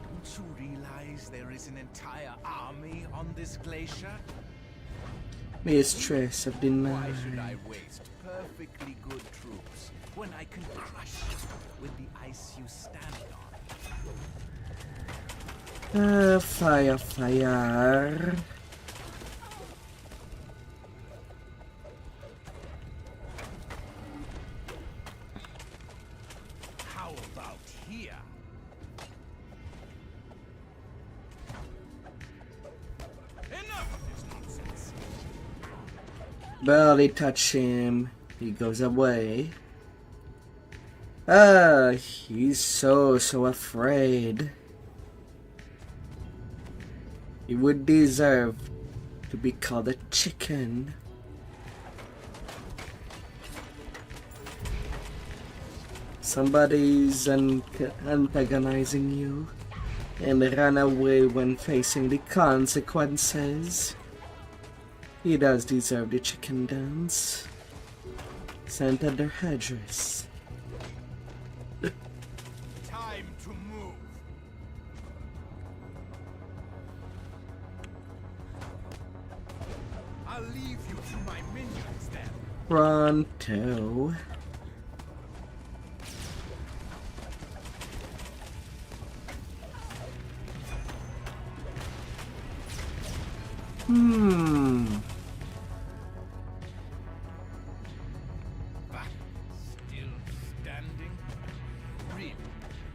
Don't you realize there is an entire army on this glacier? Mistress of the Why should night. I waste perfectly good troops when I can crush you with the ice you stand on? Fire, fire. How about here? Enough of this nonsense! Barely touch him. He goes away. He's so afraid. He would deserve to be called a chicken. Somebody's antagonizing you and run away when facing the consequences. He does deserve the chicken dance. Sent at their headdress. Time to move. I'll leave you to my minions then. Pronto. Still standing? Really?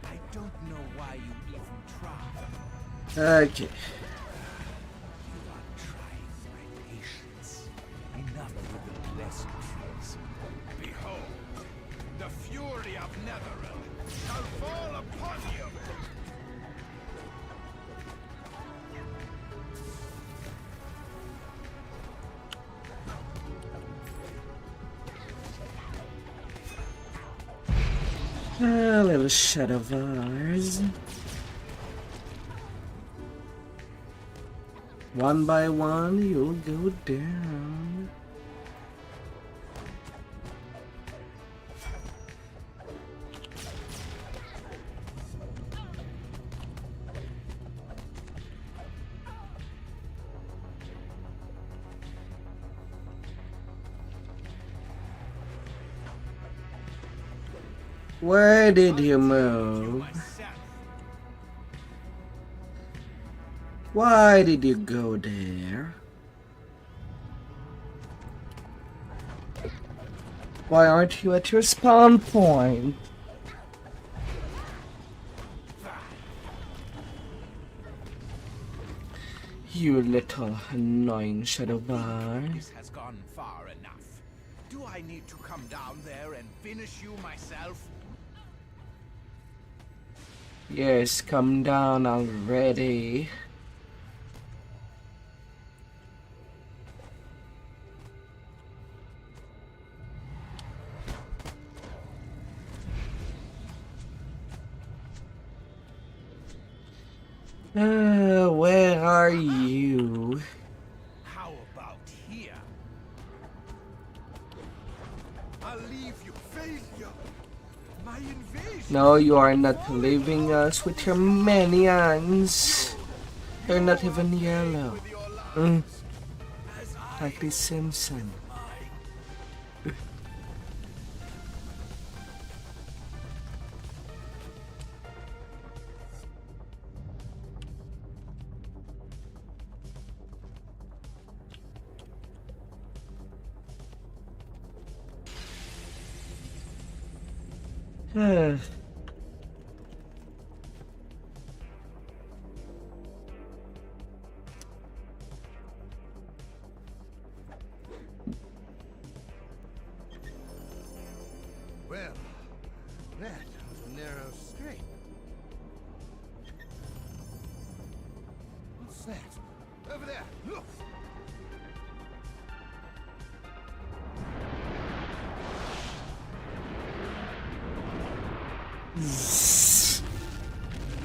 I don't know why you even try. Okay. You are trying my patience. Enough with the pleasantries. Behold, the fury of Netherrealm shall fall upon you! A little shadow of ours. One by one, you'll go down. Where did you move? Why did you go there? Why aren't you at your spawn point? You little annoying shadow bar. This has gone far enough. Do I need to come down there and finish you myself? Yes, come down already. Where are you? How about here? I'll leave you, failure. My invasion. No, you are not leaving us with your minions. They're not even yellow. Like the Simpson. Well, that was a narrow escape. What's that? Over there, look!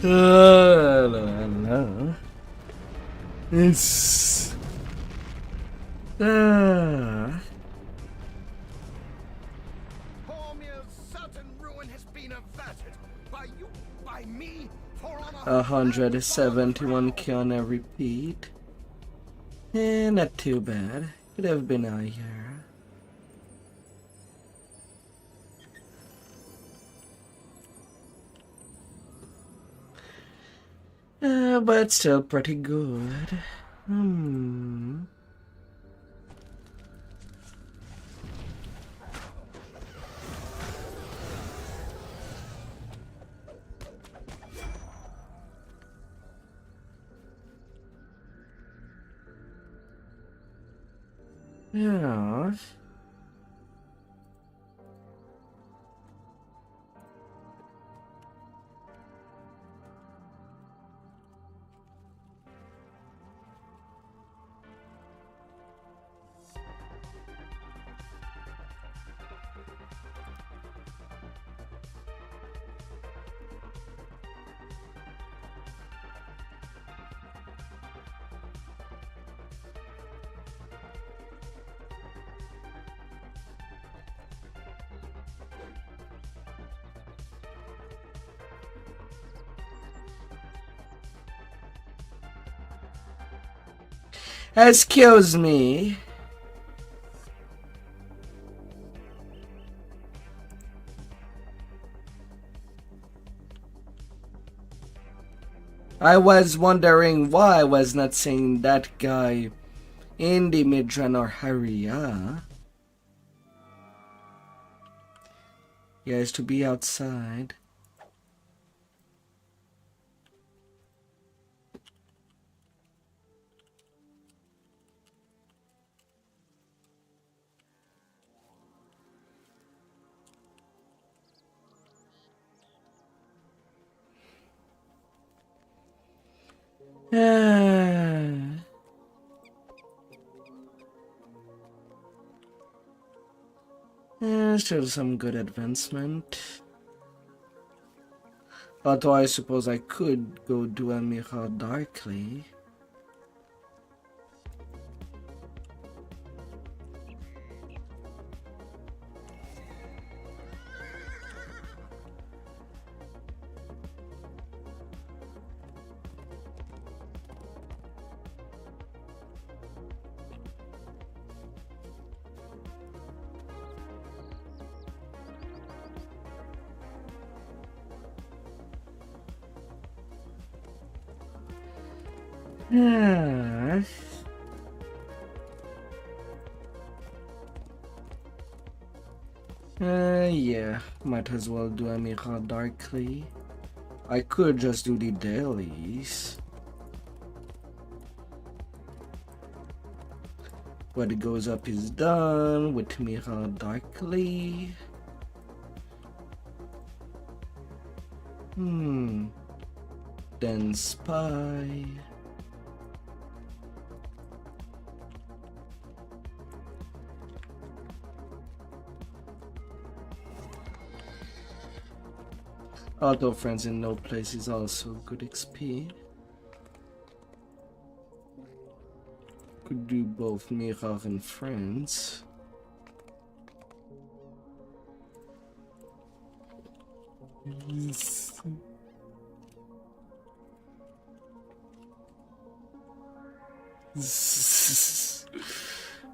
No. It's Hormier's certain ruin has been averted by you, by me, for honor 171k on a repeat. Not too bad. Could have been higher. But still pretty good. Yeah. Excuse me. I was wondering why I was not seeing that guy in the Midranor area. He has to be outside. Still some good advancement. Although I suppose I could go do a mirror darkly. Yeah, might as well do a mirror darkly. I could just do the dailies. What goes up is done with mirror darkly. Then spy. Auto friends in no place is also good XP. Could do both mirror and friends.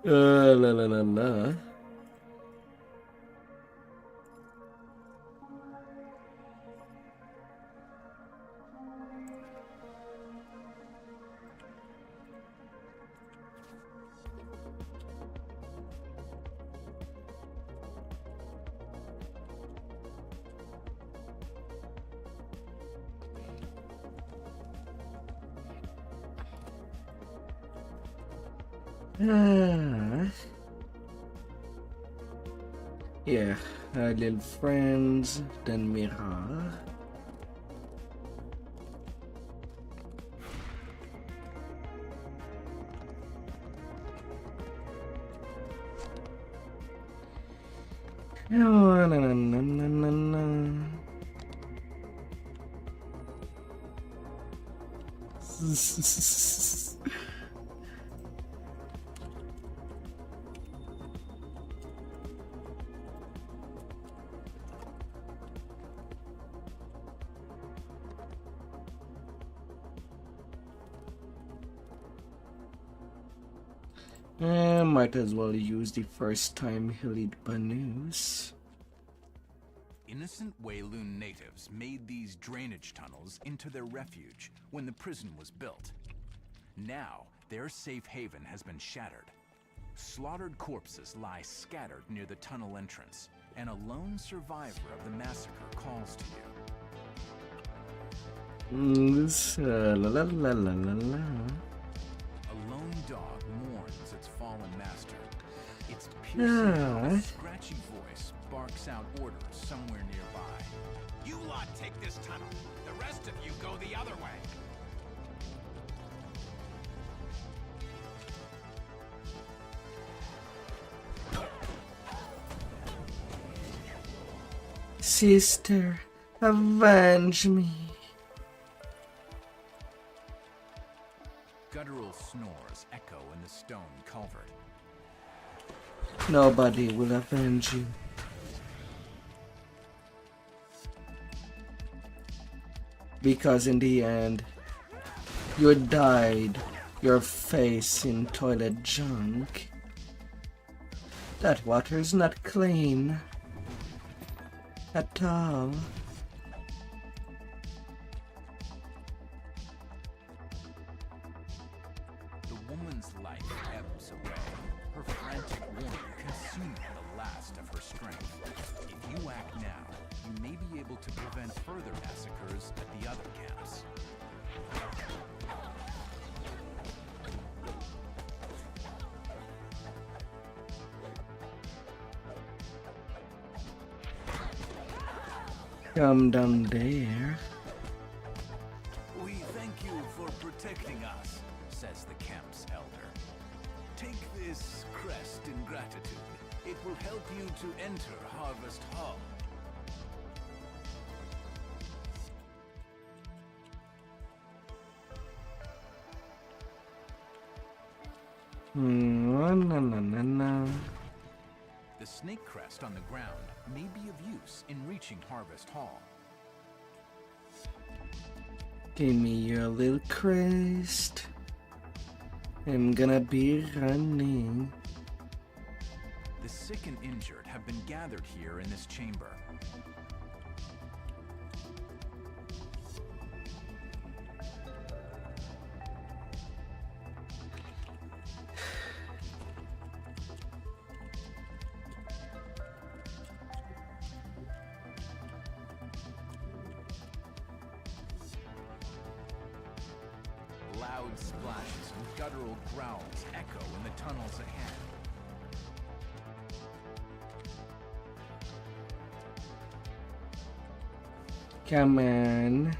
La la la la. Yeah, little friends, then mirror. Oh, na na na na na na. Might as well use the first time he lead Banus. Innocent Wayloon natives made these drainage tunnels into their refuge when the prison was built. Now, their safe haven has been shattered. Slaughtered corpses lie scattered near the tunnel entrance, and a lone survivor of the massacre calls to you. La la la la la la. A lone dog mourns its fallen master. Its piercing, scratchy voice barks out orders somewhere nearby. You lot take this tunnel. The rest of you go the other way. Sister, avenge me. Guttural snores echo in the stone culvert. Nobody will avenge you. Because in the end, you dyed your face in toilet junk. That water's not clean. At all. The woman's life ebbs away, her frantic warning consuming the last of her strength. If you act now, you may be able to prevent further massacres at the other camps. Come down there. We thank you for protecting us, says the camp's elder. Take this crest in gratitude. It will help you to enter Harvest Hall. The snake crest on the ground may be of use in reaching Harvest Hall. Give me your little crest. I'm gonna be running. The sick and injured have been gathered here in this chamber. Loud splashes and guttural growls echo in the tunnels ahead. Come on.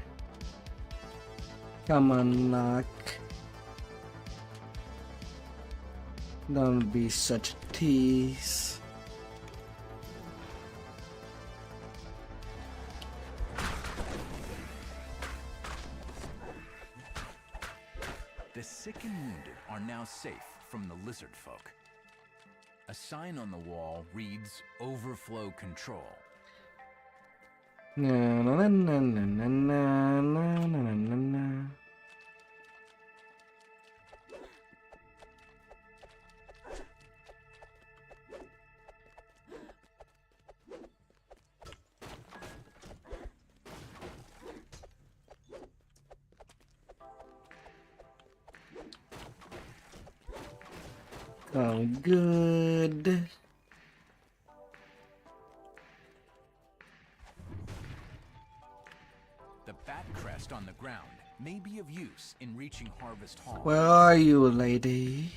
Come on, Lock. Don't be such a tease. The sick and wounded are now safe from the lizard folk. A sign on the wall reads Overflow Control. Na na na na na na na na na na. Oh, good. The bat crest on the ground may be of use in reaching Harvest Hall. Where are you, lady?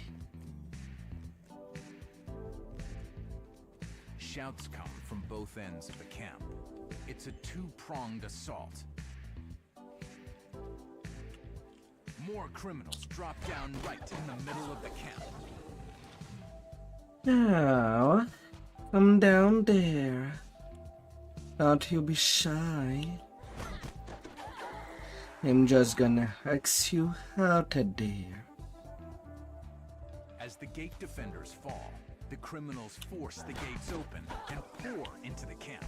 Shouts come from both ends of the camp. It's a two-pronged assault. More criminals drop down right in the middle of the camp. Now, come down there. Don't you be shy. I'm just gonna ask you how to dare. As the gate defenders fall, the criminals force the gates open and pour into the camp.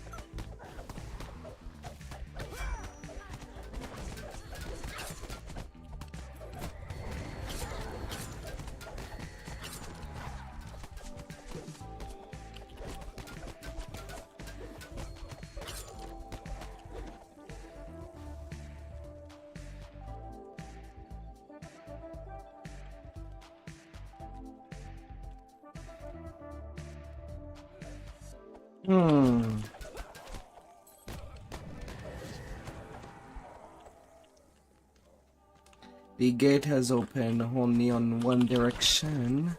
The gate has opened only on one direction.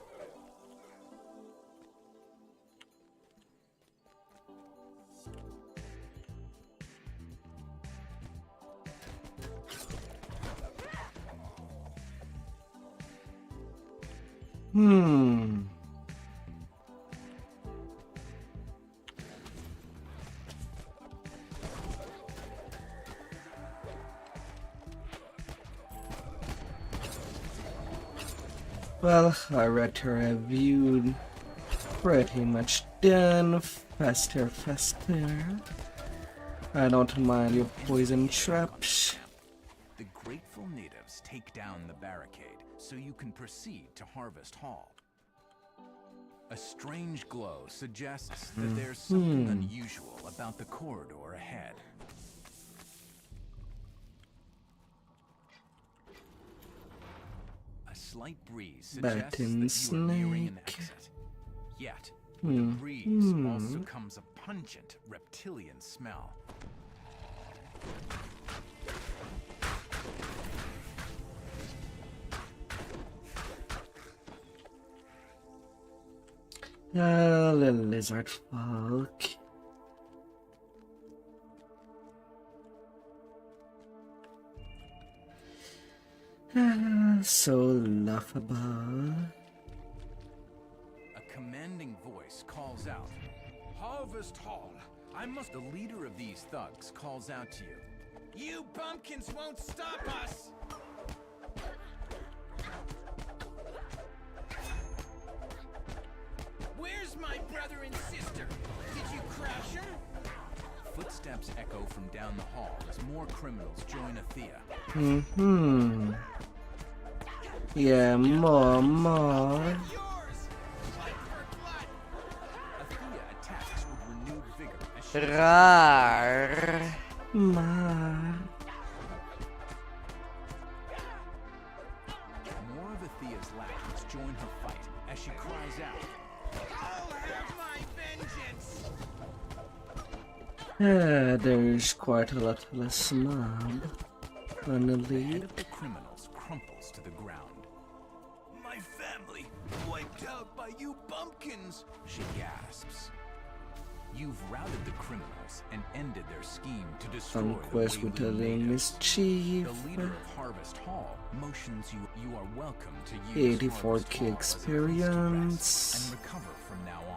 Well, I reviewed pretty much done. Faster. I don't mind your poison traps. The grateful natives take down the barricade, so you can proceed to Harvest Hall. A strange glow suggests that there's something unusual about the corridor ahead. A slight breeze suggests that you are nearing an exit. Yet, with the breeze also comes a pungent reptilian smell. Little lizard folk. So laughable. A commanding voice calls out, "Harvest Hall! I must..." The leader of these thugs calls out to you, "You bumpkins won't stop us!" Where's my brother and sister? Did you crash them? Footsteps echo from down the hall as more criminals join Athea. Yeah, more. Athea attacks with renewed vigor as she More of Athea's lackeys join her fight as she cries out, "I'll have my vengeance!" There's quite a lot less mob on the The lead. head of the criminals crumples to the ground. "My family wiped out by you bumpkins!" she gasps. You've routed the criminals and ended their scheme to destroy On the quest with the Wayland natives. mischief. The leader of Harvest Hall motions you are welcome to use 84k Harvest Hall as a place to rest experience. and recover from now on.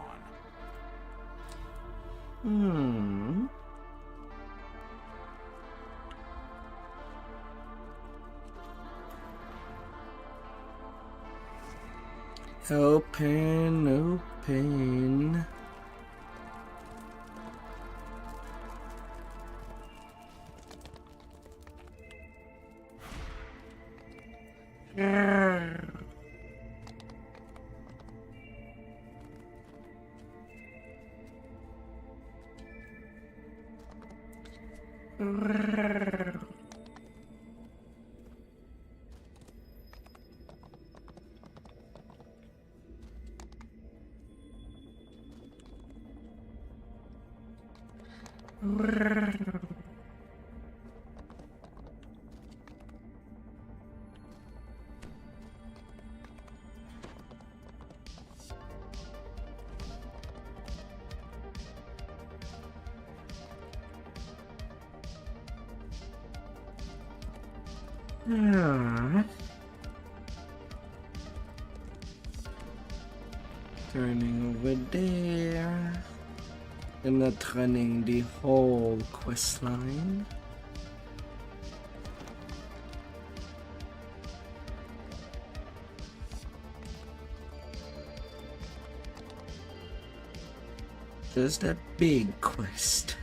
Open. Turning over there. I'm not running the whole quest line. Just that big quest.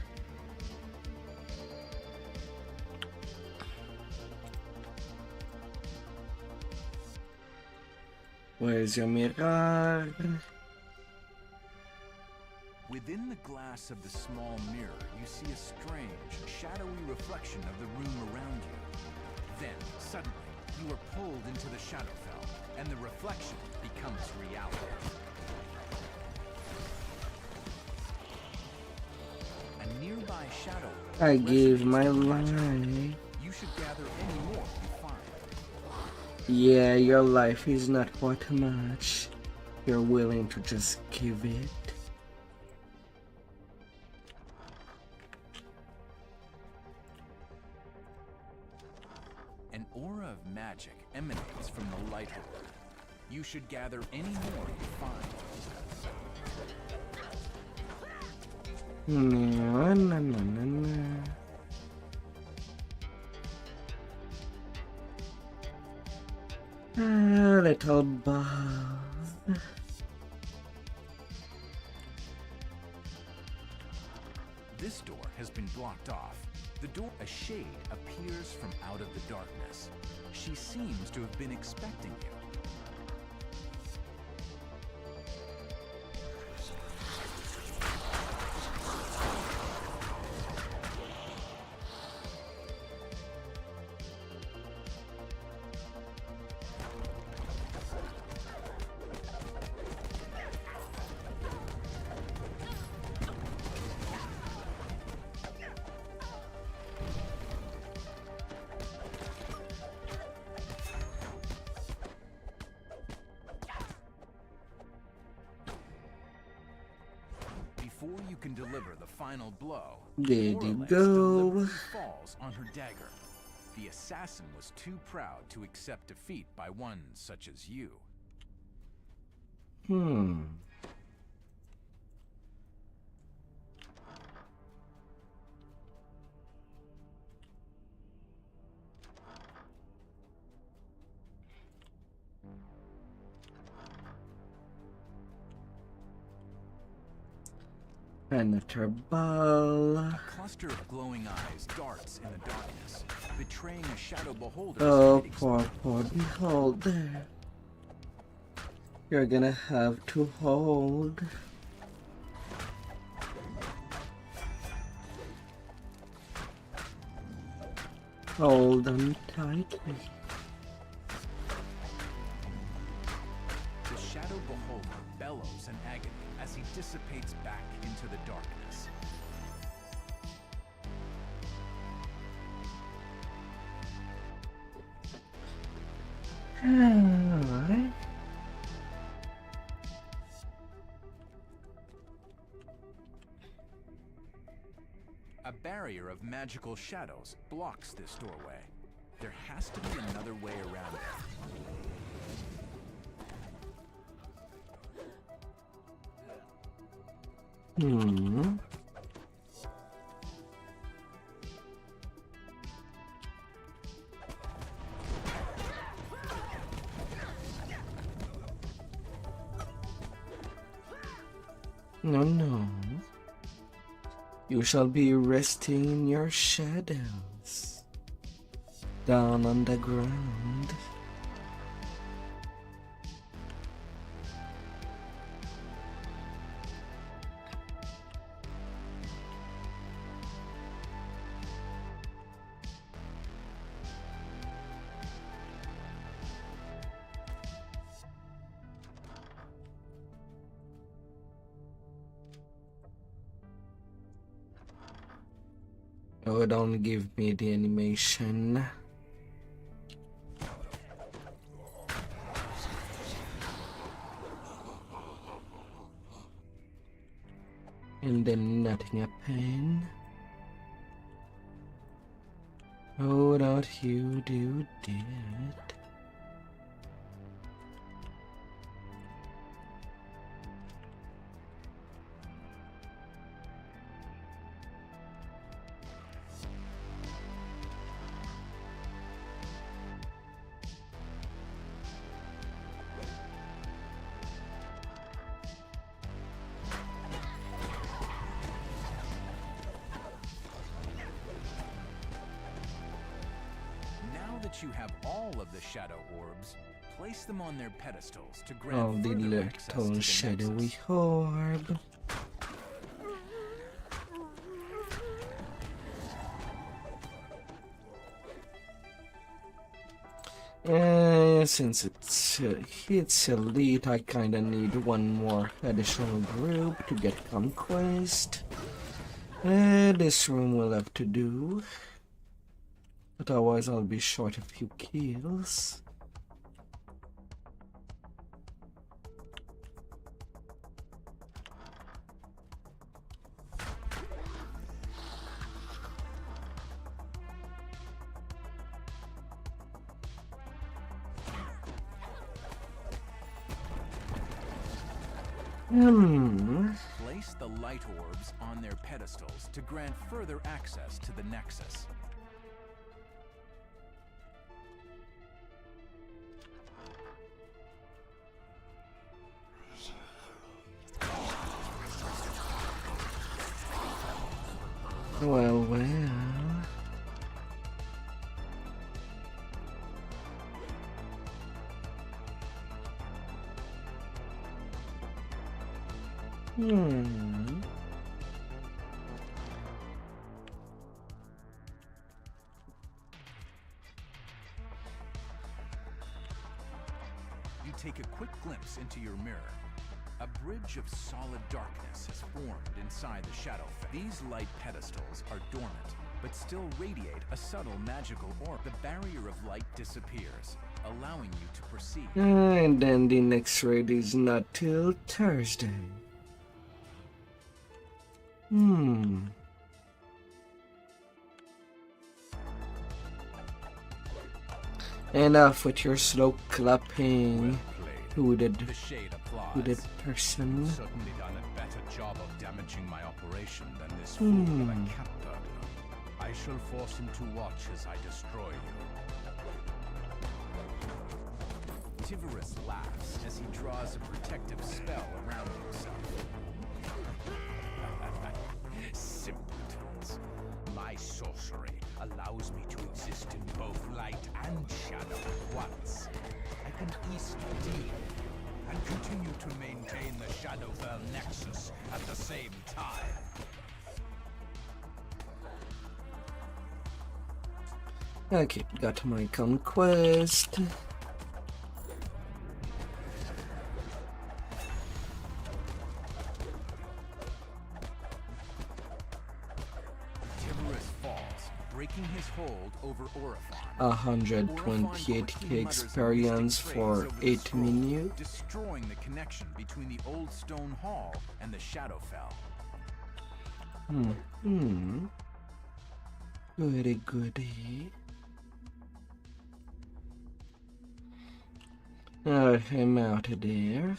Where's your mirror? Within the glass of the small mirror, you see a strange, shadowy reflection of the room around you. Then, suddenly, you are pulled into the Shadowfell, and the reflection becomes reality. my shadow. I gave my life. You should gather any more you find. Yeah, your life is not worth much. You're willing to just give it. An aura of magic emanates from the light holder. You should gather any more you find. No, no, no, no, no. Ah, little bug. This door has been blocked off. The door, a shade appears from out of the darkness. She seems to have been expecting you. Before you can deliver the final blow, There you Orlex go. deliberately falls on her dagger. The assassin was too proud to accept defeat by one such as you. Another ball. A cluster of glowing eyes darts in the darkness, betraying a shadow beholder's Oh, hiding poor beholder. You're gonna have to hold. Hold them tightly. The shadow beholder bellows in agony as he dissipates back into the darkness. Alright. A barrier of magical shadows blocks this doorway. There has to be another way around it. No, no. You shall be resting in your shadows. Down on the ground. Oh, don't give me the animation. And then nothing happen. Oh, don't you do that. That you have all of the shadow orbs, place them on their pedestals to Oh, grant the further access to little the shadowy nexus. orb. Since it's elite, I kinda need one more additional group to get conquest. This room will have to do. Otherwise I'll be short a few kills. Place the light orbs on their pedestals to grant further access to the Nexus. Well. You take a quick glimpse into your mirror. A bridge of solid darkness has formed inside the shadow. These light pedestals are dormant, but still radiate a subtle magical aura. The barrier of light disappears, allowing you to proceed. And then the next raid is not till Thursday. And off with your slow clapping, hooded person. Certainly done a better job of damaging my operation than this fool of a cat burglar. I shall force him to watch as I destroy you. Tivorus laughs as he draws a protective spell around himself. Simpletons. My sorcery allows me to exist in both light and shadow at once. I can easily deal and continue to maintain the Shadowfell Nexus at the same time. Okay, got my conquest. Breaking his hold over Orifon. 128k experience for 8 minutes. Destroying the connection between the old stone hall and the Shadowfell. Goody goody. Alright, I'm out of there.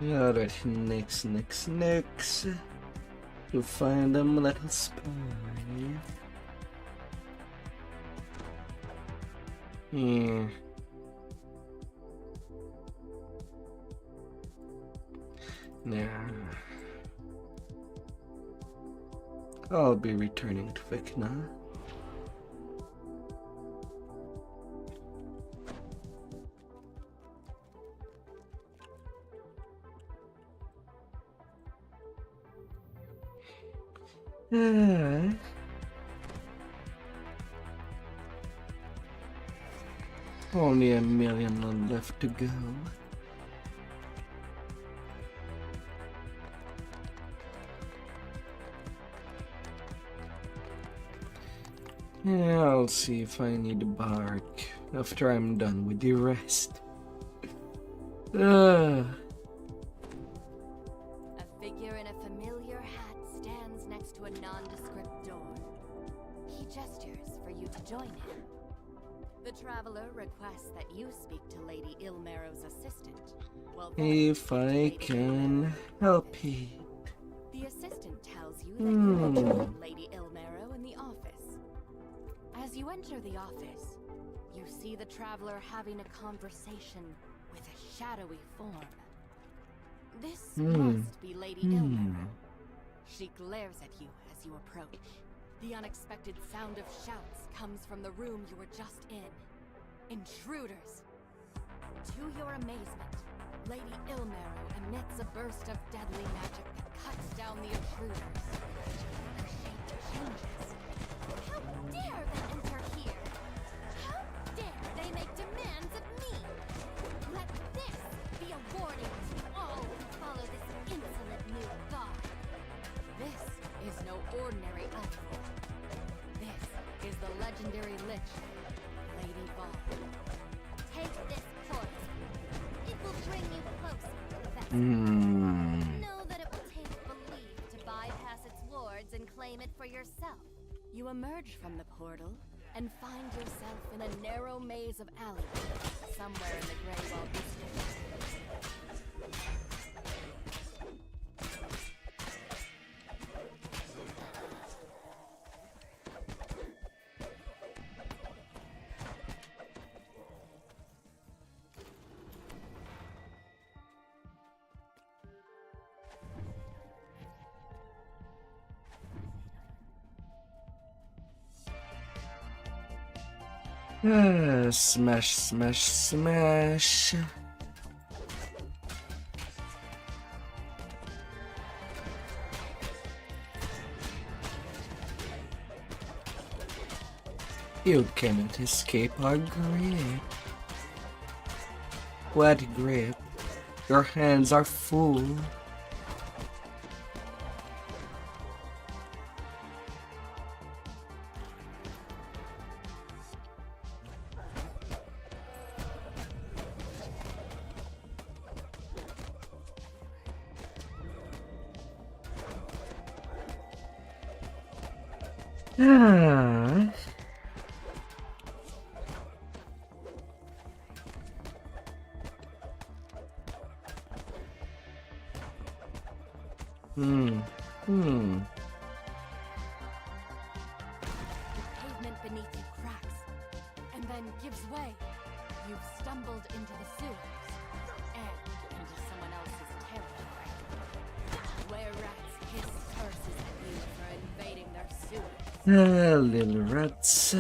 Alright, next. To find them, let us spy. Yeah. Nah. I'll be returning to Vecna. Only 1 million left to go. Yeah, I'll see if I need a bark after I'm done with the rest. A figure in a familiar hat stands next to a nondescript door. He gestures for you to join him. The traveler requests that you speak to Lady Ilmero's assistant. If I can help it. The assistant tells you that you will join Lady Ilmero in the office. As you enter the office, you see the traveler having a conversation with a shadowy form. This must be Lady Ilmero. She glares at you as you approach. The unexpected sound of shouts comes from the room you were just in. Intruders! To your amazement, Lady Ilmarrow emits a burst of deadly magic that cuts down the intruders. Her shape changes. How dare they enter here? How dare they make demands of me? Let this be a warning to all who follow this insolent new god. This is no ordinary outfit. This is the legendary Lich, Lady Ball. Take this poison. It will bring you closer to the vessel. Know that it will take belief to bypass its wards and claim it for yourself. You emerge from the portal and find yourself in a narrow maze of alleyways somewhere in the Greywall district. Smash, smash, smash. You cannot escape our grip. What grip? Your hands are full. Pavement beneath you cracks, and then gives way. You've stumbled into the sewers, and into someone else's territory, where rats hiss curses at you for invading their sewers. Little rats.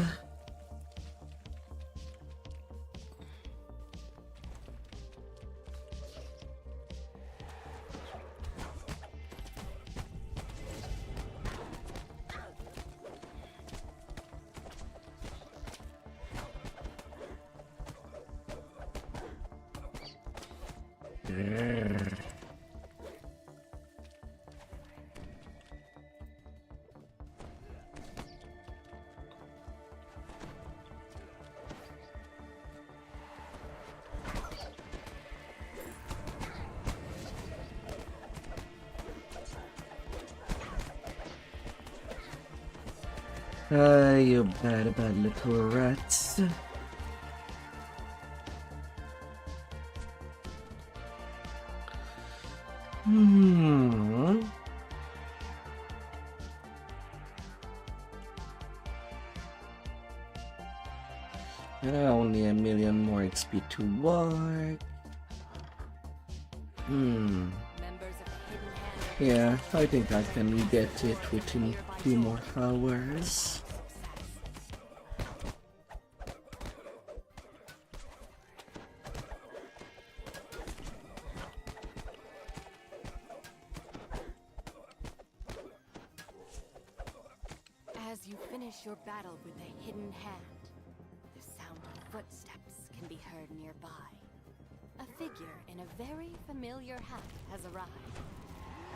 You bad little rats. Only a million more XP to work. Yeah, I think I can get it within 2 more hours. As you finish your battle with the hidden hand, the sound of footsteps can be heard nearby. A figure in a very familiar hat has arrived.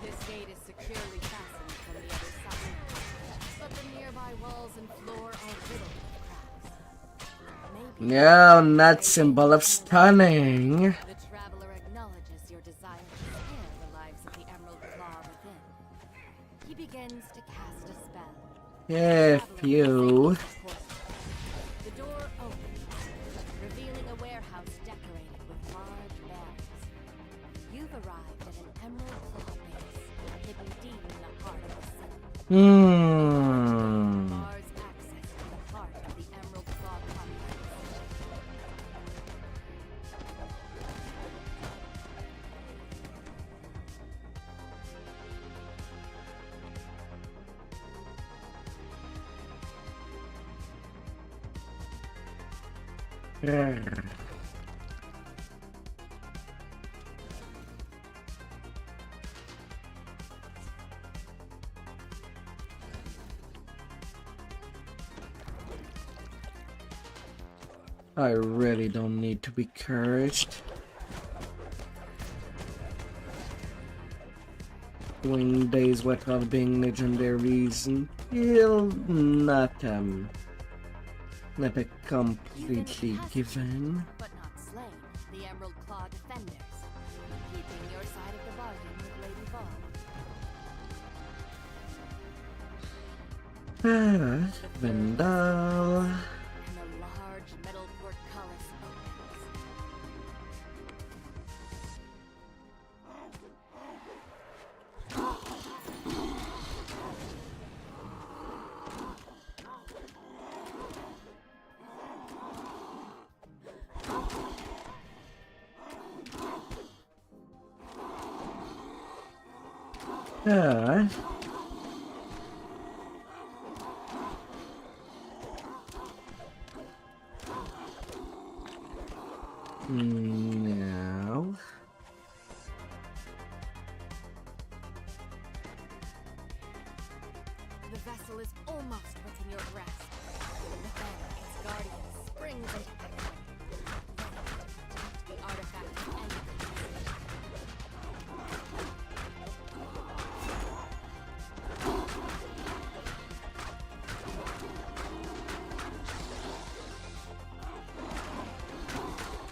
This gate is securely fastened from the other side, but the nearby walls and floor are riddled with cracks. No, not symbol of stunning. The traveler acknowledges your desire to spare the lives of the Emerald Claw within. He begins to cast a spell. Yeah, few. The door opens, revealing a warehouse decorated with large bells. You've arrived at an Emerald Claw base, hidden deep in the heart of the city. Bars access to the heart of the Emerald Claw complex. I really don't need to be cursed. Doing days without being legendaries until not a completely given. But not slain, the Emerald Claw defenders, keeping your side of the bargain with Lady Vol. Vendal. And a large metal portcullis opens. Yeah. Now. The vessel is almost within your grasp. Then its guardian springs into action. The artifact is ended.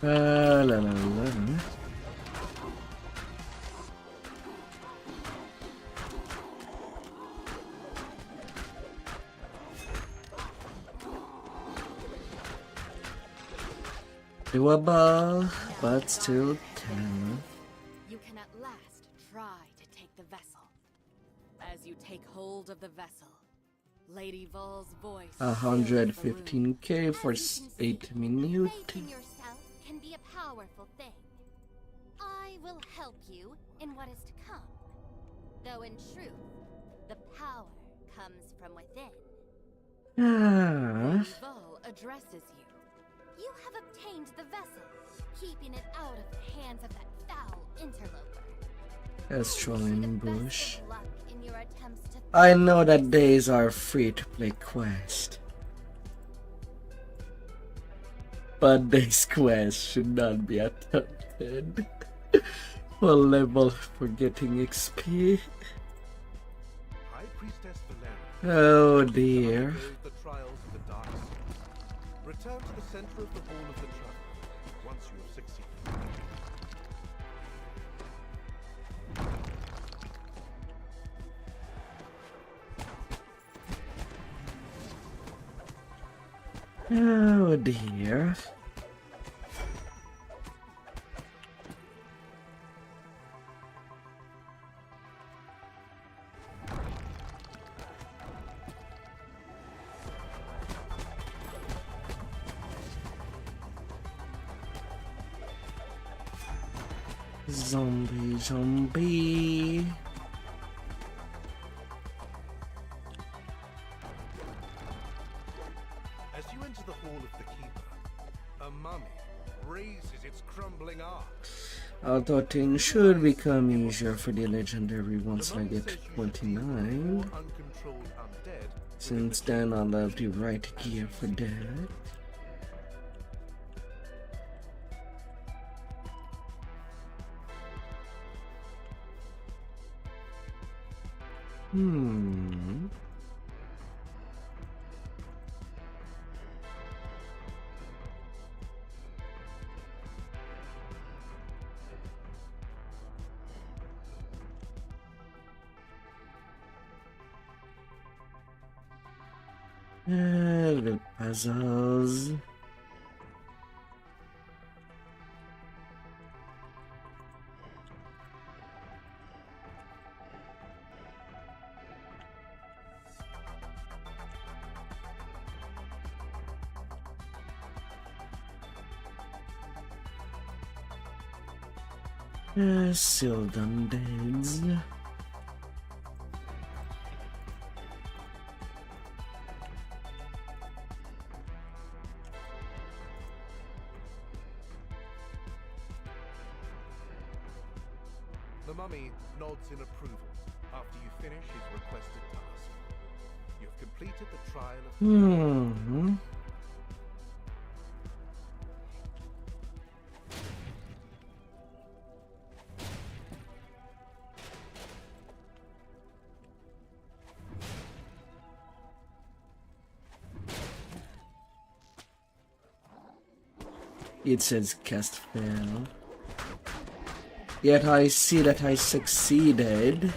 La la la. Doable, but still can. You can at last try to take the vessel. As you take hold of the vessel, Lady Vol's voice. 115k for 8 minutes. Making yourself can be a powerful thing. I will help you in what is to come. Though in truth, the power comes from within. Ah. Lady Vol addresses you. You have obtained the vessel, keeping it out of the hands of that foul interloper. Astral ambush. Luck in your attempts to I know that days are free to play quest. But this quest should not be attempted. For level for getting XP. High Priestess Valeria. Oh dear. The trials of the dark seas. Return to the center of the hall of the traveler once you have succeeded. Oh dear. Zombie. As you enter the hall of the keeper, a mummy raises its crumbling arm. Although things should become easier for the legendary once I get to 29. Since then I'll have the right gear for that. Little puzzles. Still done days. The mummy nods in approval after you finish his requested task. You've completed the trial of Hmm. It says cast fail. Yet I see that I succeeded.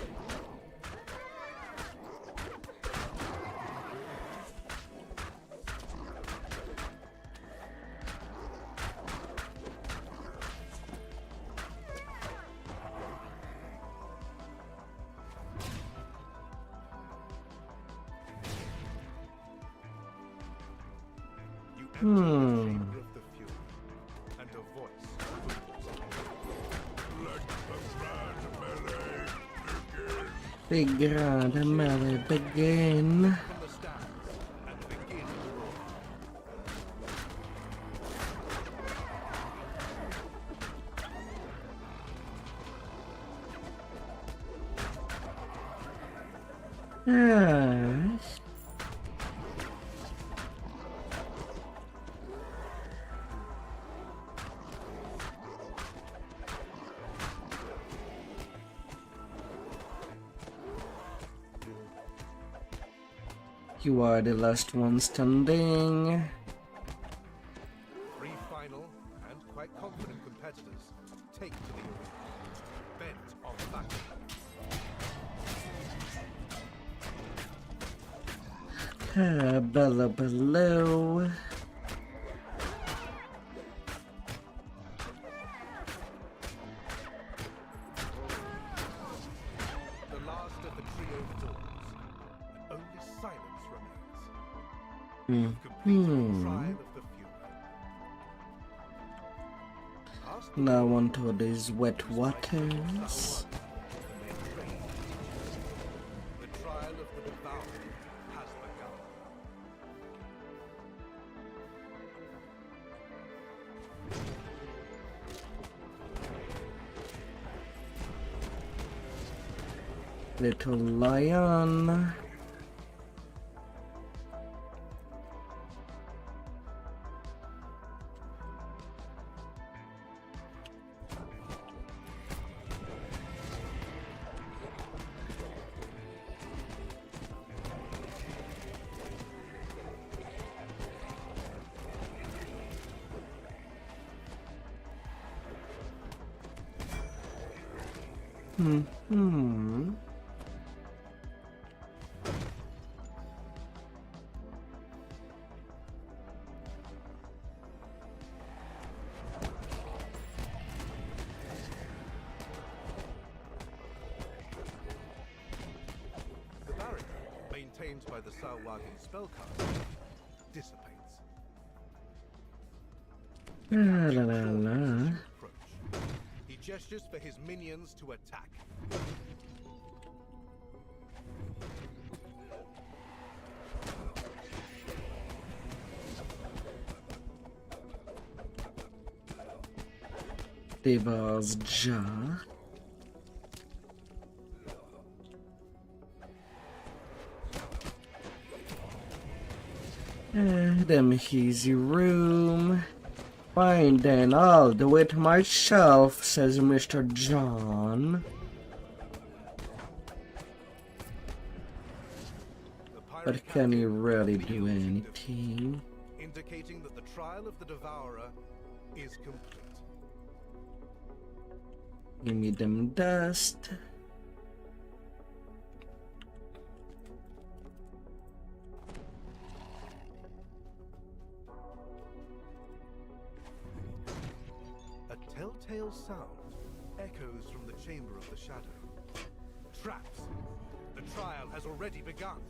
Hmm. And a voice. Let the grand melee begin. The grand melee begin. From the stands and begin the roar. Yes. You are the last one standing. 3 final and quite confident competitors take to the arena, bent on battle. Bella below. The last of the trio falls, and only silence remains. Completed the trial of the Fury. Now onto these wet waters. The trial of the Devourer has begun. Little lion. Hmm. The barrier, maintained by the Salwagi spellcaster, dissipates. La la la la. He gestures for his minions to attack. Deva's jaw. Them easy room. Fine then, I'll do it myself, says Mr. John. But can he really do anything? Indicating that the trial of the Devourer is complete. Give me them dust. A telltale sound echoes from the Chamber of the Shadow. Traps! The trial has already begun.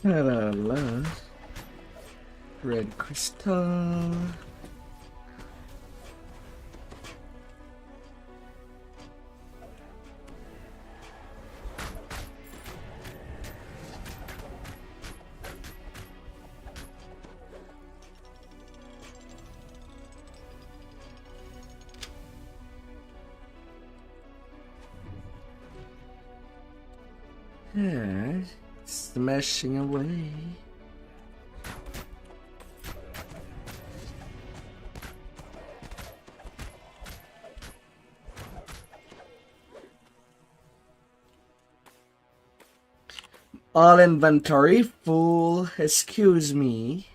La la la. Red crystal. Yeah, smashing away. All inventory full. Excuse me.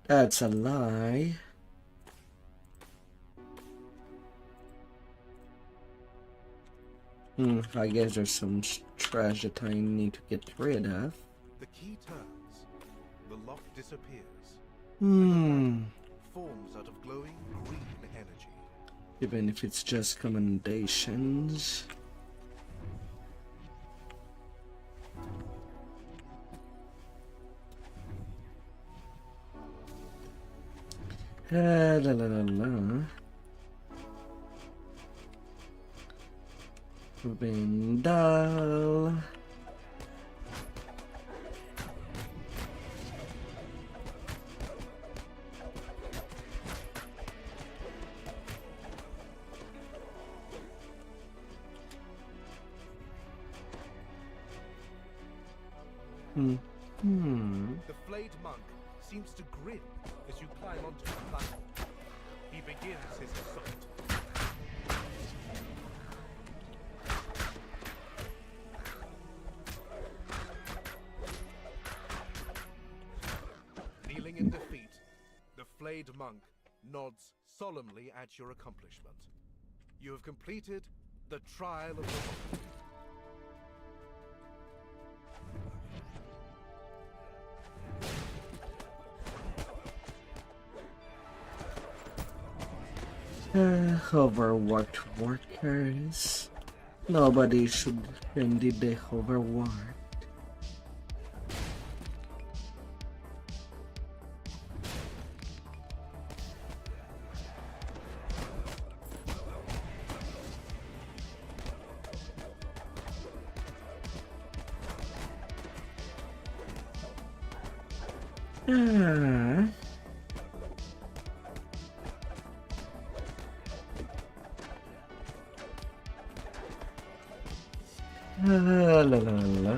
That's a lie. I guess there's some trash that I need to get rid of. The key turns. The lock disappears. Forms out of glowing green energy. Even if it's just commendations. La la la la. Vindal. The flayed monk seems to grin as you climb onto the platform. He begins his assault. Kneeling in defeat, the flayed monk nods solemnly at your accomplishment. You have completed the trial of the monk. Overworked workers. Nobody should indeed be overworked. La la la.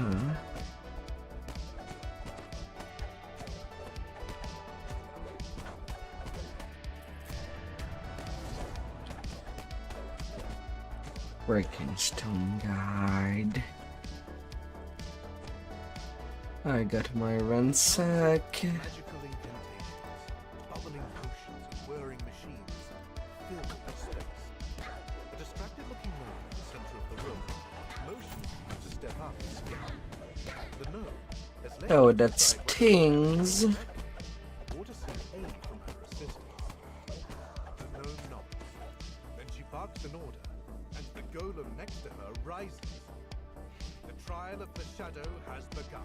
Breaking stone guide. I got my ransack. Magical incantations, bubbling potions, and whirring machines fill the space. A distracted-looking gnome in the center of the room motions you to step up and scan. The gnome has left Oh, you to that decide what stings. or to seek aid from her assistants. The gnome nods. Then she barks an order, and the golem next to her rises. The trial of the shadow has begun.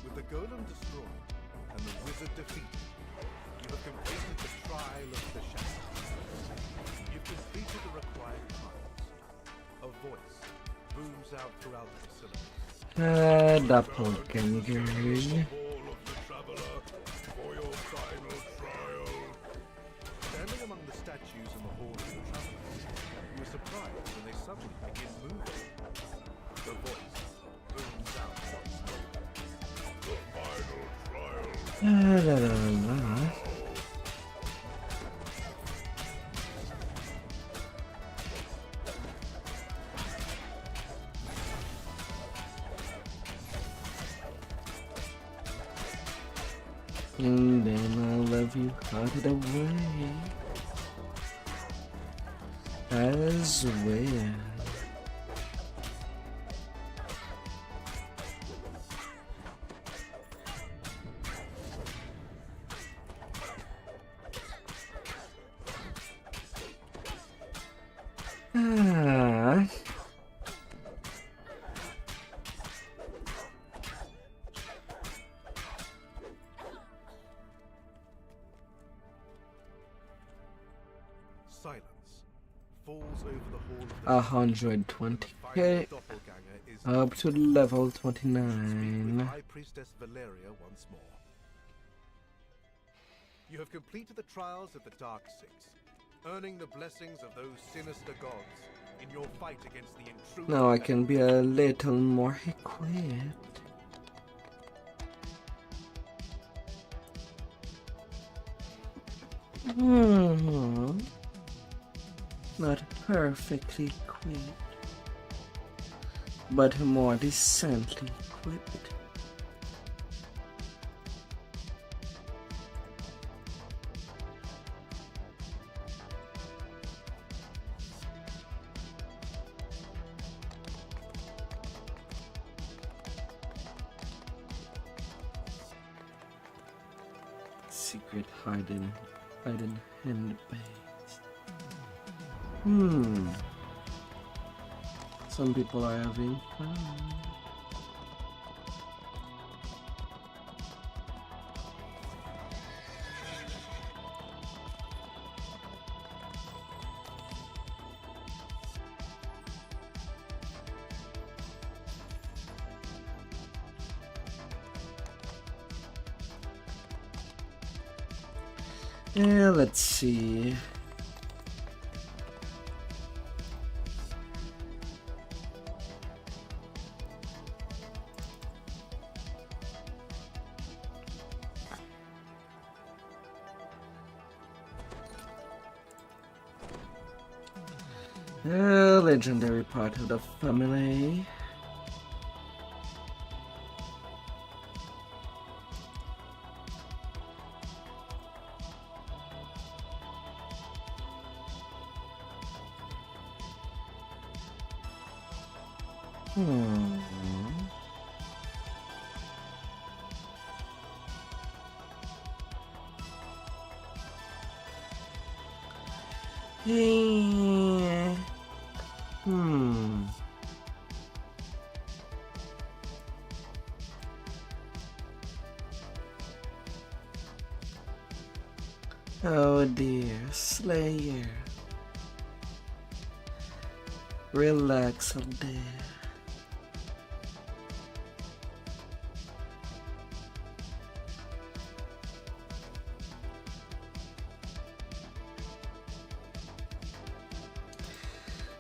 With the golem destroyed and the wizard defeated, you have completed the trial of the shadow. You've completed the required trials. A voice booms out throughout the facility. Doppelganger. For your final trial. Standing among the statues in the hall of the travelers, you are surprised when they suddenly begin moving. The voice booms out once more. The final trial. La la la. And then I'll love you out of the way as well. Silence falls over the hall of the 120k up to level 29. High Priestess Valeria once more. You have completed the trials of the Dark Six, earning the blessings of those sinister gods in your fight against the intruder. Now I can be a little more equipped. Not perfectly equipped, but more decently equipped. Secret hidden hand base. Some people are having fun. Yeah, let's see. A legendary part of the family. Oh dear, Slayer. Relax up there.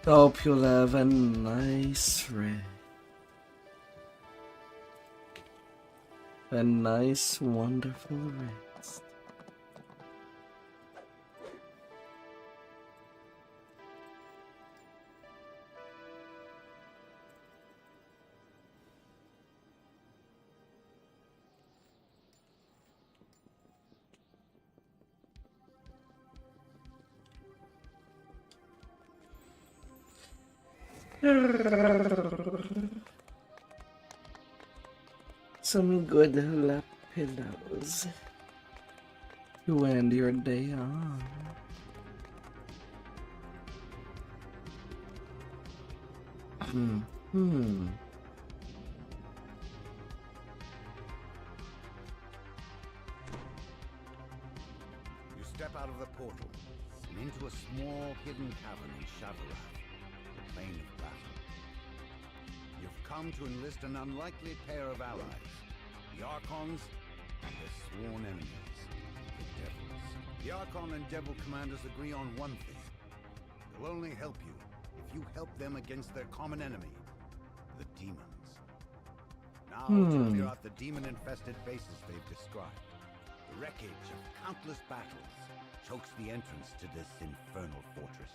Hope you'll have a nice rest. A nice, wonderful rest. Some good lap pillows to end your day on. You step out of the portal and into a small hidden cavern in Shadowland, the plane of battle. You've come to enlist an unlikely pair of allies, the Archons and their sworn enemies, the Devils. The Archon and Devil commanders agree on one thing. They'll only help you if you help them against their common enemy, the demons. Now to clear out the demon-infested bases they've described, the wreckage of countless battles chokes the entrance to this infernal fortress.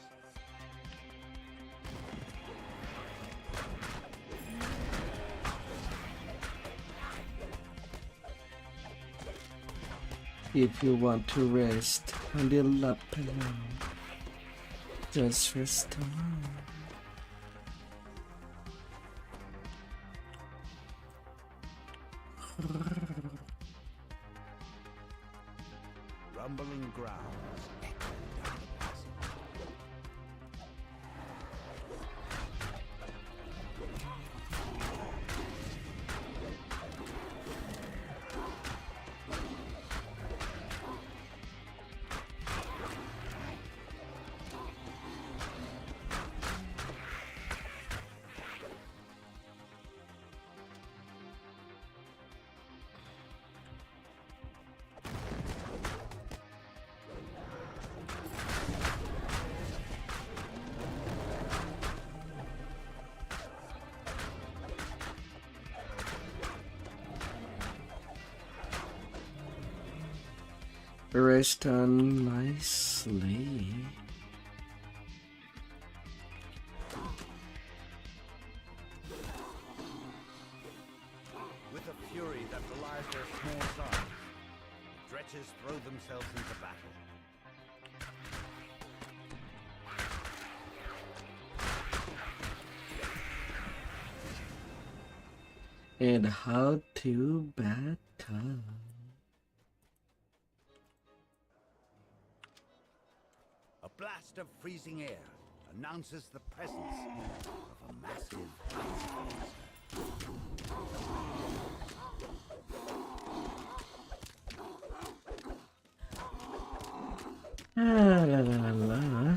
If you want to rest on the lap pillow, just rest on. Rumbling grounds echo down the passage. Rest on nicely. With a fury that belies their small size, the dretches throw themselves into battle. And how to battle. A blast of freezing air announces the presence of a massive ice La la la la.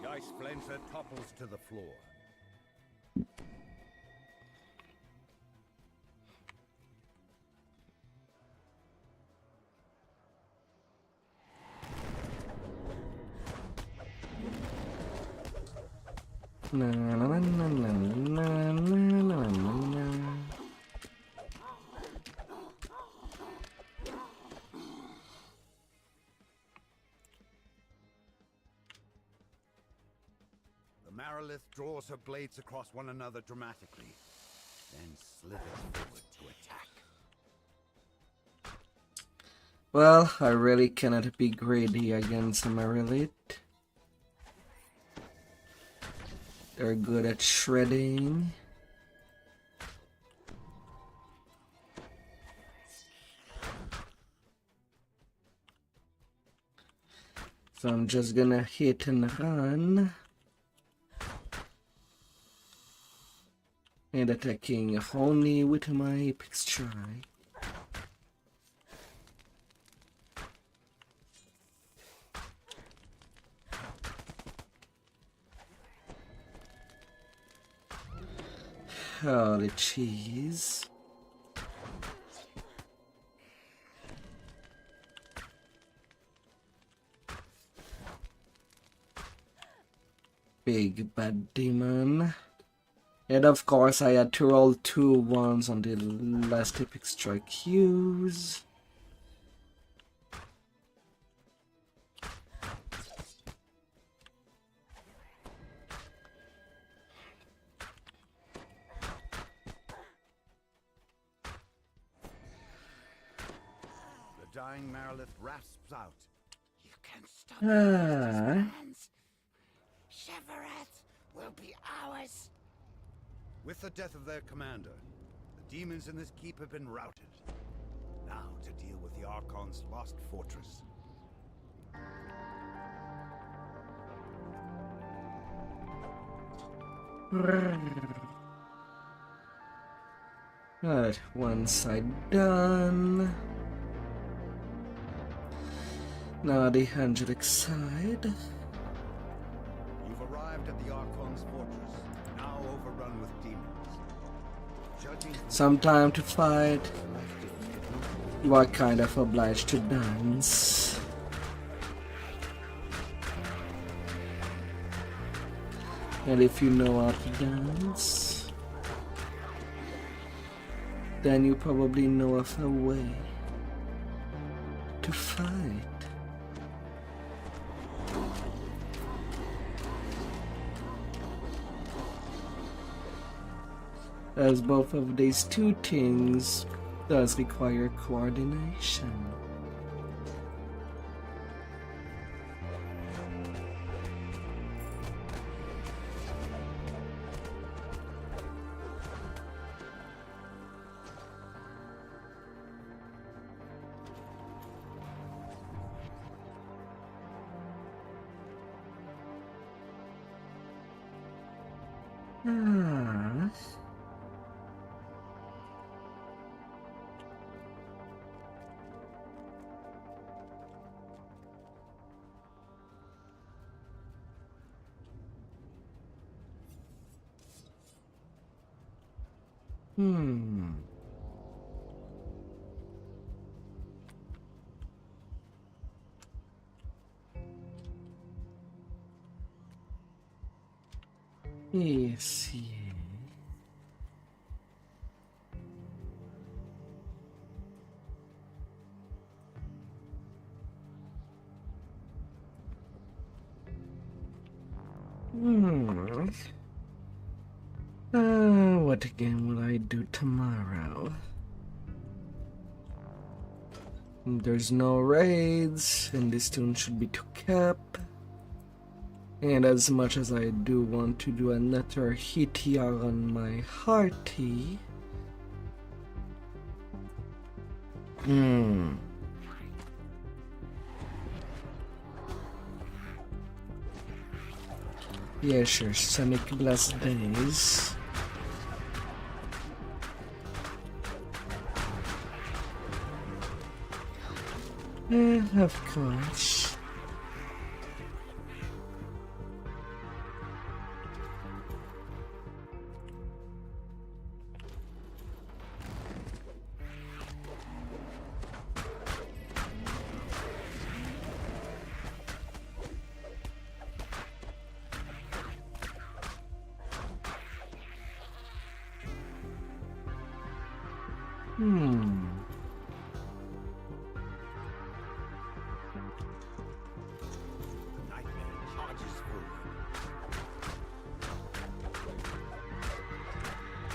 The ice flamer topples to the floor. Na na na na na na na na na. The Marilith draws her blades across one another dramatically, then slithers forward to attack. Well, I really cannot be greedy against Marilith. They're good at shredding. So I'm just gonna hit and run. And attacking only with my Apex Strike. Holy cheese. Big bad demon. And of course I had to roll 2 ones on the last Epic Strike use. The dying Marilith rasps out. You can't stop the Ah. hands. Chevereth will be ours. With the death of their commander, the demons in this keep have been routed. Now to deal with the Archon's lost fortress. Alright, one side done. Now the Angelic side. You've arrived at the Archon's fortress, now overrun with demons. Judging Some time to fight. You are kind of obliged to dance. And if you know how to dance, then you probably know of a way to fight. As both of these two things does require coordination. Ah. Yes, yeah. What again will I do tomorrow? There's no raids, and this tune should be to cap. And as much as I do want to do another HTR on my hearty, yeah, sure, Sonic Blast Days. Of course.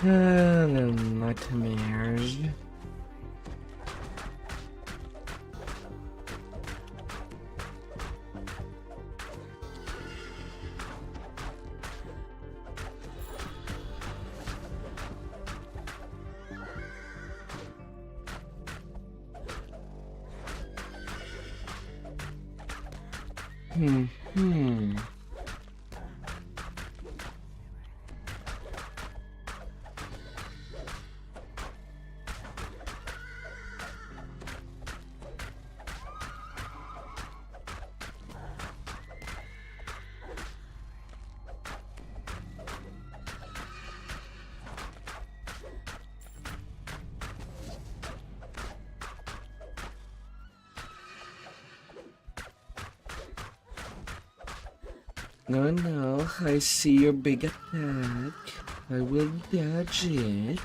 The nightmares. No, no, I see your big attack. I will dodge it.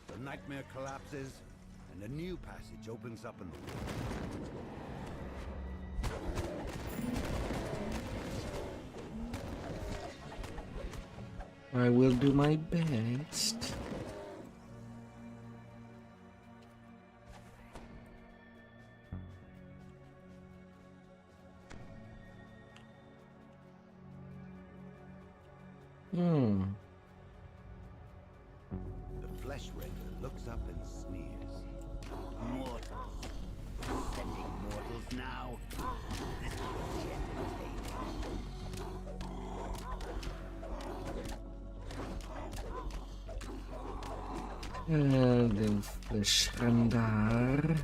The nightmare collapses, and a new passage opens up in the I will do my best. The flesh render looks up and sneers. Mortals. Sending mortals now. This will be entertaining. Den flesh render.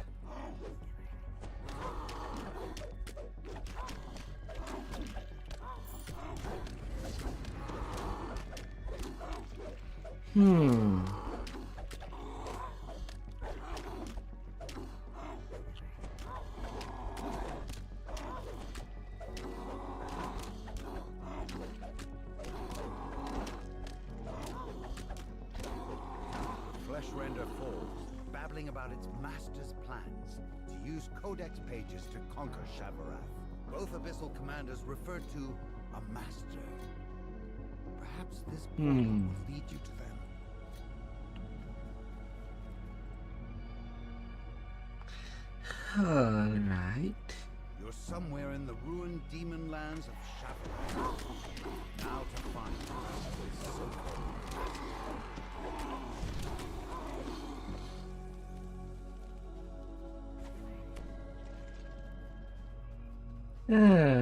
Flesh render falls, babbling about its master's plans to use codex pages to conquer Shavarath. Both abyssal commanders refer to a master. Perhaps this portal will lead you to them. Alright. You're somewhere in the ruined demon lands of Shavarath. Now to find this so-called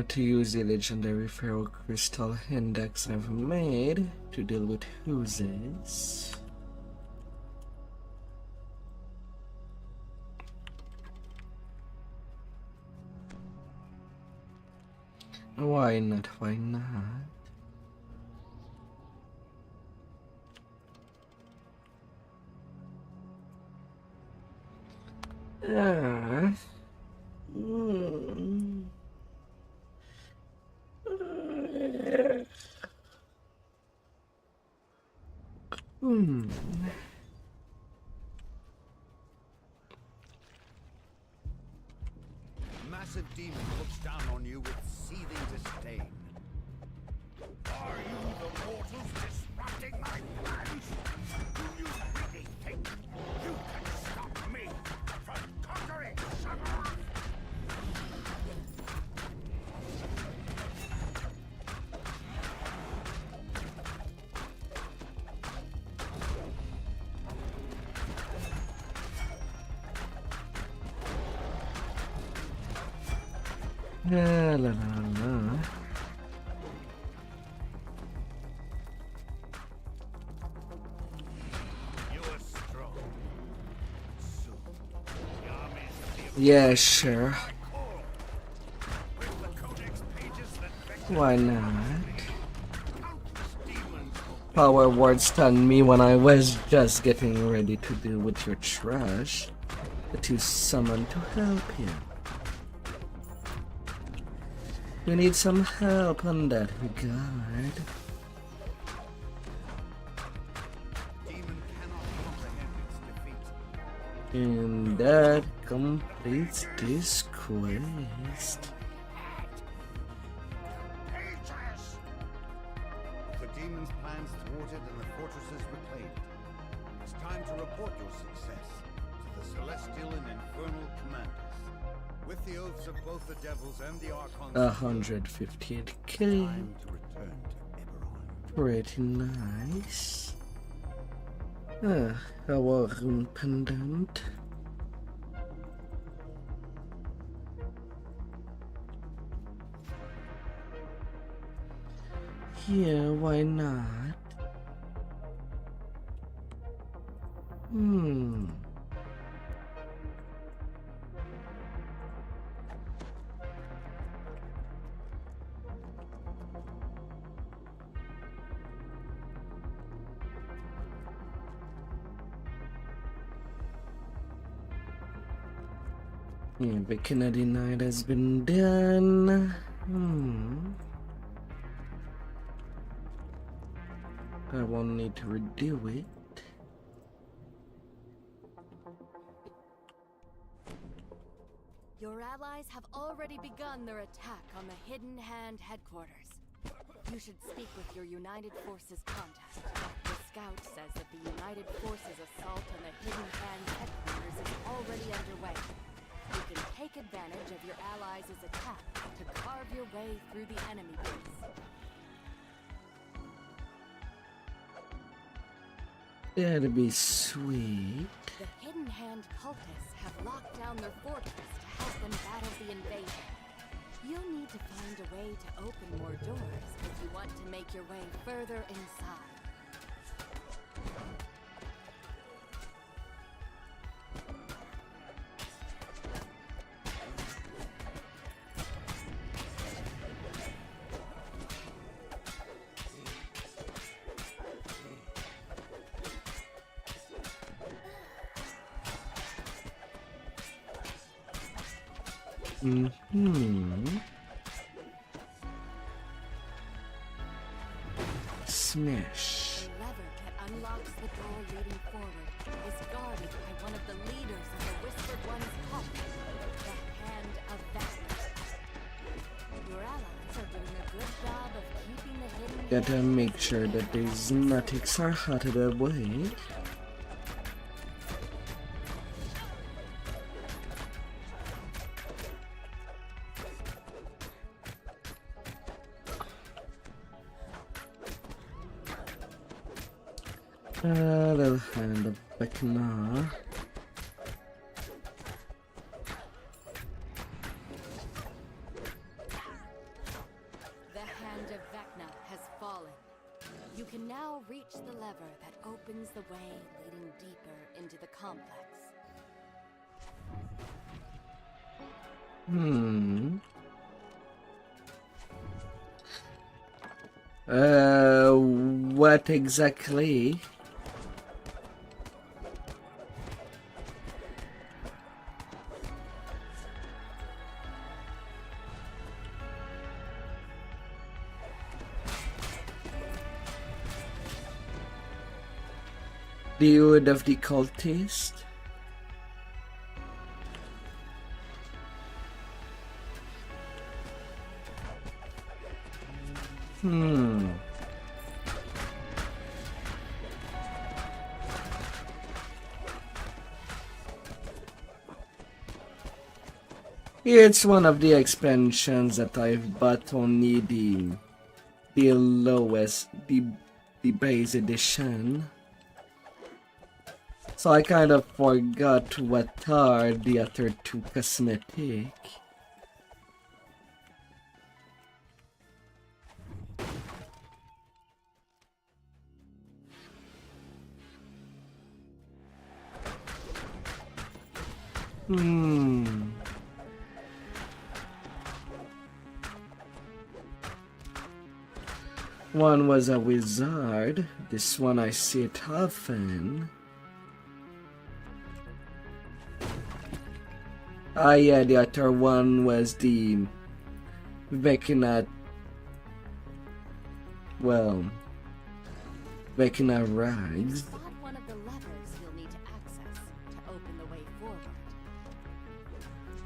to use the legendary Pharaoh Crystal Index I've made to deal with oozes. Why not? Why not? Massive demon looks down on you with seething disdain. Are you the mortals disrupting my plans? Do you really think you can stop me from conquering Shamrock? La la la. You are strong. Soon, the armies of the Yeah, sure. with the codex pages that Why not? Power word stunned me when I was just getting ready to deal with your trash that you summoned to help you. We need some help on that regard. Demon cannot comprehend its defeat. And that completes this quest. The demon's plans thwarted and the fortresses reclaimed. It's time to report your success to the celestial and infernal commanders. With the oaths of both the devils and the archons, 158k. time to return to Eberron. Pretty nice. Our rune pendant. Yeah, why not? Yeah, the Kennedy night has been done. I won't need to redo it. Your allies have already begun their attack on the Hidden Hand headquarters. You should speak with your United Forces contact. The scout says that the United Forces assault on the Hidden Hand headquarters is already underway. You can take advantage of your allies' attack to carve your way through the enemy base. That'd be sweet. The Hidden Hand cultists have locked down their fortress to help them battle the invasion. You'll need to find a way to open more doors if you want to make your way further inside. Smash. The lever that unlocks the door leading forward is guarded by one of the leaders of the Whispered One's cult, the Hand of Vatuber. Your allies are doing a good job of keeping the hidden. Gotta make sure that these natics are hotted away. Little hand of Vecna. The Hand of Vecna has fallen. You can now reach the lever that opens the way leading deeper into the complex. What exactly? The Hood of the Cultist. It's one of the expansions that I've bought only the lowest, the base edition. So I kind of forgot what are the other two cosmetic. One was a wizard. This one I see it often. Ah yeah, the other one was the Vecna, well, Vecna rags. Spot one of the levers you'll need to access to open the way forward.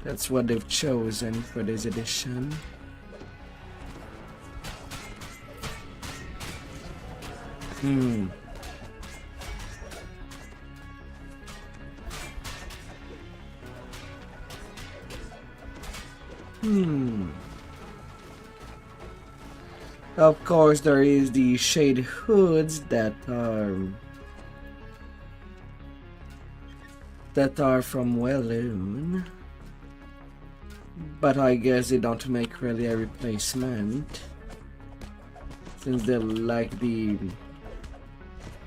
That's what they've chosen for this edition. Of course, there is the shade hoods that are from Welloon, but I guess they don't make really a replacement since they like the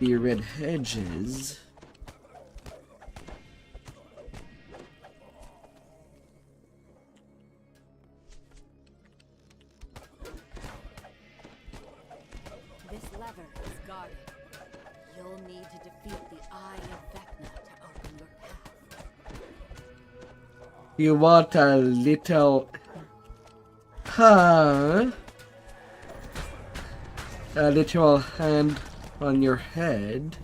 red hedges. This lever is guarded. You'll need to defeat the Eye of Vecna to open your path. You want a little... Huh? A literal hand on your head.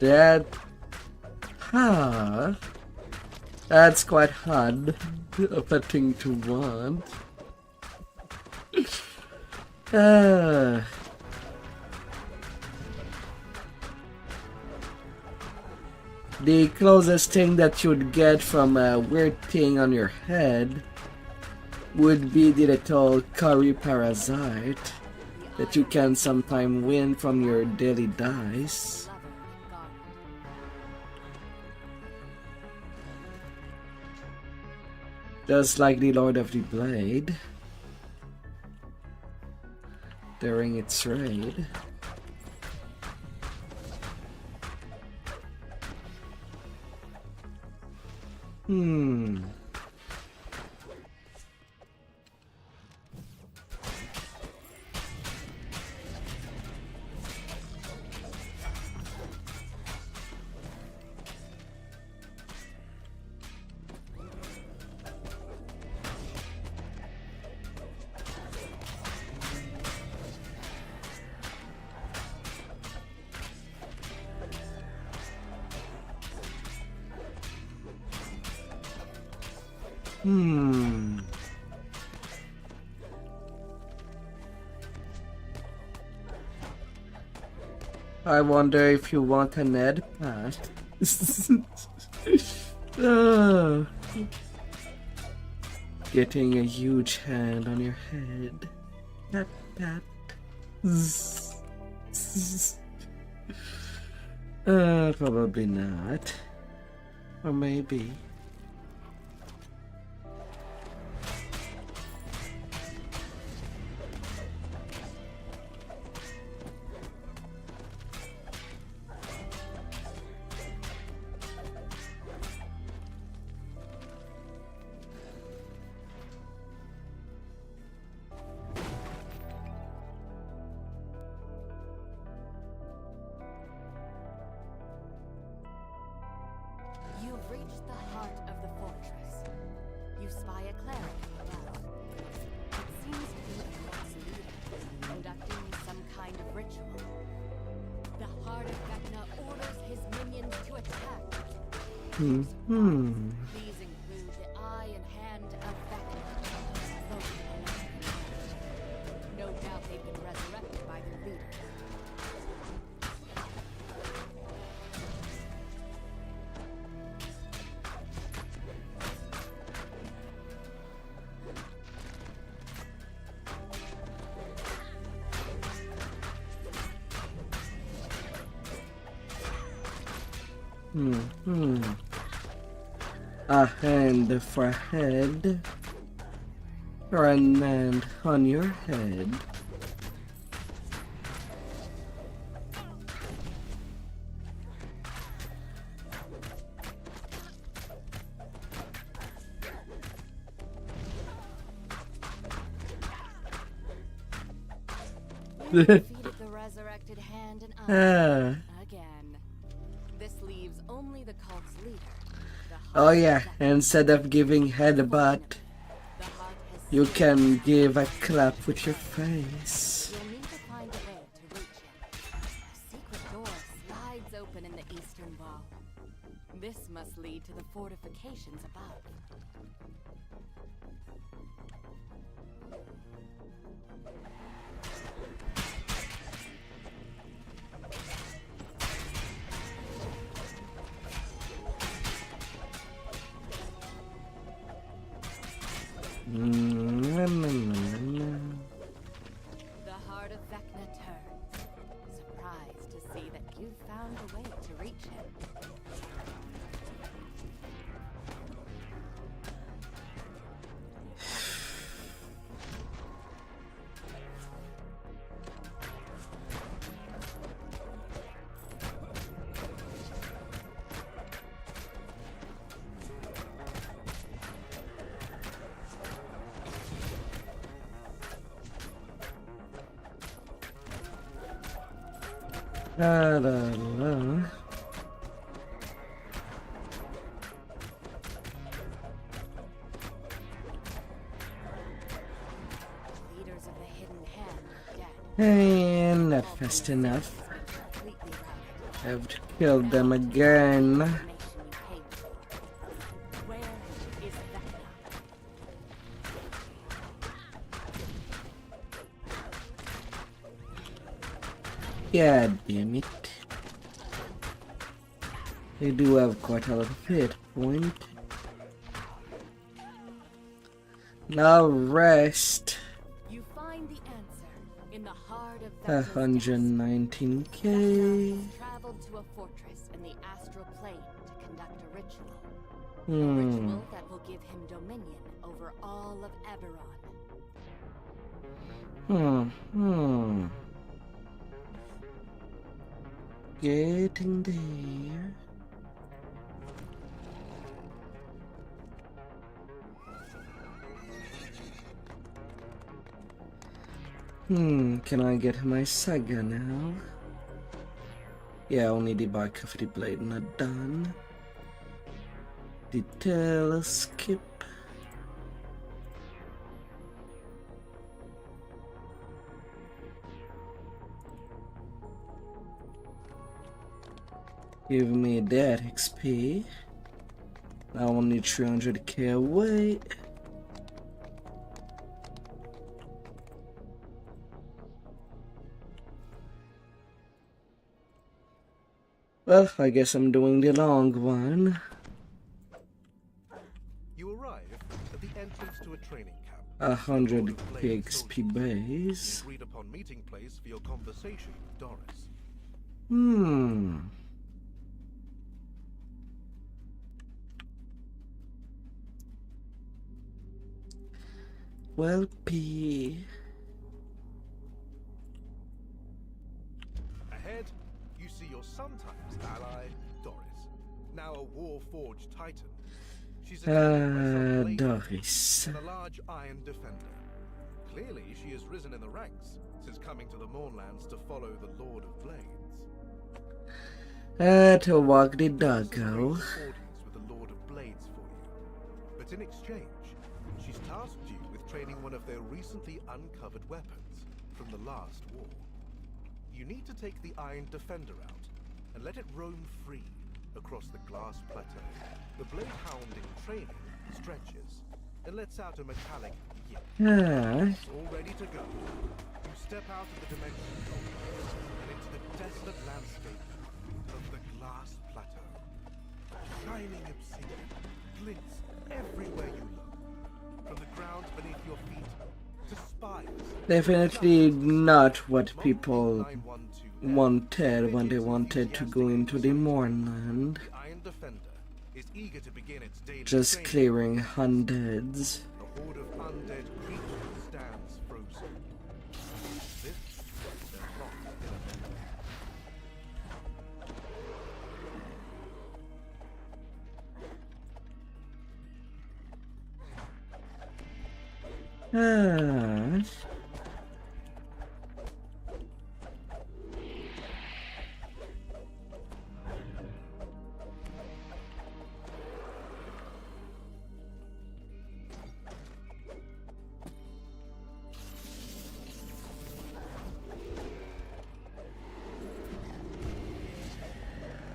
That... Huh? That's quite hard of a thing to want. The closest thing that you'd get from a weird thing on your head would be the little curry parasite that you can sometime win from your daily dice. Just like the Lord of the Blade during its raid. I wonder if you want an ed pass. Getting a huge hand on your head. Pat pat. Probably not. Or maybe. cleric. It seems to be the next leader, conducting some kind of ritual. The Heart of Vecna orders his minions to attack. These include the eye and hand of Vecna. No doubt they've been resurrected by their leader. A hand for head, or an hand on your head. Defeated the resurrected hand and eye again. This leaves only the cult's leader. Oh yeah, instead of giving headbutt, you can give a clap with your face. You'll need to find a way to reach him. A secret door slides open in the eastern wall. This must lead to the fortifications above. The Heart of Vecna turns, surprised to see that you've found a way to reach him. La la la. Leaders of the hidden hand are dead. And not fast enough. Have to kill them again. Where is Vecna? God damn it. They do have quite a lot of hit point. Now rest. You find the answer in the heart of Vecna's 119k. traveled to a fortress in the astral plane to conduct a ritual. A ritual that will give him dominion over all of Eberron. Getting there. Can I get my saga now? Yeah, only the back of the blade not done. Detail skip. Give me that XP. Now only 300k away. Well, I guess I'm doing the long one. You arrive at the entrance to a training camp. 100 XP base. Agreed upon meeting place for your conversation with Doris. Well, P. Ahead, you see your sometimes ally, Doris. Now a war-forged titan. She's attended by some Doris. and a large iron defender. Clearly, she has risen in the ranks since coming to the Mournlands to follow the Lord of Blades. To walk the doggo. With the Lord of Blades for you. But in exchange, she tasked you with training one of their recently uncovered weapons from the last war. You need to take the Iron Defender out and let it roam free across the glass plateau. The Blade Hound in training stretches and lets out a metallic yip. It's all ready to go. You step out of the dimension and into the desolate landscape of the glass plateau. Shining obsidian glints everywhere you look, from the ground beneath your feet to spires. Definitely not what people wanted when they wanted to go into the Mournland. The Iron Defender is eager to begin its daily Just training. clearing hundreds. A horde of undead creatures stands frozen. This is their locked enemy.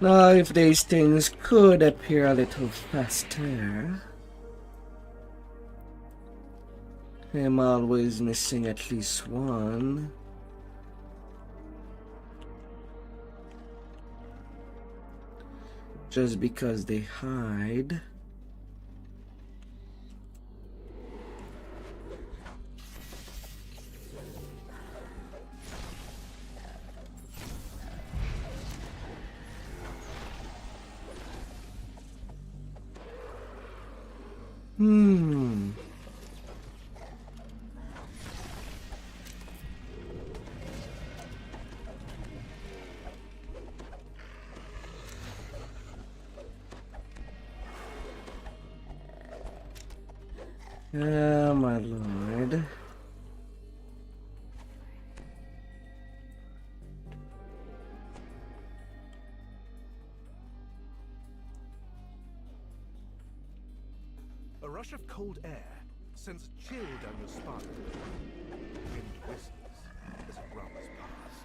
Now, if these things could appear a little faster. I'm always missing at least one. Just because they hide. Oh my lord. A rush of cold air sends a chill down your spine. Wind whistles as it runs past.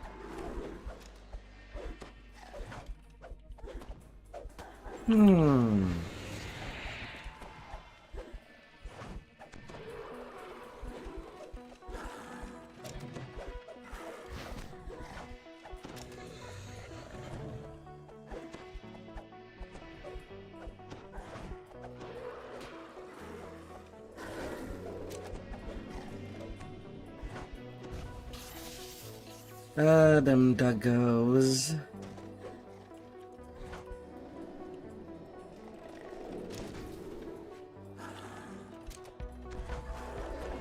Them duggos.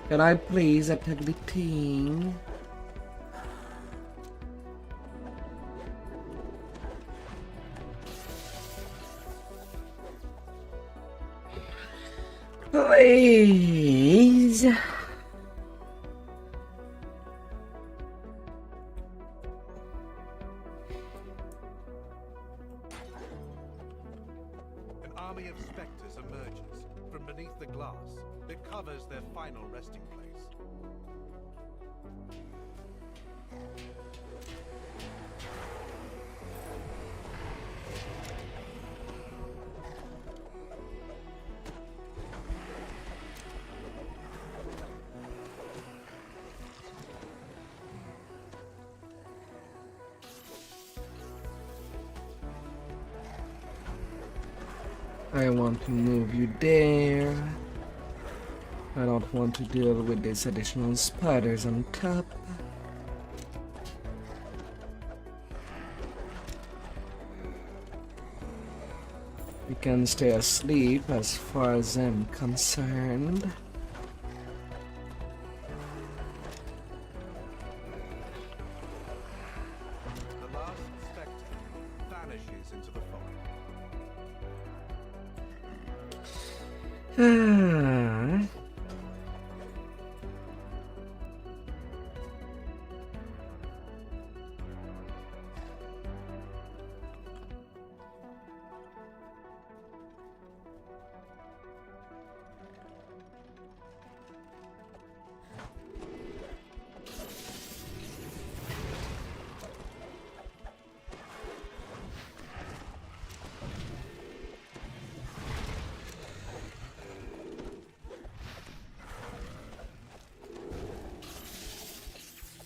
Can I please attack the thing? Please. Army of specters emerges from beneath the glass that covers their final resting place. I want to move you there. I don't want to deal with these additional spiders on top. You can stay asleep as far as I'm concerned. The last spectre vanishes into the fog.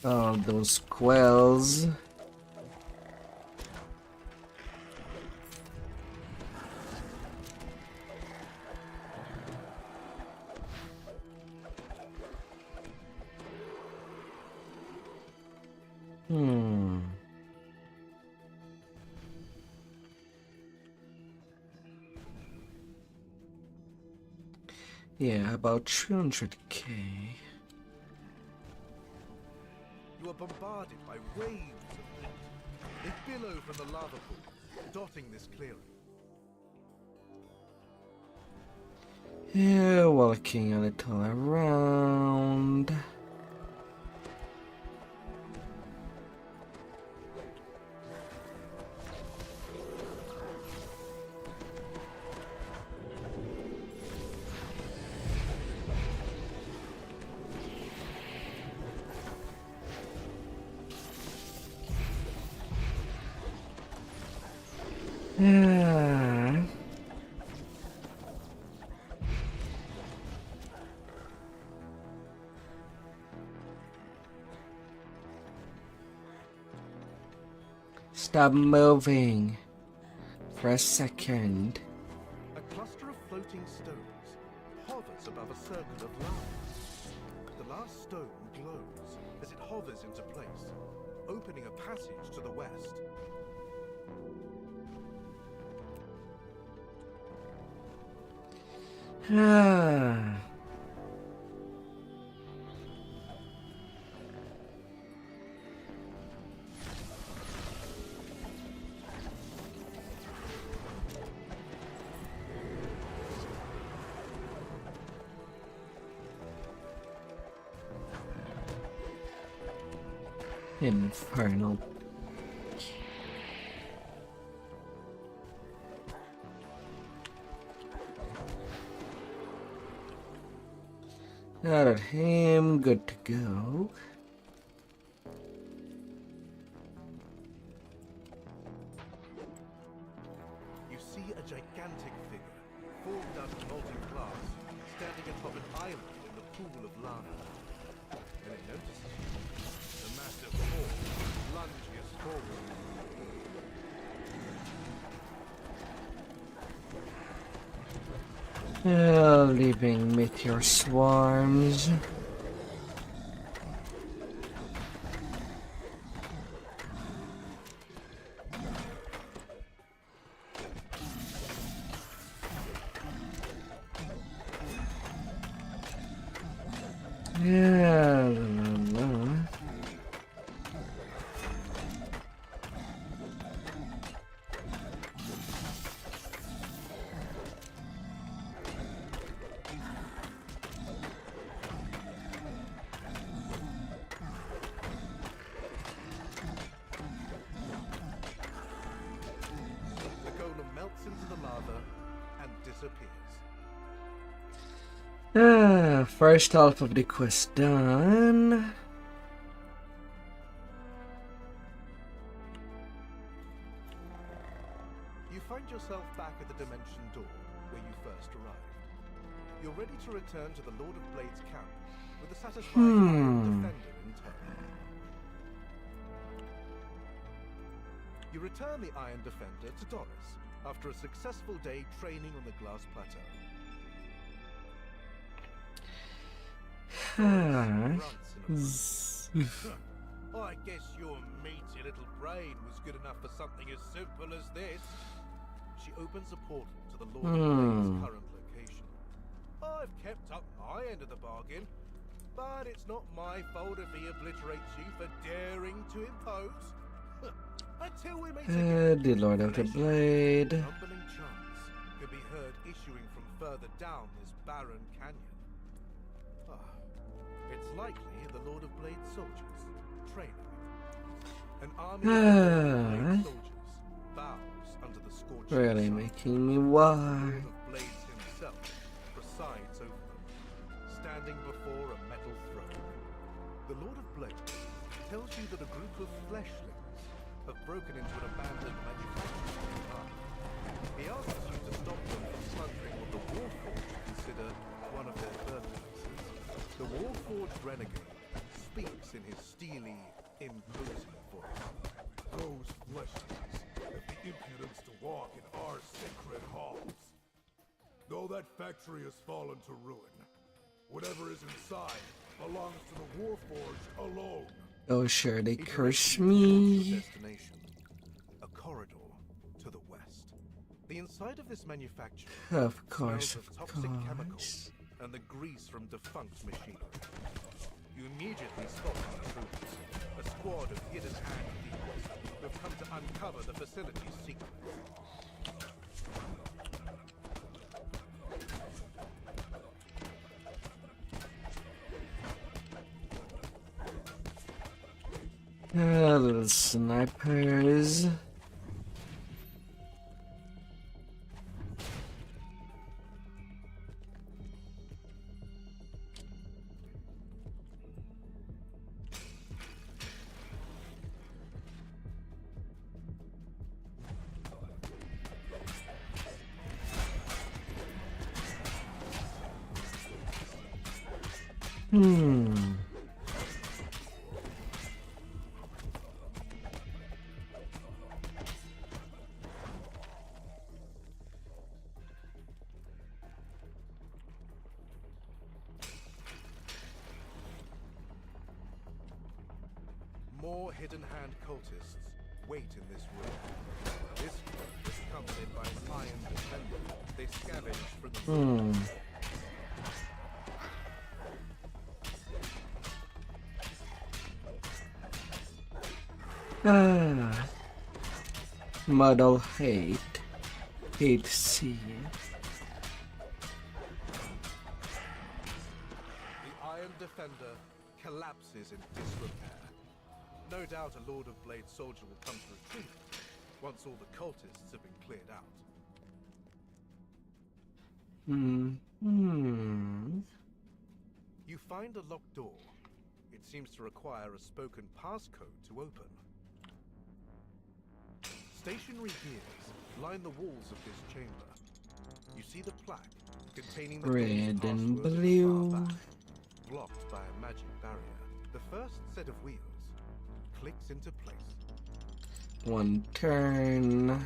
All those quells. Yeah, about 300k. You are bombarded by waves of heat. They billow from the lava pool, dotting this clearing. Yeah, walking a little around. Yeah. Stop moving for a second. A cluster of floating stones hovers above a circle of lava. The last stone glows as it hovers into place, opening a passage to the west. Ah. Infernal. Got him, good to go. You see a gigantic figure, formed out of molten glass, standing atop an island in the pool of lava. When it notices you, the massive form lunges forward. Leaving meteor swarms. Yeah, first half of the quest done. You find yourself back at the dimension door where you first arrived. You're ready to return to the Lord of Blades camp with a satisfied Iron Defender in tow. You return the Iron Defender to Doris after a successful day training on the glass plateau. I guess your meaty little brain was good enough for something as simple as this. She opens a portal to the Lord of Blades' current location. I've kept up my end of the bargain, but it's not my fault if he obliterates you for daring to impose. Until we meet again. The Lord of the Blade. An unbelieving chants could be heard issuing from further down this barren canyon. It's likely the Lord of Blade soldiers training. An army of Blade soldiers bows under the scorching Really sun. making me war. The Lord of Blades himself presides over them, standing before a metal throne. The Lord of Blades tells you that a group of fleshlings have broken into an abandoned manufacturing plant. He asks you to stop them from plundering what the Warforged consider one of their birthplaces. The Warforged renegade speaks in his steely, imposing voice. Those fleshlights have the impudence to walk in our sacred halls. Though that factory has fallen to ruin, whatever is inside belongs to the Warforged alone. Oh, sure, they curse me. Destination, a corridor to the west. The inside of this manufacturer Of course, smells of toxic course. chemicals and the grease from defunct machinery. You immediately spot the intruders, a squad of hidden hand thieves who have come to uncover the facility's secrets. Little snipers. More hidden hand cultists wait in this room. This room is accompanied by an iron defender. They scavenge from the Model hate. Hate see. The iron defender collapses in disrepair. No doubt a Lord of Blade soldier will come to retrieve it once all the cultists have been cleared out. You find a locked door. It seems to require a spoken passcode to open. Stationary gears line the walls of this chamber. You see the plaque containing the Red door's and password blue. far back, blocked by a magic barrier. The first set of wheels clicks into place. One turn.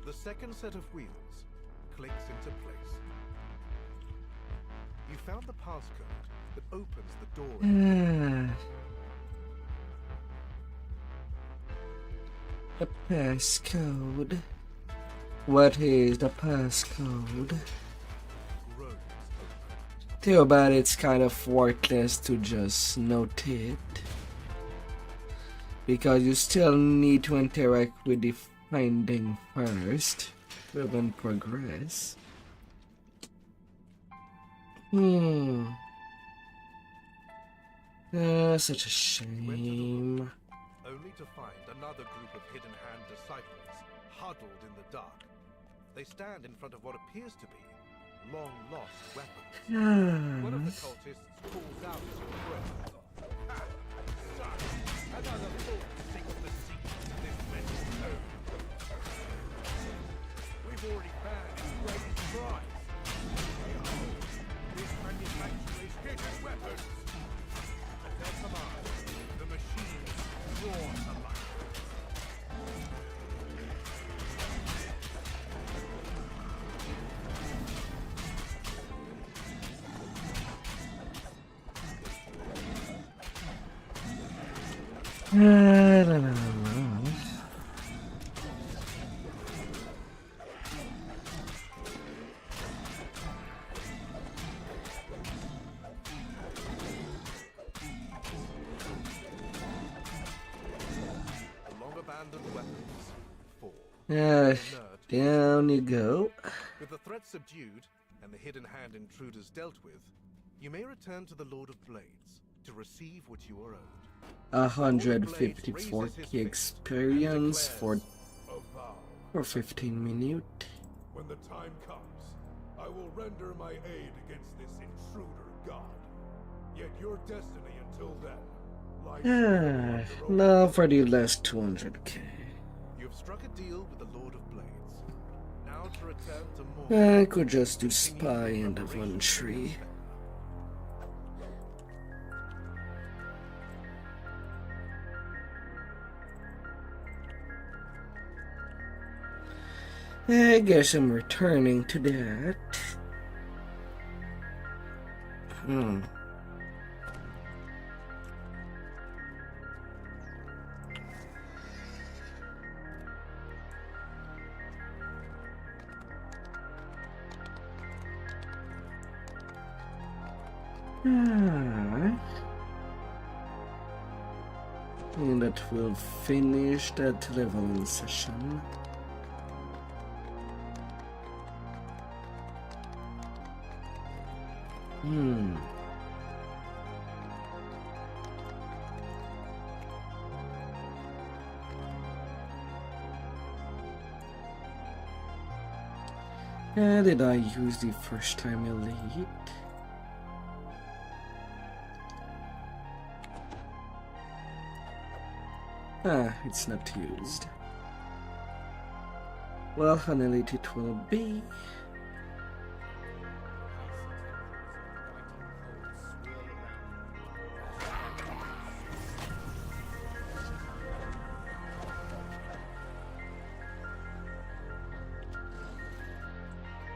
The second set of wheels clicks into place. You found the passcode that opens the door. The passcode. What is the passcode? Too bad it's kind of worthless to just note it, because you still need to interact with the finding first to even progress. Such a shame. Only to find another group of hidden hand disciples huddled in the dark. They stand in front of what appears to be long-lost weapons. One of the cultists calls out as you approach. "Ha! Son, another fool to seek the secrets of this mental code. We've already found its greatest prize. Behold, this manufacturer's hidden weapons. At their command, the machines roar to life. Down you go. With the threat subdued and the hidden hand intruders dealt with, you may return to the Lord of Blades to receive what you are owed. 154k experience for 15 minutes. When the time comes, I will render my aid against this intruder god. Yet your destiny until then lies Now for the last 200k. You have struck a deal with the Lord of Blades. Now to return to more. I could just do spy and inventory. I guess I'm returning to that. And that will finish that leveling session. Did I use the first time elite? It's not used. Well, an elite it will be.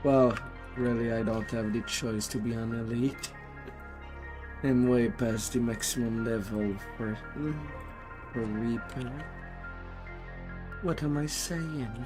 Well, really, I don't have the choice to be an elite. I'm way past the maximum level for Reaper. What am I saying?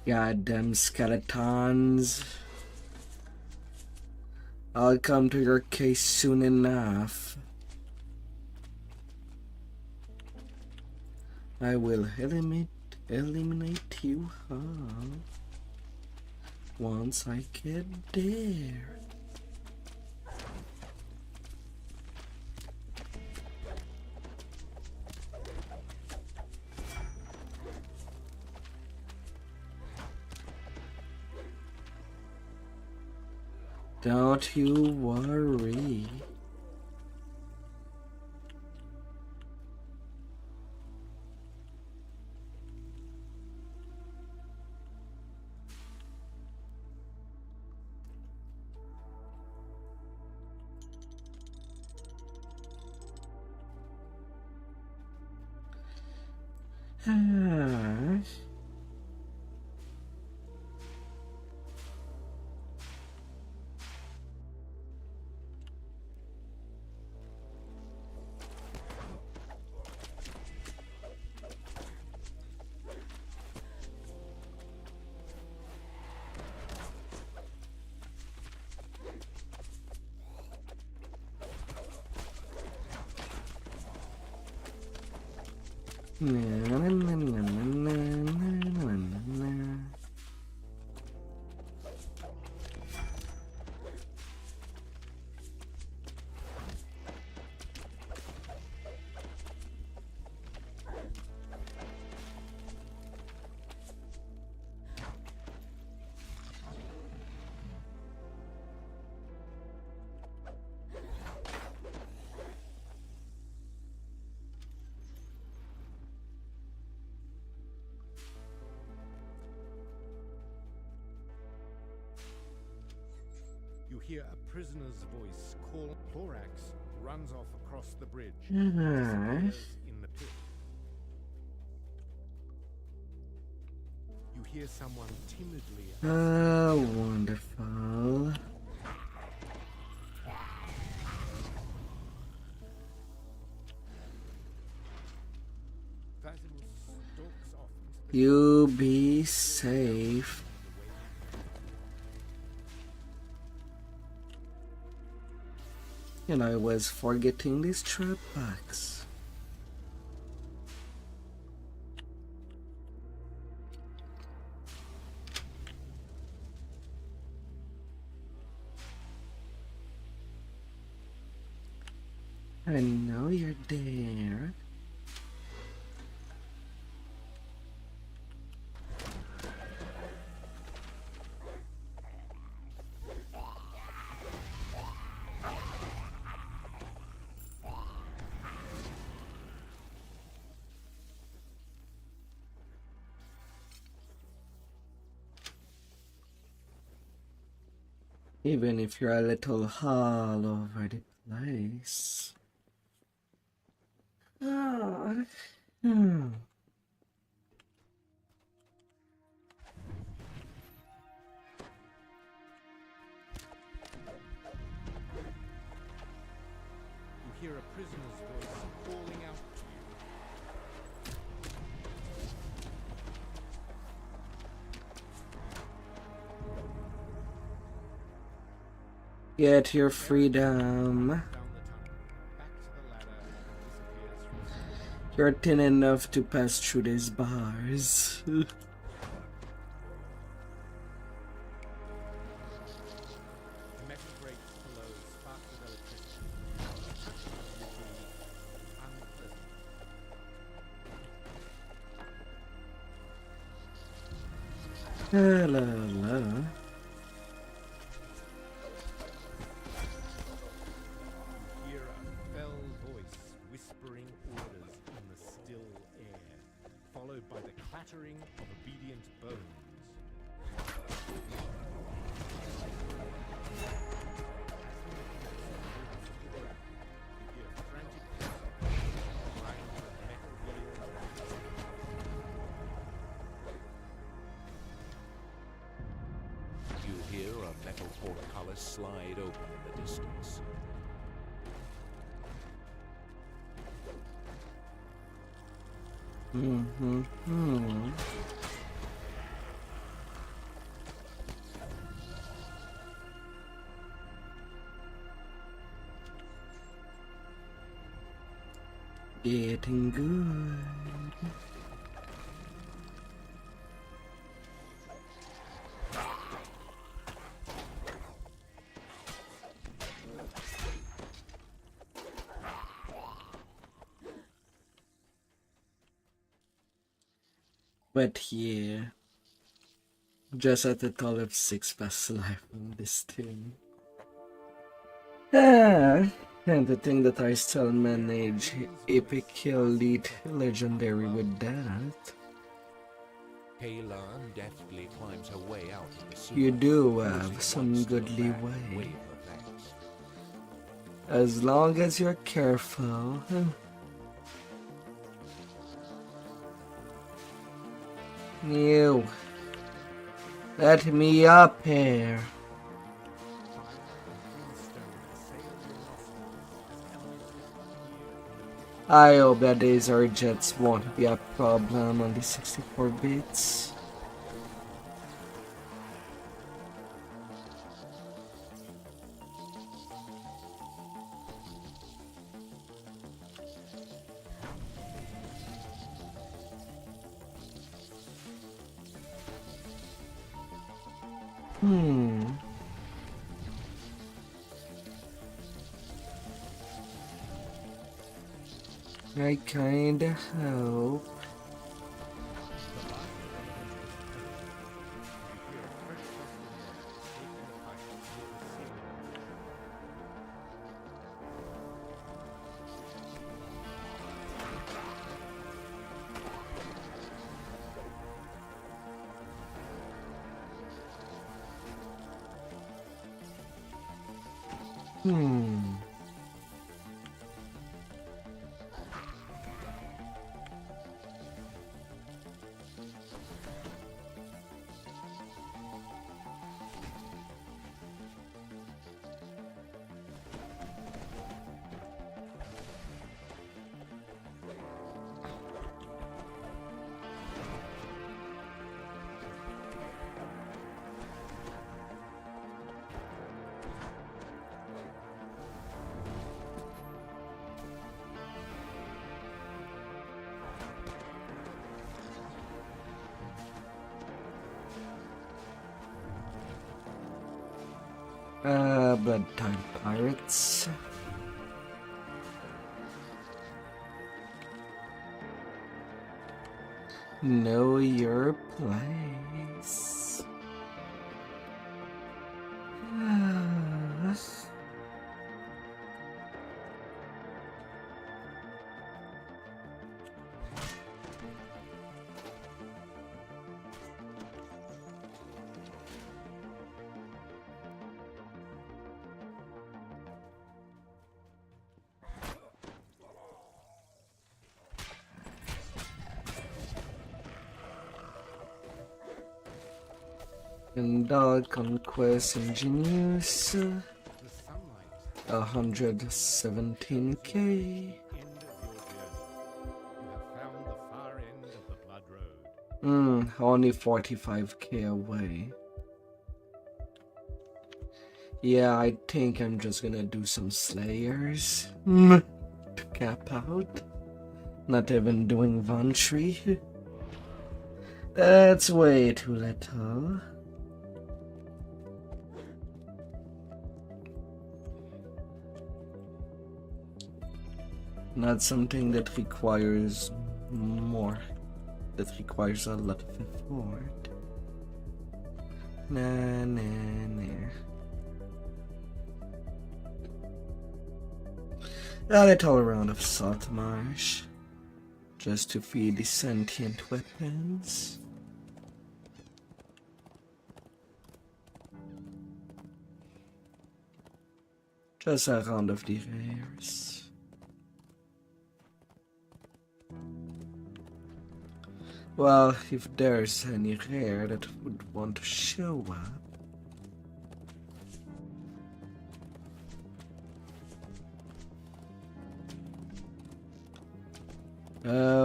Goddamn skeletons. I'll come to your case soon enough. I will eliminate you all once I get there. Don't you worry. hear a prisoner's voice call. Thorax runs off across the bridge. Alright. Disappears in the pit. You hear someone timidly. Oh, wonderful. You be safe. And I was forgetting these trap packs. I know you're there. Even if you're a little all over the place. Oh. You hear a prisoner's voice calling out to you. Get your freedom. You're thin enough to pass through these bars. La la la. Hear a fell voice whispering orders in the still air, followed by the clattering of obedient bones. You hear a metal portcullis slide open in the distance. Getting good. But yeah, just at the toll of 6 past life on this thing. And to think that I still manage epic kill lead legendary with that. Kaylan deftly climbs her way out of the sewer. You do have some good leeway. As long as you're careful. You. Let me up here. I hope that these our jets won't be a problem on the 64 bits. I kinda hope. Hmm. Blood Tide Pirates. Know your place. Endowed Conquest Engineers, 117k. Only 45k away. Yeah, I think I'm just gonna do some Slayers to cap out. Not even doing Vantry. That's way too little. Not something that requires more. That requires a lot of effort. Nah. A little round of Salt Marsh. Just to feed the sentient weapons. Just a round of the rares. Well, if there's any rare that would want to show up.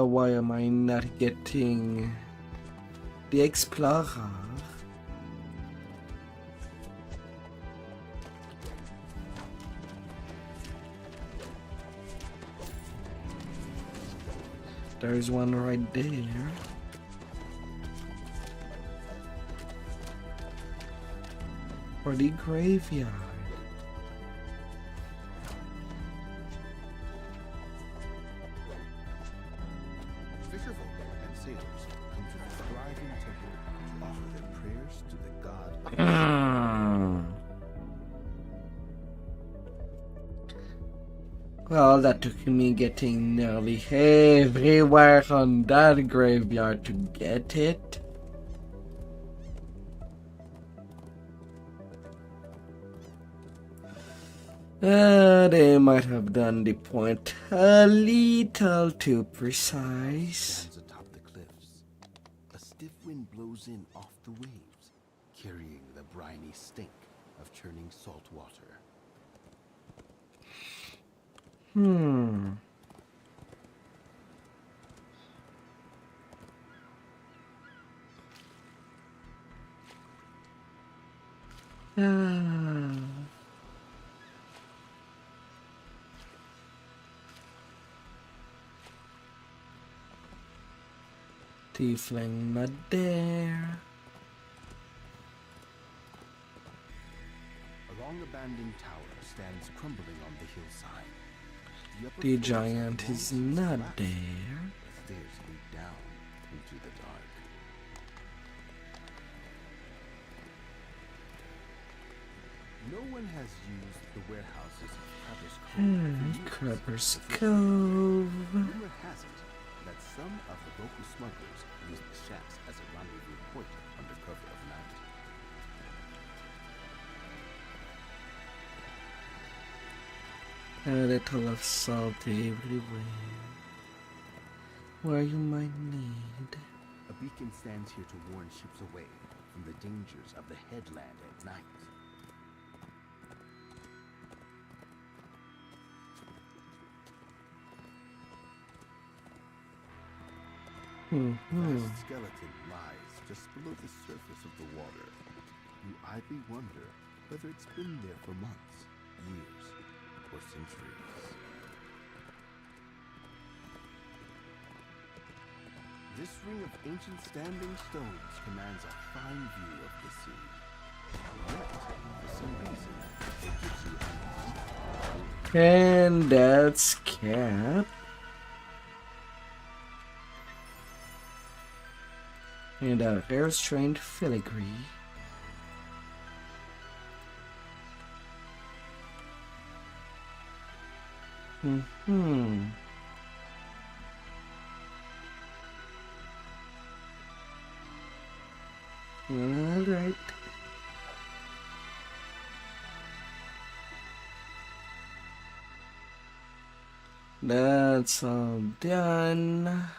Why am I not getting the Explorer? There's one right there. For the graveyard. Fisherfolk and sailors come to the thriving temple to offer their prayers to the god. Well, that took me getting nearly everywhere on that graveyard to get it. They might have done the point a little too precise. Atop the cliffs, a stiff wind blows in off the waves, carrying the briny stink of churning salt water. Tiefling not there. A long abandoned tower stands crumbling on the hillside. The giant is not there. Stairs lead down into the dark. No one has used the warehouses of Crabber's Cove. Rumor has it that some of the local smugglers use the shacks as a rendezvous point under cover of night. A little of salt everywhere, where you might need. A beacon stands here to warn ships away from the dangers of the headland at night. Vast skeleton lies just below the surface of the water. You idly wonder whether it's been there for months, years, or centuries. This ring of ancient standing stones commands a fine view of the sea. Yet, for some reason, it gives you uneasy. And that's Cap. And a hair-strained filigree. Alright. That's all done.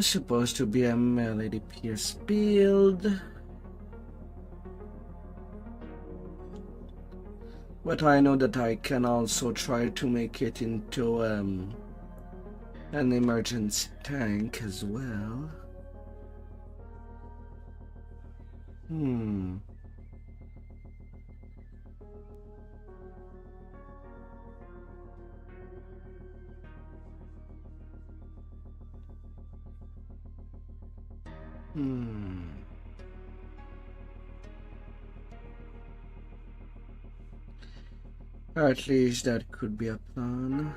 Supposed to be a melee DPS build. But I know that I can also try to make it into an emergency tank as well. Or at least that could be a plan.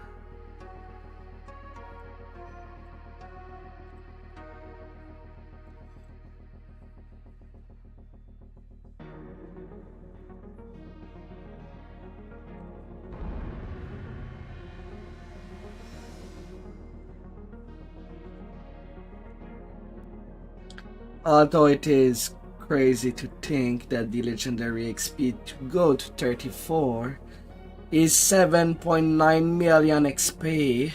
Although it is crazy to think that the legendary XP to go to 34 is 7.9 million XP,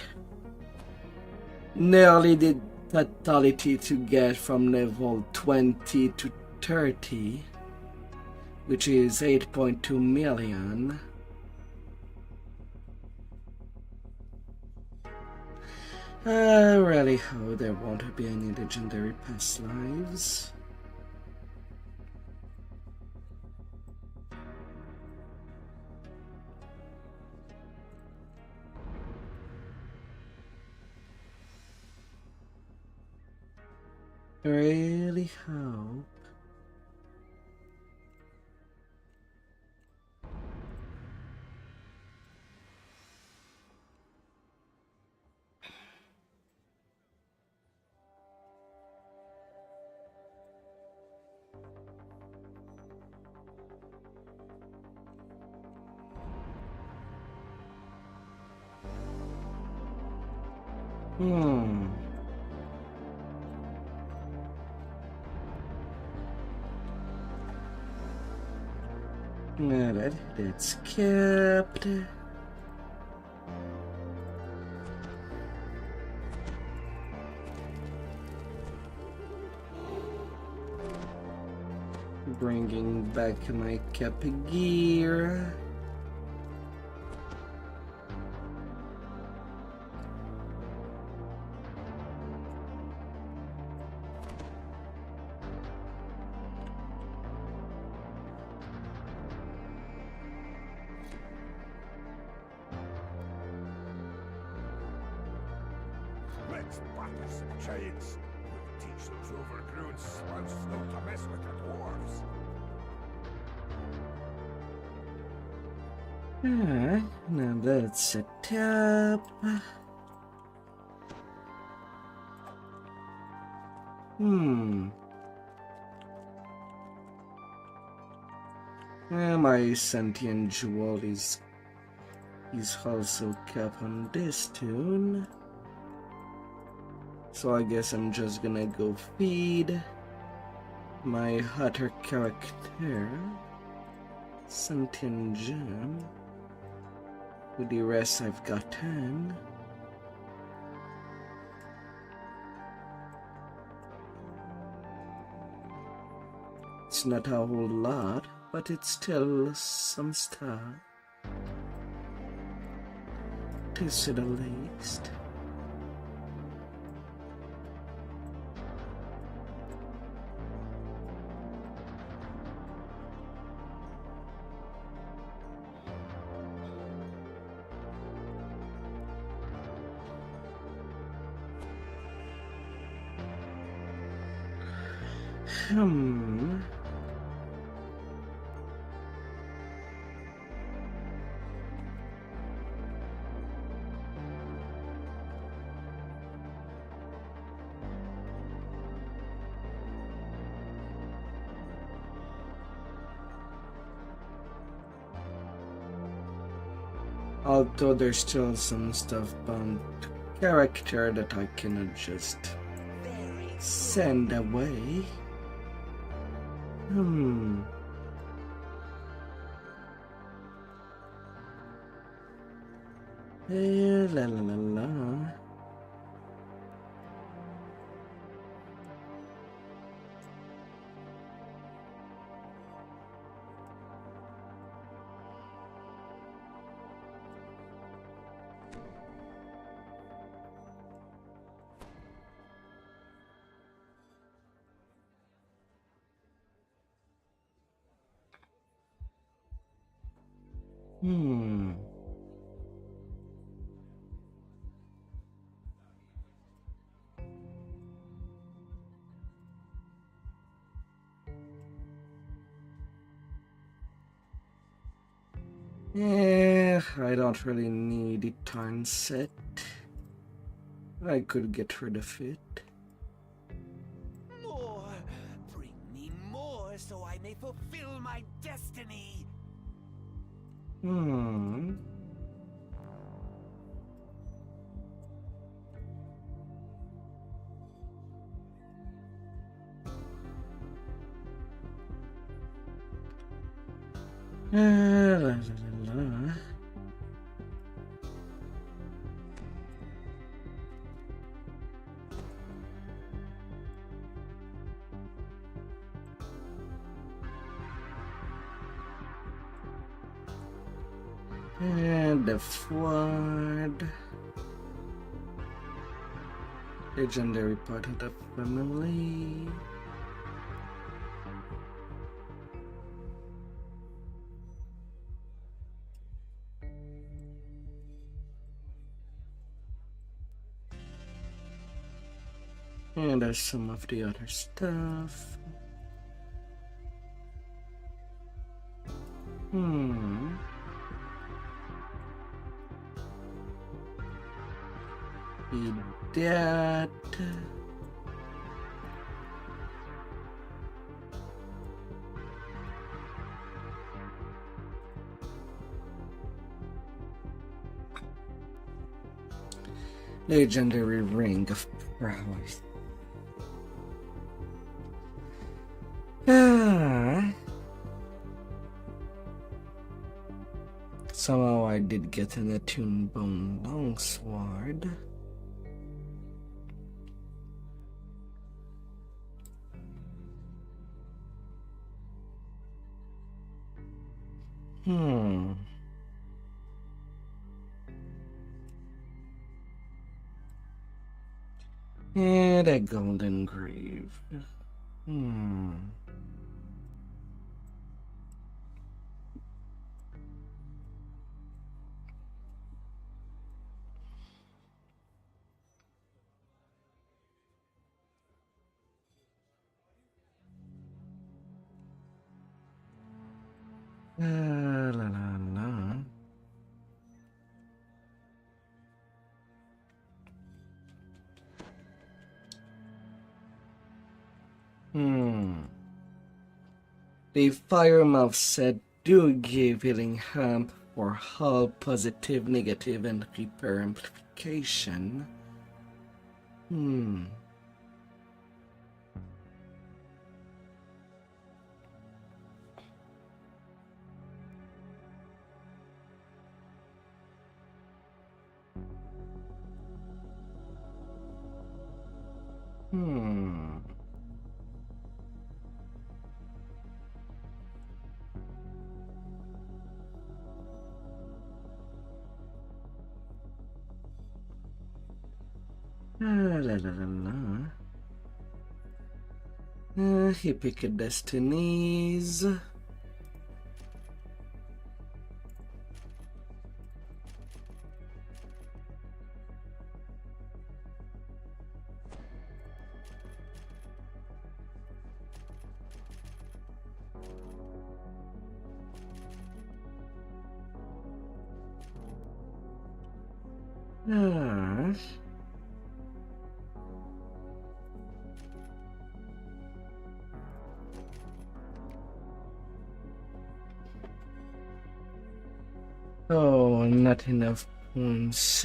nearly the totality to get from level 20 to 30, which is 8.2 million. I really hope there won't be any legendary past lives. Really hope. Alright, it's kept. Bringing back my cap gear. Let's batter some giants. We'll teach those overgrown slouts not to mess with the dwarves. Alright, now that's set up. My sentient jewel is also kept on this tune. So I guess I'm just gonna go feed my other character sentient gem. With the rest I've gotten. It's not a whole lot, but it's still some stuff, to say the least. Although there's still some stuff bound to character that I cannot just send away. La la la la. I don't really need it turn set. I could get rid of it. More! Bring me more so I may fulfill my destiny! La la la la. And the flood. Legendary part of the family. And there's some of the other stuff. Be that. Legendary Ring of Prowess. Somehow I did get an attuned bone longsword. And a golden grave. La la la. The Firemouth said, do give healing hamp for hull positive, negative, and repair amplification. He picked destinies. Oh, not enough points.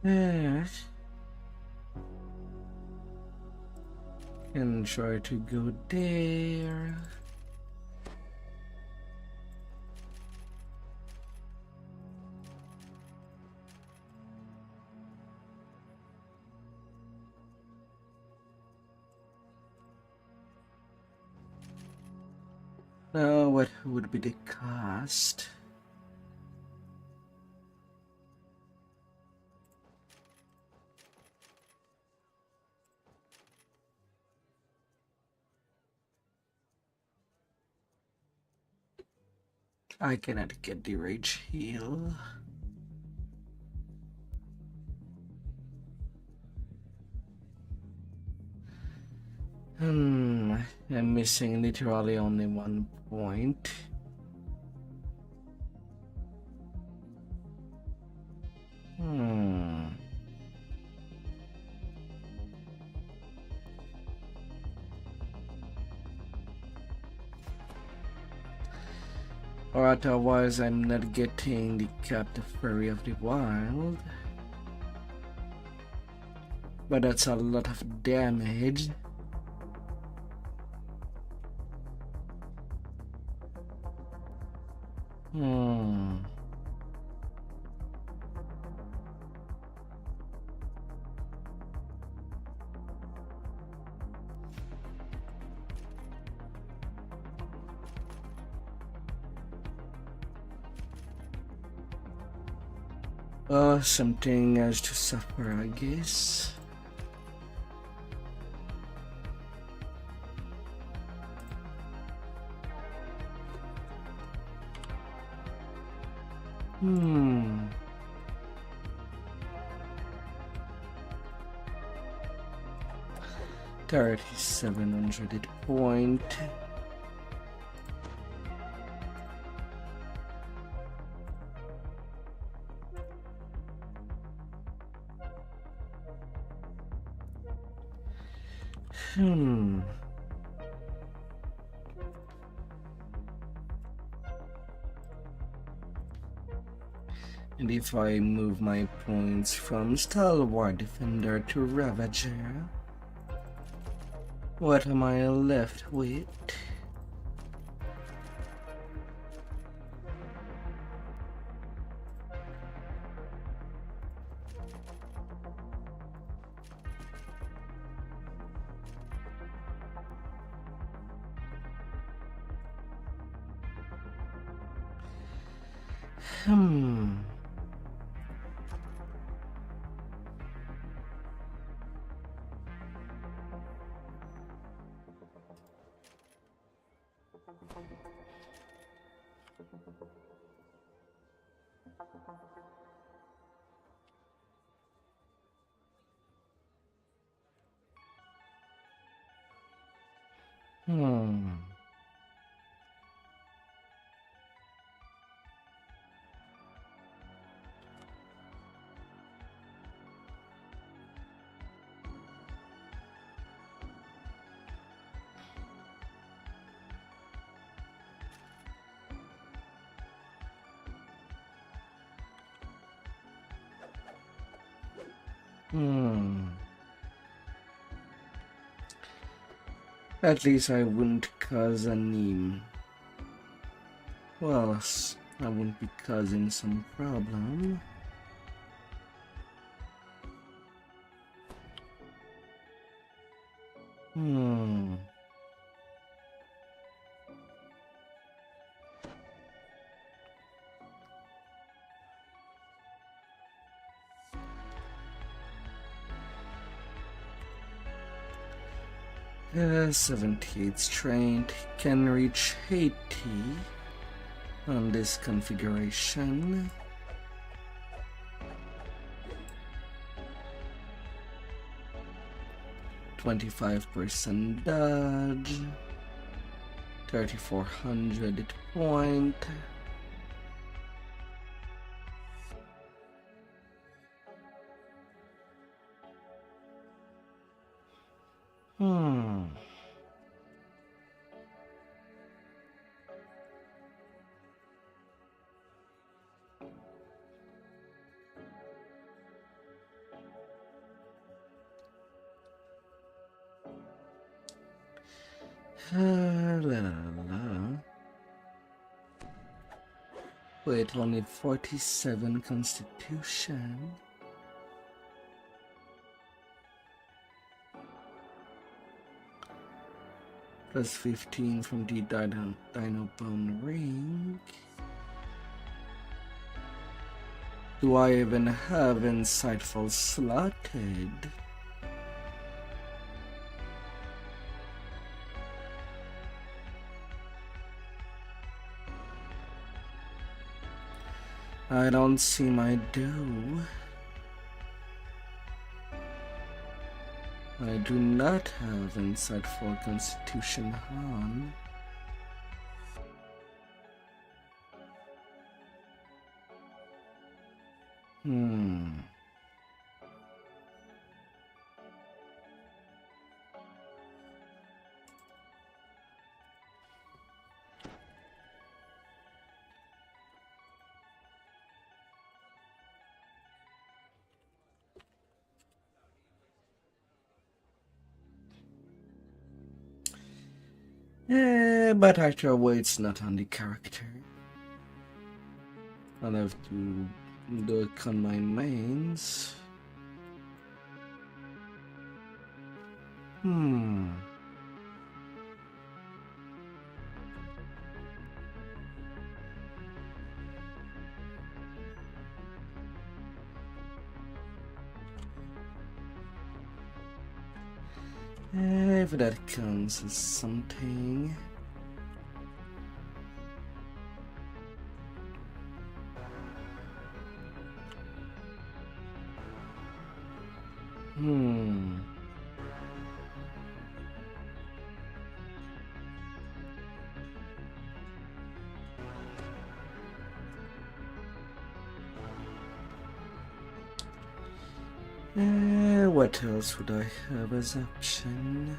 Yes. Can try to go there. Now, what would be the cost? I cannot get the rage heal. I'm missing literally only 1 point. Or otherwise I'm not getting the captive fairy of the wild. But that's a lot of damage. Something has to suffer, I guess. Hmm. 3,700 point. And if I move my points from Stalwart Defender to Ravager, what am I left with? Hmm. At least I wouldn't cause any. Well, I wouldn't be causing some problem. Hmm. Yeah, 78 strength, can reach 80 on this configuration. %25 dodge, 3400 hit point. Wait, only 47 constitution. Plus 15 from the Dino Bone Ring. Do I even have Insightful slotted? I don't seem I do. I do not have Insightful Constitution on. But either way, it's not on the character. I'll have to look on my mains. If that counts as something. What else would I have as option?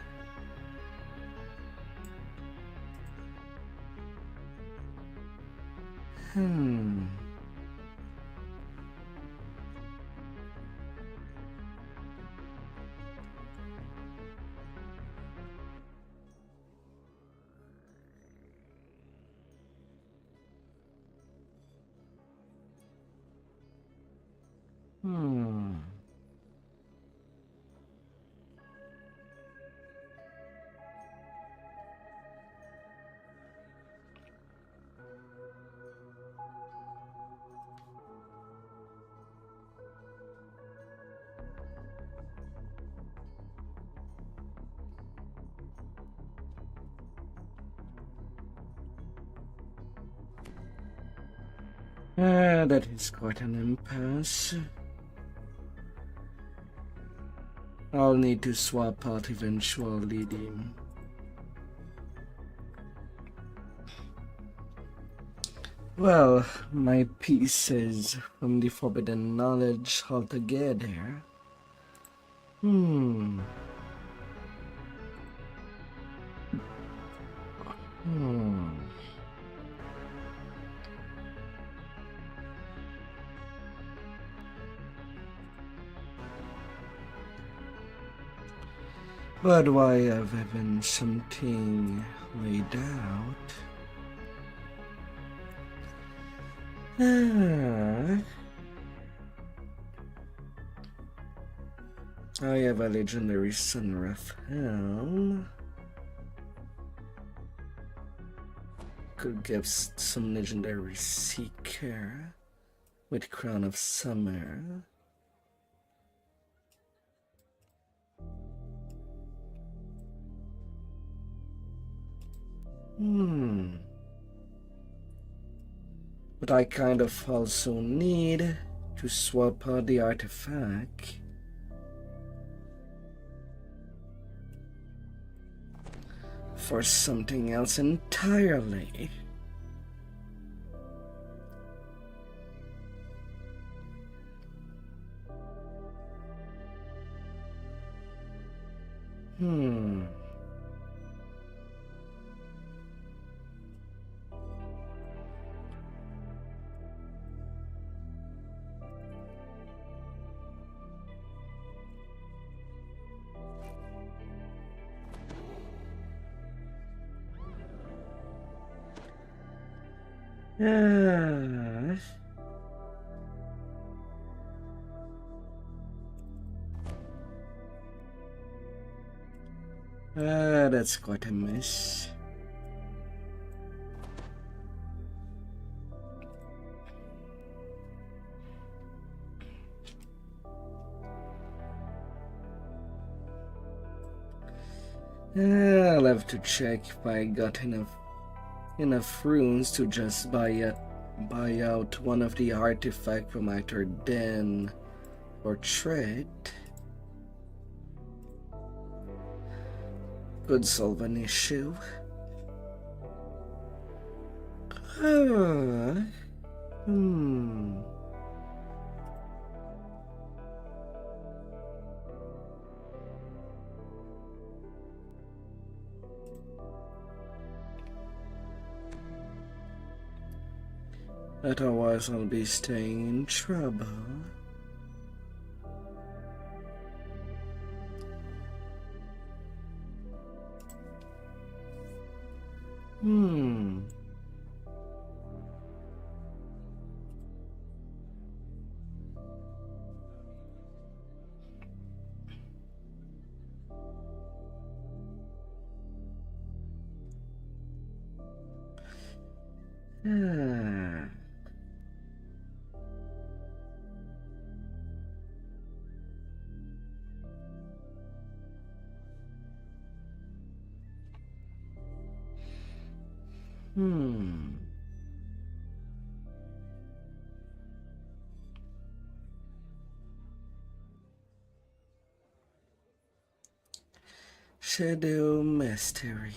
That is quite an impasse. I'll need to swap out eventually the Well, my pieces from the forbidden knowledge altogether. Hmm. But why have even something laid out? I have a legendary Sunwrath helm. Could give some legendary Seeker with Crown of Summer. But I kind of also need to swap out the artifact for something else entirely. That's quite a mess. I'll have to check if I got enough runes to just buy out one of the artifacts from either Den or Tread. Could solve an issue. Otherwise I'll be staying in trouble. Shadow Mastery.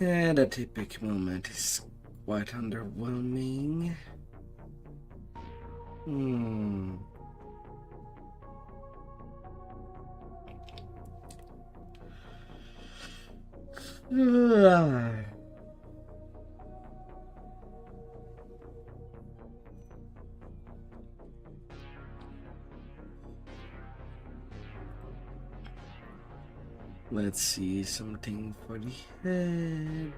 And the epic moment is quite underwhelming. Let's see, something for the head.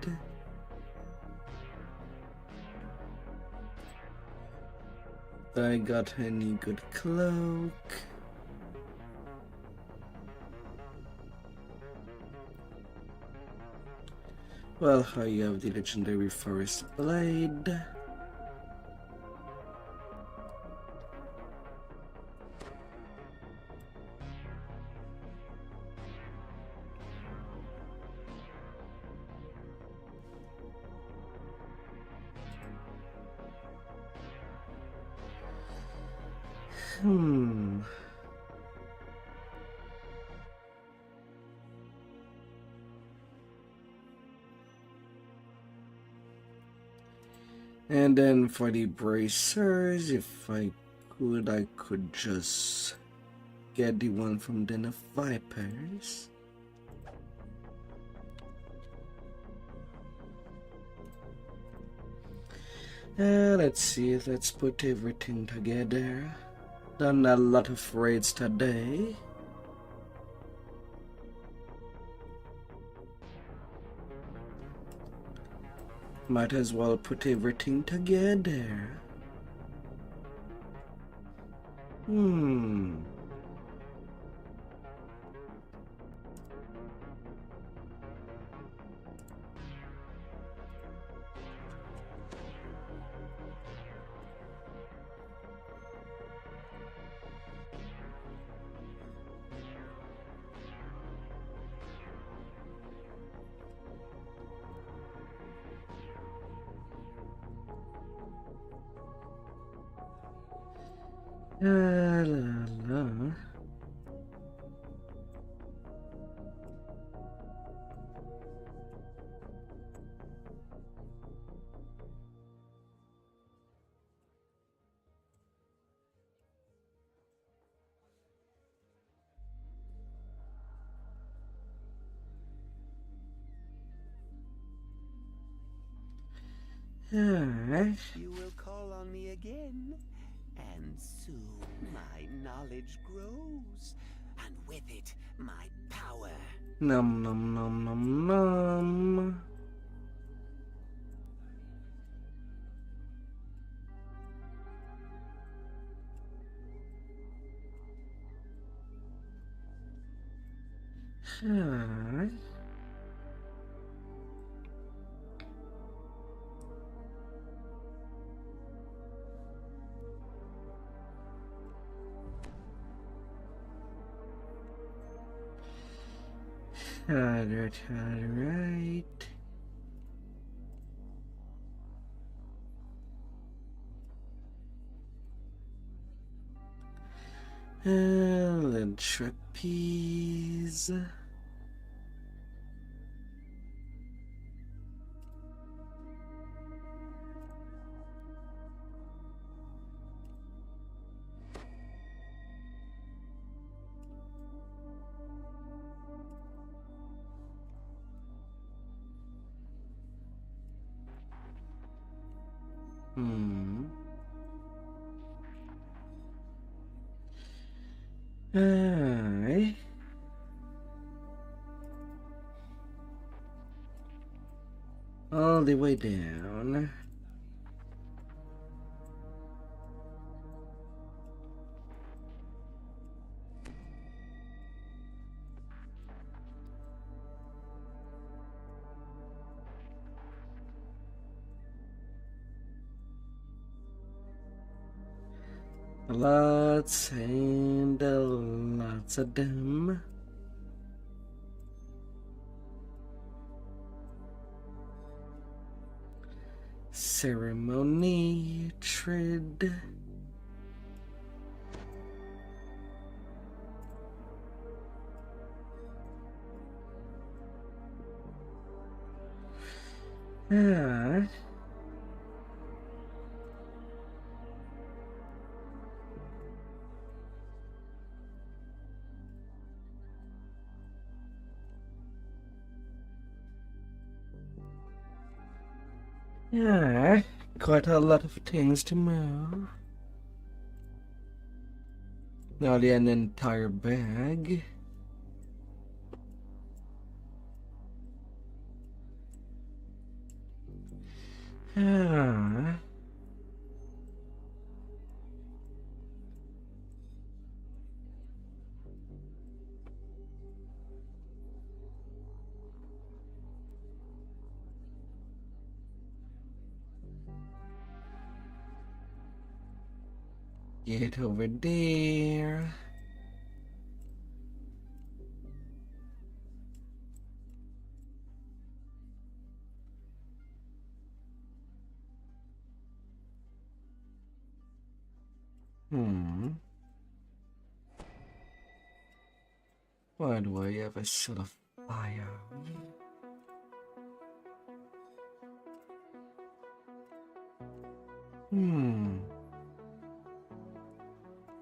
I got any good cloak? Well, I have the legendary forest blade. And then for the bracers, if I could just get the one from Den of Vipers. Let's see, let's put everything together. Done a lot of raids today. Might as well put everything together. La la. You will call on me again, and soon my knowledge grows, and with it, my power. Nom nom nom nom nom. Hi. Alright. And trapeze. Alright. All the way down. Lots and lots of them. Ceremony, tread. Ah. Yeah, quite a lot of things to move. Nearly an entire bag. Ah. Get over there. Why do I have a sort of fire?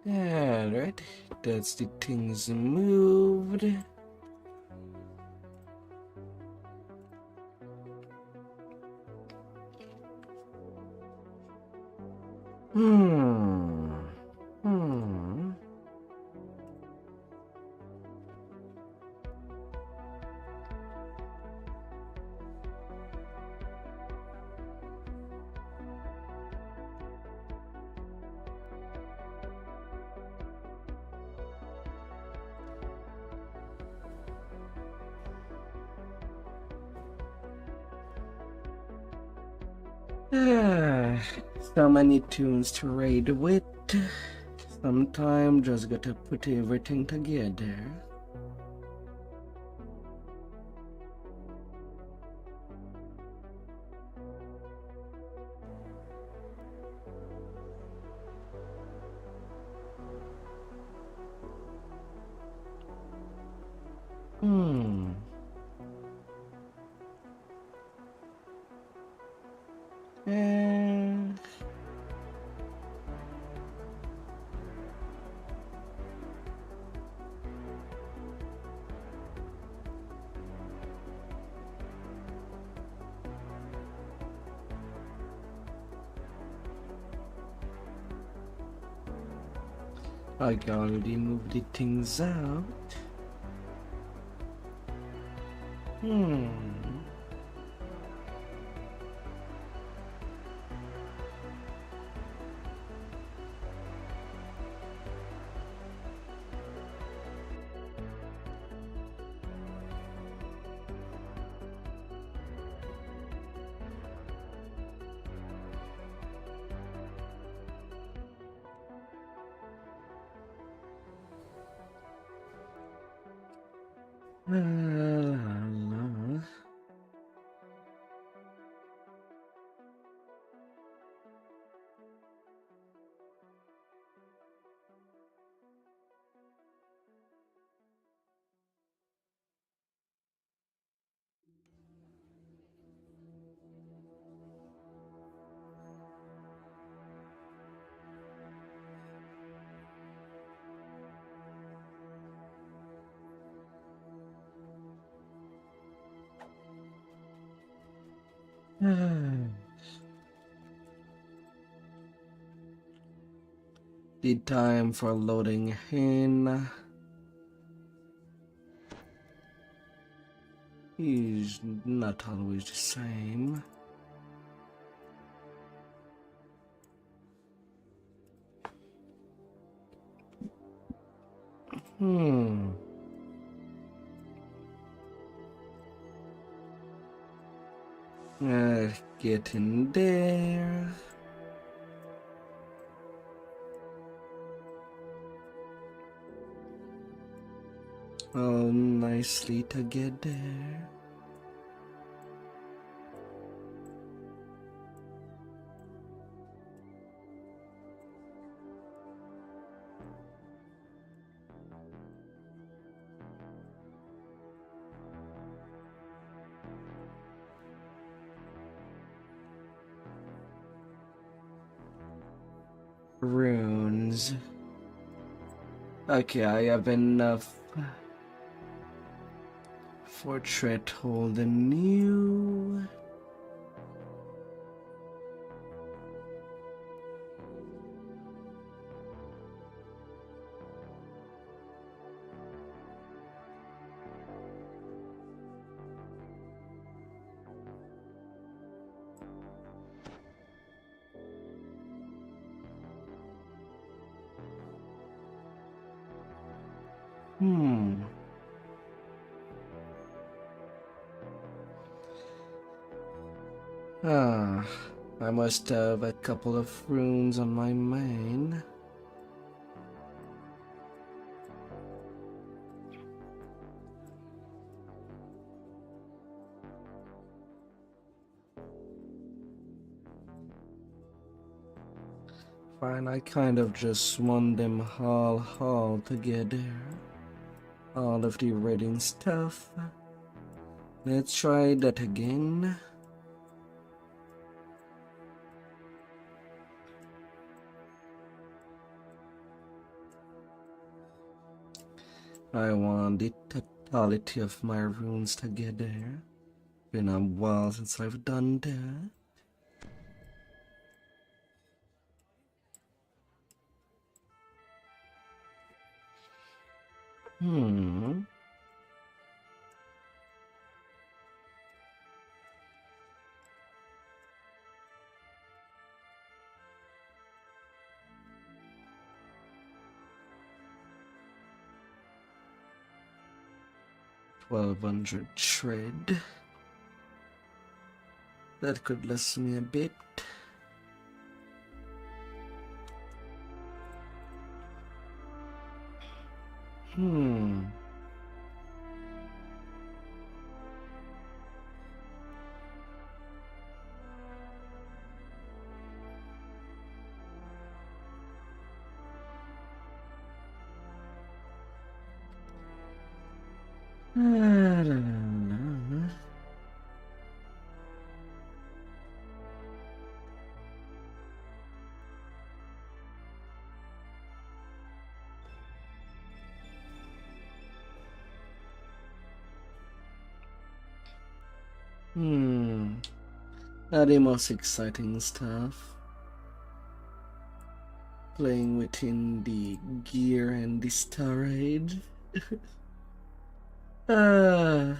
Alright, that's the things moved. Hmm. So many tunes to raid with. Sometime just gotta put everything together. I can already move the things out. The time for loading in is not always the same. Getting there. Oh, nicely together. Runes. Okay, I have enough for threshold new. I must have a couple of runes on my main. Fine, I kind of just want them all together. All of the reading stuff. Let's try that again. I want the totality of my runes together. Been a while since I've done that. Hmm. $1,200 trade. That could last me a bit. Hmm. Not the most exciting stuff. Playing within the gear and the storage. Ah.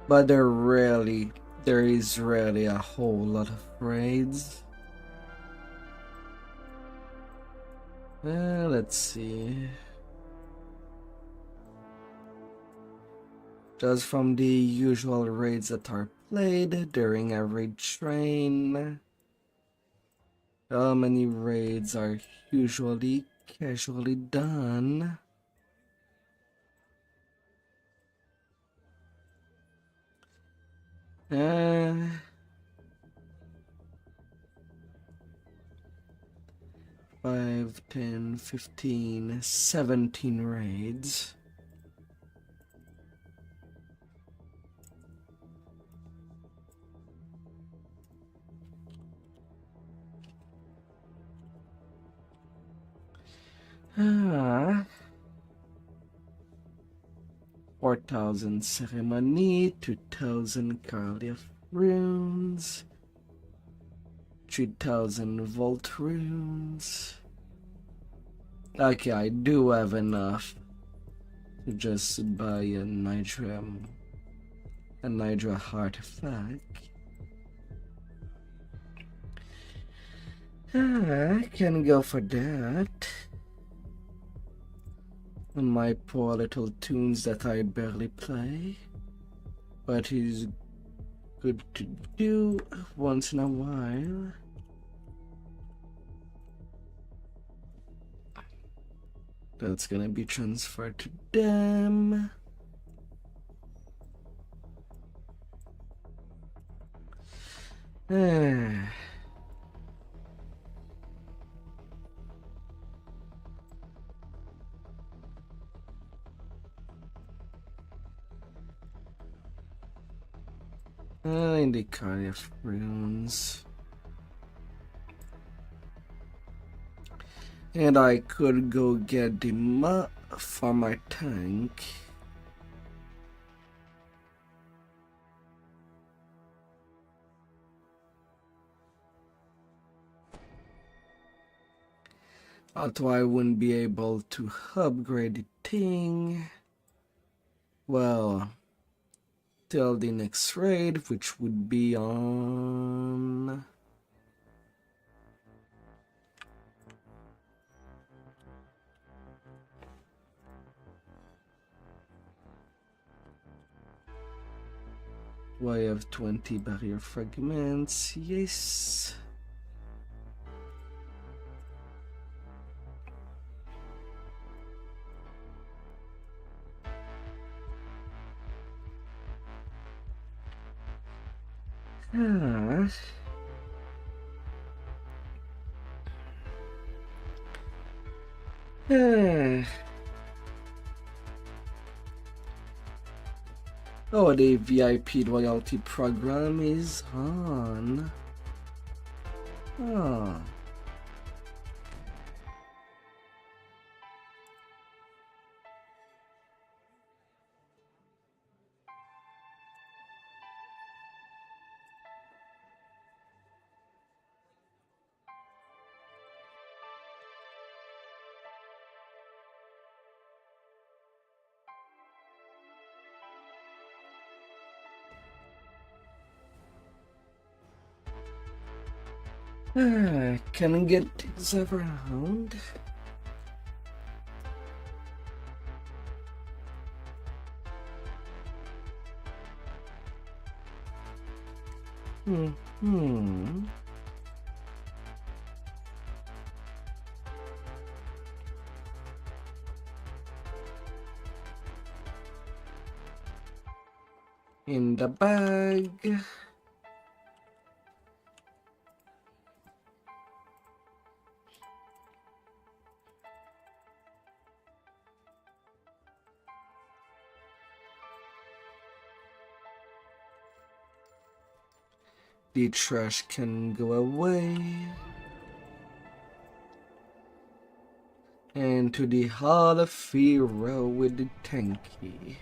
But there is really a whole lot of raids. Let's see. Just from the usual raids that are played during a raid train. How many raids are usually casually done? Uh, 5, 10, 15, 17 raids. Ah. 4,000 ceremony, 2,000 Carly of runes, 3,000 vault runes. Okay, I do have enough to just buy a Nidra artifact. I can go for that. On my poor little tunes that I barely play, but is good to do once in a while. That's gonna be transferred to them. In the Carly of runes. And I could go get the map for my tank. Although I wouldn't be able to upgrade the thing. Well, till the next raid, which would be on... Do I have 20 barrier fragments? Yes. Ah. Ah. Oh, the VIP loyalty program is on. Ah. Can I get this around? Hmm. In the bag. The trash can go away. And to the Hall of Hero with the tanky.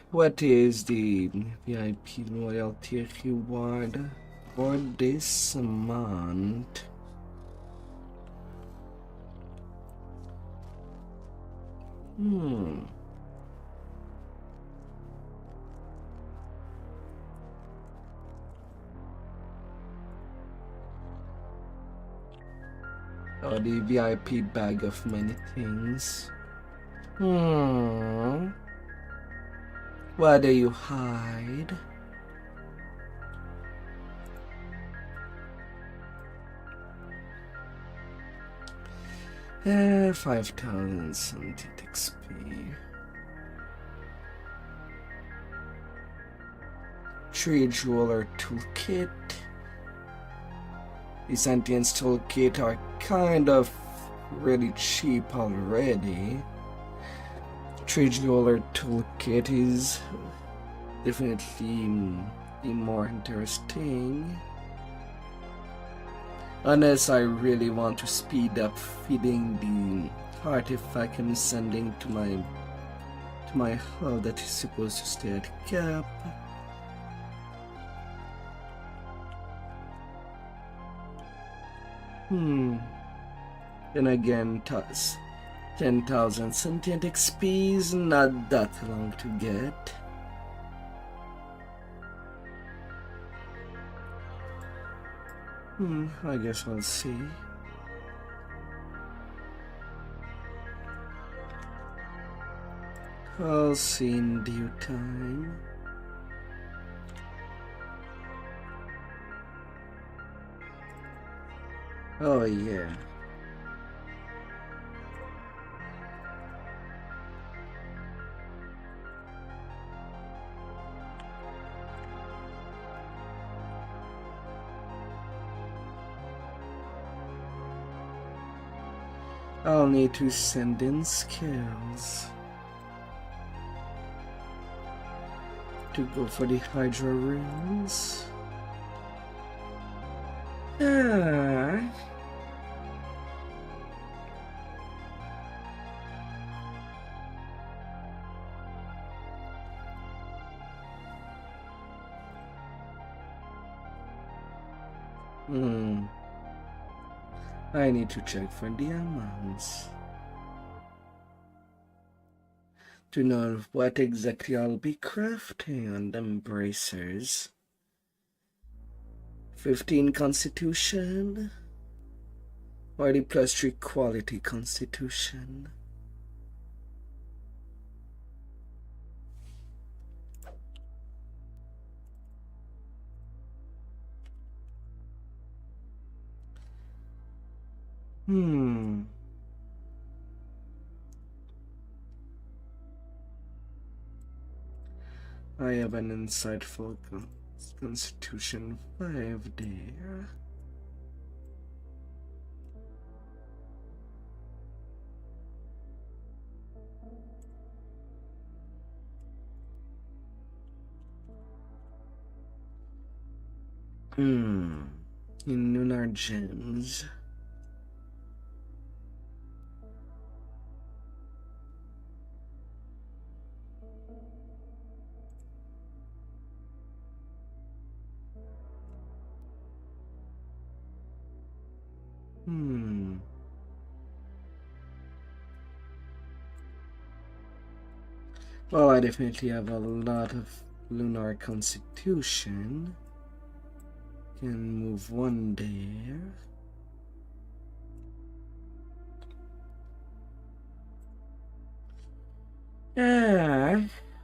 What is the VIP loyalty reward for this month? Oh, the VIP bag of many things. Where do you hide? Eh, 5,000 synthetic XP. 3 jeweler toolkit. The sentience toolkit are kind of really cheap already. 3 jeweler toolkit is definitely more interesting. Unless I really want to speed up feeding the artifact I'm sending to my hull that is supposed to stay at cap. Then again, 10,000 sentient XP is not that long to get. I guess I'll see. I'll see in due time. Oh yeah. I'll need to send in skills to go for the Hydra runes. I need to check for diamonds to know what exactly I'll be crafting on them bracers. 15 constitution or the +3 quality constitution. I have an insightful Constitution 5 there. In lunar gems. Well, I definitely have a lot of lunar constitution. Can move one there.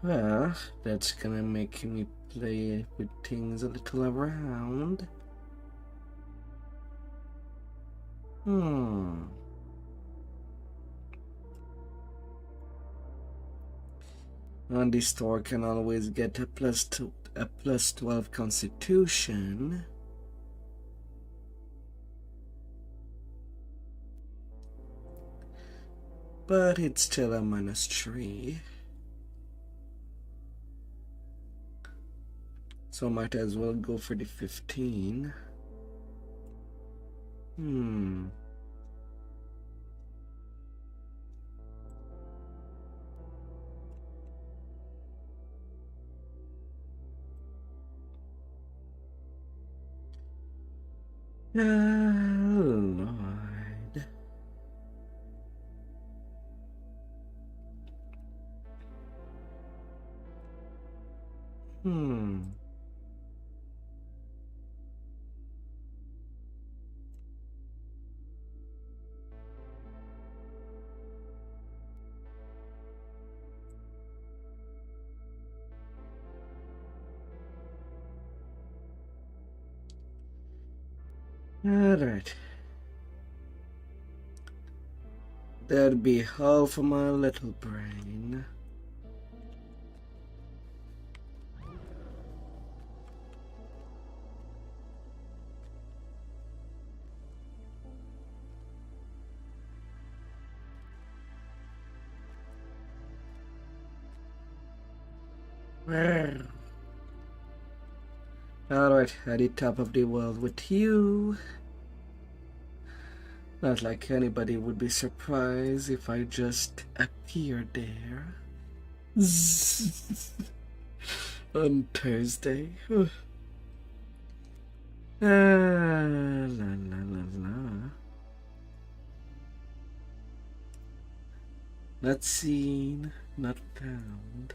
Well, that's gonna make me play with things a little around. And this store can always get a plus 12 constitution. But it's still a -3. So might as well go for the 15. Lord. Alright. That'd be half of my little brain. Alright, at the top of the world with you. Not like anybody would be surprised if I just appeared there. On Thursday. La la la la. Not seen, not found.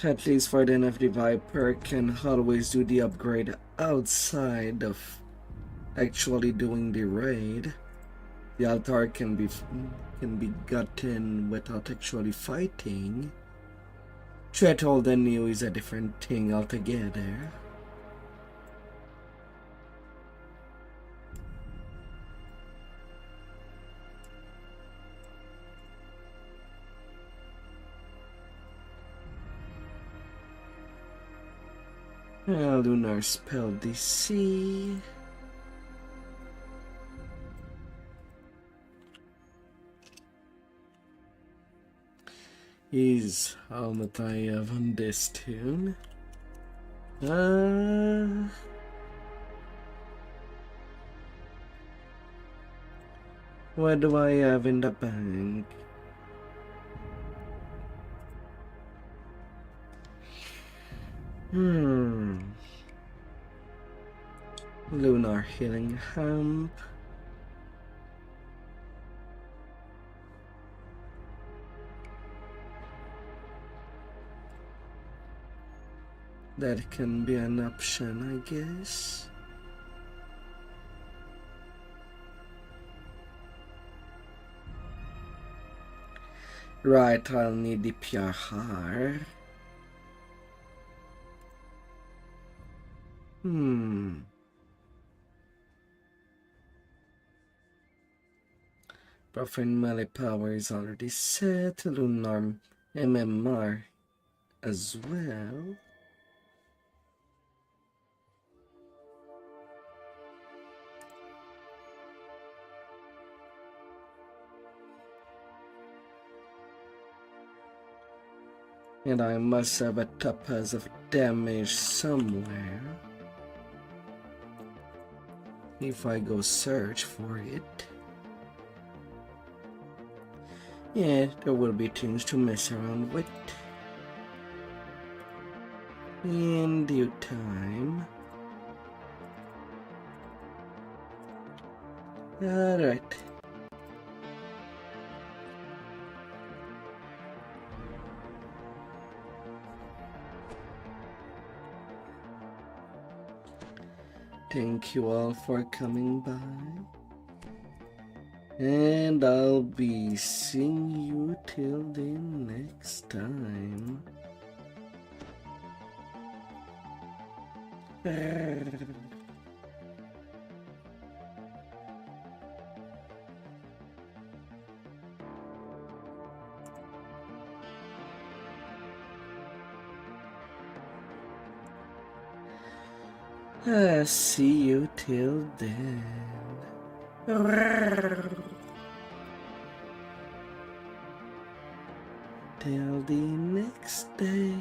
At least for then, if the Viper can always do the upgrade outside of actually doing the raid. The altar can be gotten without actually fighting. Threshold and new is a different thing altogether. Lunar spell DC. Is all that I have on this tune. What do I have in the bank? Lunar healing hemp. That can be an option, I guess. Right, I'll need the PRR. Profane melee power is already set. Lunar MMR as well. And I must have a topaz of damage somewhere. If I go search for it. Yeah, there will be things to mess around with. In due time. Alright. Thank you all for coming by. And I'll be seeing you till the next time. I'll see you till then. Till the next day.